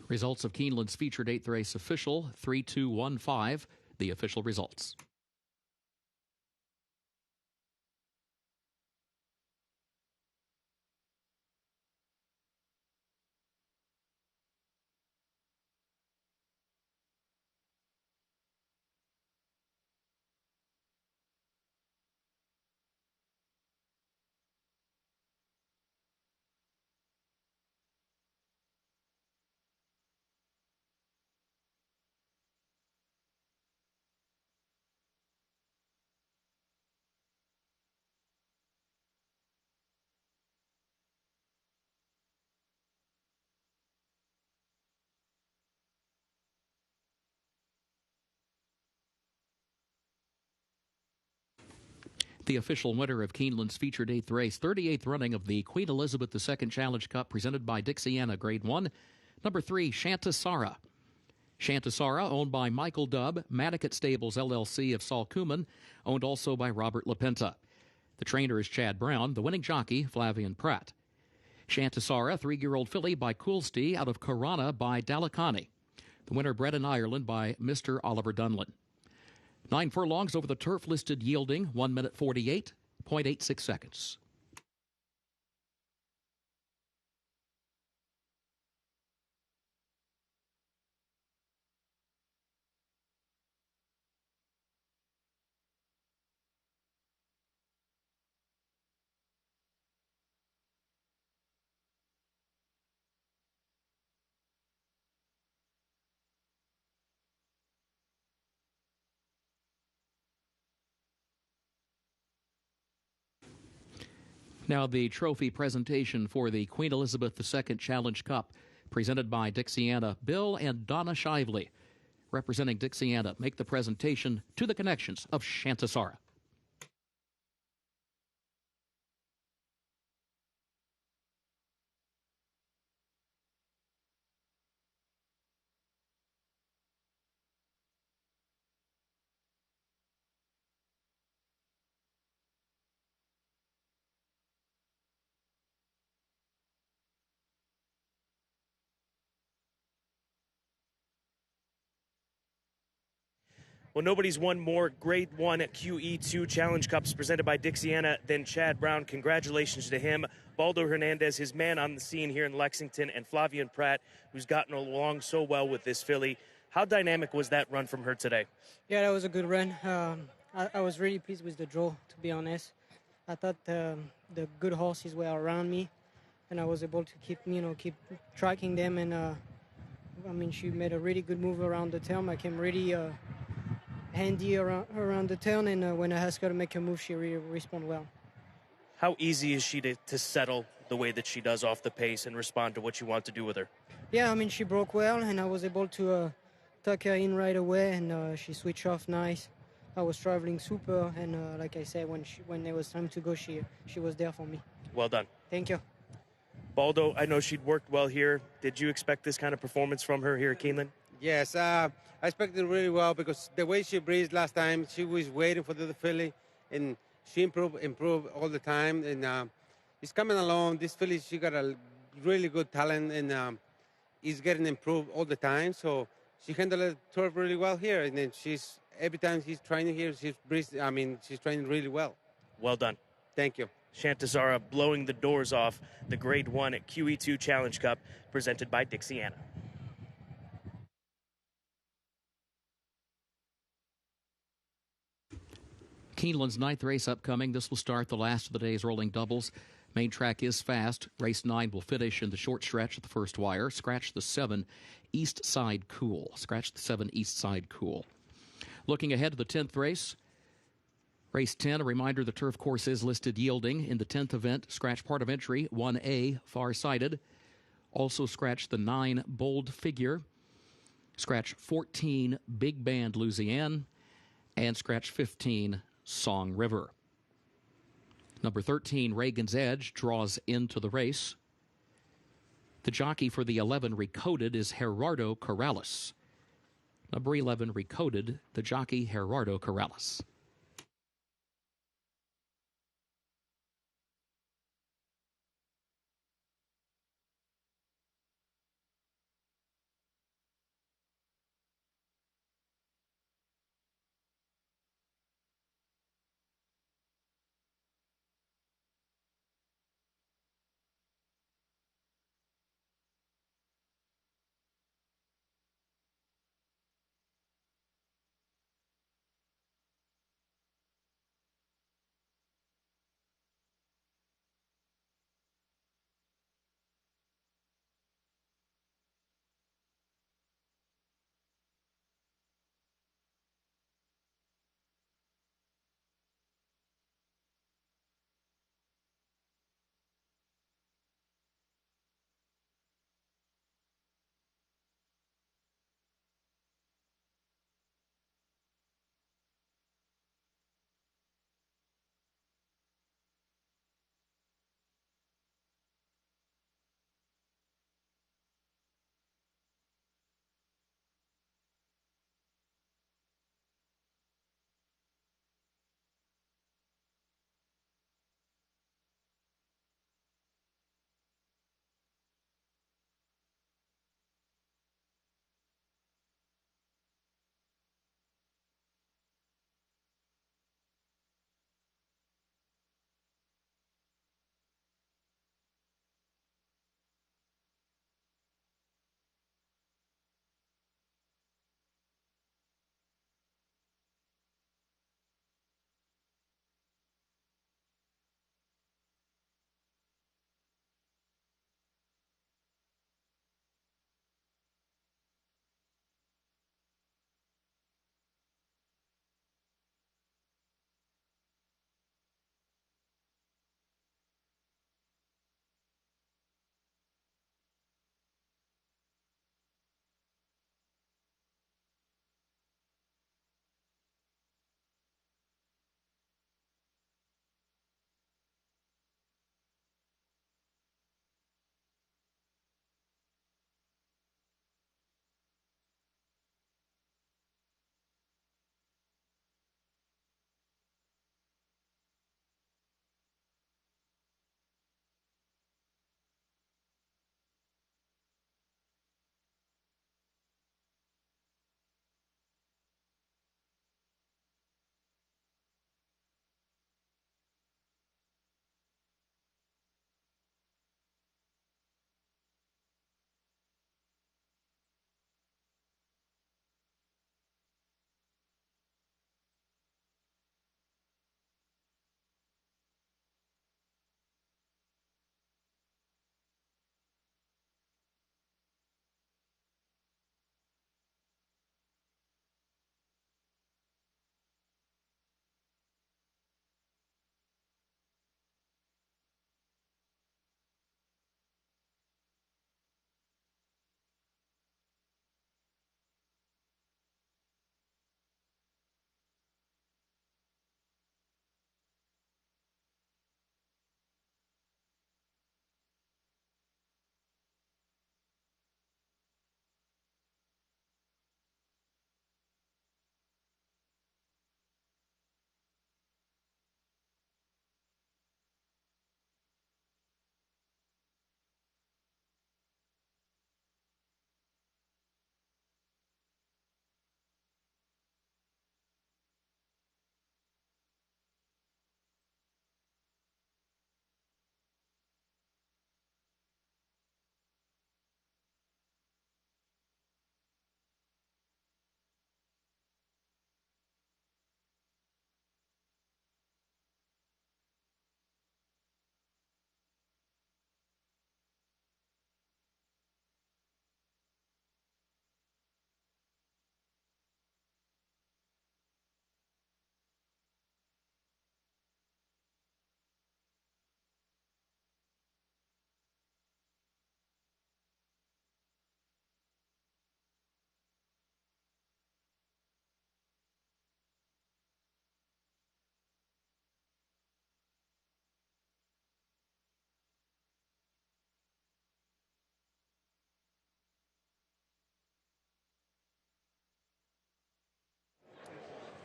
Results of Keeneland's featured 8th race official, 3-2-1-5, the official results. The official winner of Keeneland's featured 8th race, 38th running of the Queen Elizabeth II Challenge Cup presented by Dixiana Grade 1, number 3, Shantasara. Shantasara, owned by Michael Dubb, Madaket Stables LLC of Salcuman, owned also by Robert LaPenta. The trainer is Chad Brown, the winning jockey, Flavian Pratt. Shantasara, 3-year-old filly by Coolsty out of Corona by Dalakani. The winner bred in Ireland by Mr. Oliver Dunlin. 9 furlongs over the turf, listed yielding 1 minute 48.86 seconds. Now the trophy presentation for the Queen Elizabeth II Challenge Cup, presented by Dixiana. Bill and Donna Shively, representing Dixiana, make the presentation to the connections of Shantasara. Well, nobody's won more Grade 1 QE2 Challenge Cups presented by Dixiana than Chad Brown. Congratulations to him. Baldo Hernandez, his man on the scene here in Lexington, and Flavian Pratt, who's gotten along so well with this filly. How dynamic was that run from her today? Yeah, that was a good run. I was really pleased with the draw, to be honest. I thought the good horses were around me, and I was able to keep tracking them. And she made a really good move around the turn. I came really handy around the turn, and when I asked her to make a move, she really responded well. How easy is she to settle the way that she does off the pace and respond to what you want to do with her? Yeah, she broke well, and I was able to tuck her in right away, and she switched off nice. I was traveling super, and like I said, when it was time to go, she was there for me. Well done. Thank you. Baldo, I know she'd worked well here. Did you expect this kind of performance from her here at Keeneland? Yes, I expected really well because the way she breathed last time, she was waiting for the filly, and she improve all the time, and it's coming along. This filly, she got a really good talent, and is getting improved all the time. So she handled the turf really well here, and then every time she's training here, she's training really well. Well done. Thank you. Shantazara blowing the doors off the Grade 1 at QE2 Challenge Cup presented by Dixiana. Keeneland's ninth race upcoming. This will start the last of the day's rolling doubles. Main track is fast. Race 9 will finish in the short stretch at the first wire. Scratch the 7 east side cool. Scratch the 7 east side cool. Looking ahead to the 10th race. Race 10, a reminder the turf course is listed yielding. In the 10th event, scratch part of entry 1A, far-sighted. Also scratch the 9 bold figure. Scratch 14, Big Band Louisiane. And scratch 15, Song River. Number 13, Reagan's Edge, draws into the race. The jockey for the 11 Recoded is Gerardo Corrales. Number 11 Recoded, the jockey Gerardo Corrales.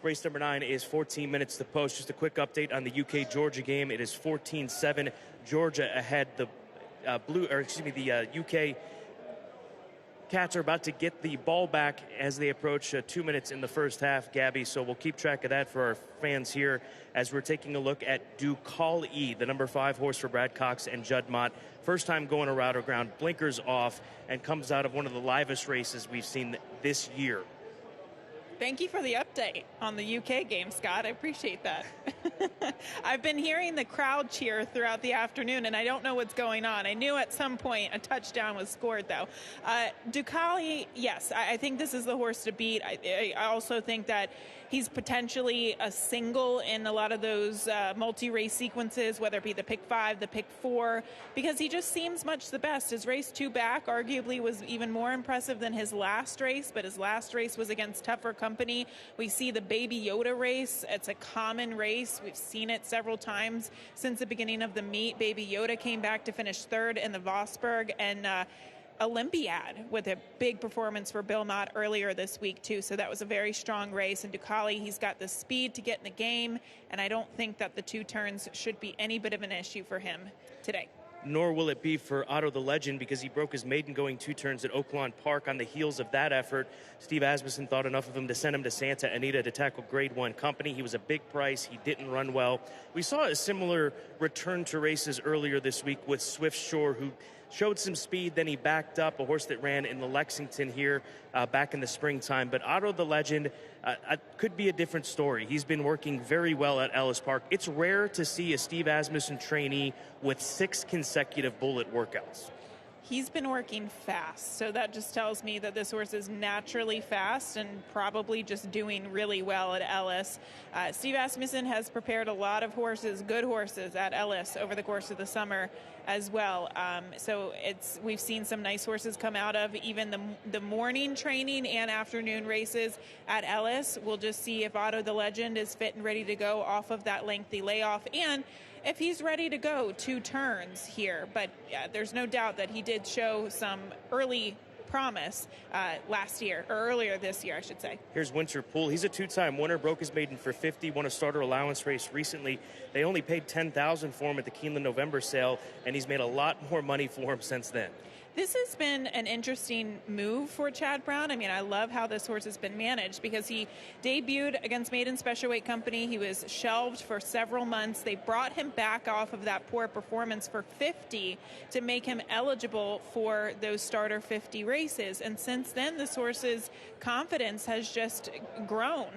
Race number 9 is 14 minutes to post. Just a quick update on the UK-Georgia game. It is 14-7. Georgia ahead. The UK Cats are about to get the ball back as they approach 2 minutes in the first half, Gabby. So we'll keep track of that for our fans here as we're taking a look at Ducali, the number 5 horse for Brad Cox and Judd Mott. First time going around ground, blinkers off, and comes out of one of the livest races we've seen this year. Thank you for the update on the UK game, Scott. I appreciate that. I've been hearing the crowd cheer throughout the afternoon, and I don't know what's going on. I knew at some point a touchdown was scored, though. Ducali, yes, I think this is the horse to beat. I also think that he's potentially a single in a lot of those multi-race sequences, whether it be the pick 5, the pick 4, because he just seems much the best. His race 2 back arguably was even more impressive than his last race, but his last race was against tougher company. We see the Baby Yoda race. It's a common race. We've seen it several times since the beginning of the meet. Baby Yoda came back to finish 3rd in the Vosburg, and Olympiad with a big performance for Bill Mott earlier this week too. So that was a very strong race. And Ducali, he's got the speed to get in the game, and I don't think that the 2 turns should be any bit of an issue for him today. Nor will it be for Otto the Legend, because he broke his maiden going 2 turns at Oaklawn Park. On the heels of that effort, Steve Asmussen thought enough of him to send him to Santa Anita to tackle Grade 1 company. He was a big price. He didn't run well. We saw a similar return to races earlier this week with Swift Shore, who showed some speed, then he backed up, a horse that ran in the Lexington here back in the springtime. But Otto the Legend could be a different story. He's been working very well at Ellis Park. It's rare to see a Steve Asmussen trainee with 6 consecutive bullet workouts. He's been working fast, so that just tells me that this horse is naturally fast and probably just doing really well at Ellis. Steve Asmussen has prepared a lot of horses, good horses, at Ellis over the course of the summer as well. So we've seen some nice horses come out of even the morning training and afternoon races at Ellis. We'll just see if Otto the Legend is fit and ready to go off of that lengthy layoff, and if he's ready to go 2 turns here. But yeah, there's no doubt that he did show some early promise last year, or earlier this year, I should say. Here's Winter Pool. He's a 2-time winner, broke his maiden for 50, won a starter allowance race recently. They only paid $10,000 for him at the Keeneland November sale, and he's made a lot more money for him since then. This has been an interesting move for Chad Brown. I mean, I love how this horse has been managed, because he debuted against Maiden Special Weight Company. He was shelved for several months. They brought him back off of that poor performance for 50 to make him eligible for those starter 50 races. And since then, this horse's confidence has just grown.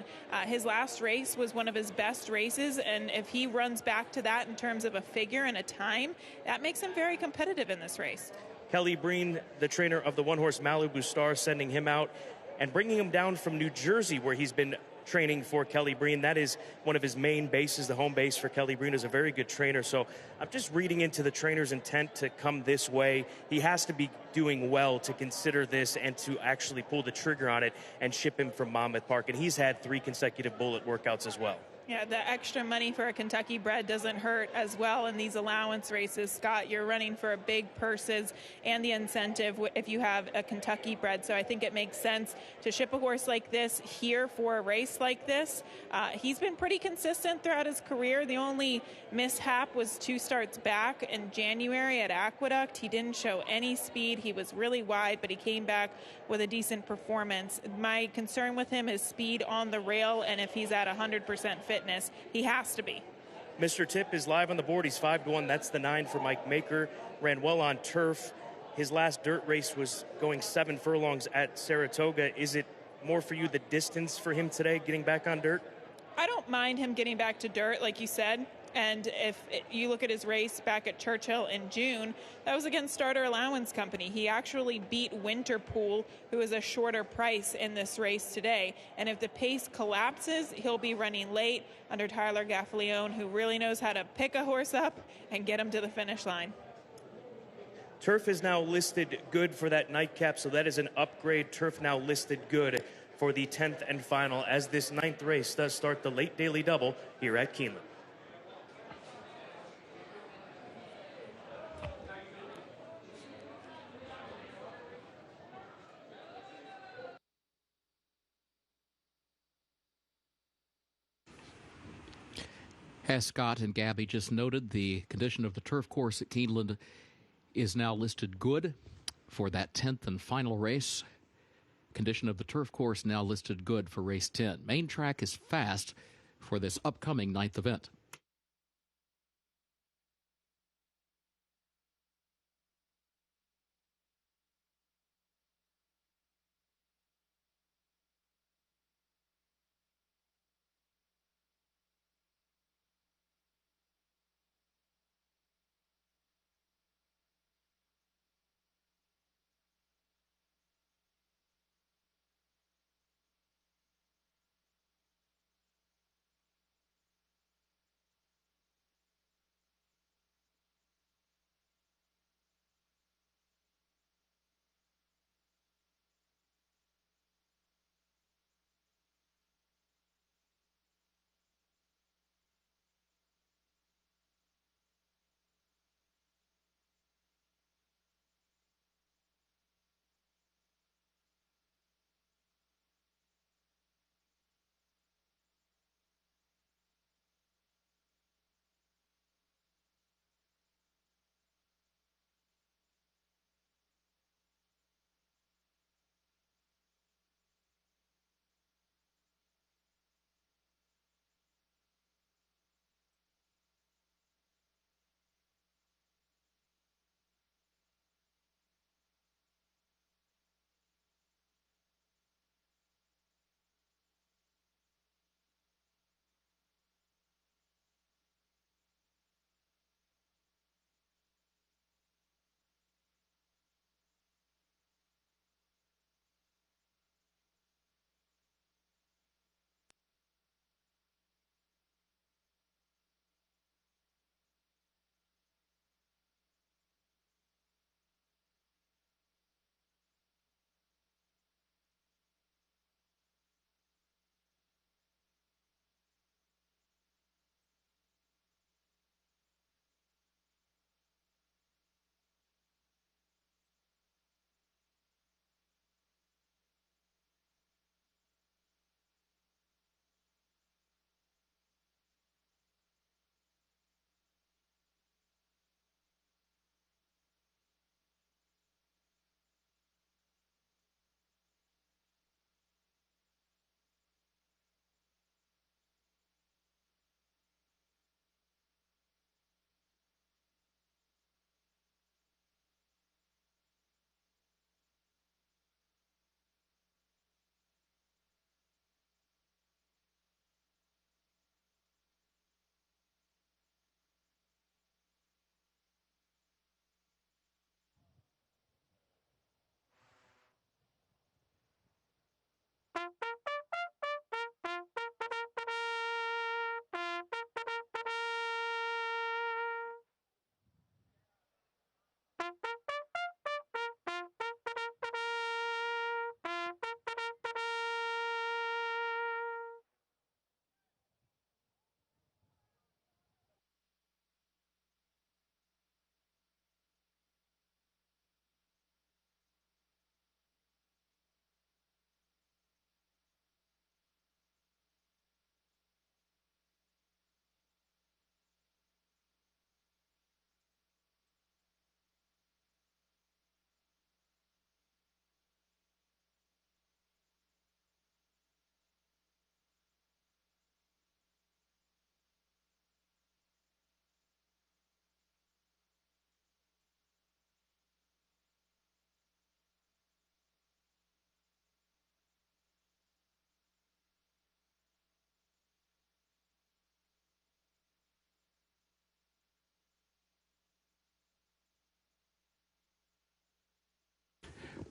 His last race was one of his best races, and if he runs back to that in terms of a figure and a time, that makes him very competitive in this race. Kelly Breen, the trainer of the one-horse Malibu Star, sending him out and bringing him down from New Jersey, where he's been training for Kelly Breen. That is one of his main bases. The home base for Kelly Breen is a very good trainer. So I'm just reading into the trainer's intent to come this way. He has to be doing well to consider this and to actually pull the trigger on it and ship him from Monmouth Park. And he's had 3 consecutive bullet workouts as well. Yeah, the extra money for a Kentucky bred doesn't hurt as well in these allowance races. Scott, you're running for big purses and the incentive if you have a Kentucky bred. So I think it makes sense to ship a horse like this here for a race like this. He's been pretty consistent throughout his career. The only mishap was 2 starts back in January at Aqueduct. He didn't show any speed. He was really wide, but he came back with a decent performance. My concern with him is speed on the rail, and if he's at 100% fitness, he has to be. Mr. Tip is live on the board. He's 5-1. That's the 9 for Mike Maker. Ran well on turf. His last dirt race was going 7 furlongs at Saratoga. Is it more for you the distance for him today, getting back on dirt? I don't mind him getting back to dirt, like you said. And if you look at his race back at Churchill in June, that was against Starter Allowance Company. He actually beat Winterpool, who is a shorter price in this race today. And if the pace collapses, he'll be running late under Tyler Gaffalione, who really knows how to pick a horse up and get him to the finish line. Turf is now listed good for that nightcap, so that is an upgrade. Turf now listed good for the 10th and final, as this 9th race does start the late daily double here at Keeneland. As Scott and Gabby just noted, the condition of the turf course at Keeneland is now listed good for that 10th and final race. Condition of the turf course now listed good for race 10. Main track is fast for this upcoming 9th event.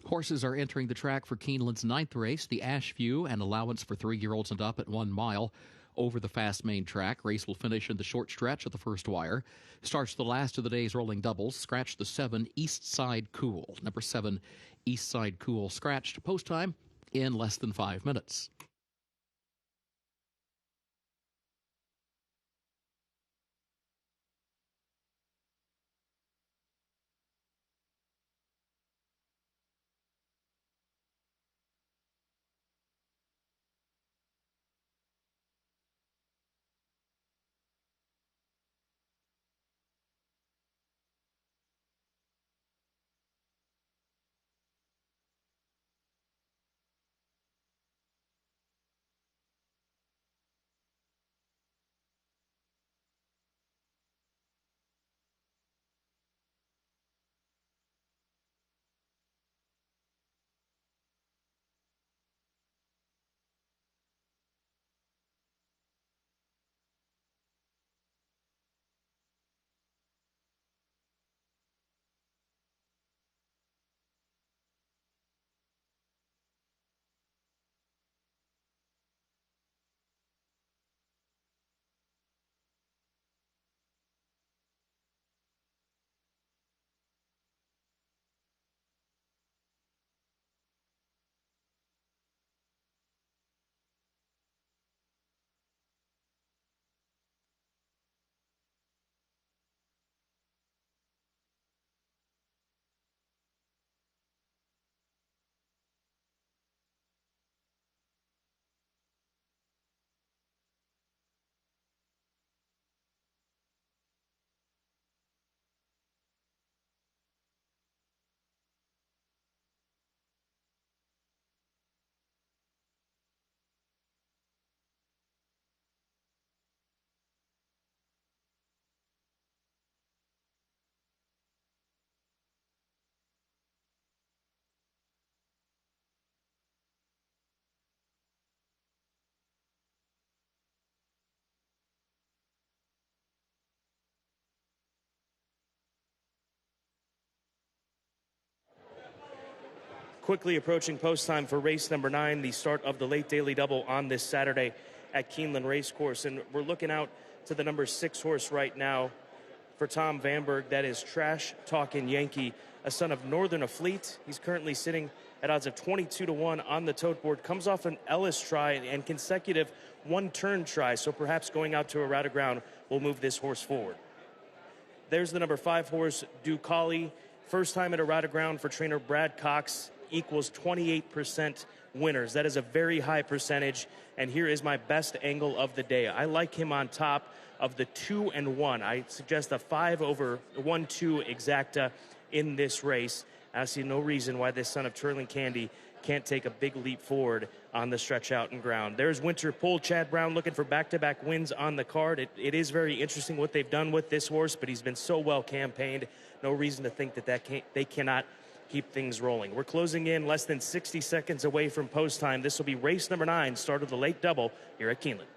Horses are entering the track for Keeneland's 9th race, the Ashview, an allowance for 3-year-olds and up at 1 mile over the fast main track. Race will finish in the short stretch at the first wire. Starts the last of the day's rolling doubles. Scratch the 7 East Side Cool. Number 7 East Side Cool scratched. Post time in less than 5 minutes. quickly approaching post time for race number 9, the start of the late daily double on this Saturday at Keeneland Racecourse. And we're looking out to the number 6 horse right now for Tom Vanberg. That is Trash Talkin' Yankee, a son of Northern Afleet. He's currently sitting at odds of 22-1 on the tote board. Comes off an Ellis try and consecutive one-turn try, so perhaps going out to a route of ground will move this horse forward. There's the number 5 horse, Ducali. First time at a route of ground for trainer Brad Cox, equals 28% winners. That is a very high percentage, and here is my best angle of the day. I like him on top of the 2 and 1. I suggest a 5/1-2 exacta in this race. I see no reason why this son of Twirling Candy can't take a big leap forward on the stretch out and ground. There's Winter Pull. Chad Brown looking for back-to-back wins on the card. It is very interesting what they've done with this horse, but he's been so well campaigned. No reason to think that they cannot keep things rolling. We're closing in less than 60 seconds away from post time. This will be race number 9, start of the late double here at Keeneland.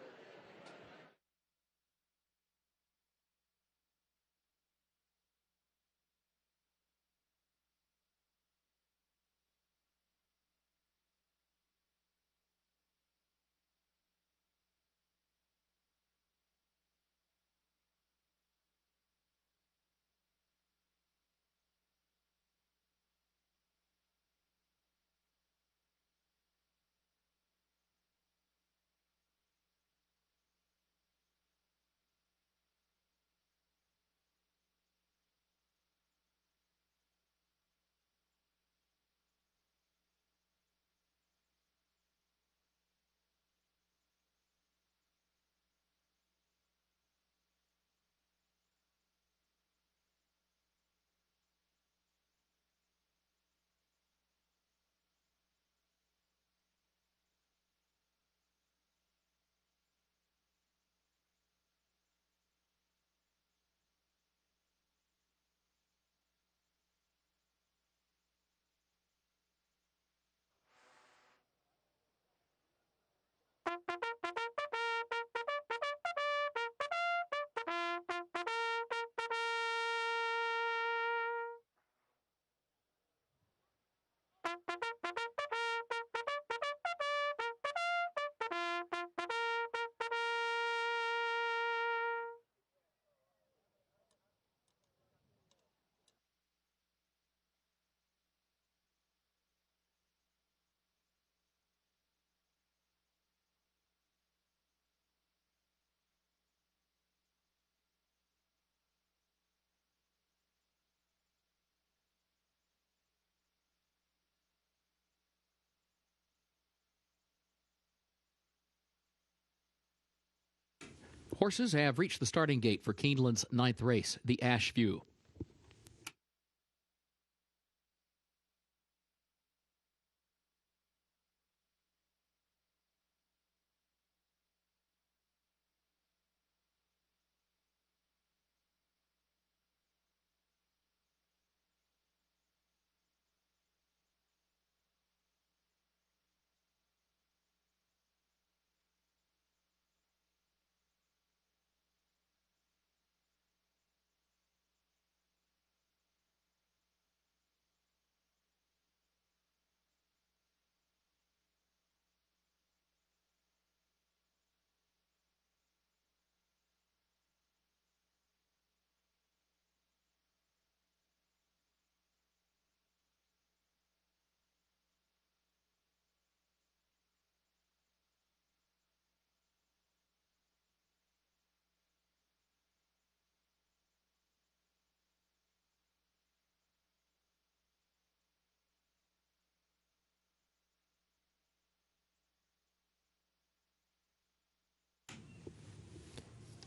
Horses have reached the starting gate for Keeneland's 9th race, the Ash View.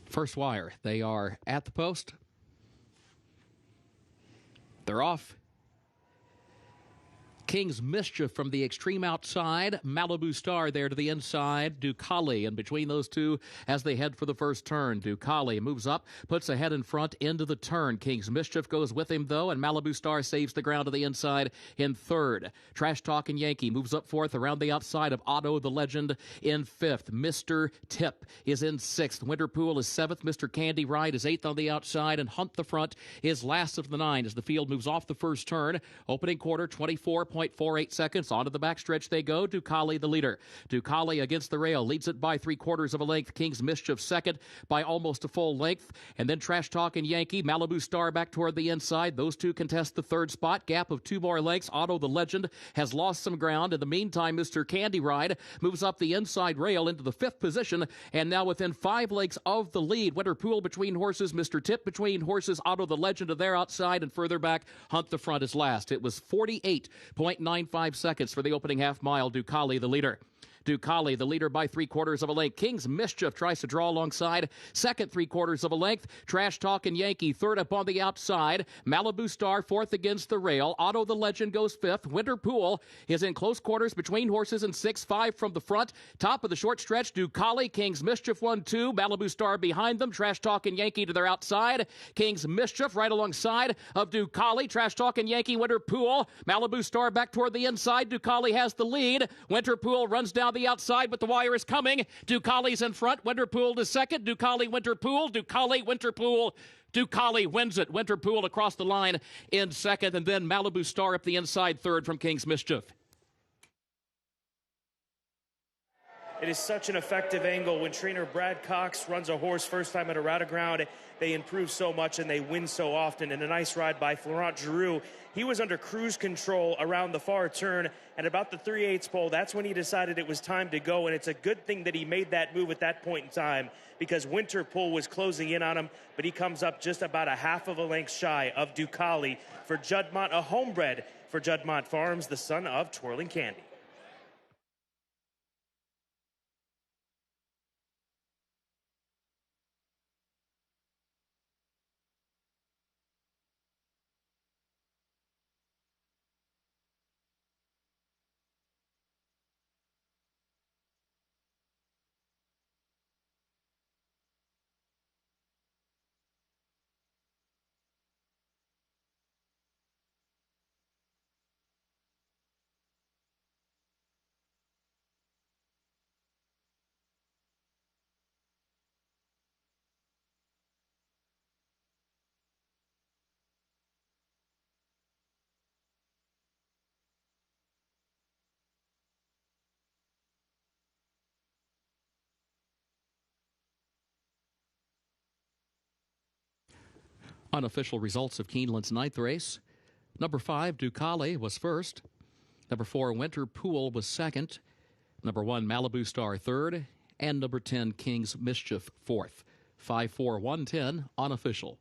First wire. They are at the post. They're off. King's Mischief from the extreme outside. Malibu Star there to the inside. Ducali in between those two as they head for the first turn. Ducali moves up, puts a head in front into the turn. King's Mischief goes with him, though, and Malibu Star saves the ground to the inside in third. Trash Talkin' Yankee moves up fourth around the outside of Otto the Legend in fifth. Mr. Tip is in sixth. Winterpool is seventh. Mr. Candy Ride is eighth on the outside, and Hunt the Front is last of the 9 as the field moves off the first turn. Opening quarter, 24.5 4.48 seconds. Onto the backstretch they go. Ducali the leader. Ducali against the rail. Leads it by 3/4 of a length. King's Mischief second by almost a full length. And then Trash Talk and Yankee. Malibu Star back toward the inside. Those two contest the third spot. Gap of 2 more lengths. Otto the Legend has lost some ground. In the meantime, Mr. Candy Ride moves up the inside rail into the 5th position. And now within 5 lengths of the lead. Winter Pool between horses. Mr. Tip between horses. Otto the Legend to their outside. And further back, Hunt the Front is last. It was 48.95 seconds for the opening half mile. Ducali the leader. Ducali, the leader by 3/4 of a length. King's Mischief tries to draw alongside. Second 3/4 of a length. Trash Talk and Yankee third up on the outside. Malibu Star fourth against the rail. Otto the Legend goes fifth. Winter Pool is in close quarters between horses and 6-5 from the front. Top of the short stretch, Ducali. King's Mischief 1-2. Malibu Star behind them. Trash Talk and Yankee to their outside. King's Mischief right alongside of Ducali. Trash Talk and Yankee. Winter Pool. Malibu Star back toward the inside. Ducali has the lead. Winter Pool runs down the outside, but the wire is coming. Ducali's in front. Winterpool to second. Ducali, Winterpool. Ducali, Winterpool. Ducali wins it. Winterpool across the line in second, and then Malibu Star up the inside third from King's Mischief. It is such an effective angle. When trainer Brad Cox runs a horse first time at a route of ground, they improve so much and they win so often. And a nice ride by Florent Giroux. He was under cruise control around the far turn, and about the 3/8 pole, that's when he decided it was time to go. And it's a good thing that he made that move at that point in time, because Winterpool was closing in on him, but he comes up just about a half of a length shy of Ducali for Juddmonte, a homebred for Juddmonte Farms, the son of Twirling Candy. Unofficial results of Keeneland's ninth race. Number 5, Ducali, was first. Number 4, Winter Pool was second. Number 1, Malibu Star third. And number 10, King's Mischief fourth. 5-4-1-10, unofficial.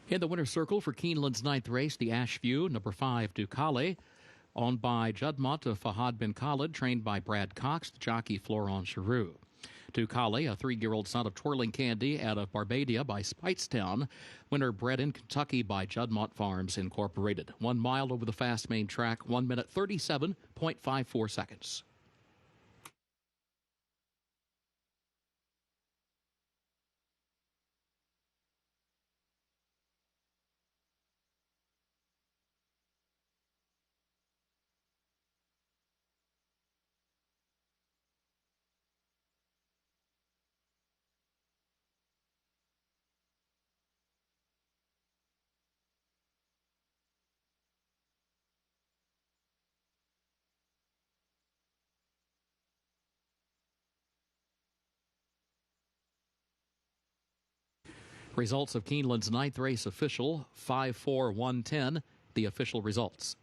In the winner's circle for Keeneland's ninth race, the Ashview, number 5, Ducali, owned by Juddmonte of Fahad bin Khalid, trained by Brad Cox, the jockey Florent Giroux. Ducali, a 3-year-old son of Twirling Candy out of Barbadia by Speightstown, winner bred in Kentucky by Juddmonte Farms Incorporated. 1 mile over the fast main track, 1 minute 37.54 seconds. Results of Keeneland's ninth race official, 5-4-110, the official results.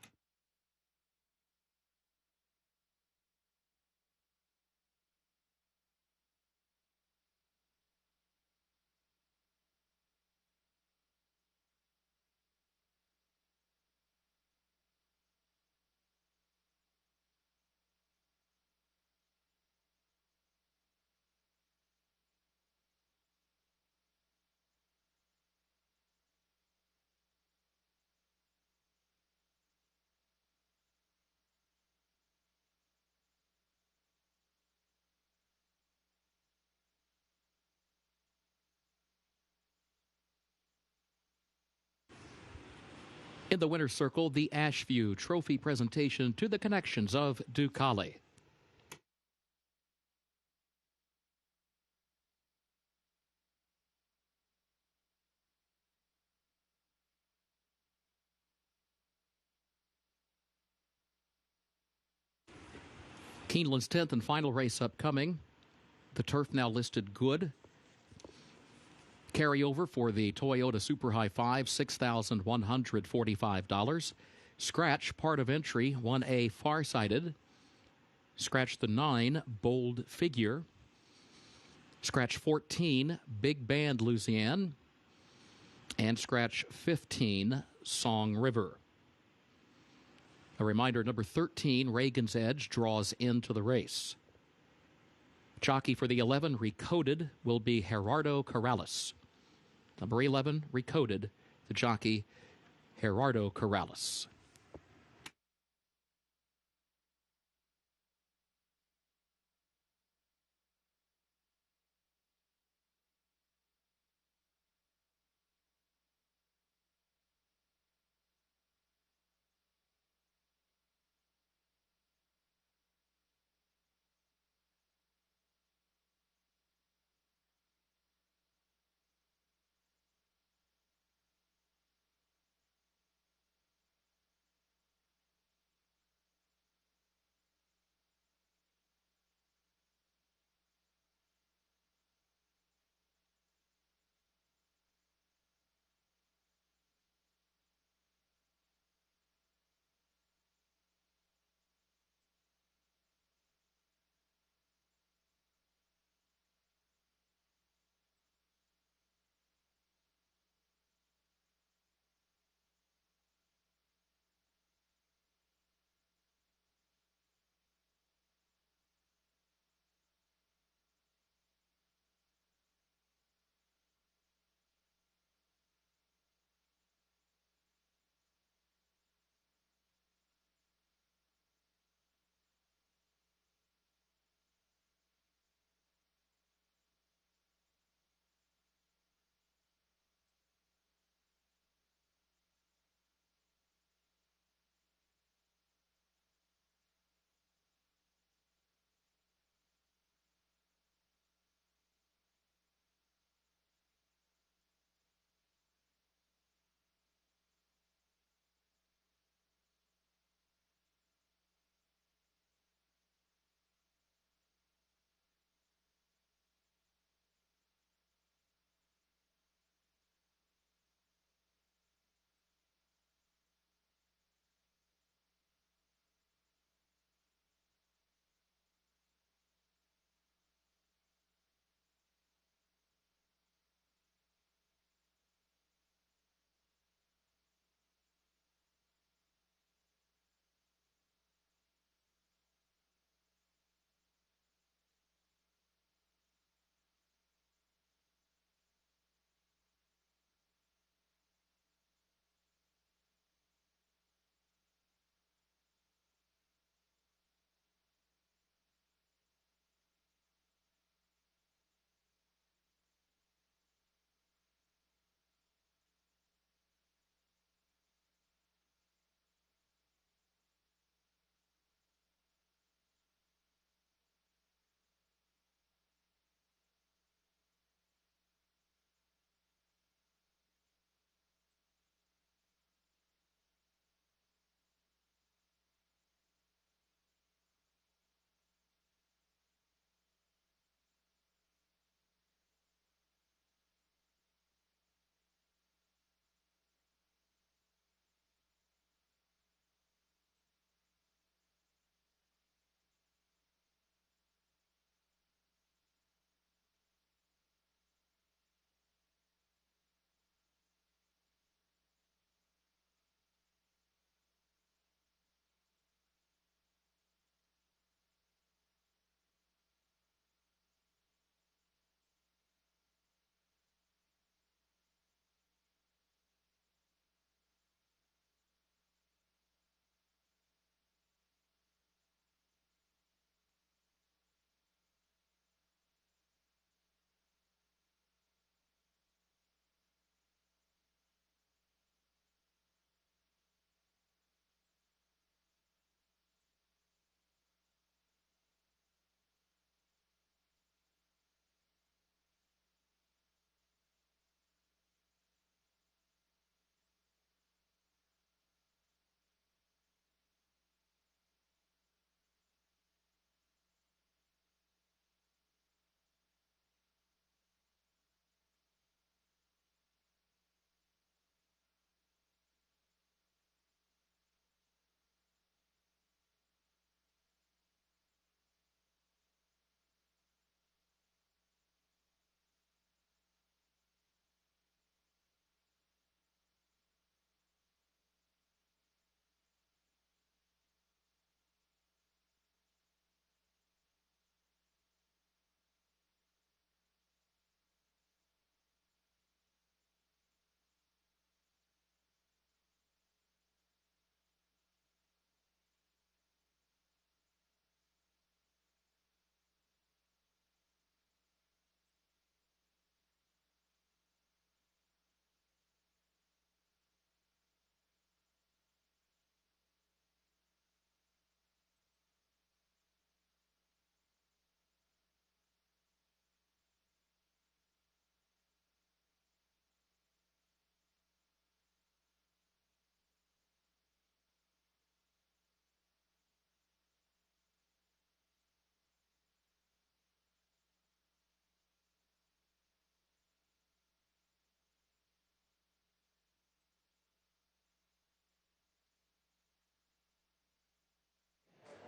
In the winner's circle, the Ashview Trophy presentation to the connections of Ducali. Keeneland's 10th and final race upcoming. The turf now listed good. Carryover for the Toyota Super High 5, $6,145. Scratch, part of entry, 1A Farsighted. Scratch the 9, Bold Figure. Scratch 14, Big Band Louisiane. And scratch 15, Song River. A reminder, number 13, Reagan's Edge, draws into the race. Jockey for the 11, Recoded, will be Gerardo Corrales. Number 11, Recoded, the jockey, Gerardo Corrales.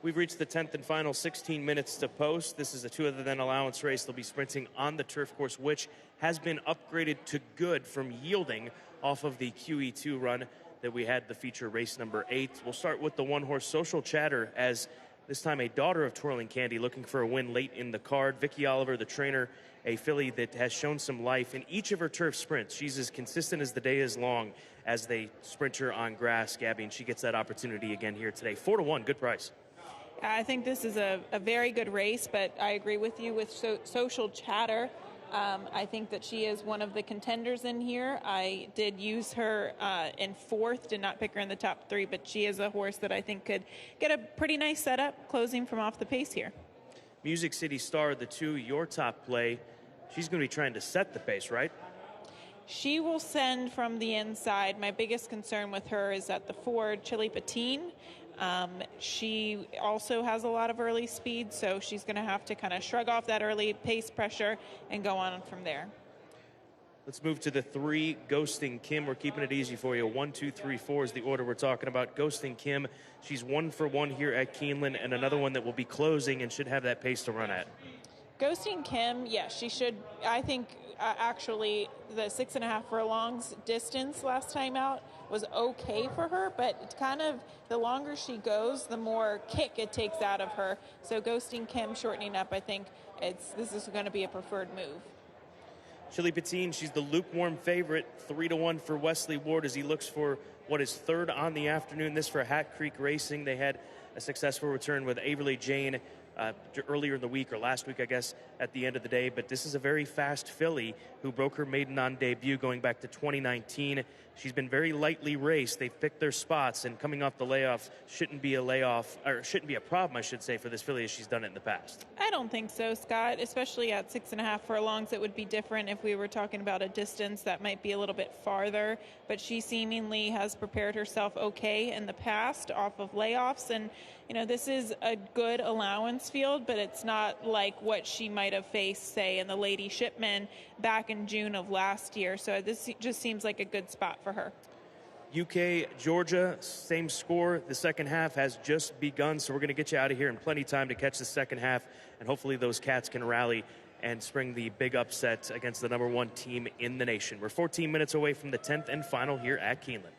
We've reached the 10th and final 16 minutes to post. This is a 2 other than allowance race. They'll be sprinting on the turf course, which has been upgraded to good from yielding off of the QE2 run that we had the feature race number 8. We'll start with the one-horse Social Chatter, as this time a daughter of Twirling Candy looking for a win late in the card. Vicky Oliver, the trainer, a filly that has shown some life in each of her turf sprints. She's as consistent as the day is long as they sprint her on grass, Gabby, and she gets that opportunity again here today. 4-1, good price. I think this is a very good race, but I agree with you with Social Chatter. I think that she is one of the contenders in here. I did use her in 4th, did not pick her in the top 3, but she is a horse that I think could get a pretty nice setup closing from off the pace here. Music City Star, the 2, your top play. She's going to be trying to set the pace, right? She will send from the inside. My biggest concern with her is at the 4, Chili Patine. She also has a lot of early speed, so she's going to have to kind of shrug off that early pace pressure and go on from there. Let's move to the 3, Ghosting Kim. We're keeping it easy for you. 1, 2, 3, 4 is the order we're talking about. Ghosting Kim, she's 1 for 1 here at Keeneland, and another one that will be closing and should have that pace to run at. Ghosting Kim, yes, she should. I think actually the 6.5 furlongs distance last time out was okay for her, but it's kind of the longer she goes, the more kick it takes out of her. So Ghosting Kim shortening up, I think this is going to be a preferred move. Chili Patine, she's the lukewarm favorite, 3-1 for Wesley Ward as he looks for what is 3rd on the afternoon. This for Hat Creek Racing. They had a successful return with Averly Jane earlier in the week, or last week, I guess, at the end of the day. But this is a very fast filly who broke her maiden on debut going back to 2019. She's been very lightly raced. They've picked their spots, and coming off the layoff shouldn't be a problem, I should say, for this filly as she's done it in the past. I don't think so, Scott, especially at 6.5 furlongs. It would be different if we were talking about a distance that might be a little bit farther, but she seemingly has prepared herself okay in the past off of layoffs, and this is a good allowance field, but it's not like what she might have faced, say, in the Lady Shipman back in June of last year. So this just seems like a good spot for her. UK, Georgia, same score. The second half has just begun, so we're going to get you out of here in plenty of time to catch the second half, and hopefully those Cats can rally and spring the big upset against the number 1 team in the nation. We're 14 minutes away from the 10th and final here at Keeneland.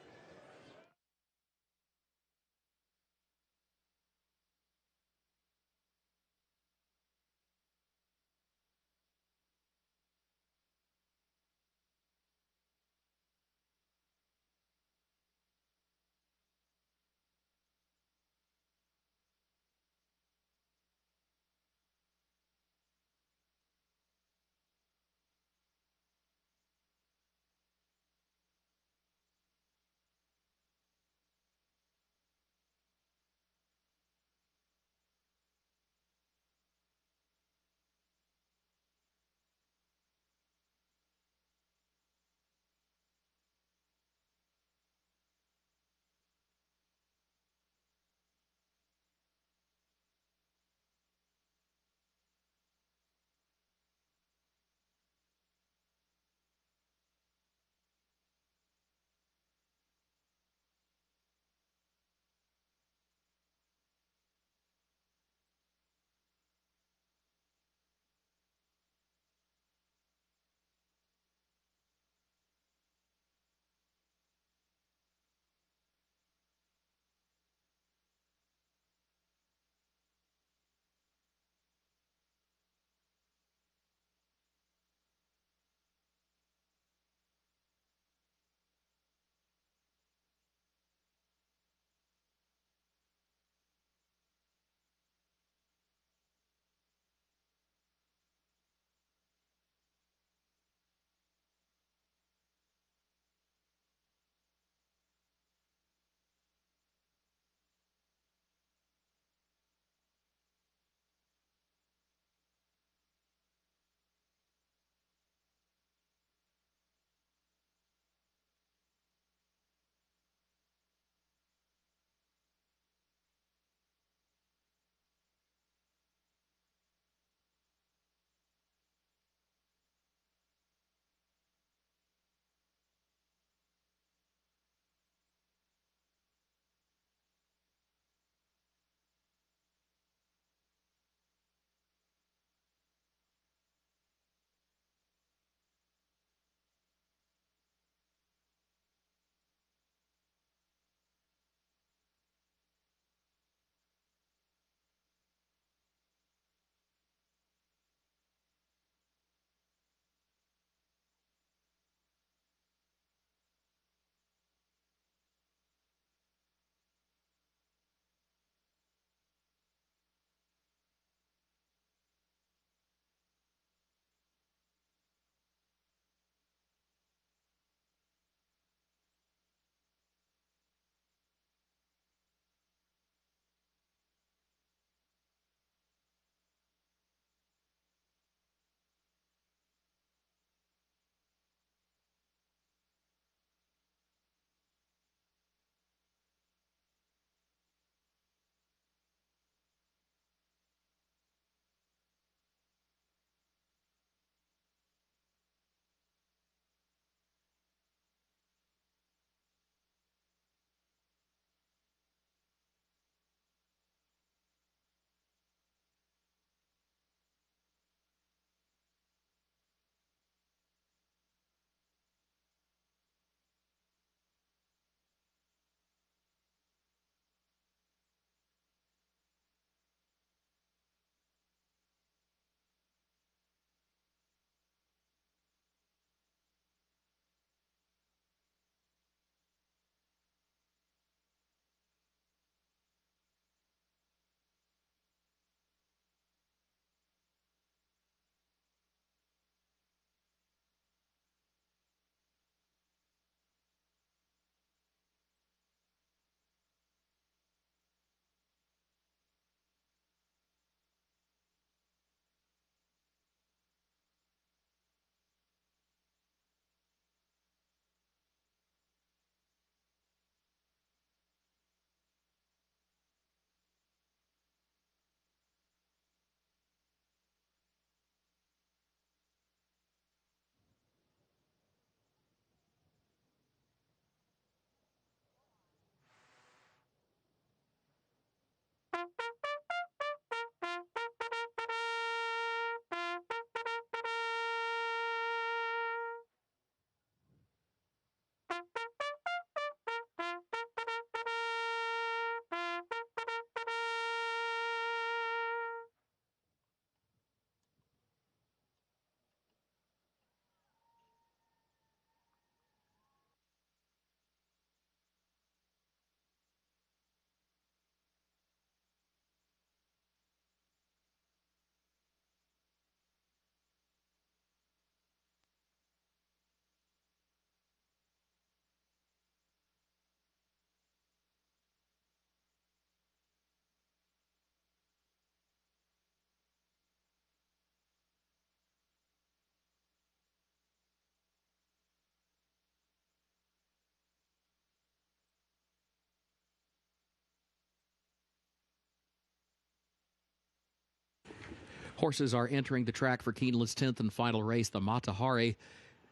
Horses are entering the track for Keeneland's 10th and final race, the Matahari.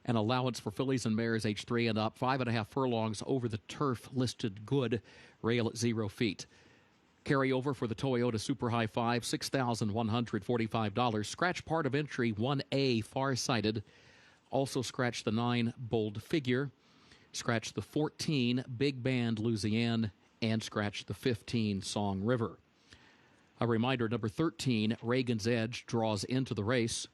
An allowance for fillies and mares age 3 and up, 5.5 furlongs over the turf listed good, rail at 0 feet. Carryover for the Toyota Super High 5, $6,145. Scratch part of entry 1A, Farsighted. Also scratch the 9, Bold Figure. Scratch the 14, Big Band, Louisiane. And scratch the 15, Song River. A reminder, number 13, Reagan's Edge, draws into the race.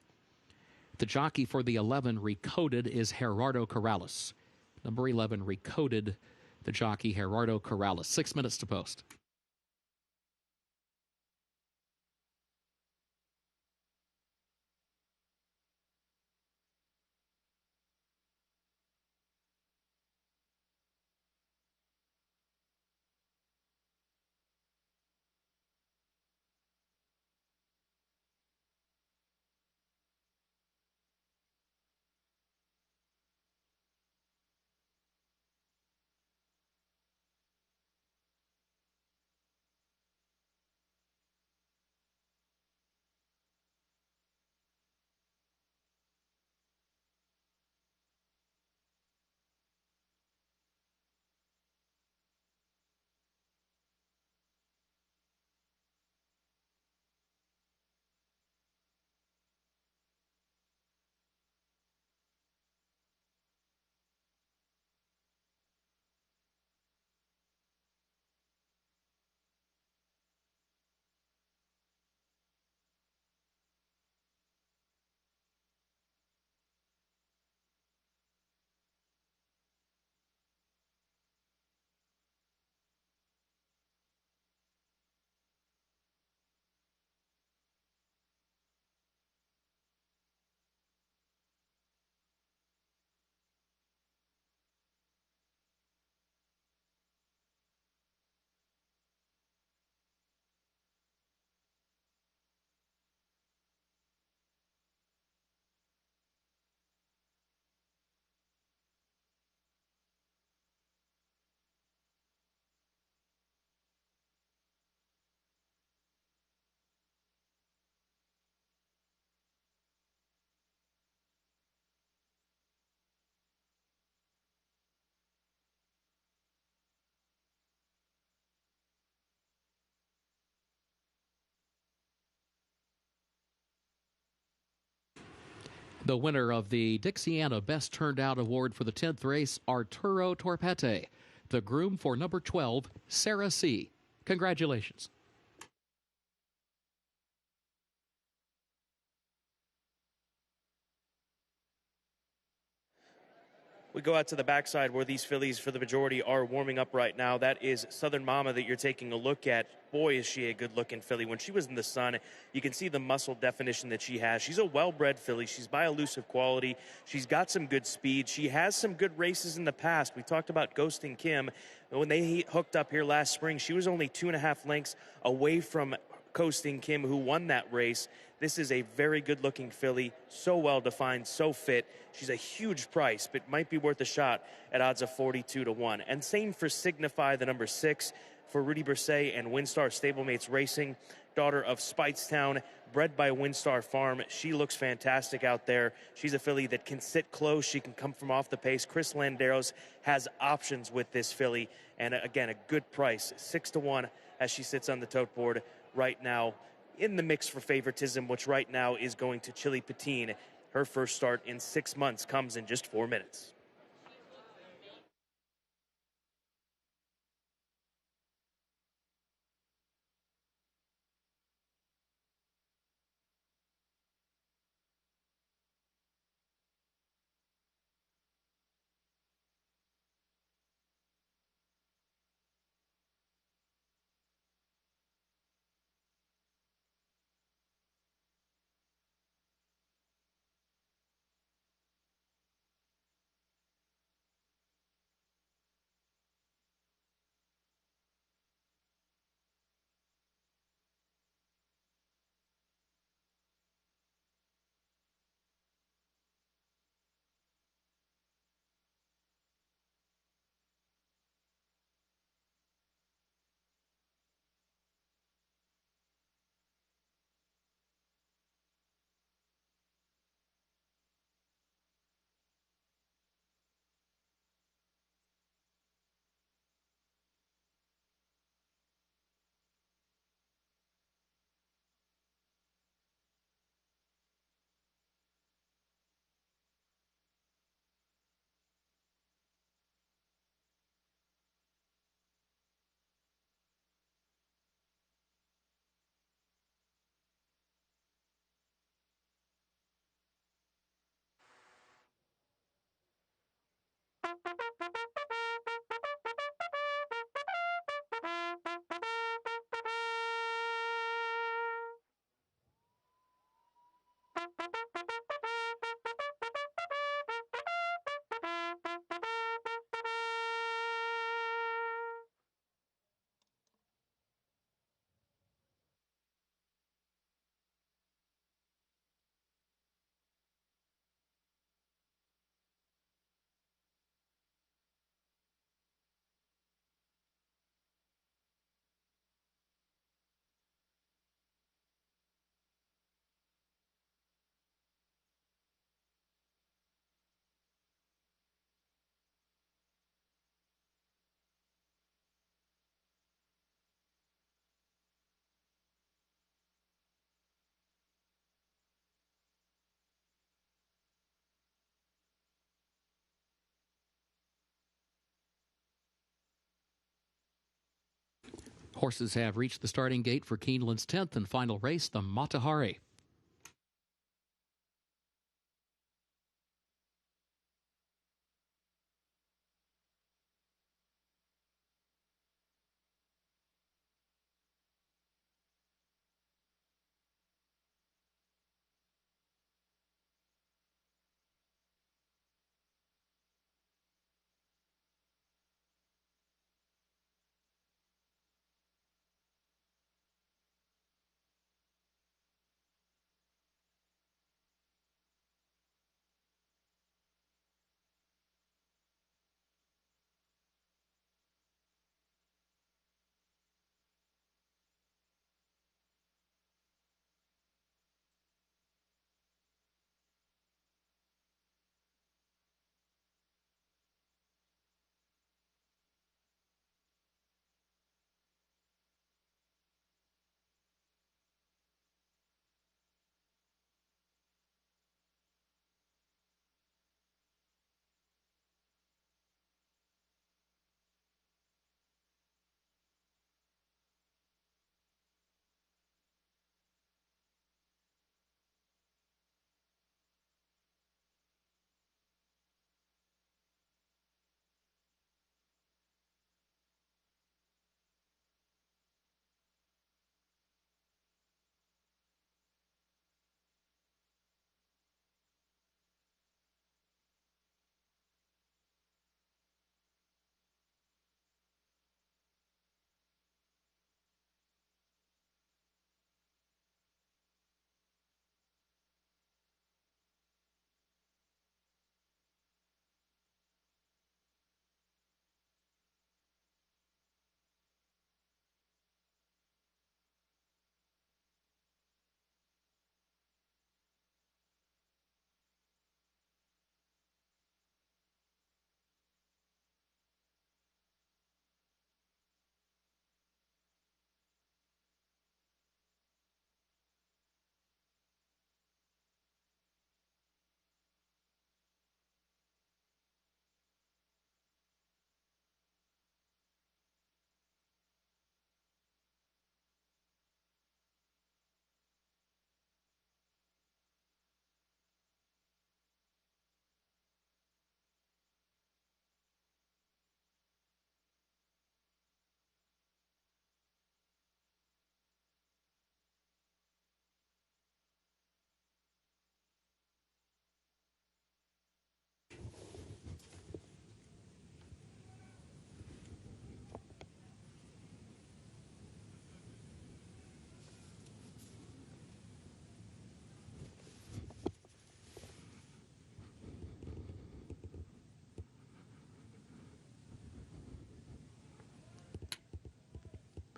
The jockey for the 11, Recoded, is Gerardo Corrales. Number 11, Recoded, the jockey Gerardo Corrales. 6 minutes to post. The winner of the Dixiana Best Turned Out Award for the 10th race, Arturo Torpete. The groom for number 12, Sarah C. Congratulations. We go out to the backside where these fillies, for the majority, are warming up right now. That is Southern Mama that you're taking a look at. Boy, is she a good-looking filly. When she was in the sun, you can see the muscle definition that she has. She's a well-bred filly. She's by elusive quality. She's got some good speed. She has some good races in the past. We talked about Ghosting Kim. When they hooked up here last spring, she was only 2.5 lengths away from Coasting Kim, who won that race. This is a very good-looking filly, so well-defined, so fit. She's a huge price, but might be worth a shot at odds of 42-1. And same for Signify, the number 6, for Rudy Brisset and Windstar Stablemates Racing, daughter of Speightstown, bred by Windstar Farm. She looks fantastic out there. She's a filly that can sit close. She can come from off the pace. Chris Landeros has options with this filly. And again, a good price, 6-1 as she sits on the tote board right now in the mix for favoritism, which right now is going to Chili Patine. Her first start in 6 months comes in just 4 minutes. Horses have reached the starting gate for Keeneland's 10th and final race, the Matahari.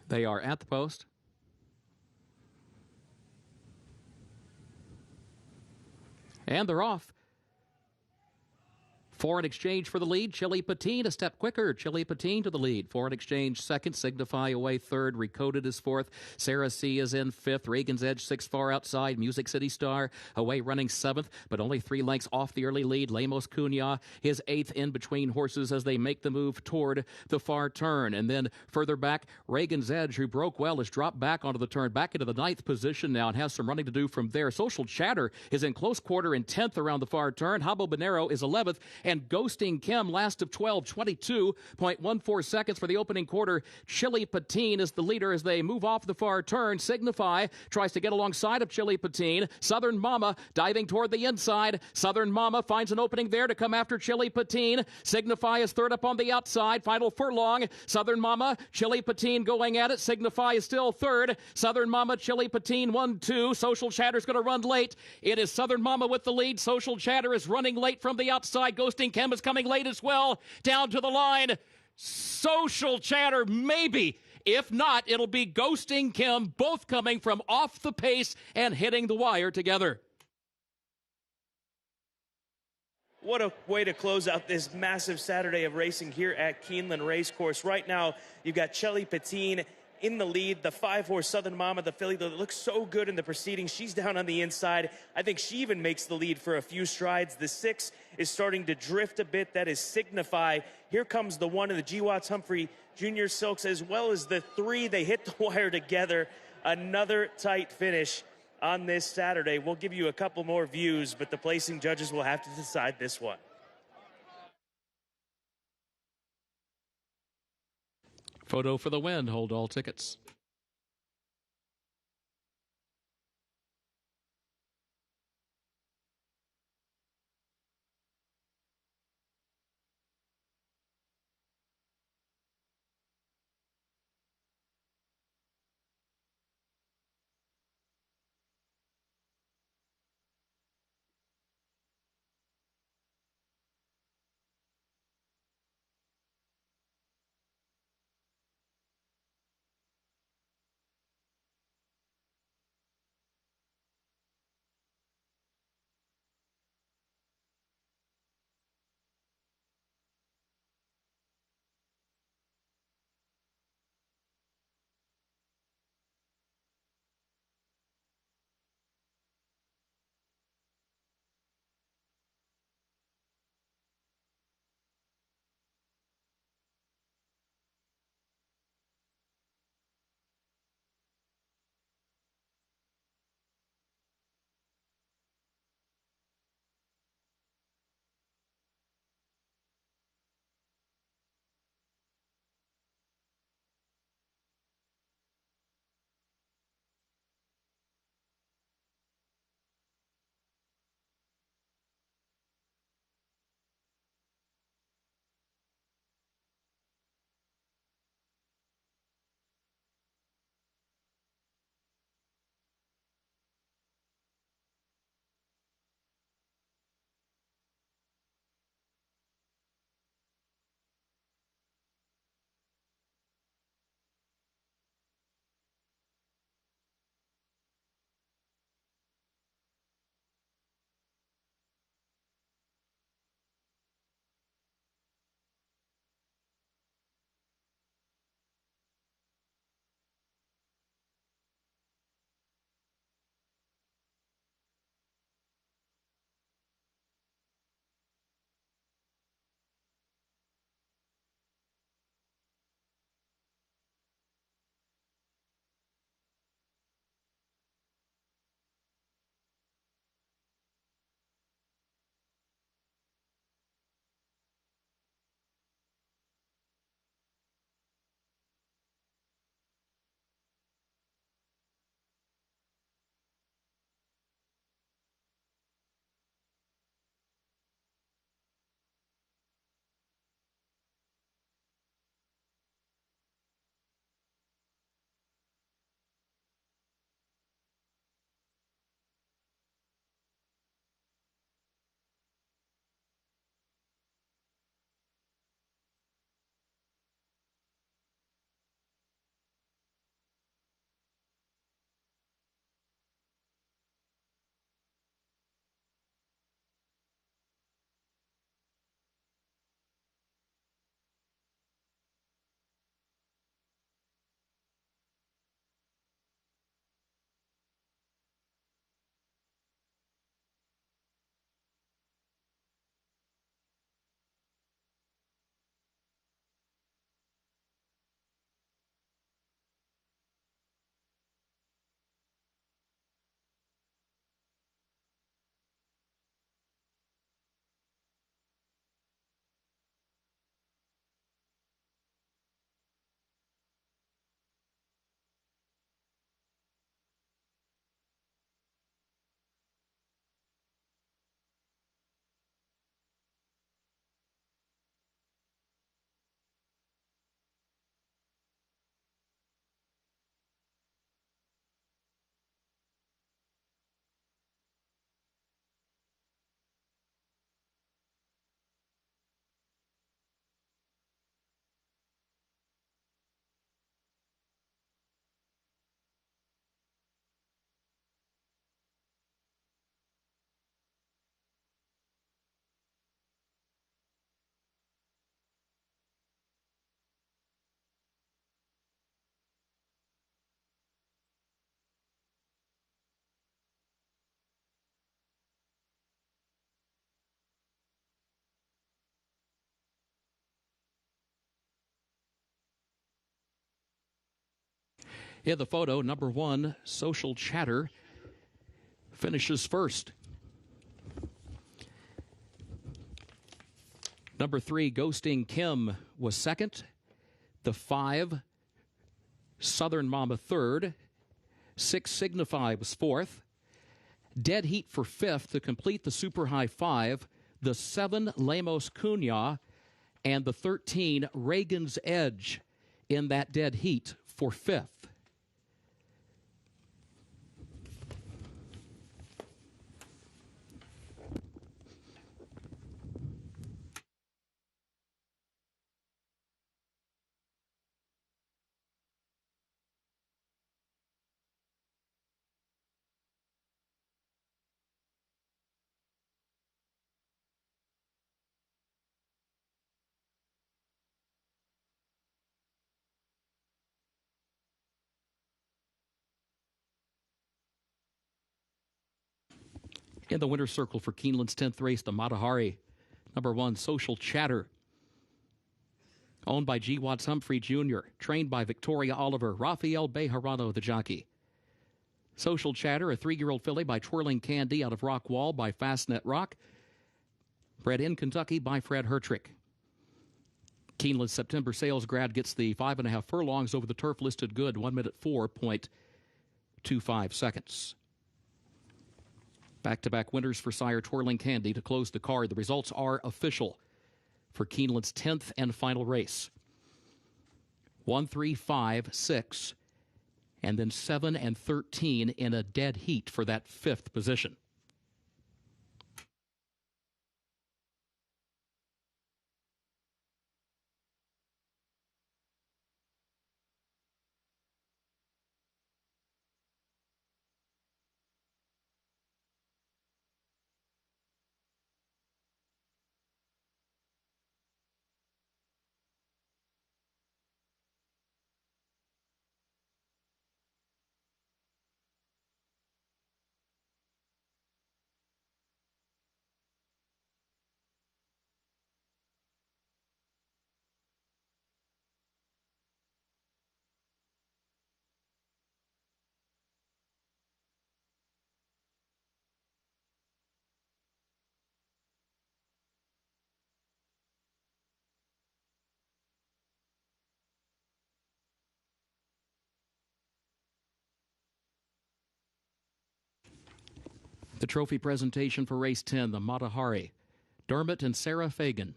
They are at the post. And they're off. Foreign Exchange for the lead. Chili Patine a step quicker. Chili Patine to the lead. Foreign Exchange second. Signify away third. Recoded is fourth. Sarah C is in fifth. Reagan's Edge sixth far outside. Music City Star away running seventh, but only 3 lengths off the early lead. Lemos Cunha his eighth in between horses as they make the move toward the far turn. And then further back, Reagan's Edge, who broke well, has dropped back onto the turn, back into the 9th position now and has some running to do from there. Social Chatter is in close quarter in 10th around the far turn. Habo Bonero is 11th. and Ghosting Kim last of 12, 22.14 seconds for the opening quarter. Chili Patine is the leader as they move off the far turn. Signify tries to get alongside of Chili Patine. Southern Mama diving toward the inside. Southern Mama finds an opening there to come after Chili Patine. Signify is third up on the outside. Final furlong. Southern Mama, Chili Patine going at it. Signify is still third. Southern Mama, Chili Patine 1-2. Social Chatter's going to run late. It is Southern Mama with the lead. Social Chatter is running late from the outside. Ghosting Kim is coming late as well. Down to the line. Social Chatter, maybe. If not, it'll be Ghosting Kim, both coming from off the pace and hitting the wire together. What a way to close out this massive Saturday of racing here at Keeneland Racecourse. Right now, you've got Chili Patine in the lead, the 5-horse Southern Mama, the filly that looks so good in the proceedings. She's down on the inside. I think she even makes the lead for a few strides. The 6 is starting to drift a bit. That is Signify. Here comes the 1 of the G. Watts Humphrey Junior Silks, as well as the 3. They hit the wire together. Another tight finish on this Saturday. We'll give you a couple more views, but the placing judges will have to decide this one. Photo for the win. Hold all tickets. In the photo, number 1, Social Chatter, finishes first. Number 3, Ghosting Kim, was second. The 5, Southern Mama, third. 6, Signify, was fourth. Dead Heat for fifth to complete the Super High 5. The 7, Lemos Cunha, and the 13, Reagan's Edge in that Dead Heat for fifth. In the winner's circle for Keeneland's 10th race, the Matahari. Number 1, Social Chatter. Owned by G. Watts Humphrey Jr., trained by Victoria Oliver, Rafael Bejarano, the jockey. Social Chatter, a 3-year-old filly by Twirling Candy out of Rock Wall by Fastnet Rock. Bred in Kentucky by Fred Hertrick. Keeneland's September sales grad gets the 5.5 furlongs over the turf listed good, 1 minute 4.25 seconds. Back-to-back winners for Sire Twirling Candy to close the card. The results are official for Keeneland's 10th and final race. 1, 3, 5, 6, and then 7 and 13 in a dead heat for that 5th position. The trophy presentation for Race 10, the Matahari. Dermot and Sarah Fagan,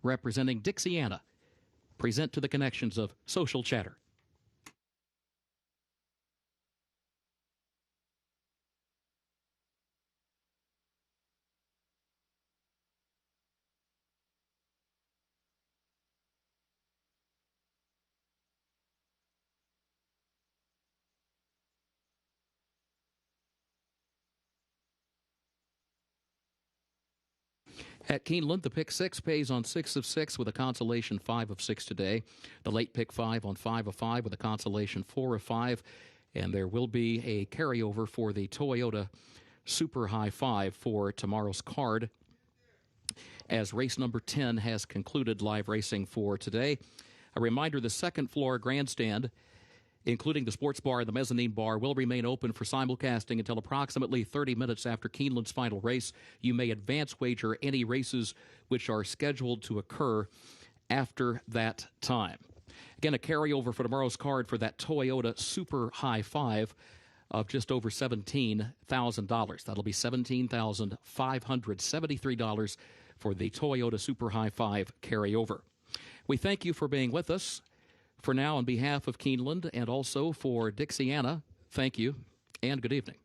representing Dixiana, present to the connections of Social Chatter. At Keeneland, the pick 6 pays on 6 of 6 with a consolation 5 of 6 today. The late pick 5 on 5 of 5 with a consolation 4 of 5. And there will be a carryover for the Toyota Super High 5 for tomorrow's card, as race number 10 has concluded live racing for today. A reminder, the second floor grandstand, including the sports bar and the mezzanine bar, will remain open for simulcasting until approximately 30 minutes after Keeneland's final race. You may advance wager any races which are scheduled to occur after that time. Again, a carryover for tomorrow's card for that Toyota Super High 5 of just over $17,000. That'll be $17,573 for the Toyota Super High 5 carryover. We thank you for being with us. For now, on behalf of Keeneland and also for Dixiana, thank you and good evening.